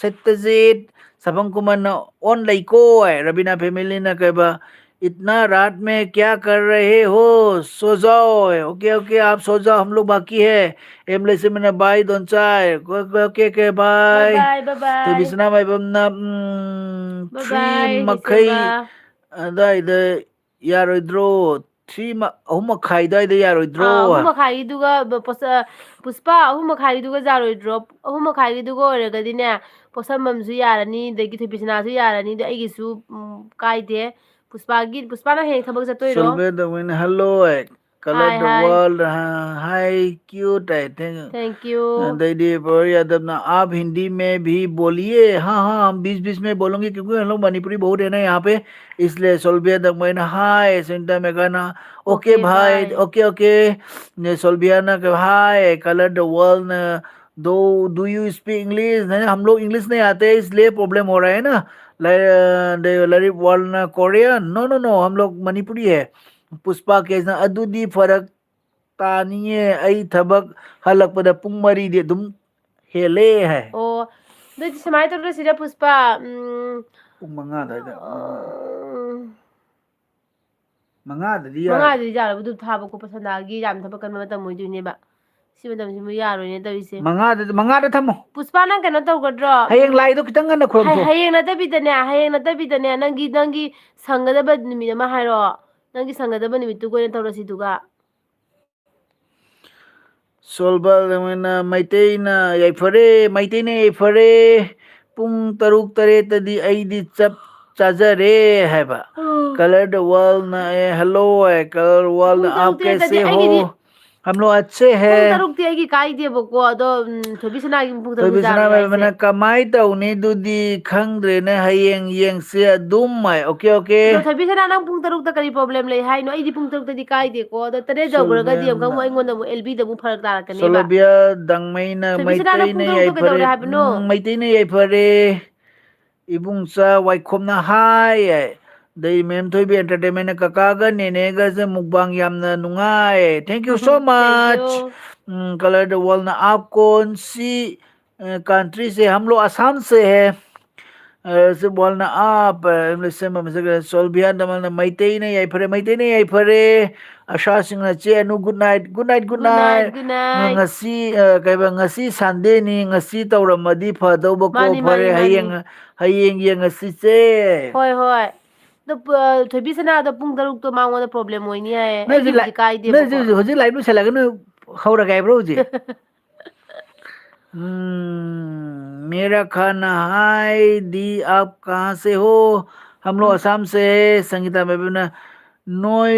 सत्यजीत सबम कुमन ऑन लइको है रबीना फैमिली ने कहबा इतना रात में क्या कर रहे हो सो जाओ ओके ओके आप सो जाओ हम लोग बाकी है एमले से मैंने बाय दोन चाय okay okay bye bye bye bye तो बाय बिसना भाई बमना बाय 3 बाय मखई ꯗꯤꯁꯦꯝꯕ ꯑꯗꯥꯏꯗ ꯌꯥꯔꯣꯏꯗ꯭ꯔꯣ 3 ꯑꯍꯨꯝ ꯃꯈꯥꯏ ꯑꯗꯥꯏꯗ ꯌꯥꯔꯣꯏꯗ꯭ꯔꯣ 3:30ꯗꯨꯒ ꯄꯨꯁꯄꯥ 3:30ꯗꯨꯒ ꯖꯥꯔꯣꯏꯗ꯭ꯔꯣ 3:30ꯗꯨꯒ ꯑꯣꯏꯔꯒꯗꯤꯅꯦ ꯄꯣꯠꯁꯝꯕꯝꯁꯨ ꯌꯥꯔꯅꯤ ꯑꯗꯒꯤ ꯊꯣꯏꯕꯤꯁꯅꯥꯁꯨ ꯌꯥꯔꯅꯤ ꯑꯗ ꯑꯩꯒꯤꯁꯨ ꯀꯥꯏꯗꯦ ꯄꯨꯁꯄꯥꯅ ꯍꯌꯦꯡ ꯊꯕꯛ ꯆꯠꯇꯣꯏꯔꯣ Solve when hello color hi the hi world hi cute I think thank you दैदी यादव ना आप हिंदी में भी बोलिए हाँ हाँ हम बीच बीच में बोलेंगे क्योंकि हम लोग मणिपुरी बहुत है ना यहाँ पे इसलिए सोल्बिया तक मैं हाय सुनता मैं कहना ओके ओके भाई बाय ओके ओके ने सोल्बिया ना हाय कलर द वर्ल्ड दो डू यू स्पीक इंग्लिश हम लोग इंग्लिश नहीं आते इसलिए प्रॉब्लम हो रहा है ना लरी world Korean no no no हम लोग मणिपुरी है पुष्पा केसना अदुदी फरक तानिए आई थबक हलकपदा पुंग मरीदी अदुम हेले है ꯑꯣ ꯑꯗꯨꯗꯤ ꯁꯨꯃꯥꯏꯅ ꯇꯧꯔꯁꯤꯔ ꯄꯨꯁꯄꯥ ꯄꯨꯡ 5 ꯑꯗꯨꯋꯥꯏꯗ ꯃꯉꯥꯗꯗꯤ ꯌꯥꯔꯣꯏ ꯃꯉꯥꯗꯗꯤ ꯌꯥꯔꯣꯏꯕ ꯑꯗꯨ ꯊꯥꯕ ꯈꯣꯠꯄ ꯁꯟꯗꯥꯒꯤ ꯌꯥꯝ ꯊꯕꯛ ꯀꯟꯕ ꯃꯇꯝ ꯑꯣꯏꯗꯣꯏꯅꯦꯕ ꯁꯤ ꯃꯇꯝꯁꯤꯃꯨꯛ ꯌꯥꯔꯣꯏꯅꯦ ꯇꯧꯔꯤꯁꯦ 5ꯗ ꯊꯝꯃꯣ ꯄꯨꯁꯄꯥ ꯅꯪ ꯀꯩꯅꯣ ꯇꯧꯒꯗ꯭ꯔꯣ ꯍꯌꯦꯡ ꯂꯥꯏꯗꯣ ꯈꯤꯇꯪ ꯉꯟꯅ ꯈꯨꯔꯝꯊꯣꯛꯑꯣ ꯍꯌꯦꯡ ꯅꯠꯇꯕꯤꯗꯅꯦ ꯅꯪꯒꯤ ꯁꯪꯒꯗꯕ ꯅꯨꯃꯤꯠ ꯑꯃ ꯍꯥꯏꯔꯛꯑꯣ ꯅꯪꯒꯤ ꯁꯪꯒꯗꯕ ꯅꯨꯃꯤꯠꯇꯨꯒ ꯑꯣꯏꯅ ꯇꯧꯔꯁꯤꯗꯨꯒ ꯁꯣꯜꯕꯔꯅ ꯃꯩꯇꯩꯅ ꯌꯥꯏꯐꯔꯦ ꯄꯨꯡ 6-7ꯇꯗꯤ ꯑꯩꯗꯤ ꯆꯞ ꯆꯥꯖꯔꯦ ꯍꯥꯏꯕ कलर द वर्ल्ड ना हेलो है कलर वर्ल्ड ꯄꯨꯡ ꯇꯔꯨꯛ आप ꯇꯔꯦꯠꯇꯗꯤ कैसे हो ꯑꯩꯒꯤꯗꯤ हम लोग अच्छे ꯄꯨꯡ हैं ꯇꯔꯨꯛꯇꯤ ꯑꯩꯒꯤ ꯀꯥꯏꯗꯦꯕꯀꯣ ꯑꯗꯣ ꯊꯣꯏꯕꯤꯁꯅꯥꯒꯤ ꯄꯨꯡ ꯇꯔꯨꯛꯇ ꯊꯣꯏꯕꯤꯁꯅꯥ ꯆꯥꯔꯣꯏ ꯍꯥꯏꯁꯦ ꯃꯩꯕꯅ ꯀꯃꯥꯏ ꯇꯧꯅꯤ ꯑꯗꯨꯗꯤ ꯈꯪꯗ꯭ꯔꯦꯅꯦ ꯍꯌꯦꯡ ꯌꯦꯡꯁꯦ ꯑꯗꯨꯝ ꯑꯣꯀꯦ ꯑꯗꯣ ꯊꯣꯏꯕꯤꯁꯅꯥ ꯅꯪ ꯄꯨꯡ 6ꯇ ꯀꯔꯤ ꯄ꯭ꯔꯣꯕ꯭ꯂꯦꯝ ꯂꯩ ꯍꯥꯏꯅꯣ ꯑꯩꯗꯤ ꯄꯨꯡ 6ꯇꯗꯤ ꯀꯥꯏꯗꯦꯀꯣ ꯑꯗꯣ 7 ꯌꯧꯈ꯭ꯔꯒꯗꯤ ꯑꯃꯨꯛ ꯁꯣꯜꯚꯤꯌꯟ ꯑꯩꯉꯣꯟꯗ ꯑꯃꯨꯛ ꯑꯦꯜꯕꯤꯗ ꯑꯃꯨꯛ ꯐꯔꯛ ꯇꯥꯔꯛꯀꯅꯦꯕ ꯁꯣꯂꯣꯕꯤꯌꯥ ꯗꯥꯡꯃꯩꯅ ꯊꯣꯏꯕꯤꯁꯅꯥ ꯅꯪ ꯄꯨꯡ ꯃꯩꯇꯩꯅ 6ꯇ ꯀꯩꯗꯧꯔꯦ ꯌꯥꯏꯐꯔꯦ ꯍꯥꯏꯕꯅꯣ ꯃꯩꯇꯩꯅ ꯌꯥꯏꯐꯔꯦ ꯏꯕꯨꯡꯆꯥ ꯋꯥꯏꯈꯣꯝꯅ ꯍꯥꯏ ꯑꯗꯩ ꯃꯦꯝꯊꯣꯏꯕꯤ ꯑꯦꯟꯇꯔꯇꯦꯟꯃꯦꯟꯅ ꯀꯀꯥꯒ ꯅꯦꯅꯦꯒꯁꯦ ꯃꯨꯛꯕꯥꯡ ꯌꯥꯝꯅ ꯅꯨꯡꯉꯥꯏ thank you so thank you much color the world आप कौन सी कंट्री से हम लोग असम से है से बोलना आप सोलभिया मैतꯩꯅ ꯌꯥꯏꯐꯔꯦ ꯑꯁꯥꯁꯤꯡꯅ ꯆꯦ ꯒꯨꯗ ꯅꯥꯏꯠ ꯒꯨꯗ ꯅꯥꯏꯠ ꯉꯁꯤ ꯀꯩꯕ ꯉꯁꯤ ꯁꯟꯗꯦꯅꯤ ꯉꯁꯤ ꯇꯧꯔꯝꯃꯗꯤ ꯐꯗꯧꯕꯀꯣ ꯃꯥꯅꯤ ꯃꯥꯅꯤ ꯐꯔꯦ ꯃꯥꯅꯤ ꯍꯌꯦꯡ ꯌꯦꯡꯉꯁꯤꯁꯦ ꯍꯣꯏ ꯍꯣꯏ ꯑꯗꯣ ꯊꯣꯏꯕꯤꯁꯅꯥꯗꯣ ꯄꯨꯡ 6ꯇꯣ ꯃꯉꯣꯟꯗ ꯄ꯭ꯔꯣꯕ꯭ꯂꯦꯝ ꯑꯣꯏꯅꯤ ꯌꯥꯏꯌꯦ ꯑꯩꯒꯤꯕꯨꯗꯤ ꯀꯥꯏꯗꯦꯕꯀꯣ ꯍꯧꯖꯤꯛ ꯂꯥꯏꯚ ꯂꯣꯏꯁꯜꯂꯒ ꯅꯣꯏ ꯍꯧꯔꯒꯦ ꯍꯥꯏꯕ꯭ꯔꯣ ꯍꯧꯖꯤꯛ मेरा खाना हाय दी आप कहाँ से हो हम लोग असम से है संगीता बेबी नोई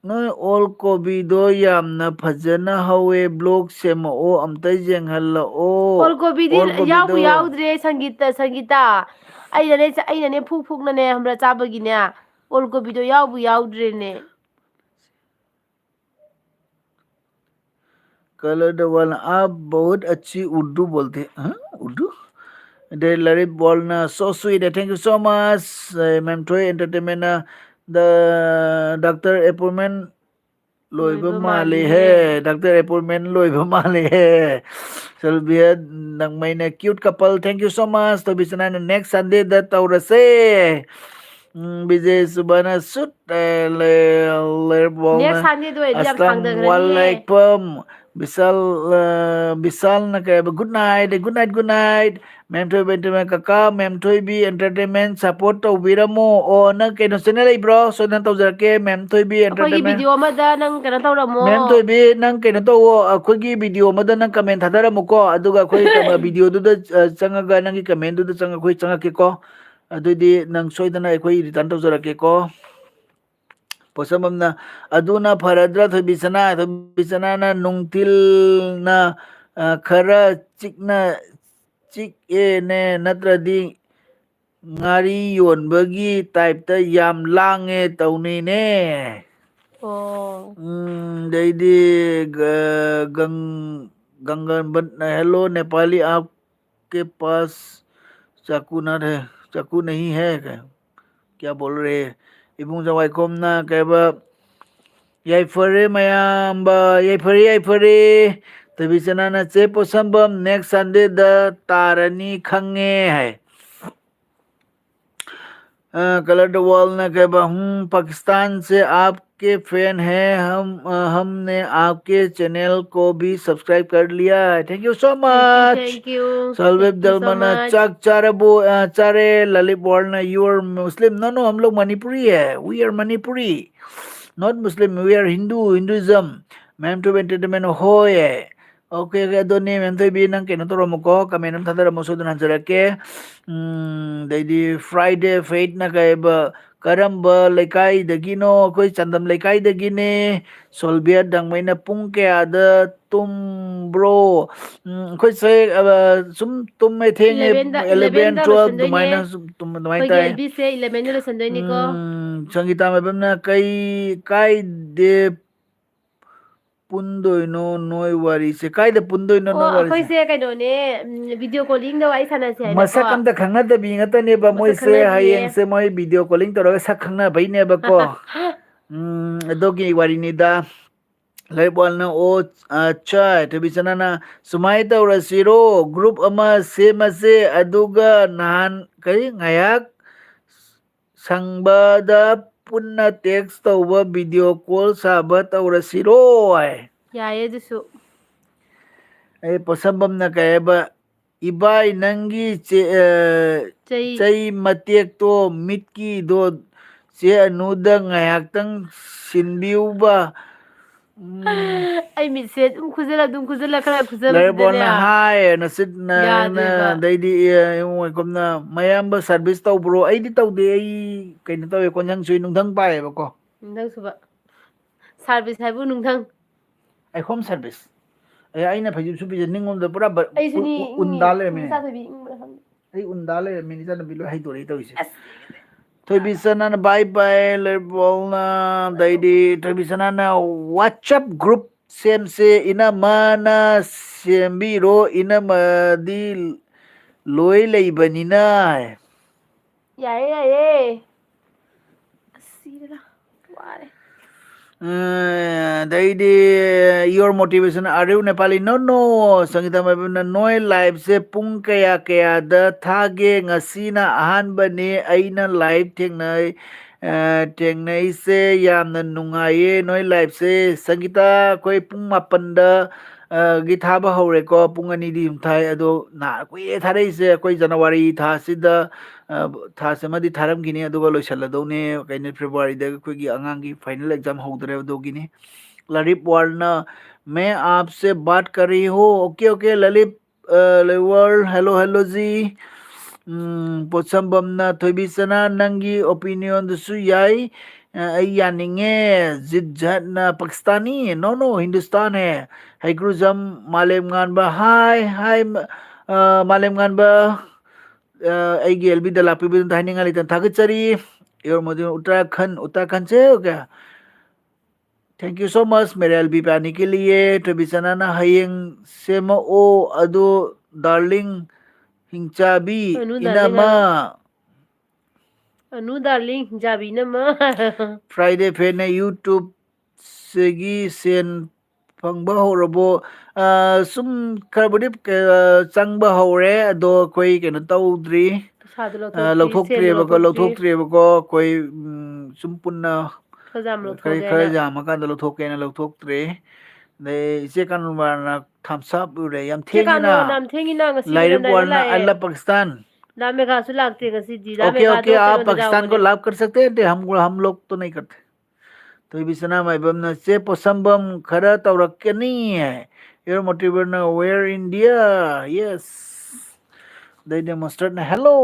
ꯅꯣꯏ ꯑꯣꯜ ꯀꯣꯕꯤꯗꯣ ꯌꯥꯝꯅ ꯐꯖꯅ ꯍꯧꯋꯦ ꯕ꯭ꯂꯣꯛ ꯁꯦꯝꯃꯛꯑꯣ ꯑꯝꯇ ꯌꯦꯡꯍꯜꯂꯛꯑꯣ ꯑꯣꯜ ꯀꯣꯕꯤꯗꯣ ꯁꯪꯒꯤꯇꯥ ꯑꯩꯅꯅꯦ ꯐꯨꯛꯅꯅꯦ ꯈꯪꯕ꯭ꯔꯥ ꯆꯥꯕꯒꯤꯅꯦ ꯑꯣꯜ ꯀꯣꯕꯤꯗꯣ ꯌꯥꯎꯗ꯭ꯔꯦꯅꯦ कलर द वन आप बहुत अच्छी उर्दू बोलते हैं उर्दू दे ललित बोलना so sweet thank you so much ma'am थोई एंटरटेनमेंट द डॉक्टर अपॉइंटमेंट लोइबा ꯂꯣꯏꯕ माले है ꯃꯥꯜꯂꯤꯍꯦ डॉक्टर अपॉइंटमेंट लोइबा माले है सलबिया नंगमैना cute couple thank you so much तो बिसना नेक्स्ट संडे द तौरसे विजय सुबना सुट ꯅꯦꯛꯁ लेरबोलना ꯁꯟꯗꯦꯗ ꯑꯣꯏꯔꯗꯤ ꯌꯥꯝ अस्सलाम ꯁꯥꯡꯊꯈ꯭ꯔꯅꯤꯍꯦ वालेकुम विशाल विशाल न कहे गुड नाइट मेमथोई कका मेमथोई एंटरटेनमेंट सपोर्ट तौबीरमो ओ न कनो चैनल लेब्रो सोना तौजरके मेमथोई ꯑꯩꯈꯣꯏꯒꯤ एंटरटेनमेंट ꯚꯤꯗꯤꯑꯣ ꯑꯃꯗ ꯅꯪ ꯀꯩꯅꯣ ꯇꯧꯔꯝꯃꯣ ꯃꯦꯝ ꯇꯣꯏꯕꯤ ꯅꯪ ꯀꯩꯅꯣ ꯇꯧꯋꯣ ꯑꯩꯈꯣꯏꯒꯤ ꯚꯤꯗꯤꯑꯣ ꯑꯃꯗ ꯅꯪ ꯀꯃꯦꯟ ꯊꯥꯗꯔꯝꯃꯨꯀꯣ ꯑꯗꯨꯒ ꯑꯩꯈꯣꯏ ꯚꯤꯗꯤꯑꯣꯗꯨꯗ ꯆꯪꯉꯒ ꯅꯪꯒꯤ ꯀꯃꯦꯟꯗꯨꯗ ꯑꯩꯈꯣꯏ ꯆꯪꯉꯛꯀꯦꯀꯣ ꯑꯗꯨꯗꯤ ꯅꯪ ꯁꯣꯏꯗꯅ ꯑꯩꯈꯣꯏ ꯔꯤꯇꯔꯟ ꯇꯧꯖꯔꯛꯀꯦꯀꯣ ꯄꯣꯠꯁꯝꯕꯝꯅ ꯑꯗꯨꯅ ꯐꯔꯗ꯭ꯔꯥ ꯊꯣꯏꯕꯤꯁꯅꯥꯅ ꯅꯨꯡꯊꯤꯜꯅ ꯈꯔ ꯆꯤꯛꯑꯦꯅꯦ ꯅꯠꯇ꯭ꯔꯗꯤ ꯉꯥꯔꯤ ꯌꯣꯟꯕꯒꯤ ꯇꯥꯏꯞꯇ ꯌꯥꯝ ꯂꯥꯡꯉꯦ ꯇꯧꯅꯤꯅꯦ ꯑꯣ दैदी गंगन हेलो नेपाली आपके पास चाकू न है चाकू नहीं है क्या बोल रहे इबुंग जवाईकोम ना कहबा याइफरे मयाम्बा याइफरे तभी ना चे पोसंबम नेक्स्ट संडे द तारनी खंगे है कलर द वर्ल्ड ने कहबा पाकिस्तान से आपके फैन हैं हमने आपके चैनल को भी सब्सक्राइब कर लिया है thank you so much thank you सलवेब थैंक यू सो दलमना मच चक चारे Lalit world you are Muslim no हम लोग मणिपुरी है we are Manipuri not Muslim we are Hinduism ma'am to entertainment हो ओके अदोनी मैम तो भी नंग केनो तोरमको कमेंट हम थादरमो सोदन हंजरके दैदी फ्राइडे फेट न कहेबा ꯀꯔꯝꯕ ꯂꯩꯀꯥꯏꯗꯒꯤꯅꯣ ꯑꯩꯈꯣꯏ ꯆꯥꯟꯗꯝ ꯂꯩꯀꯥꯏꯗꯒꯤꯅꯦ ꯁꯣꯜꯕꯤꯌꯥ ꯗꯥꯡꯃꯩꯅ ꯄꯨꯡ ꯀꯌꯥꯗ ꯇꯨꯝꯕ꯭ꯔꯣ ꯑꯩꯈꯣꯏꯁꯦ ꯁꯨꯝ ꯇꯨꯝꯃꯦ ꯊꯦꯡꯉꯦ 11 11ꯗ 12 ꯂꯣꯏꯁꯤꯟꯗꯣꯏꯅꯦ ꯑꯗꯨꯃꯥꯏꯅ ꯁꯨꯝ ꯑꯗꯨꯃꯥꯏꯅ ꯑꯩꯈꯣꯏꯒꯤ ꯇꯥꯏ ꯑꯦꯜꯕꯤꯁꯦ 11ꯗ ꯂꯣꯏꯁꯤꯟꯗꯣꯏꯅꯤꯀꯣ ꯁꯪꯒꯤꯇꯥ ꯃꯥꯏꯕꯝꯅ ꯀꯥꯏꯗꯦ ꯄꯨꯟꯗꯣꯏꯅꯣ ꯅꯣꯏ ꯋꯥꯔꯤꯁꯦ ꯀꯥꯏꯗ ꯄꯨꯟꯗꯣꯏꯅꯣ ꯑꯣ ꯅꯣꯏ ꯋꯥꯔꯤꯁꯦ ꯑꯩꯈꯣꯏꯁꯦ ꯀꯩꯅꯣꯅꯦ ꯚꯤꯗꯤꯑꯣ ꯀꯣꯂꯤꯡꯗ ꯋꯥꯔꯤ ꯁꯥꯟꯅꯁꯦ ꯍꯥꯏꯅꯀꯣ ꯃꯁꯛ ꯑꯝꯇ ꯈꯪꯅꯗꯕꯤ ꯉꯥꯛꯇꯅꯦꯕ ꯃꯁꯛ ꯃꯣꯏꯁꯦ ꯈꯪꯅꯗꯤꯌꯦ ꯍꯌꯦꯡꯁꯦ ꯃꯣꯏ ꯚꯤꯗꯤꯑꯣ ꯀꯣꯂꯤꯡ ꯇꯧꯔꯒ ꯁꯛ ꯈꯪꯅꯕꯩꯅꯦꯕꯀꯣ ꯑꯗꯨꯒꯤ ꯋꯥꯔꯤꯅꯤꯗ ꯂꯩꯕꯣꯜꯅ ꯑꯣ ꯑꯆꯥ ꯊꯣꯏꯕꯤꯆꯅꯥꯅ ꯁꯨꯃꯥꯏꯅ ꯇꯧꯔꯁꯤꯔꯣ ꯒ꯭ꯔꯨꯞ ꯑꯃ ꯁꯦꯝꯃꯁꯦ ꯑꯗꯨꯒ ꯅꯍꯥꯟ ꯀꯔꯤ ꯉꯥꯏꯍꯥꯛ ꯁꯪꯕꯗ ꯄꯨꯟꯅ ꯇꯦꯛꯁ ꯇꯧꯕ ꯚꯤꯗꯤꯑꯣ ꯀꯣꯜ ꯁꯥꯕ ꯇꯧꯔꯁꯤꯔꯣ ꯍꯥꯏ ꯌꯥꯏꯌꯦ ꯑꯗꯨꯁꯨ ꯑꯩ ꯄꯣꯠꯁꯝꯕꯝꯅ ꯀꯩ ꯍꯥꯏꯕ ꯏꯕꯥꯏ ꯅꯪꯒꯤ ꯆꯩ ꯃꯇꯦꯛꯇꯣ ꯃꯤꯠꯀꯤꯗꯣ ꯆꯦ ꯑꯅꯨꯗ ꯉꯥꯏꯍꯥꯛꯇꯪ ꯁꯤꯟꯕꯤꯌꯨꯕ ꯑꯩ ꯃꯤꯠꯁꯦ ꯑꯗꯨꯝ ꯈꯨꯖꯤꯜꯂ ꯈꯔ ꯈꯨꯖꯕꯁꯤꯗꯅꯦ ꯂꯩꯔꯕꯣꯅ ꯍꯥꯏ ꯅꯆꯤꯠꯅ ꯌꯥꯗꯦꯕ ꯑꯗꯩꯗꯤ ꯏꯉꯨꯡꯉꯣꯏꯀꯨꯝꯅ ꯃꯌꯥꯝꯕ ꯁꯥꯔꯚꯤꯁ ꯇꯧꯕ꯭ꯔꯣ ꯑꯩꯗꯤ ꯇꯧꯗꯦ ꯑꯩ ꯀꯩꯅꯣ ꯇꯧꯋꯦ ꯀꯣꯟꯖꯪꯁꯨ ꯅꯨꯡꯊꯪ ꯄꯥꯏꯌꯦꯕꯀꯣ ꯅꯨꯡꯊꯪ ꯁꯨꯕ ꯁꯥꯔꯚꯤꯁ ꯍꯥꯏꯕꯨ ꯅꯨꯡꯊꯪ ꯑꯩ ꯍꯣꯝ ꯁꯥꯔꯚꯤꯁ ꯑꯩꯅ ꯐꯩꯖꯨꯞ ꯁꯨꯕꯤꯁꯦ ꯅꯤꯡꯉꯣꯝꯗ ꯄꯨꯔꯥ ꯑꯩꯁꯨꯅꯤ ꯏꯪꯉꯤ ꯎꯟꯇꯥ ꯂꯩꯔꯝꯃꯤꯅꯦ ꯃꯆꯥꯊꯣꯏꯕꯤ ꯏꯪꯕ꯭ꯔꯥ ꯈꯪꯗꯦ ꯑꯩ ꯎꯟꯇꯥ ꯂꯩꯔꯝꯃꯤꯅꯦ ꯏꯆꯥꯟꯅꯨꯄꯤ ꯂꯣꯏ ꯍꯩꯗꯣꯔꯛꯏ ꯇꯧꯔꯤꯁꯦ ꯑꯁ ꯁꯤꯒꯤꯁꯦ ꯊꯣꯏꯕꯤꯆꯅꯥꯅ ꯕꯥꯏ ꯕꯥꯏ ꯂꯩꯔꯕꯣꯜꯅ ꯑꯗꯩꯗꯤ ꯊꯣꯏꯕꯤꯆꯅꯥꯅ ꯋꯥꯆꯞ ꯒ꯭ꯔꯨꯞ ꯁꯦꯝꯁꯦ ꯏꯅꯝꯃꯅ ꯁꯦꯝꯕꯤꯔꯣ ꯏꯅꯝꯃꯗꯤ ꯂꯣꯏ ꯂꯩꯕꯅꯤꯅ ꯌꯥꯏꯌꯦ ꯌꯥꯏꯌꯦ ꯑꯁ ꯁꯤꯔꯦꯗ ꯋꯥꯔꯦ ꯑꯗꯩꯗꯤ your motivation are you Nepali no no Sangeeta ꯃꯥꯏꯕꯝꯅ ꯅꯣꯏ ꯂꯥꯏꯐꯁꯦ ꯄꯨꯡ ꯀꯌꯥ ꯀꯌꯥꯗ ꯊꯥꯒꯦ ꯉꯁꯤꯅ ꯑꯍꯥꯟꯕꯅꯦ ꯑꯩꯅ ꯂꯥꯏꯚ ꯊꯦꯡꯅꯩ ꯊꯦꯡꯅꯩꯁꯦ ꯌꯥꯝꯅ ꯅꯨꯡꯉꯥꯏꯌꯦ ꯅꯣꯏ ꯂꯥꯏꯐꯁꯦ ꯁꯪꯒꯤꯇꯥ ꯑꯩꯈꯣꯏ ꯄꯨꯡ 8ꯗ ꯒꯤ ꯊꯥꯕ ꯍꯧꯔꯦꯀꯣ ꯄꯨꯡ 2ꯗꯤ ꯑꯗꯨꯝ ꯊꯥꯏ ꯑꯗꯣ ꯀꯨꯏꯌꯦ ꯊꯥꯔꯛꯏꯁꯦ ꯑꯩꯈꯣꯏ ꯖꯅꯋꯥꯔꯤ ꯊꯥꯁꯤꯗ ꯊꯥꯁꯤ ꯑꯃꯗꯤ ꯊꯥꯔꯝꯈꯤꯅꯤ ꯑꯗꯨꯒ ꯂꯣꯏꯁꯤꯜꯂꯗꯧꯅꯦ ꯀꯩꯅꯣ ꯐꯦꯕꯋꯥꯔꯤꯗ ꯑꯩꯈꯣꯏꯒꯤ ꯑꯉꯥꯡꯒꯤ ꯐꯥइनल एग्जाम होदरे दोगिनी ललित वर्ल्ड मैं आपसे बात कर रही हूँ okay okay Lalit world hello hello जी पोचम्बमना थोबिसना नंगी ओपिनियन याई यानिंगे जिज्जतना पाकिस्तानी नो नो हिंदुस्तान है हैग्रुजम मालेम गानबा हाय मालेम गानबा ꯑꯩꯒꯤ ꯑꯦꯜꯕꯤꯗ ꯂꯥꯛꯄꯤꯕꯗꯨꯅ ꯍꯥꯏꯅꯤꯡꯉꯥꯏ ꯂꯩꯇꯅ ꯊꯥꯒꯠꯆꯔꯤ ꯌꯣꯔ ꯃꯗꯨ उत्तराखंड से हो गया थैंक यू सो मच मेरे एलबी पे आने के लिए ट्रेबिसना हयेंग सेम ओ अदो डार्लिंग हिंचाबी ꯑꯅꯨ ꯗꯥꯔꯂꯤꯡ इनमा ꯍꯥꯏꯕ Anu darling ꯍꯤꯡꯆꯥꯕꯤꯅꯃ Friday फेने YouTube सेगी Sen ꯐꯪꯕ ꯍꯧꯔꯕꯣ ꯁꯨꯝ ꯈꯔꯕꯨꯗꯤ ꯆꯪꯕ ꯍꯧꯔꯦ ꯑꯗꯣ ꯑꯩꯈꯣꯏ ꯀꯩꯅꯣ ꯇꯧꯗ꯭ꯔꯤ ꯄꯩꯁꯥꯗꯣ ꯂꯧꯊꯣꯛꯇ꯭ꯔꯤ ꯁꯦꯜꯗꯣ ꯂꯧꯊꯣꯛꯇ꯭ꯔꯤꯕꯀꯣ ꯑꯩꯈꯣꯏ ꯁꯨꯝ ꯄꯨꯟꯅ ꯈꯔ ꯌꯥꯝ ꯈꯔ ꯂꯧꯊꯣꯛꯑꯒꯦꯅ ꯌꯥꯝꯃꯀꯥꯟꯗ ꯂꯧꯊꯣꯛꯀꯦꯅ ꯂꯧꯊꯣꯛꯇ꯭ꯔꯦ ꯑꯗꯩ ꯏꯆꯦ ꯀꯥꯅꯨꯕꯥꯔꯅ ꯊꯝꯁ ꯑꯞ ꯎꯔꯦ ꯌꯥꯝ ꯆꯦ ꯊꯦꯡꯉꯤꯅ ꯀꯥꯅꯣ ꯌꯥꯝ ꯊꯦꯡꯉꯤꯅ ꯉꯁꯤ ꯂꯥꯏꯔꯤꯛ ꯂꯣꯏꯔꯝꯗꯥꯏꯗ ꯋꯥꯔꯜꯅ ꯂꯥꯛꯑꯦ ꯑꯜꯂ पाकिस्तान दा मेघाꯁꯨ ꯂꯥꯛꯇꯦ ꯉꯁꯤꯗꯤ दा ओके ओके मेघाꯗꯣ आप ꯀꯩꯅꯣꯗ पाकिस्तान को ꯌꯥꯎꯕꯅꯦ लाभ कर सकते हैं हम लोग तो नहीं करते तो बिसना माइबम चे पोसंबम खरा तौरक्कनी है your motivator where India yes they demonstrate hello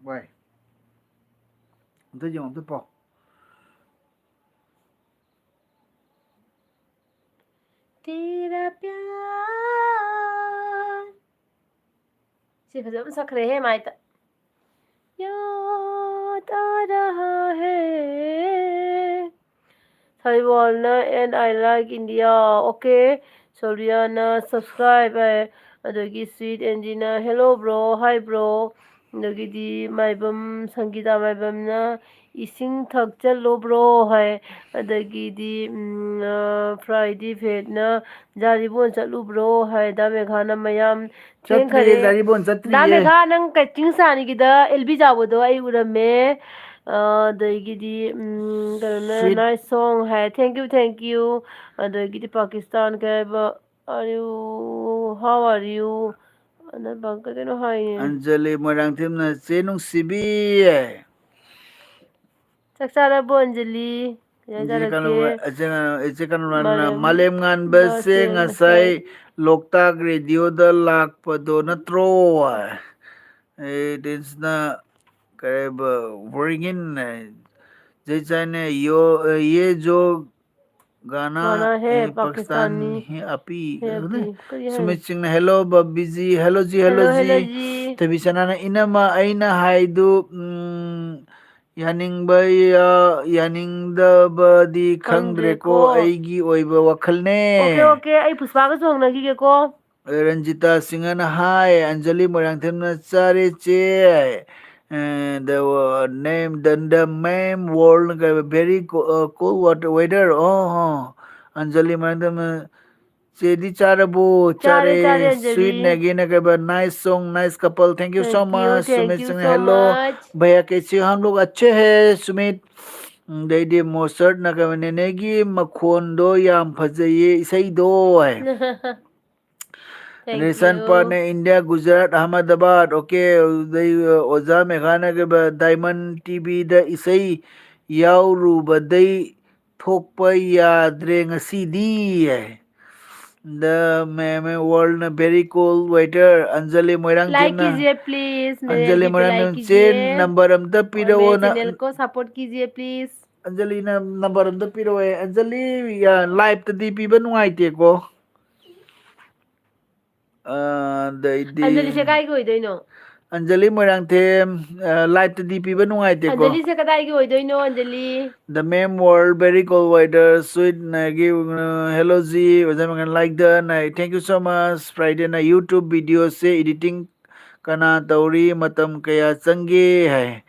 why tôi dùng tôi bỏ तेरा प्यार ꯁꯤ ꯐꯖꯅ ꯁꯛꯈ꯭ꯔꯦꯍꯦ ꯃꯥꯏꯗ याद आ रहा है Sariwalna and I like India okay Soriana subscribe adagi sweet Angina hello bro hi bro adagidi maibam Sangita maibamna ising thakchalo bro hai adagidi Friday fetna jaribon chatlu bro hai da meghana mayam चत्रिये thengkhare जारीबोन da चत्रिये megha nang kaching sani gida LB jawado ai urame adagidi karana sweet nice song hai thank you adagidi Pakistan ka are you how are you ana bangka keno hai Anjali मोरंग थीमना चे नुंसिबी chakchara bo Anjali jarake इचे कनु malem मालेम गानबसे base ngasai ngasai Loktak रेडियोदा लाकपदो नत्रो दिसना करेब वरिंगिन जैचाने यो ये जो गाना गाना है पाकिस्तान पाकिस्तानी ही अपी है अभी करी है सुमित सिंह हेलो बब्बी जी हेलो जी hello ji तभी सनाना इनमा अइना हाइदु यानिंगबा यानिंगदबदी खंगद्रेको खंगद्रेको अइगी ओइबा वखलने okay ai puspaga so nagi ke ko Ranjita Singh हाय अंजलि मोरंगथेम चारे चे And the name the main world very cool water weather. Oh, Anjali madam, Chedi Charabu, Chare Chare, sweet Anjali. Nagina Gaba, nice song, nice couple. Thank you so much. Thank Sumit you Singh, so hello. much. भैया कैसे हो? हम लोग अच्छे हैं सुमित. दैदी मोसर्ट नगमनेगी मखोंदो याम फजये इसैदो है. Thank Resan partner you. India, Gujarat, Ahmedabad. Okay, they Oza Meghana ke Diamond TV da isai yauru badai thokpa yadre ngasi hai. The meme world na very cool waiter Anjali Moirang team like na कीजिए please, मेरे Anjali FB पे Moirang like team कीजिए chain number am da और मेरे piro na channel को support कीजिए please. Anjali na number am da piro hai. Anjali ya live ta di pi ba nungaite ko. Anjali Daidi से काय की होइदोइनो? Anjali Moirangthem live to DP ba nungaite ko. Anjali से कदाई की होइदोइनो Anjali? The meme world very cold weather sweet na give hello Z wajamangan like the na thank you so much Friday na YouTube video se editing kana tauri matam kaya change hai.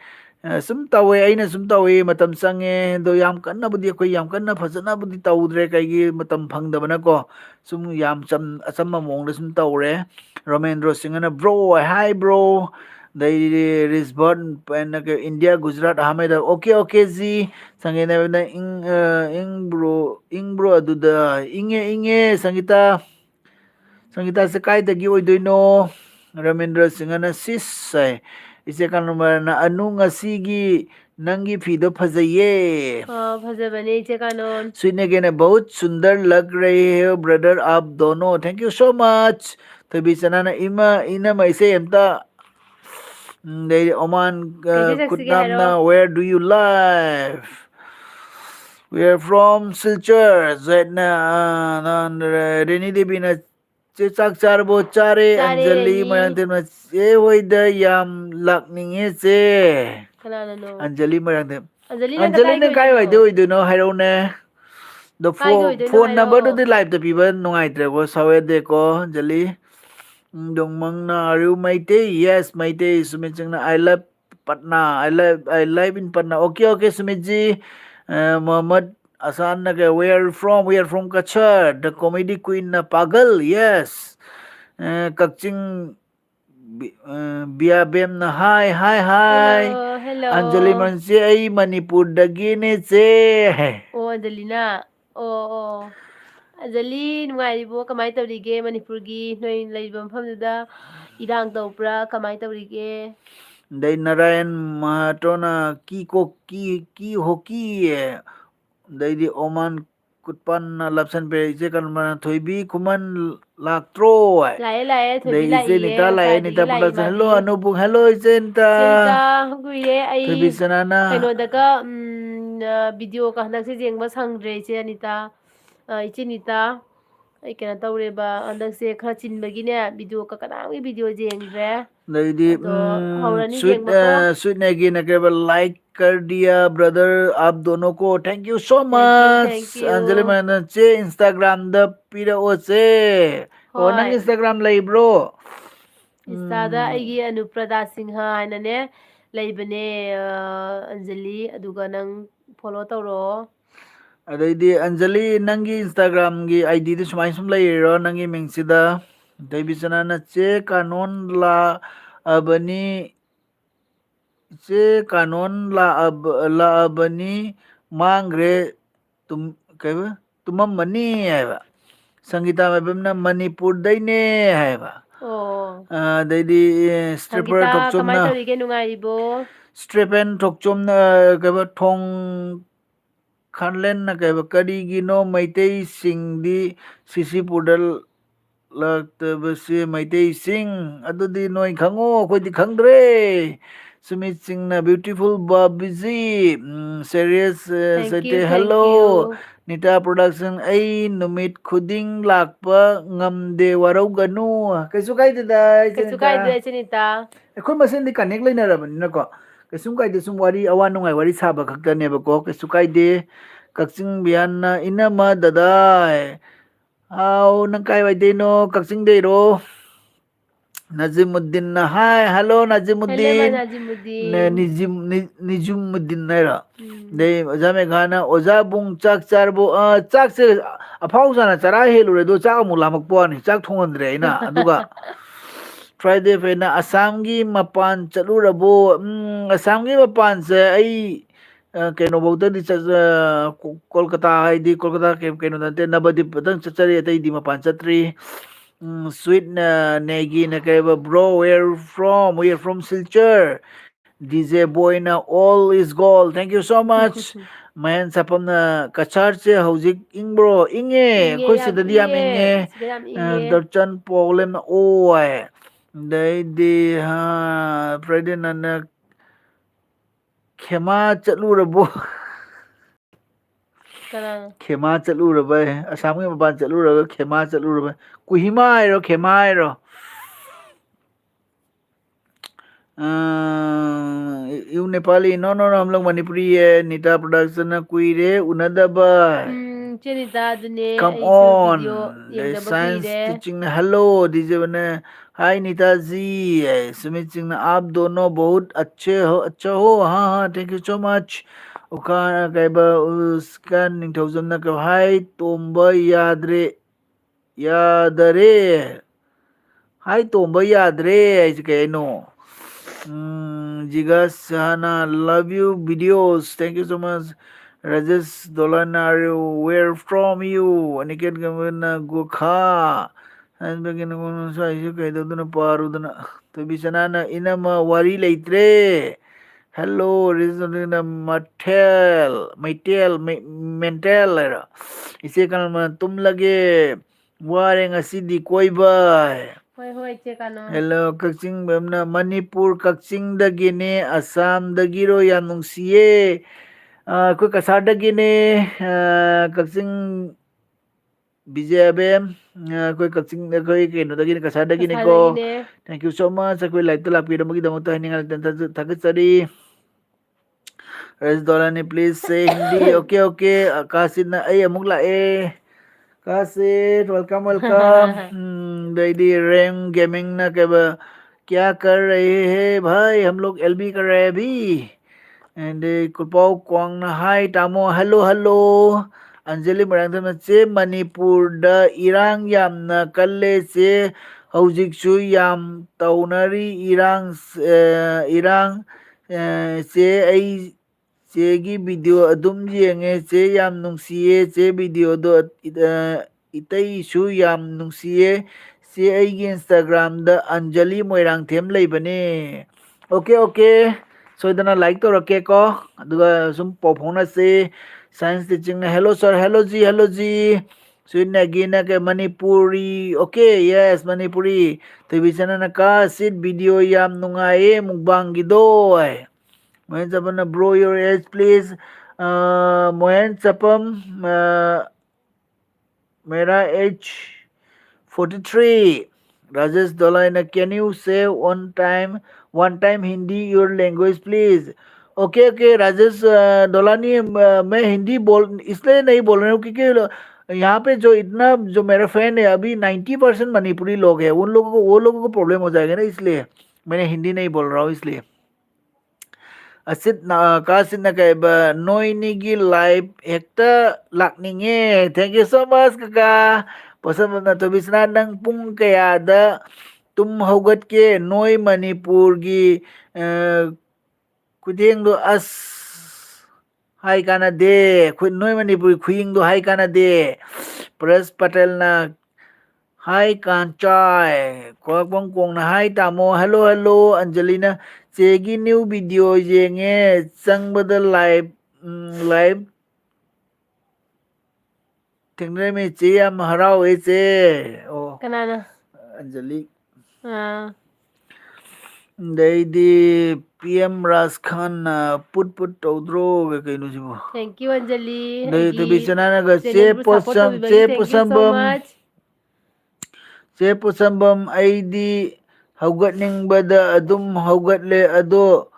Sum tawe aina sum tawe matam change do yam kanna budi koi yam kanna phajana budi tawdre kai gi matam phangdaba na ko sum yam cham asam mong da sum tawre Ramendra Singh na bro hi bro they Lisbon and India Gujarat Ahmed okay okay Z sangina na ing bro aduda inge sangita sangita sa kaidagi oidoino Ramendra Singh na sis sai ise kanumar na anu ngasigi नंगी फीदो फजइये हाँ फजबने इसे कानून. सुनने के ने बहुत सुंदर लग रही है ब्रदर आप दोनों थैंक यू सो मच तभी सनाना इमा इनम ऐसे हमता they Oman कैसे सक्सी के हेरो? Kutnamna where do you live we are from Silchar Zaidna Reni Devi na chak char bo chare चारे Anjali रेनी. Marante na che hoida yam lakninge che कनाननो? Anjali Marante Anjali ने Anjali कदाई की na kai होइदोइनो? hoide hoido hairo ne the काय की होइदोइनो phone हाइरो? number to the live the people nungaitre ko sawe de ko Anjali Dong mang na are you Maite? Yes, Maite. Sumit Singh na I love Patna. I live in Patna. Okay, okay, Sumit ji. Mohammed Asan na ke where are you from? We are from Kachar. The comedy queen na Pagal. Yes. Kakching Biabem na hi, hi, hello hi. Hello. Anjali Mansi ay Manipur dagine che. ओ अंजलि ना. ओ ओ अंजलि नुंगाइरिबो कमाई तौरिगे मणिपुरगी नोई लेइबो मफमदुदा इरांग तौब्रा कमाई तौरिगे? Dai Narayan Mahatona ki hoki dai di Oman kutpan na lapsan pe ise kan mana thoibi kuman laktro ai लाए लाए थोबी dai ise लाइए nita lai ngसाइदगी nita लाई production मादी. hello Anubung hello ise Senita nita guire ai thoibi sanana kainodaka video ka handak se jengba sangdre iche Anita. Iche Nita ai kana tawreba handak se khara chinbagine video ka kanamgi video jengdre. dai di Ado haurani sweet jengba ko. sweet negi na ke like कर दिया brother आप दोनों को thank you so Thank much Anjali you. मैंने चे Instagram the पीरा ओ से ओ नंग Hoy, इंस्टाग्राम लाई bro Instada aigi Anuprada Singha hainane leibane Anjali aduga nang follow tawro. ꯑꯗꯩꯗꯤ ꯑꯟꯖꯂꯤ ꯅꯪꯒꯤ ꯏꯟꯁꯇꯥꯒ꯭ꯔꯥꯝꯒꯤ ꯑꯥꯏꯗꯤꯗꯨ ꯁꯨꯃꯥꯏ ꯁꯨꯝ ꯂꯩꯔꯤꯔꯣ ꯅꯪꯒꯤ ꯃꯤꯡꯁꯤꯗ ꯗꯩꯕꯤꯆꯅꯥꯅ ꯆꯦ ꯀꯥꯅꯣꯟ ꯂꯥꯛꯑꯕꯅꯤ ꯆꯦ ꯀꯥꯅꯣꯟ ꯂꯥꯛꯑꯕꯅꯤ ꯃꯥꯡꯈ꯭ꯔꯦ ꯀꯩꯕ ꯇꯨꯝꯃꯝꯃꯅꯤ ꯍꯥꯏꯕ ꯁꯪꯒꯤꯇꯥ ꯃꯥꯏꯕꯝꯅ ꯃꯅꯤꯄꯨꯔꯗꯩꯅꯦ ꯍꯥꯏꯕ Oh, ꯑꯗꯩꯗꯤ ꯏꯁꯇ꯭ꯔꯤꯄꯔ Sangita kamai ꯊꯣꯛꯆꯣꯝꯅ tawrige nungaibo. ꯏꯁꯇ꯭ꯔꯦꯄꯦꯟ ꯊꯣꯛꯆꯣꯝꯅ ꯀꯩꯕ ꯊꯣꯡ ꯈꯥꯟꯂꯦꯟꯅ ꯀꯩꯕ ꯀꯔꯤꯒꯤꯅꯣ ꯃꯩꯇꯩꯁꯤꯡꯗꯤ ꯁꯤꯁꯤꯄꯨꯔꯗ ꯂꯥꯛꯇꯕꯁꯦ ꯃꯩꯇꯩꯁꯤꯡ ꯑꯗꯨꯗꯤ ꯅꯣꯏ ꯈꯪꯉꯣ ꯑꯩꯈꯣꯏꯗꯤ ꯈꯪꯗ꯭ꯔꯦ ꯁꯨꯃꯤꯠ ꯁꯤꯡꯅ ꯕ꯭ꯌꯨꯇꯤꯐꯨꯜ ꯕꯥꯕꯤꯖꯤ ꯁꯦꯔꯤꯌꯁ ꯁꯩꯇꯦ Thank ꯍꯦꯜꯂꯣ you. ꯅꯤꯇꯥ ꯄ꯭ꯔꯣꯗꯛꯁꯟ ꯑꯩ ꯅꯨꯃꯤꯠ ꯈꯨꯗꯤꯡ ꯂꯥꯛꯄ ꯉꯝꯗꯦ ꯋꯥꯔꯧꯒꯅꯨ ꯀꯩꯁꯨ ꯀꯥꯏꯗꯦꯗ Kasu ꯏꯆꯦꯅꯤꯇꯥ kai Chinita. ꯑꯩꯈꯣꯏ ꯃꯁꯦꯟꯗꯤ ꯀꯅꯦꯛ ꯂꯩꯅꯔꯕꯅꯤꯅꯀꯣ ꯀꯩꯁꯨꯝ ꯀꯥꯏꯗꯦ ꯁꯨꯝ ꯋꯥꯔꯤ ꯑꯋꯥ ꯅꯨꯡꯉꯥꯏ ꯋꯥꯔꯤ ꯁꯥꯕ ꯈꯛꯇꯅꯦꯕꯀꯣ ꯀꯩꯁꯨ ꯀꯥꯏꯗꯦ ꯀꯛꯆꯤꯡ ꯕꯤꯌꯥꯟꯅ ꯏꯅꯃ ꯗꯗꯥ ꯍꯥꯎ ꯅꯪ ꯀꯥꯏ ꯋꯥꯏꯗꯩꯅꯣ ꯀꯛꯆꯤꯡꯗꯩꯔꯣ Nazimuddin na hi hello Hello भाई Nazimuddin Nazimuddin Nijimuddin naira hmm dai oza me gana oza bung chak charbo chak se afau sana chara helure do chak mu lamak po ni chak thongandre ina aduga Friday fena Assamgi mapan chalurabo Assamgi mapan se ai keno bauta di Kolkata hai di Kolkata keno nante Nabadip tang chachari atai di mapan chatri sweet na negi na kaya bro where you from Silchar DJ boy na all is gold thank you so much mayan sapam na kachar che haujik ing bro inge Inge khoi yam sidadi yam Inge inge सिदा याम इंगे darchan problem na oai dai di ha Friday na khema chalurabo कना khema chaluraba asam ge mapan chaluraga khema chaluraba kuhima ro khema ro you Nepali no no no हम लोग मणिपुरी है Nita production कुइरे उनदबा चेनिता दुने come ऐसु video on the येंगदब science कुइरे teaching hello DJ बने हाय नीता जी सुमित सिंह आप दोनों बहुत अच्छे हो अच्छा हो हाँ हाँ थैंक यू सो मच उका कैबा उसका निंथौजम ना कब हाय तोम्बा यादरे हाय तोम्बा यादरे ऐसे कहे Jigas Sahana, love you videos. Thank you so much. Rajesh Dolanaru, where from you? Aniket Gamana Gokha. And begin to say, you can do the Parudana. To be Sanana Inama Wari Laitre. Hello, Rizana Mental. इसे कारण तुम लगे वारेंग असिदी कोई bye होय होय चे कनो Hello, Kakching Bamna, Manipur, Kakching Dagine, Assam Dagiro Yanungsiye, Quick Asadagine, Kakching Bijabem, Quick Kakching the Quick, Dagin Kasadagine go. कसादगिने Thank you so much. I could like to lapid the Mota Takasari. Res Dolani, please say Hindi. Okay, okay. Akasin na ay amugla eh. कासिर welcome welcome दीदी RAM gaming ना कब क्या कर रहे हैं भाई हम लोग एलबी कर रहे हैं अभी एंड कुलपाओ क्वांग ना हाय टामो हेलो हेलो अंजलि मरांधन से मणिपुर द इरांग याम ना कल्ले से हौजिकसु याम तौनरी इरांग से आई ꯆꯦꯒꯤ ꯚꯤꯗꯤꯑꯣ ꯑꯗꯨꯝ ꯌꯦꯡꯉꯦ ꯆꯦ ꯌꯥꯝ ꯅꯨꯡꯁꯤꯌꯦ ꯆꯦ ꯚꯤꯗꯤꯑꯣꯗꯣ 이때이슈 ꯌꯥꯝ ꯅꯨꯡꯁꯤꯌꯦ ꯆꯦ ꯑꯩꯒꯤ ꯏꯟꯁꯇꯥꯒ꯭ꯔꯥꯝꯗ ꯑꯟꯖꯂꯤ ꯃꯣꯏꯔꯥꯡꯊꯦꯝ ꯂꯩꯕꯅꯦ ꯑꯣꯀꯦ ꯑꯣꯀꯦ ꯁꯣꯏꯗꯅ ꯂꯥꯏꯛ ꯇꯧꯔꯛꯀꯦꯀꯣ ꯑꯗꯨꯒ ꯁꯨꯝ ꯄꯥꯎ ꯐꯥꯎꯅꯁꯤ ꯁꯥꯏꯟꯁ ꯇꯤꯆꯤꯡꯅ ꯍꯦꯜꯂꯣ ꯁꯔ ꯍꯦꯜꯂꯣ ꯖꯤ स्वीटनेगीना के मणिपुरी ओके यस मणिपुरी ꯇꯦꯕꯤꯆꯅꯅ ꯀꯥ ꯁꯤꯠ ꯚꯤꯗꯤꯑꯣ ꯌꯥꯝ ꯅꯨꯡꯉꯥꯏꯌꯦ ꯃꯨꯛꯕꯥꯡꯒꯤꯗꯣ Mohen Chapam, bro, your age, please. Mohen Chapam, Mera age 43. Rajesh Dolaina, can you say one time Hindi your language, please? Okay okay Rajesh डोलानी मैं हिंदी बोल इसलिए नहीं बोल रहा हूँ क्योंकि यहाँ पे जो इतना जो मेरा फ्रेंड है अभी 90% मणिपुरी लोग हैं उन लोगों को वो लोगों को प्रॉब्लम हो जाएगा ना इसलिए मैंने हिंदी नहीं बोल रहा हूँ इसलिए Asit na kasit na kay ba noinigi live hekta lakninge. Thank you so much kaka. Pasal na to bisna nang pung kaya da tum haugat ke noi Manipur gi kuding do as hai kana de noi Manipur khuying do hai kana de Pres Patel na Hi Kanchai, có bóng cuồng là hai tà mô, hello hello Angelina, chế ghi new video về nghe, sang bơ đơ live, live, thằng này mày chế em hà rau ấy chế, oh, Kanana Anjali, हाँ đây đi PM Ras Khan put tàu cái nó gì bộ, thank you Anjali đây tôi biết अगी cho nên là channel support तौबीबगी thank you so much che pusambam aidi haugatningbada adum haugatle ado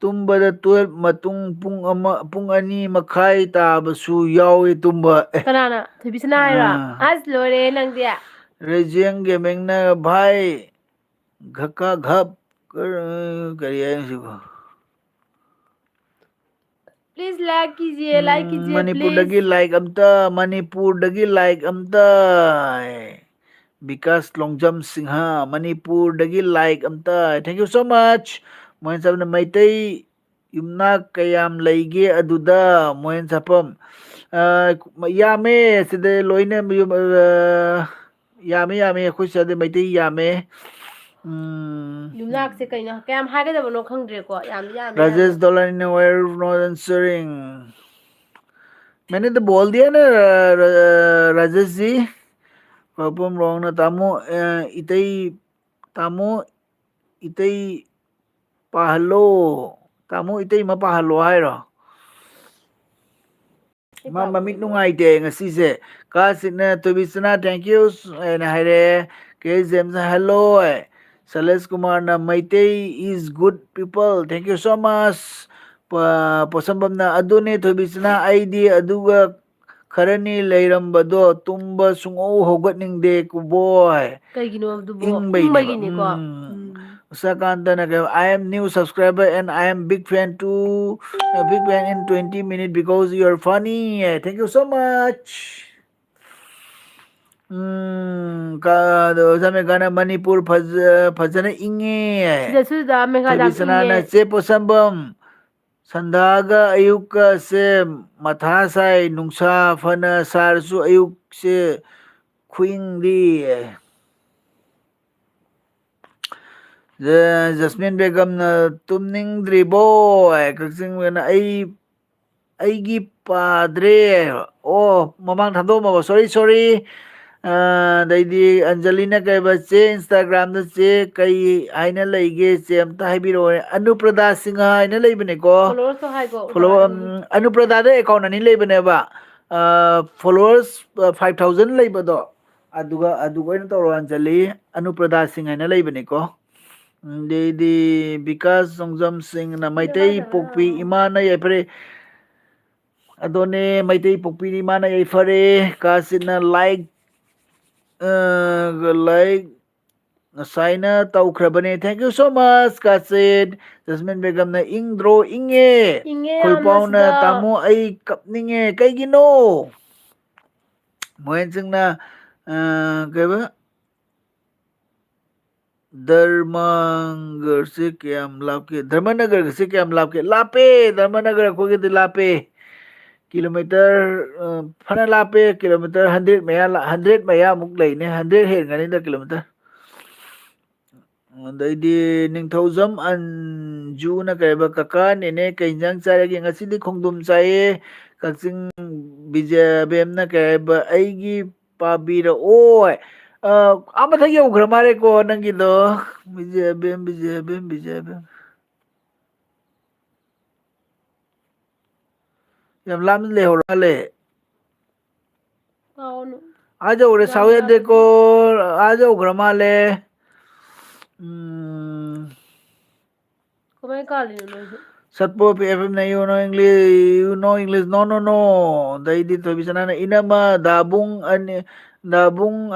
tumbada 12 matung pung ani makhai tabasu yawi tumba कनाना थबिसना आइरा आज लोरे नंग दिया rejeng gemeng na bhai घक्का घप करी है इसको please like कीजिए प्लीज. मणिपुरदगी लाइक अमता मणिपुरदगी लाइक अमता विकास लोंगजम सिंहा मणिपुरदगी लाइक अमता thank you so much Mohan साहब ने मैतई युमना कयाम लेगे अदुदा मोहन साहब यामे सिदे लोइने यामे यामे अखोई सदे मैतई यामे ꯌꯨꯝꯅꯥꯛꯁꯦ ꯀꯩꯅꯣ ꯀꯌꯥꯝ ꯍꯥꯏꯒꯗꯕꯅꯣ ꯈꯪꯗ꯭ꯔꯦꯀꯣ ꯌꯥꯝꯗꯤ ꯌꯥꯝꯃꯦ ꯌꯥꯝꯅ. Rajesh dollar in not answering मैंने तो बोल दिया ना राजेश जी प्रॉब्लम रॉन्ग ना इतई तामो इतई पाहलो तामो इतई मा पाहलो हायरो ꯑꯩ मा ꯄꯥꯕ ममित ꯉꯝꯃꯣꯏ. नुंगाइते ngasi का सिने तुबिसना थैंक यू एन हायरे के जेम्स हेलो सलेश कुमार ना Meitei is good people thank you so much Posambam ना अदुने तुबिसना आईडी अदुगा खरनी लेरंबदो तुम्बा सुंगो होगतनिंगदे कुबोय ꯀꯩꯒꯤꯅꯣ ꯑꯗꯨꯕꯣ इंबैनेबा ꯏꯪꯕꯒꯤꯅꯦꯀꯣ. Usakantana I am new subscriber and I am big fan too. A big fan in 20 minutes because you are funny. Thank you so much. Zame gana Manipur fazana inge. ꯁꯤꯗꯁꯨ ꯃꯦꯘꯥꯂꯌꯥ ꯌꯥꯝ ꯏꯪꯉꯦ. Tobisanana che posambam. Sandaga ayuka se matha sai nungsa fana sarsu ayuk se khuingdi. जस्मिन बेगम तुम्निंद्रिबो कक्सिंगना ꯑꯩꯒꯤ ꯄꯥꯗ꯭ꯔꯦ ꯑꯣ ꯃꯃꯥꯡ ꯊꯥꯗꯣꯛꯑꯝꯃꯕ ꯁꯣꯔꯤ ꯑꯗꯩꯗꯤ ꯑꯟꯖꯂꯤꯅ ꯀꯩꯕ ꯆꯦ ꯏꯟꯁꯇꯥꯒ꯭ꯔꯥꯝꯗ ꯆꯦ ꯀꯩ ꯍꯥꯏꯅ ꯂꯩꯒꯦ ꯆꯦ ꯑꯝꯇ ꯍꯥꯏꯕꯤꯔꯛꯑꯣ ꯑꯅꯨꯄ꯭ꯔꯗꯥ ꯁꯤꯡꯍ ꯍꯥꯏꯅ ꯂꯩꯕꯅꯦꯀꯣ ꯐꯣꯂꯣꯋꯔꯁꯇꯣ ꯍꯥꯏꯀꯣ ꯐꯣꯂꯣ ꯏꯟꯁꯇꯥꯒ꯭ꯔꯥꯝꯗ. ꯑꯅꯨꯄ꯭ꯔꯗꯥꯗ ꯑꯦꯀꯥꯎꯟ ꯑꯅꯤ ꯂꯩꯕꯅꯦꯕ ꯐꯣꯂꯣꯋꯔꯁ 5,000 ꯂꯩꯕꯗꯣ ꯑꯗꯨꯒ ꯑꯣꯏꯅ ꯇꯧꯔꯣ ꯑꯟꯖꯂꯤ ꯑꯅꯨꯄ꯭ꯔꯗꯥ ꯁꯤꯡ ꯍꯥꯏꯅ ꯂꯩꯕꯅꯦꯀꯣ ꯑꯗꯩꯗꯤ ꯕꯤꯀꯥꯁ ꯆꯣꯡꯖꯝ ꯁꯤꯡꯅ ꯃꯩꯇꯩ ꯄꯣꯛꯄꯤ ꯏꯃꯥꯅ ꯌꯥꯏꯐꯔꯦ ꯑꯗꯣꯅꯦ ꯃꯩꯇꯩ ꯄꯣꯛꯄꯤꯅꯤ ꯏꯃꯥꯅ ꯌꯥꯏꯐꯔꯦ ꯀꯥꯁꯤꯅ ꯂꯥꯏꯛ ꯉꯁꯥꯏꯅ ꯇꯧꯈ꯭ꯔꯕꯅꯦ ꯊꯦꯡꯛ ꯌꯨ ꯁꯣ ꯃꯆ ꯀꯥꯆꯤꯟ ꯖꯁꯃꯤꯟ ꯕꯦꯒꯝꯅ ꯏꯪꯗ꯭ꯔꯣ ꯏꯪꯉꯦ ꯏꯪꯉꯦ ꯌꯥꯝꯅ ꯈꯨꯜꯄꯥꯎꯅ ꯁꯤꯗ. ꯇꯥꯃꯣ ꯑꯩ ꯀꯞꯅꯤꯡꯉꯦ ꯀꯩꯒꯤꯅꯣ ꯃꯣꯍꯦꯟ ꯁꯤꯡꯅ ꯀꯩꯕ धर्मनगर कयाम लापके धर्मनगर से कयाम लापके लापे धर्मनगर अखोइगदि लापे किलोमीटर फना लापे किलोमीटर 100 मया मुक लेने 100 हेंगनिदा किलोमीटर अदैदि निंथौजम अंजुना कयबा कका नेने कइंजांग चारगे ngasidi khongdum chaye kakching bijay bemna kayba aigi pabira oi amathak yaukhra mare ko nangido bijay bem yam lam le horale ꯀꯥꯎꯅꯨ. आज उरे ꯌꯥꯝ सावे देखो ꯌꯥꯝꯃꯗꯤ. आज उग्र माले ꯀꯃꯥꯏ ꯀꯥꯜꯂꯤꯅꯣ ꯅꯣꯏꯁꯨ. सतपो एफएम नहीं you know English no no no दैदी तो बिसना इनमा दाबुंग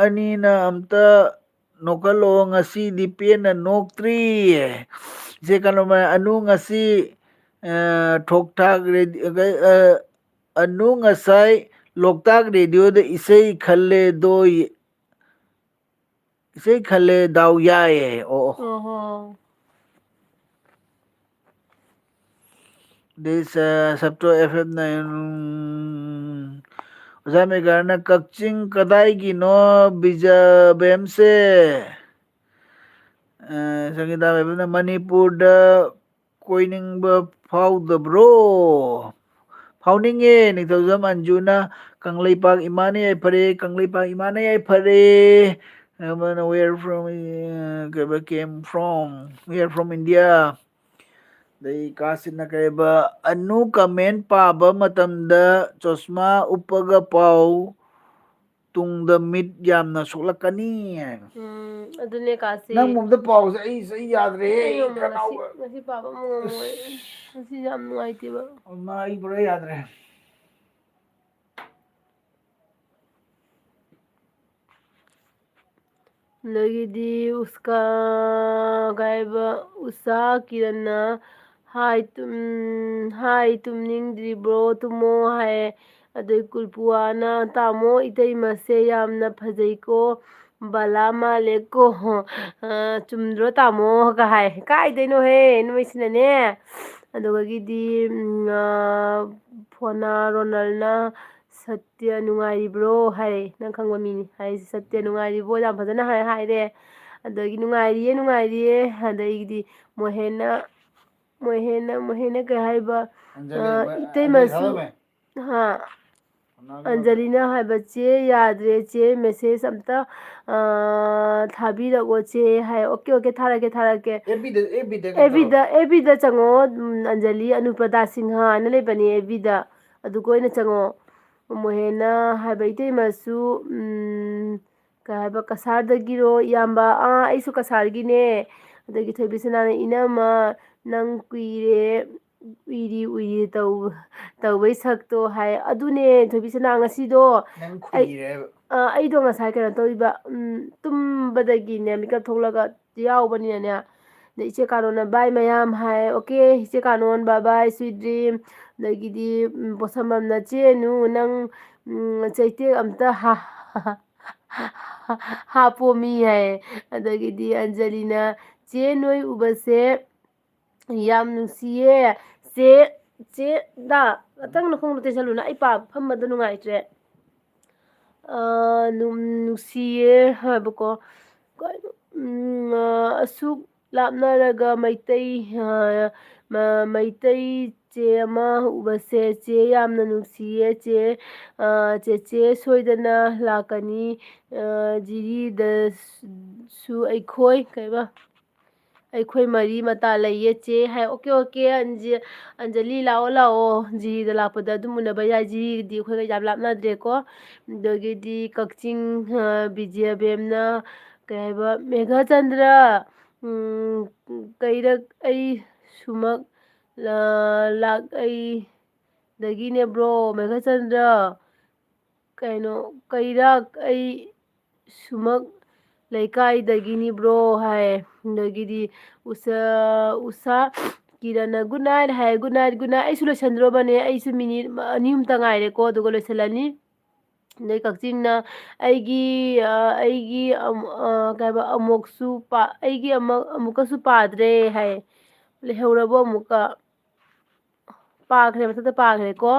अनि ना अमता नोकलो ngasi di pen na noktri je kano ma anu ngasi thok thak anu ngasai loktak radio da isai khalle do isai khalle daw yae oh ꯑꯣꯍꯣ. this sabto fm na ओजा मेगारना कक्चिंग कदाईगिनो बिजाबेम से संगीता बेबना मणिपुर कोइनिंग फाउदब्रो फाउनिंगे निथौजम अंजुना कंगलेपाक इमाने फरे कंगलेपाक इमाने फरे where from came from we are from India dai kasina kaiba anu comment paba matamda chosma upaga pau tungda mit yamna soklakani ꯑꯗꯨꯅꯦ nang ꯀꯥꯁꯦ. mumda pause ai yadre ꯑꯩ ꯉꯝꯃꯣꯏ kanau ꯉꯁꯤ ꯄꯥꯕ ꯑꯃꯨꯛ ꯉꯝꯃꯣꯏ. ꯉꯁꯤ ꯌꯥꯝ ꯅꯨꯡꯉꯥꯏꯇꯦꯕ. ma ai bura yadre ꯑꯗꯒꯤꯗꯤ ꯀꯩꯕ ꯎꯁꯥ ꯀꯤꯔꯟꯅ ꯍꯥꯏ ꯇꯨꯝꯅꯤꯡꯗ꯭ꯔꯤꯕ꯭ꯔꯣ ꯇꯨꯝꯃꯣ ꯍꯥꯏ ꯑꯗꯩ ꯀꯨꯜꯄꯨꯋꯥꯅ ꯇꯥꯃꯣ ꯏꯇꯩꯃꯁꯦ ꯌꯥꯝꯅ ꯐꯖꯩꯀꯣ ꯕꯂꯥ ꯃꯥꯜꯂꯦꯀꯣ ꯆꯨꯝꯗ꯭ꯔꯣ ꯇꯥꯃꯣꯒ ꯍꯥꯏ ꯀꯥꯏꯗꯩꯅꯣꯍꯦ ꯅꯣꯏꯁꯤꯅꯅꯦ ꯑꯗꯨꯗꯒꯤꯗꯤ ꯐꯣꯅꯥ ꯔꯣꯅꯜꯅ ꯁꯇ꯭ꯌ ꯅꯨꯡꯉꯥꯏꯔꯤꯕ꯭ꯔꯣ ꯍꯥꯏ ꯅꯪ ꯈꯪꯕ ꯃꯤꯅꯤ ꯍꯥꯏꯔꯤꯁꯦ ꯁꯇ꯭ꯌ ꯅꯨꯡꯉꯥꯏꯔꯤꯕꯣ ꯌꯥꯝ ꯐꯖꯅ ꯍꯥꯏꯔꯦ ꯑꯗꯒꯤ ꯅꯨꯡꯉꯥꯏꯔꯤꯌꯦ ꯅꯨꯡꯉꯥꯏꯔꯤꯌꯦ ꯑꯗꯒꯤꯗꯤ ꯃꯣꯍꯦꯅ ꯀꯩ ꯍꯥꯏꯕ ꯑꯟꯖꯂꯤ ꯏꯇꯩꯃꯁꯨ ꯊꯥꯗꯕꯩ ꯍꯥ ꯑꯟꯖꯂꯤꯅ ꯍꯥꯏꯕ ꯆꯦ ꯌꯥꯗ꯭ꯔꯦ ꯆꯦ ꯃꯦꯁꯦꯖ ꯑꯝꯇ ꯊꯥꯕꯤꯔꯛꯑꯣ ꯆꯦ ꯍꯥꯏ ꯑꯣꯀꯦ ꯊꯥꯔꯛꯀꯦ ꯑꯦꯐꯕꯤꯗ ꯀꯩꯅꯣ ꯇꯧꯔꯣ ꯑꯦꯕꯤꯗ ꯆꯪꯉꯣ ꯑꯟꯖꯂꯤ ꯑꯅꯨꯄ꯭ꯔꯗꯥ ꯁꯤꯡꯍ ꯍꯥꯏꯅ ꯂꯩꯕꯅꯦ ꯑꯦꯕꯤꯗ ꯑꯗꯨꯒ ꯑꯣꯏꯅ ꯆꯪꯉꯣ ꯃꯣꯍꯦꯅ ꯍꯥꯏꯕ ꯏꯇꯩꯃꯁꯨ ꯀꯩ ꯍꯥꯏꯕ ꯀꯁꯥꯔꯗꯒꯤꯔꯣ ꯏꯌꯥꯝꯕ ꯑꯩꯁꯨ ꯀꯁꯥꯔꯒꯤꯅꯦ ꯑꯗꯒꯤ ꯊꯣꯏꯕꯤꯁꯅꯥꯅ ꯏꯅꯝꯃ ꯅꯪ ꯎꯏꯔꯤ ꯇꯧꯕꯩ ꯁꯛꯇꯣ ꯍꯥꯏ ꯑꯗꯨꯅꯦ ꯊꯣꯏꯕꯤꯁꯅꯥ ꯉꯁꯤꯗꯣ ꯅꯪ ꯑꯩ ꯈꯨꯏꯔꯦꯕ ꯑꯩꯗꯣ ꯉꯁꯥꯏ ꯀꯩꯅꯣ ꯇꯧꯔꯤꯕ ꯇꯨꯝꯕꯗꯒꯤꯅꯦ ꯃꯤꯀꯞ ꯊꯣꯛꯂꯒ ꯌꯥꯎꯕꯅꯤꯅꯅꯦ ꯑꯗꯩ ꯏꯆꯦ ꯀꯥꯅꯣꯅ ꯕꯥꯏ ꯃꯌꯥꯝ ꯍꯥꯏ ꯑꯣꯀꯦ ꯏꯆꯦ ꯀꯥꯅꯣꯟ ꯕꯥ ꯕꯥꯏ ꯁ꯭ꯋꯤꯠ ꯗ꯭ꯔꯤꯝ ꯑꯗꯒꯤꯗꯤ ꯄꯣꯠꯁꯝꯕꯝꯅ ꯆꯦꯅꯨ ꯅꯪ ꯆꯩꯇꯦꯛ ꯑꯝꯇ ꯍꯥꯞꯄꯣꯃꯤ ꯍꯥꯏ ꯑꯗꯒꯤꯗꯤ ꯑꯟꯖꯂꯤꯅ ꯆꯦ ꯅꯣꯏ ꯎꯕꯁꯦ ꯌꯥꯝ ꯅꯨꯡꯁꯤꯌꯦ ꯆꯦꯗ ꯉꯇꯪ ꯅꯈꯣꯡꯗꯣ ꯇꯩꯁꯜꯂꯨꯅ ꯑꯩ ꯐꯝꯕꯗꯣ ꯅꯨꯡꯉꯥꯏꯇ꯭ꯔꯦ ꯅꯨꯡꯁꯤꯌꯦ ꯍꯥꯏꯕꯀꯣ ꯑꯁꯨꯛ ꯂꯥꯞꯅꯔꯒ ꯃꯩꯇꯩ ꯆꯦ ꯑꯃ ꯎꯕꯁꯦ ꯆꯦ ꯌꯥꯝꯅ ꯅꯨꯡꯁꯤꯌꯦ ꯆꯦꯆꯦ ꯁꯣꯏꯗꯅ ꯂꯥꯛꯀꯅꯤ ꯖꯤꯔꯤꯗꯁꯨ ꯑꯩꯈꯣꯏ ꯃꯔꯤ ꯃꯇꯥ ꯂꯩꯌꯦ ꯆꯦ ꯍꯥꯏ ꯑꯣꯀꯦ ꯑꯟꯖꯂꯤ ꯂꯥꯛꯑꯣ ꯖꯤꯔꯤꯗ ꯂꯥꯛꯄꯗ ꯑꯗꯨꯝ ꯎꯅꯕ ꯌꯥꯏ ꯖꯤꯔꯤꯒꯤꯗꯤ ꯑꯩꯈꯣꯏꯒ ꯌꯥꯝ ꯂꯥꯞꯅꯗ꯭ꯔꯦꯀꯣ ꯑꯗꯒꯤꯗꯤ ꯀꯛꯆꯤꯡ ꯕꯤꯖꯌꯥꯕꯦꯝꯅ ꯀꯩ ꯍꯥꯏꯕ ꯃꯦꯘꯥꯆꯟꯗ꯭ꯔ ꯀꯩꯔꯛ ꯑꯩ ꯁꯨꯃꯛ ꯑꯩꯗꯒꯤꯅꯦꯕ꯭ꯔꯣ ꯃꯦꯘꯆꯟꯗ꯭ꯔ ꯀꯩꯔꯥꯛ ꯑꯩ ꯁꯨꯃꯛ ꯂꯩꯀꯥꯏꯗꯒꯤꯅꯤꯕ꯭ꯔꯣ ꯍꯥꯏ ꯑꯗꯒꯤꯗꯤ ꯎꯁꯥ ꯀꯤꯔꯅ ꯒꯨꯗ ꯅꯥꯏꯠ ꯍꯥꯏ ꯒꯨꯗ ꯅꯥꯏꯠ ꯑꯩꯁꯨ ꯂꯣꯏꯁꯟꯗ꯭ꯔꯣꯕꯅꯦ ꯑꯩꯁꯨ ꯃꯤꯅꯤꯠ ꯑꯅꯤ ꯑꯍꯨꯝꯇ ꯉꯥꯏꯔꯦꯀꯣ ꯑꯗꯨꯒ ꯂꯣꯏꯁꯤꯜꯂꯅꯤ ꯑꯗꯩ ꯀꯛꯆꯤꯡꯅ ꯑꯩꯒꯤ ꯀꯩꯕ ꯑꯃꯨꯛꯀꯁꯨ ꯄꯥꯗ꯭ꯔꯦ ꯍꯥꯏ ꯂꯩꯍꯧꯔꯕꯣ ꯑꯃꯨꯛꯀ ꯃꯊꯛꯇ ꯄꯥꯈ꯭ꯔꯦꯀꯣ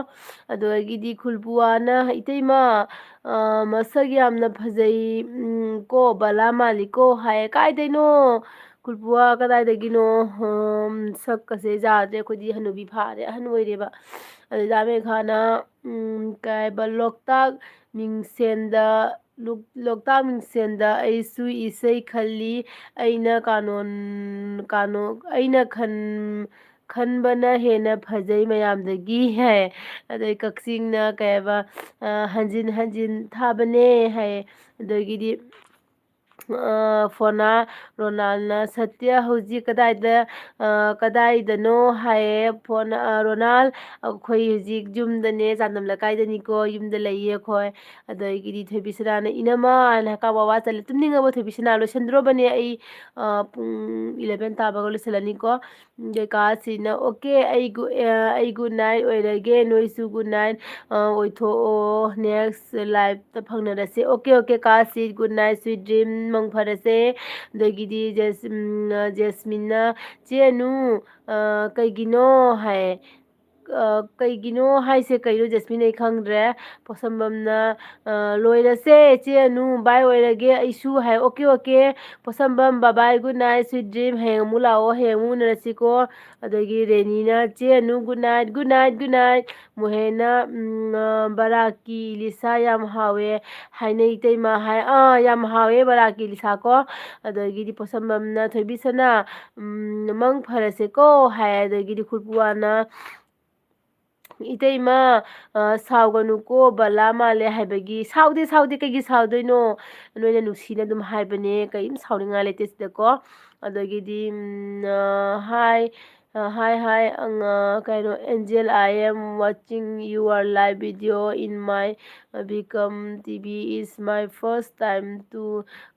ꯑꯗꯨꯗꯒꯤꯗꯤ ꯈꯨꯜꯕꯨꯋꯥꯅ ꯏꯇꯩꯃ ꯃꯁꯛ ꯌꯥꯝꯅ ꯐꯖꯩ ꯀꯣ ꯕꯂꯥ ꯃꯥꯜꯂꯤꯀꯣ ꯍꯥꯏꯌꯦ ꯀꯥꯏꯗꯩꯅꯣ ꯈꯨꯜꯕꯨꯋꯥ ꯀꯗꯥꯏꯗꯒꯤꯅꯣ ꯁꯛꯀꯁꯦ ꯌꯥꯗ꯭ꯔꯦ ꯑꯩꯈꯣꯏꯗꯤ ꯍꯅꯨꯕꯤ ꯐꯥꯔꯦ ꯑꯍꯟ ꯑꯣꯏꯔꯦꯕ ꯑꯗꯩ ꯗꯥ ꯃꯦꯘꯥꯅ ꯀꯩꯕ ꯂꯣꯛꯇꯥꯛ ꯃꯤꯡꯁꯦꯟꯗ ꯑꯩꯁꯨ ꯏꯁꯩ ꯈꯜꯂꯤ ꯑꯩꯅ ꯈꯟꯕꯅ ꯍꯦꯟꯅ ꯐꯖꯩ ꯃꯌꯥꯝꯗꯒꯤ ꯍꯥꯏ ꯑꯗꯩ ꯀꯛꯆꯤꯡꯅ ꯀꯩꯕ ꯍꯟꯖꯤꯟ ꯍꯟꯖꯤꯟ ꯊꯥꯕꯅꯦ ꯍꯥꯏ ꯑꯗꯒꯤꯗꯤ ꯐꯣꯅꯥ ꯔꯣꯅꯥꯜꯅ ꯁꯇ꯭ꯌ ꯍꯧꯖꯤꯛ ꯀꯗꯥꯏꯗꯅꯣ ꯍꯥꯏꯌꯦ ꯔꯣꯅꯥꯜ ꯑꯩꯈꯣꯏ ꯍꯧꯖꯤꯛ ꯌꯨꯝꯗꯅꯦ ꯆꯥꯟꯗꯝ ꯂꯩꯀꯥꯏꯗꯅꯤꯀꯣ ꯌꯨꯝꯗ ꯂꯩꯌꯦ ꯑꯩꯈꯣꯏ ꯑꯗꯒꯤꯗꯤ ꯊꯣꯏꯕꯤꯁꯅꯥꯅ ꯏꯅꯝꯃ ꯍꯥꯏꯅ ꯋꯥ ꯆꯠꯂꯦ ꯇꯨꯝꯅꯤꯡꯉꯕꯣ ꯊꯣꯏꯕꯤꯁꯅꯥ ꯂꯣꯏꯁꯤꯟꯗ꯭ꯔꯣꯕꯅꯦ ꯑꯩ ꯄꯨꯡ 11 ꯇꯥꯕꯒ ꯂꯣꯏꯁꯤꯜꯂꯅꯤꯀꯣ ꯀꯥꯁꯤꯅ ꯑꯣꯀꯦ ꯑꯩ ꯒꯨꯗ ꯅꯥꯏꯠ ꯑꯣꯏꯔꯒꯦ ꯅꯣꯏꯁꯨ ꯒꯨꯗ ꯅꯥꯏꯠ ꯑꯣꯏꯊꯣꯛꯑꯣ ꯅꯦꯛꯁ ꯂꯥꯏꯐꯇ ꯐꯪꯅꯔꯁꯦ ꯑꯣꯀꯦ ꯀꯥꯁꯤ ꯒꯨꯗ ꯅꯥꯏꯠ ꯁ꯭ꯋꯤꯠ ꯗ꯭ꯔꯤꯝ ꯃꯪ ꯐꯔꯁꯦ ꯑꯗꯒꯤꯗꯤ ꯖꯦꯁꯃꯤꯟꯅ ꯆꯦꯅꯨ ꯀꯩꯒꯤꯅꯣ ꯍꯥꯏ ꯀꯩꯒꯤꯅꯣ ꯍꯥꯏꯁꯦ ꯀꯩꯅꯣ ꯖꯁꯃꯤꯟ ꯑꯩ ꯈꯪꯗ꯭ꯔꯦ ꯄꯣꯠꯁꯝꯕꯝꯅ ꯂꯣꯏꯔꯁꯦ ꯆꯦꯅꯨ ꯕꯥꯏ ꯑꯣꯏꯔꯒꯦ ꯑꯩꯁꯨ ꯍꯥꯏ ꯑꯣꯀꯦ ꯄꯣꯠꯁꯝꯕꯝ ꯕꯕꯥꯏ ꯒꯨꯗ ꯅꯥꯏꯠ ꯁ꯭ꯋꯤꯠ ꯗ꯭ꯔꯤꯝ ꯍꯌꯦꯡ ꯑꯃꯨꯛ ꯂꯥꯛꯑꯣ ꯍꯌꯦꯡ ꯑꯃꯨꯛ ꯎꯅꯔꯁꯤꯀꯣ ꯑꯗꯒꯤ ꯔꯦꯅꯤꯅ ꯆꯦꯅꯨ ꯒꯨꯗ ꯅꯥꯏꯠ ꯃꯣꯍꯦꯅ ꯕꯔꯥꯛꯀꯤ ꯂꯤꯁꯥ ꯌꯥꯝ ꯍꯥꯎꯋꯦ ꯍꯥꯏꯅꯩ ꯏꯇꯩꯃ ꯍꯥꯏ ꯌꯥꯝ ꯍꯥꯎꯋꯦ ꯕꯔꯥꯀꯤ ꯂꯤꯁꯥ ꯀꯣ ꯑꯗꯒꯤꯗꯤ ꯄꯣꯠꯁꯝꯕꯝꯅ ꯊꯣꯏꯕꯤꯁꯅꯥ ꯃꯪ ꯐꯔꯁꯦꯀꯣ ꯍꯥꯏ ꯑꯗꯒꯤꯗꯤ ꯈꯨꯔꯄꯨꯋꯥꯅ ꯏꯇꯩꯃ ꯁꯥꯎꯒꯅꯨꯀꯣ ꯕꯂꯥ ꯃꯥꯜꯂꯦ ꯍꯥꯏꯕꯒꯤ ꯁꯥꯎꯗꯦ ꯀꯩꯒꯤ ꯁꯥꯎꯗꯣꯏꯅꯣ ꯅꯣꯏꯅ ꯅꯨꯡꯁꯤꯅ ꯑꯗꯨꯝ ꯍꯥꯏꯕꯅꯦ ꯀꯔꯤꯝ ꯁꯥꯎꯅꯤꯡꯉꯥꯏ ꯂꯩꯇꯦ ꯁꯤꯗꯀꯣ ꯑꯗꯒꯤꯗꯤ ꯍꯥꯏ ꯀꯩꯅꯣ Angel I am watching your live video in my become TV is my first time to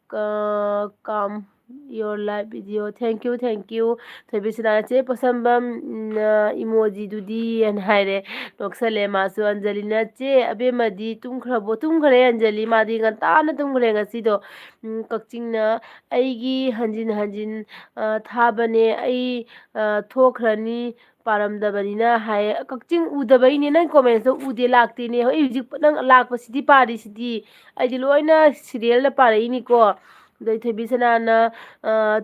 come your live video. Thank you, thank you. Thobisana che posambam emoji dudi and haire noksale masu Anjalina che abemadi tumkhre Anjali madi ngantana tumkhre ngasido kakchingna aigi hanjin hanjin thabane ai thokhrani paramdabanina hai kakching udabaini nang comments do ude lakti ne hoi hujik nang lakpasidi pari sidi aidi loina serial la paraini ko dai thebisana na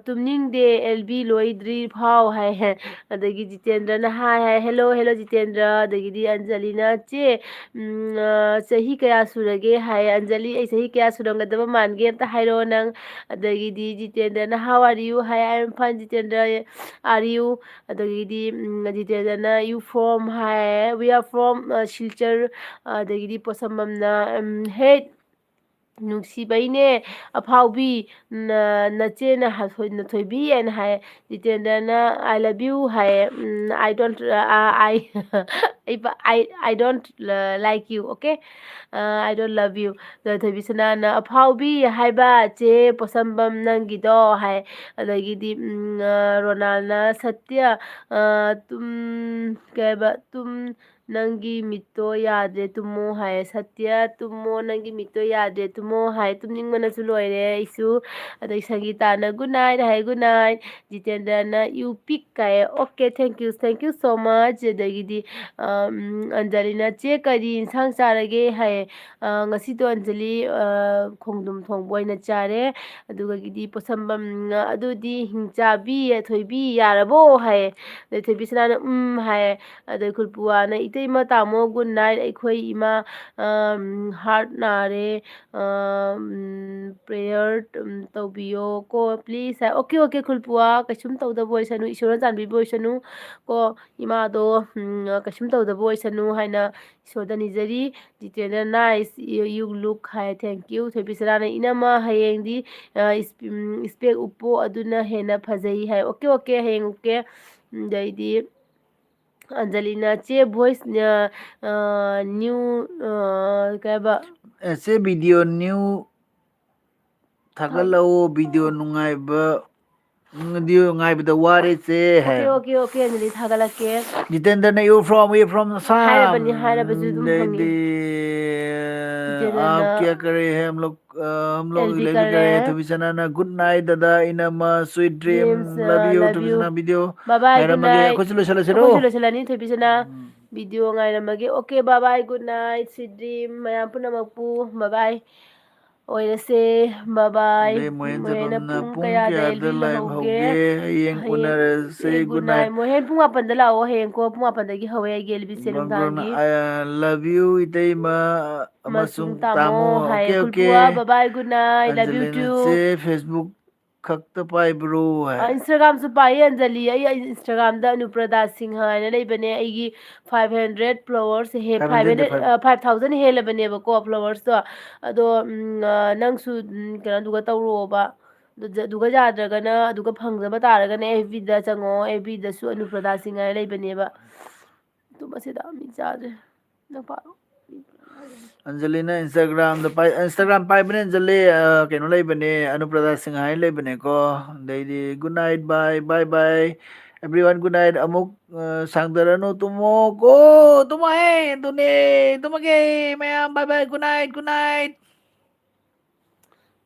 tumning de LB loidri phau hai adagi Jitendra na hai hello Jitendra adagi di Anjalina che sahi kaya surage hai Anjali ai sahi kaya surangadaba mange amta hairo nang adagi di Jitendra na how are you hai I am fine Jitendra are you adagi di Jitendra na you from hai we are from Silchar adagi di posambam na hey nungsibaine aphaubi nache na thoi and hai Jitendra na I love you hai I don't I don't like you, okay. I don't love you. The thobisana na aphaubi haiba che posambam nangido hai adagidi Ronald na Satya tum nangi mito yadre tumo hai Satya tumo nangi mito yadre tumo hai tumningmana su loire isu adai Sangita na good night hai good night Jitendra na you pick kai okay thank you so much adagidi Anjalina che kari insang charage hai ngasido Anjali khongdum thongbo ina chare aduga gidi posambam adudi hingchabi thoibi yarabo hai dai thebisana na hai adai kulpuwa na iteima tamo good night aikhoi ima heart nare prayer tawbiyo ko please hai okay kulpuwa kashum tawda boisanu isora janbi boisanu ko ima do kashum tawda boisanu haina isoda nijari Jitendra nice you look hai thank you thebisana na inama hayengdi spec upo aduna hena phajai hai okay hayeng okay daidi Anjalina che voice new kaba ऐसे video new थगलो video video वारे से है okay Anjali thagalake Jitendra na you from Assam हायरबनी dum hangi आप Jitendra क्या करे हैं हम लोग LB लेवी कर रहे करे हैं थबिसना ना गुड नाइट दादा इनमा sweet dreams dream love you love you थबिसना वीडियो bye bye good हायरमगे night कुछ लो चलो akhoi चलो sulosalani thebisana video ngairamage okay bye bye good night sweet dream mayam punamakpu bye bye oirase bye bye दे Mohan mohena जपमना pung पुंग kaya के da आदर LB la live होगे hoge हयेंग haye उनर से good good night night mohen pung 8 da lao hayen ko pung 8 da gi hawe gi LB senung Bangron dangi I love you itayma masung amasung tamo tamo haye okay kulpuwa okay bye bye good night love you Angelina too से Facebook खक्त पाई bro है Instagram su pai Anjali ai Instagram da Anuprada Singh ha na lei bane ai gi 500 followers he 500 500 5000 he la bane ba ko followers to ado nang su kana duga tawro ba duga jadra na duga phangza ba taraga na FB da chango FB da su Anuprada Singh ha lei bane ba to mase da mi jadre na paro Angelina Instagram पाई बने अंजलि केनो लाई बने अनुप्रदा Singh high लाई बने को देदी good night bye everyone good night अमुक सांगदरनो तुमो को तुम है तूने तुम के मैं bye good night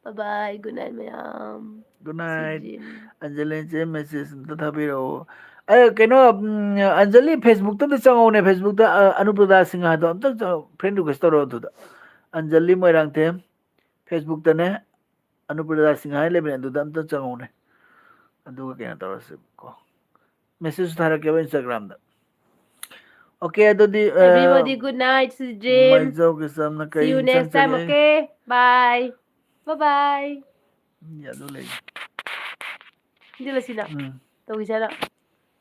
bye bye good night mayam good sweet night dream Anjali से मैसेज तथा भी रहो अरे केनो अंजलि फेसबुक तो चंगो ने फेसबुक तो अनुप्रदा सिंह हा तो हम तो फ्रेंड रिक्वेस्ट तो तो अंजलि मोइरांग थे फेसबुक तने अनुप्रदा सिंह हाई लेबने अदुदा अमता चंगोने अदुगा केना तवरसे को मैसेज थारा के इंस्टाग्राम दा ओके अदुदी everybody good night sweet dream माइजो के सामने see कई you इंसान next time चले okay bye या दो ले Dila sila. Tawag sana.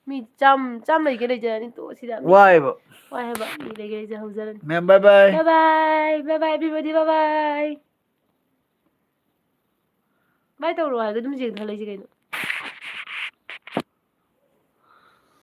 Mi cham lagi kena jalan itu sila mi. वाई बो Wah hebat mi lagi kena jalan. Ma'am bye bye Bye everybody bye bye. Bye tawag ruang. Kadum jeng thalai sih kaino.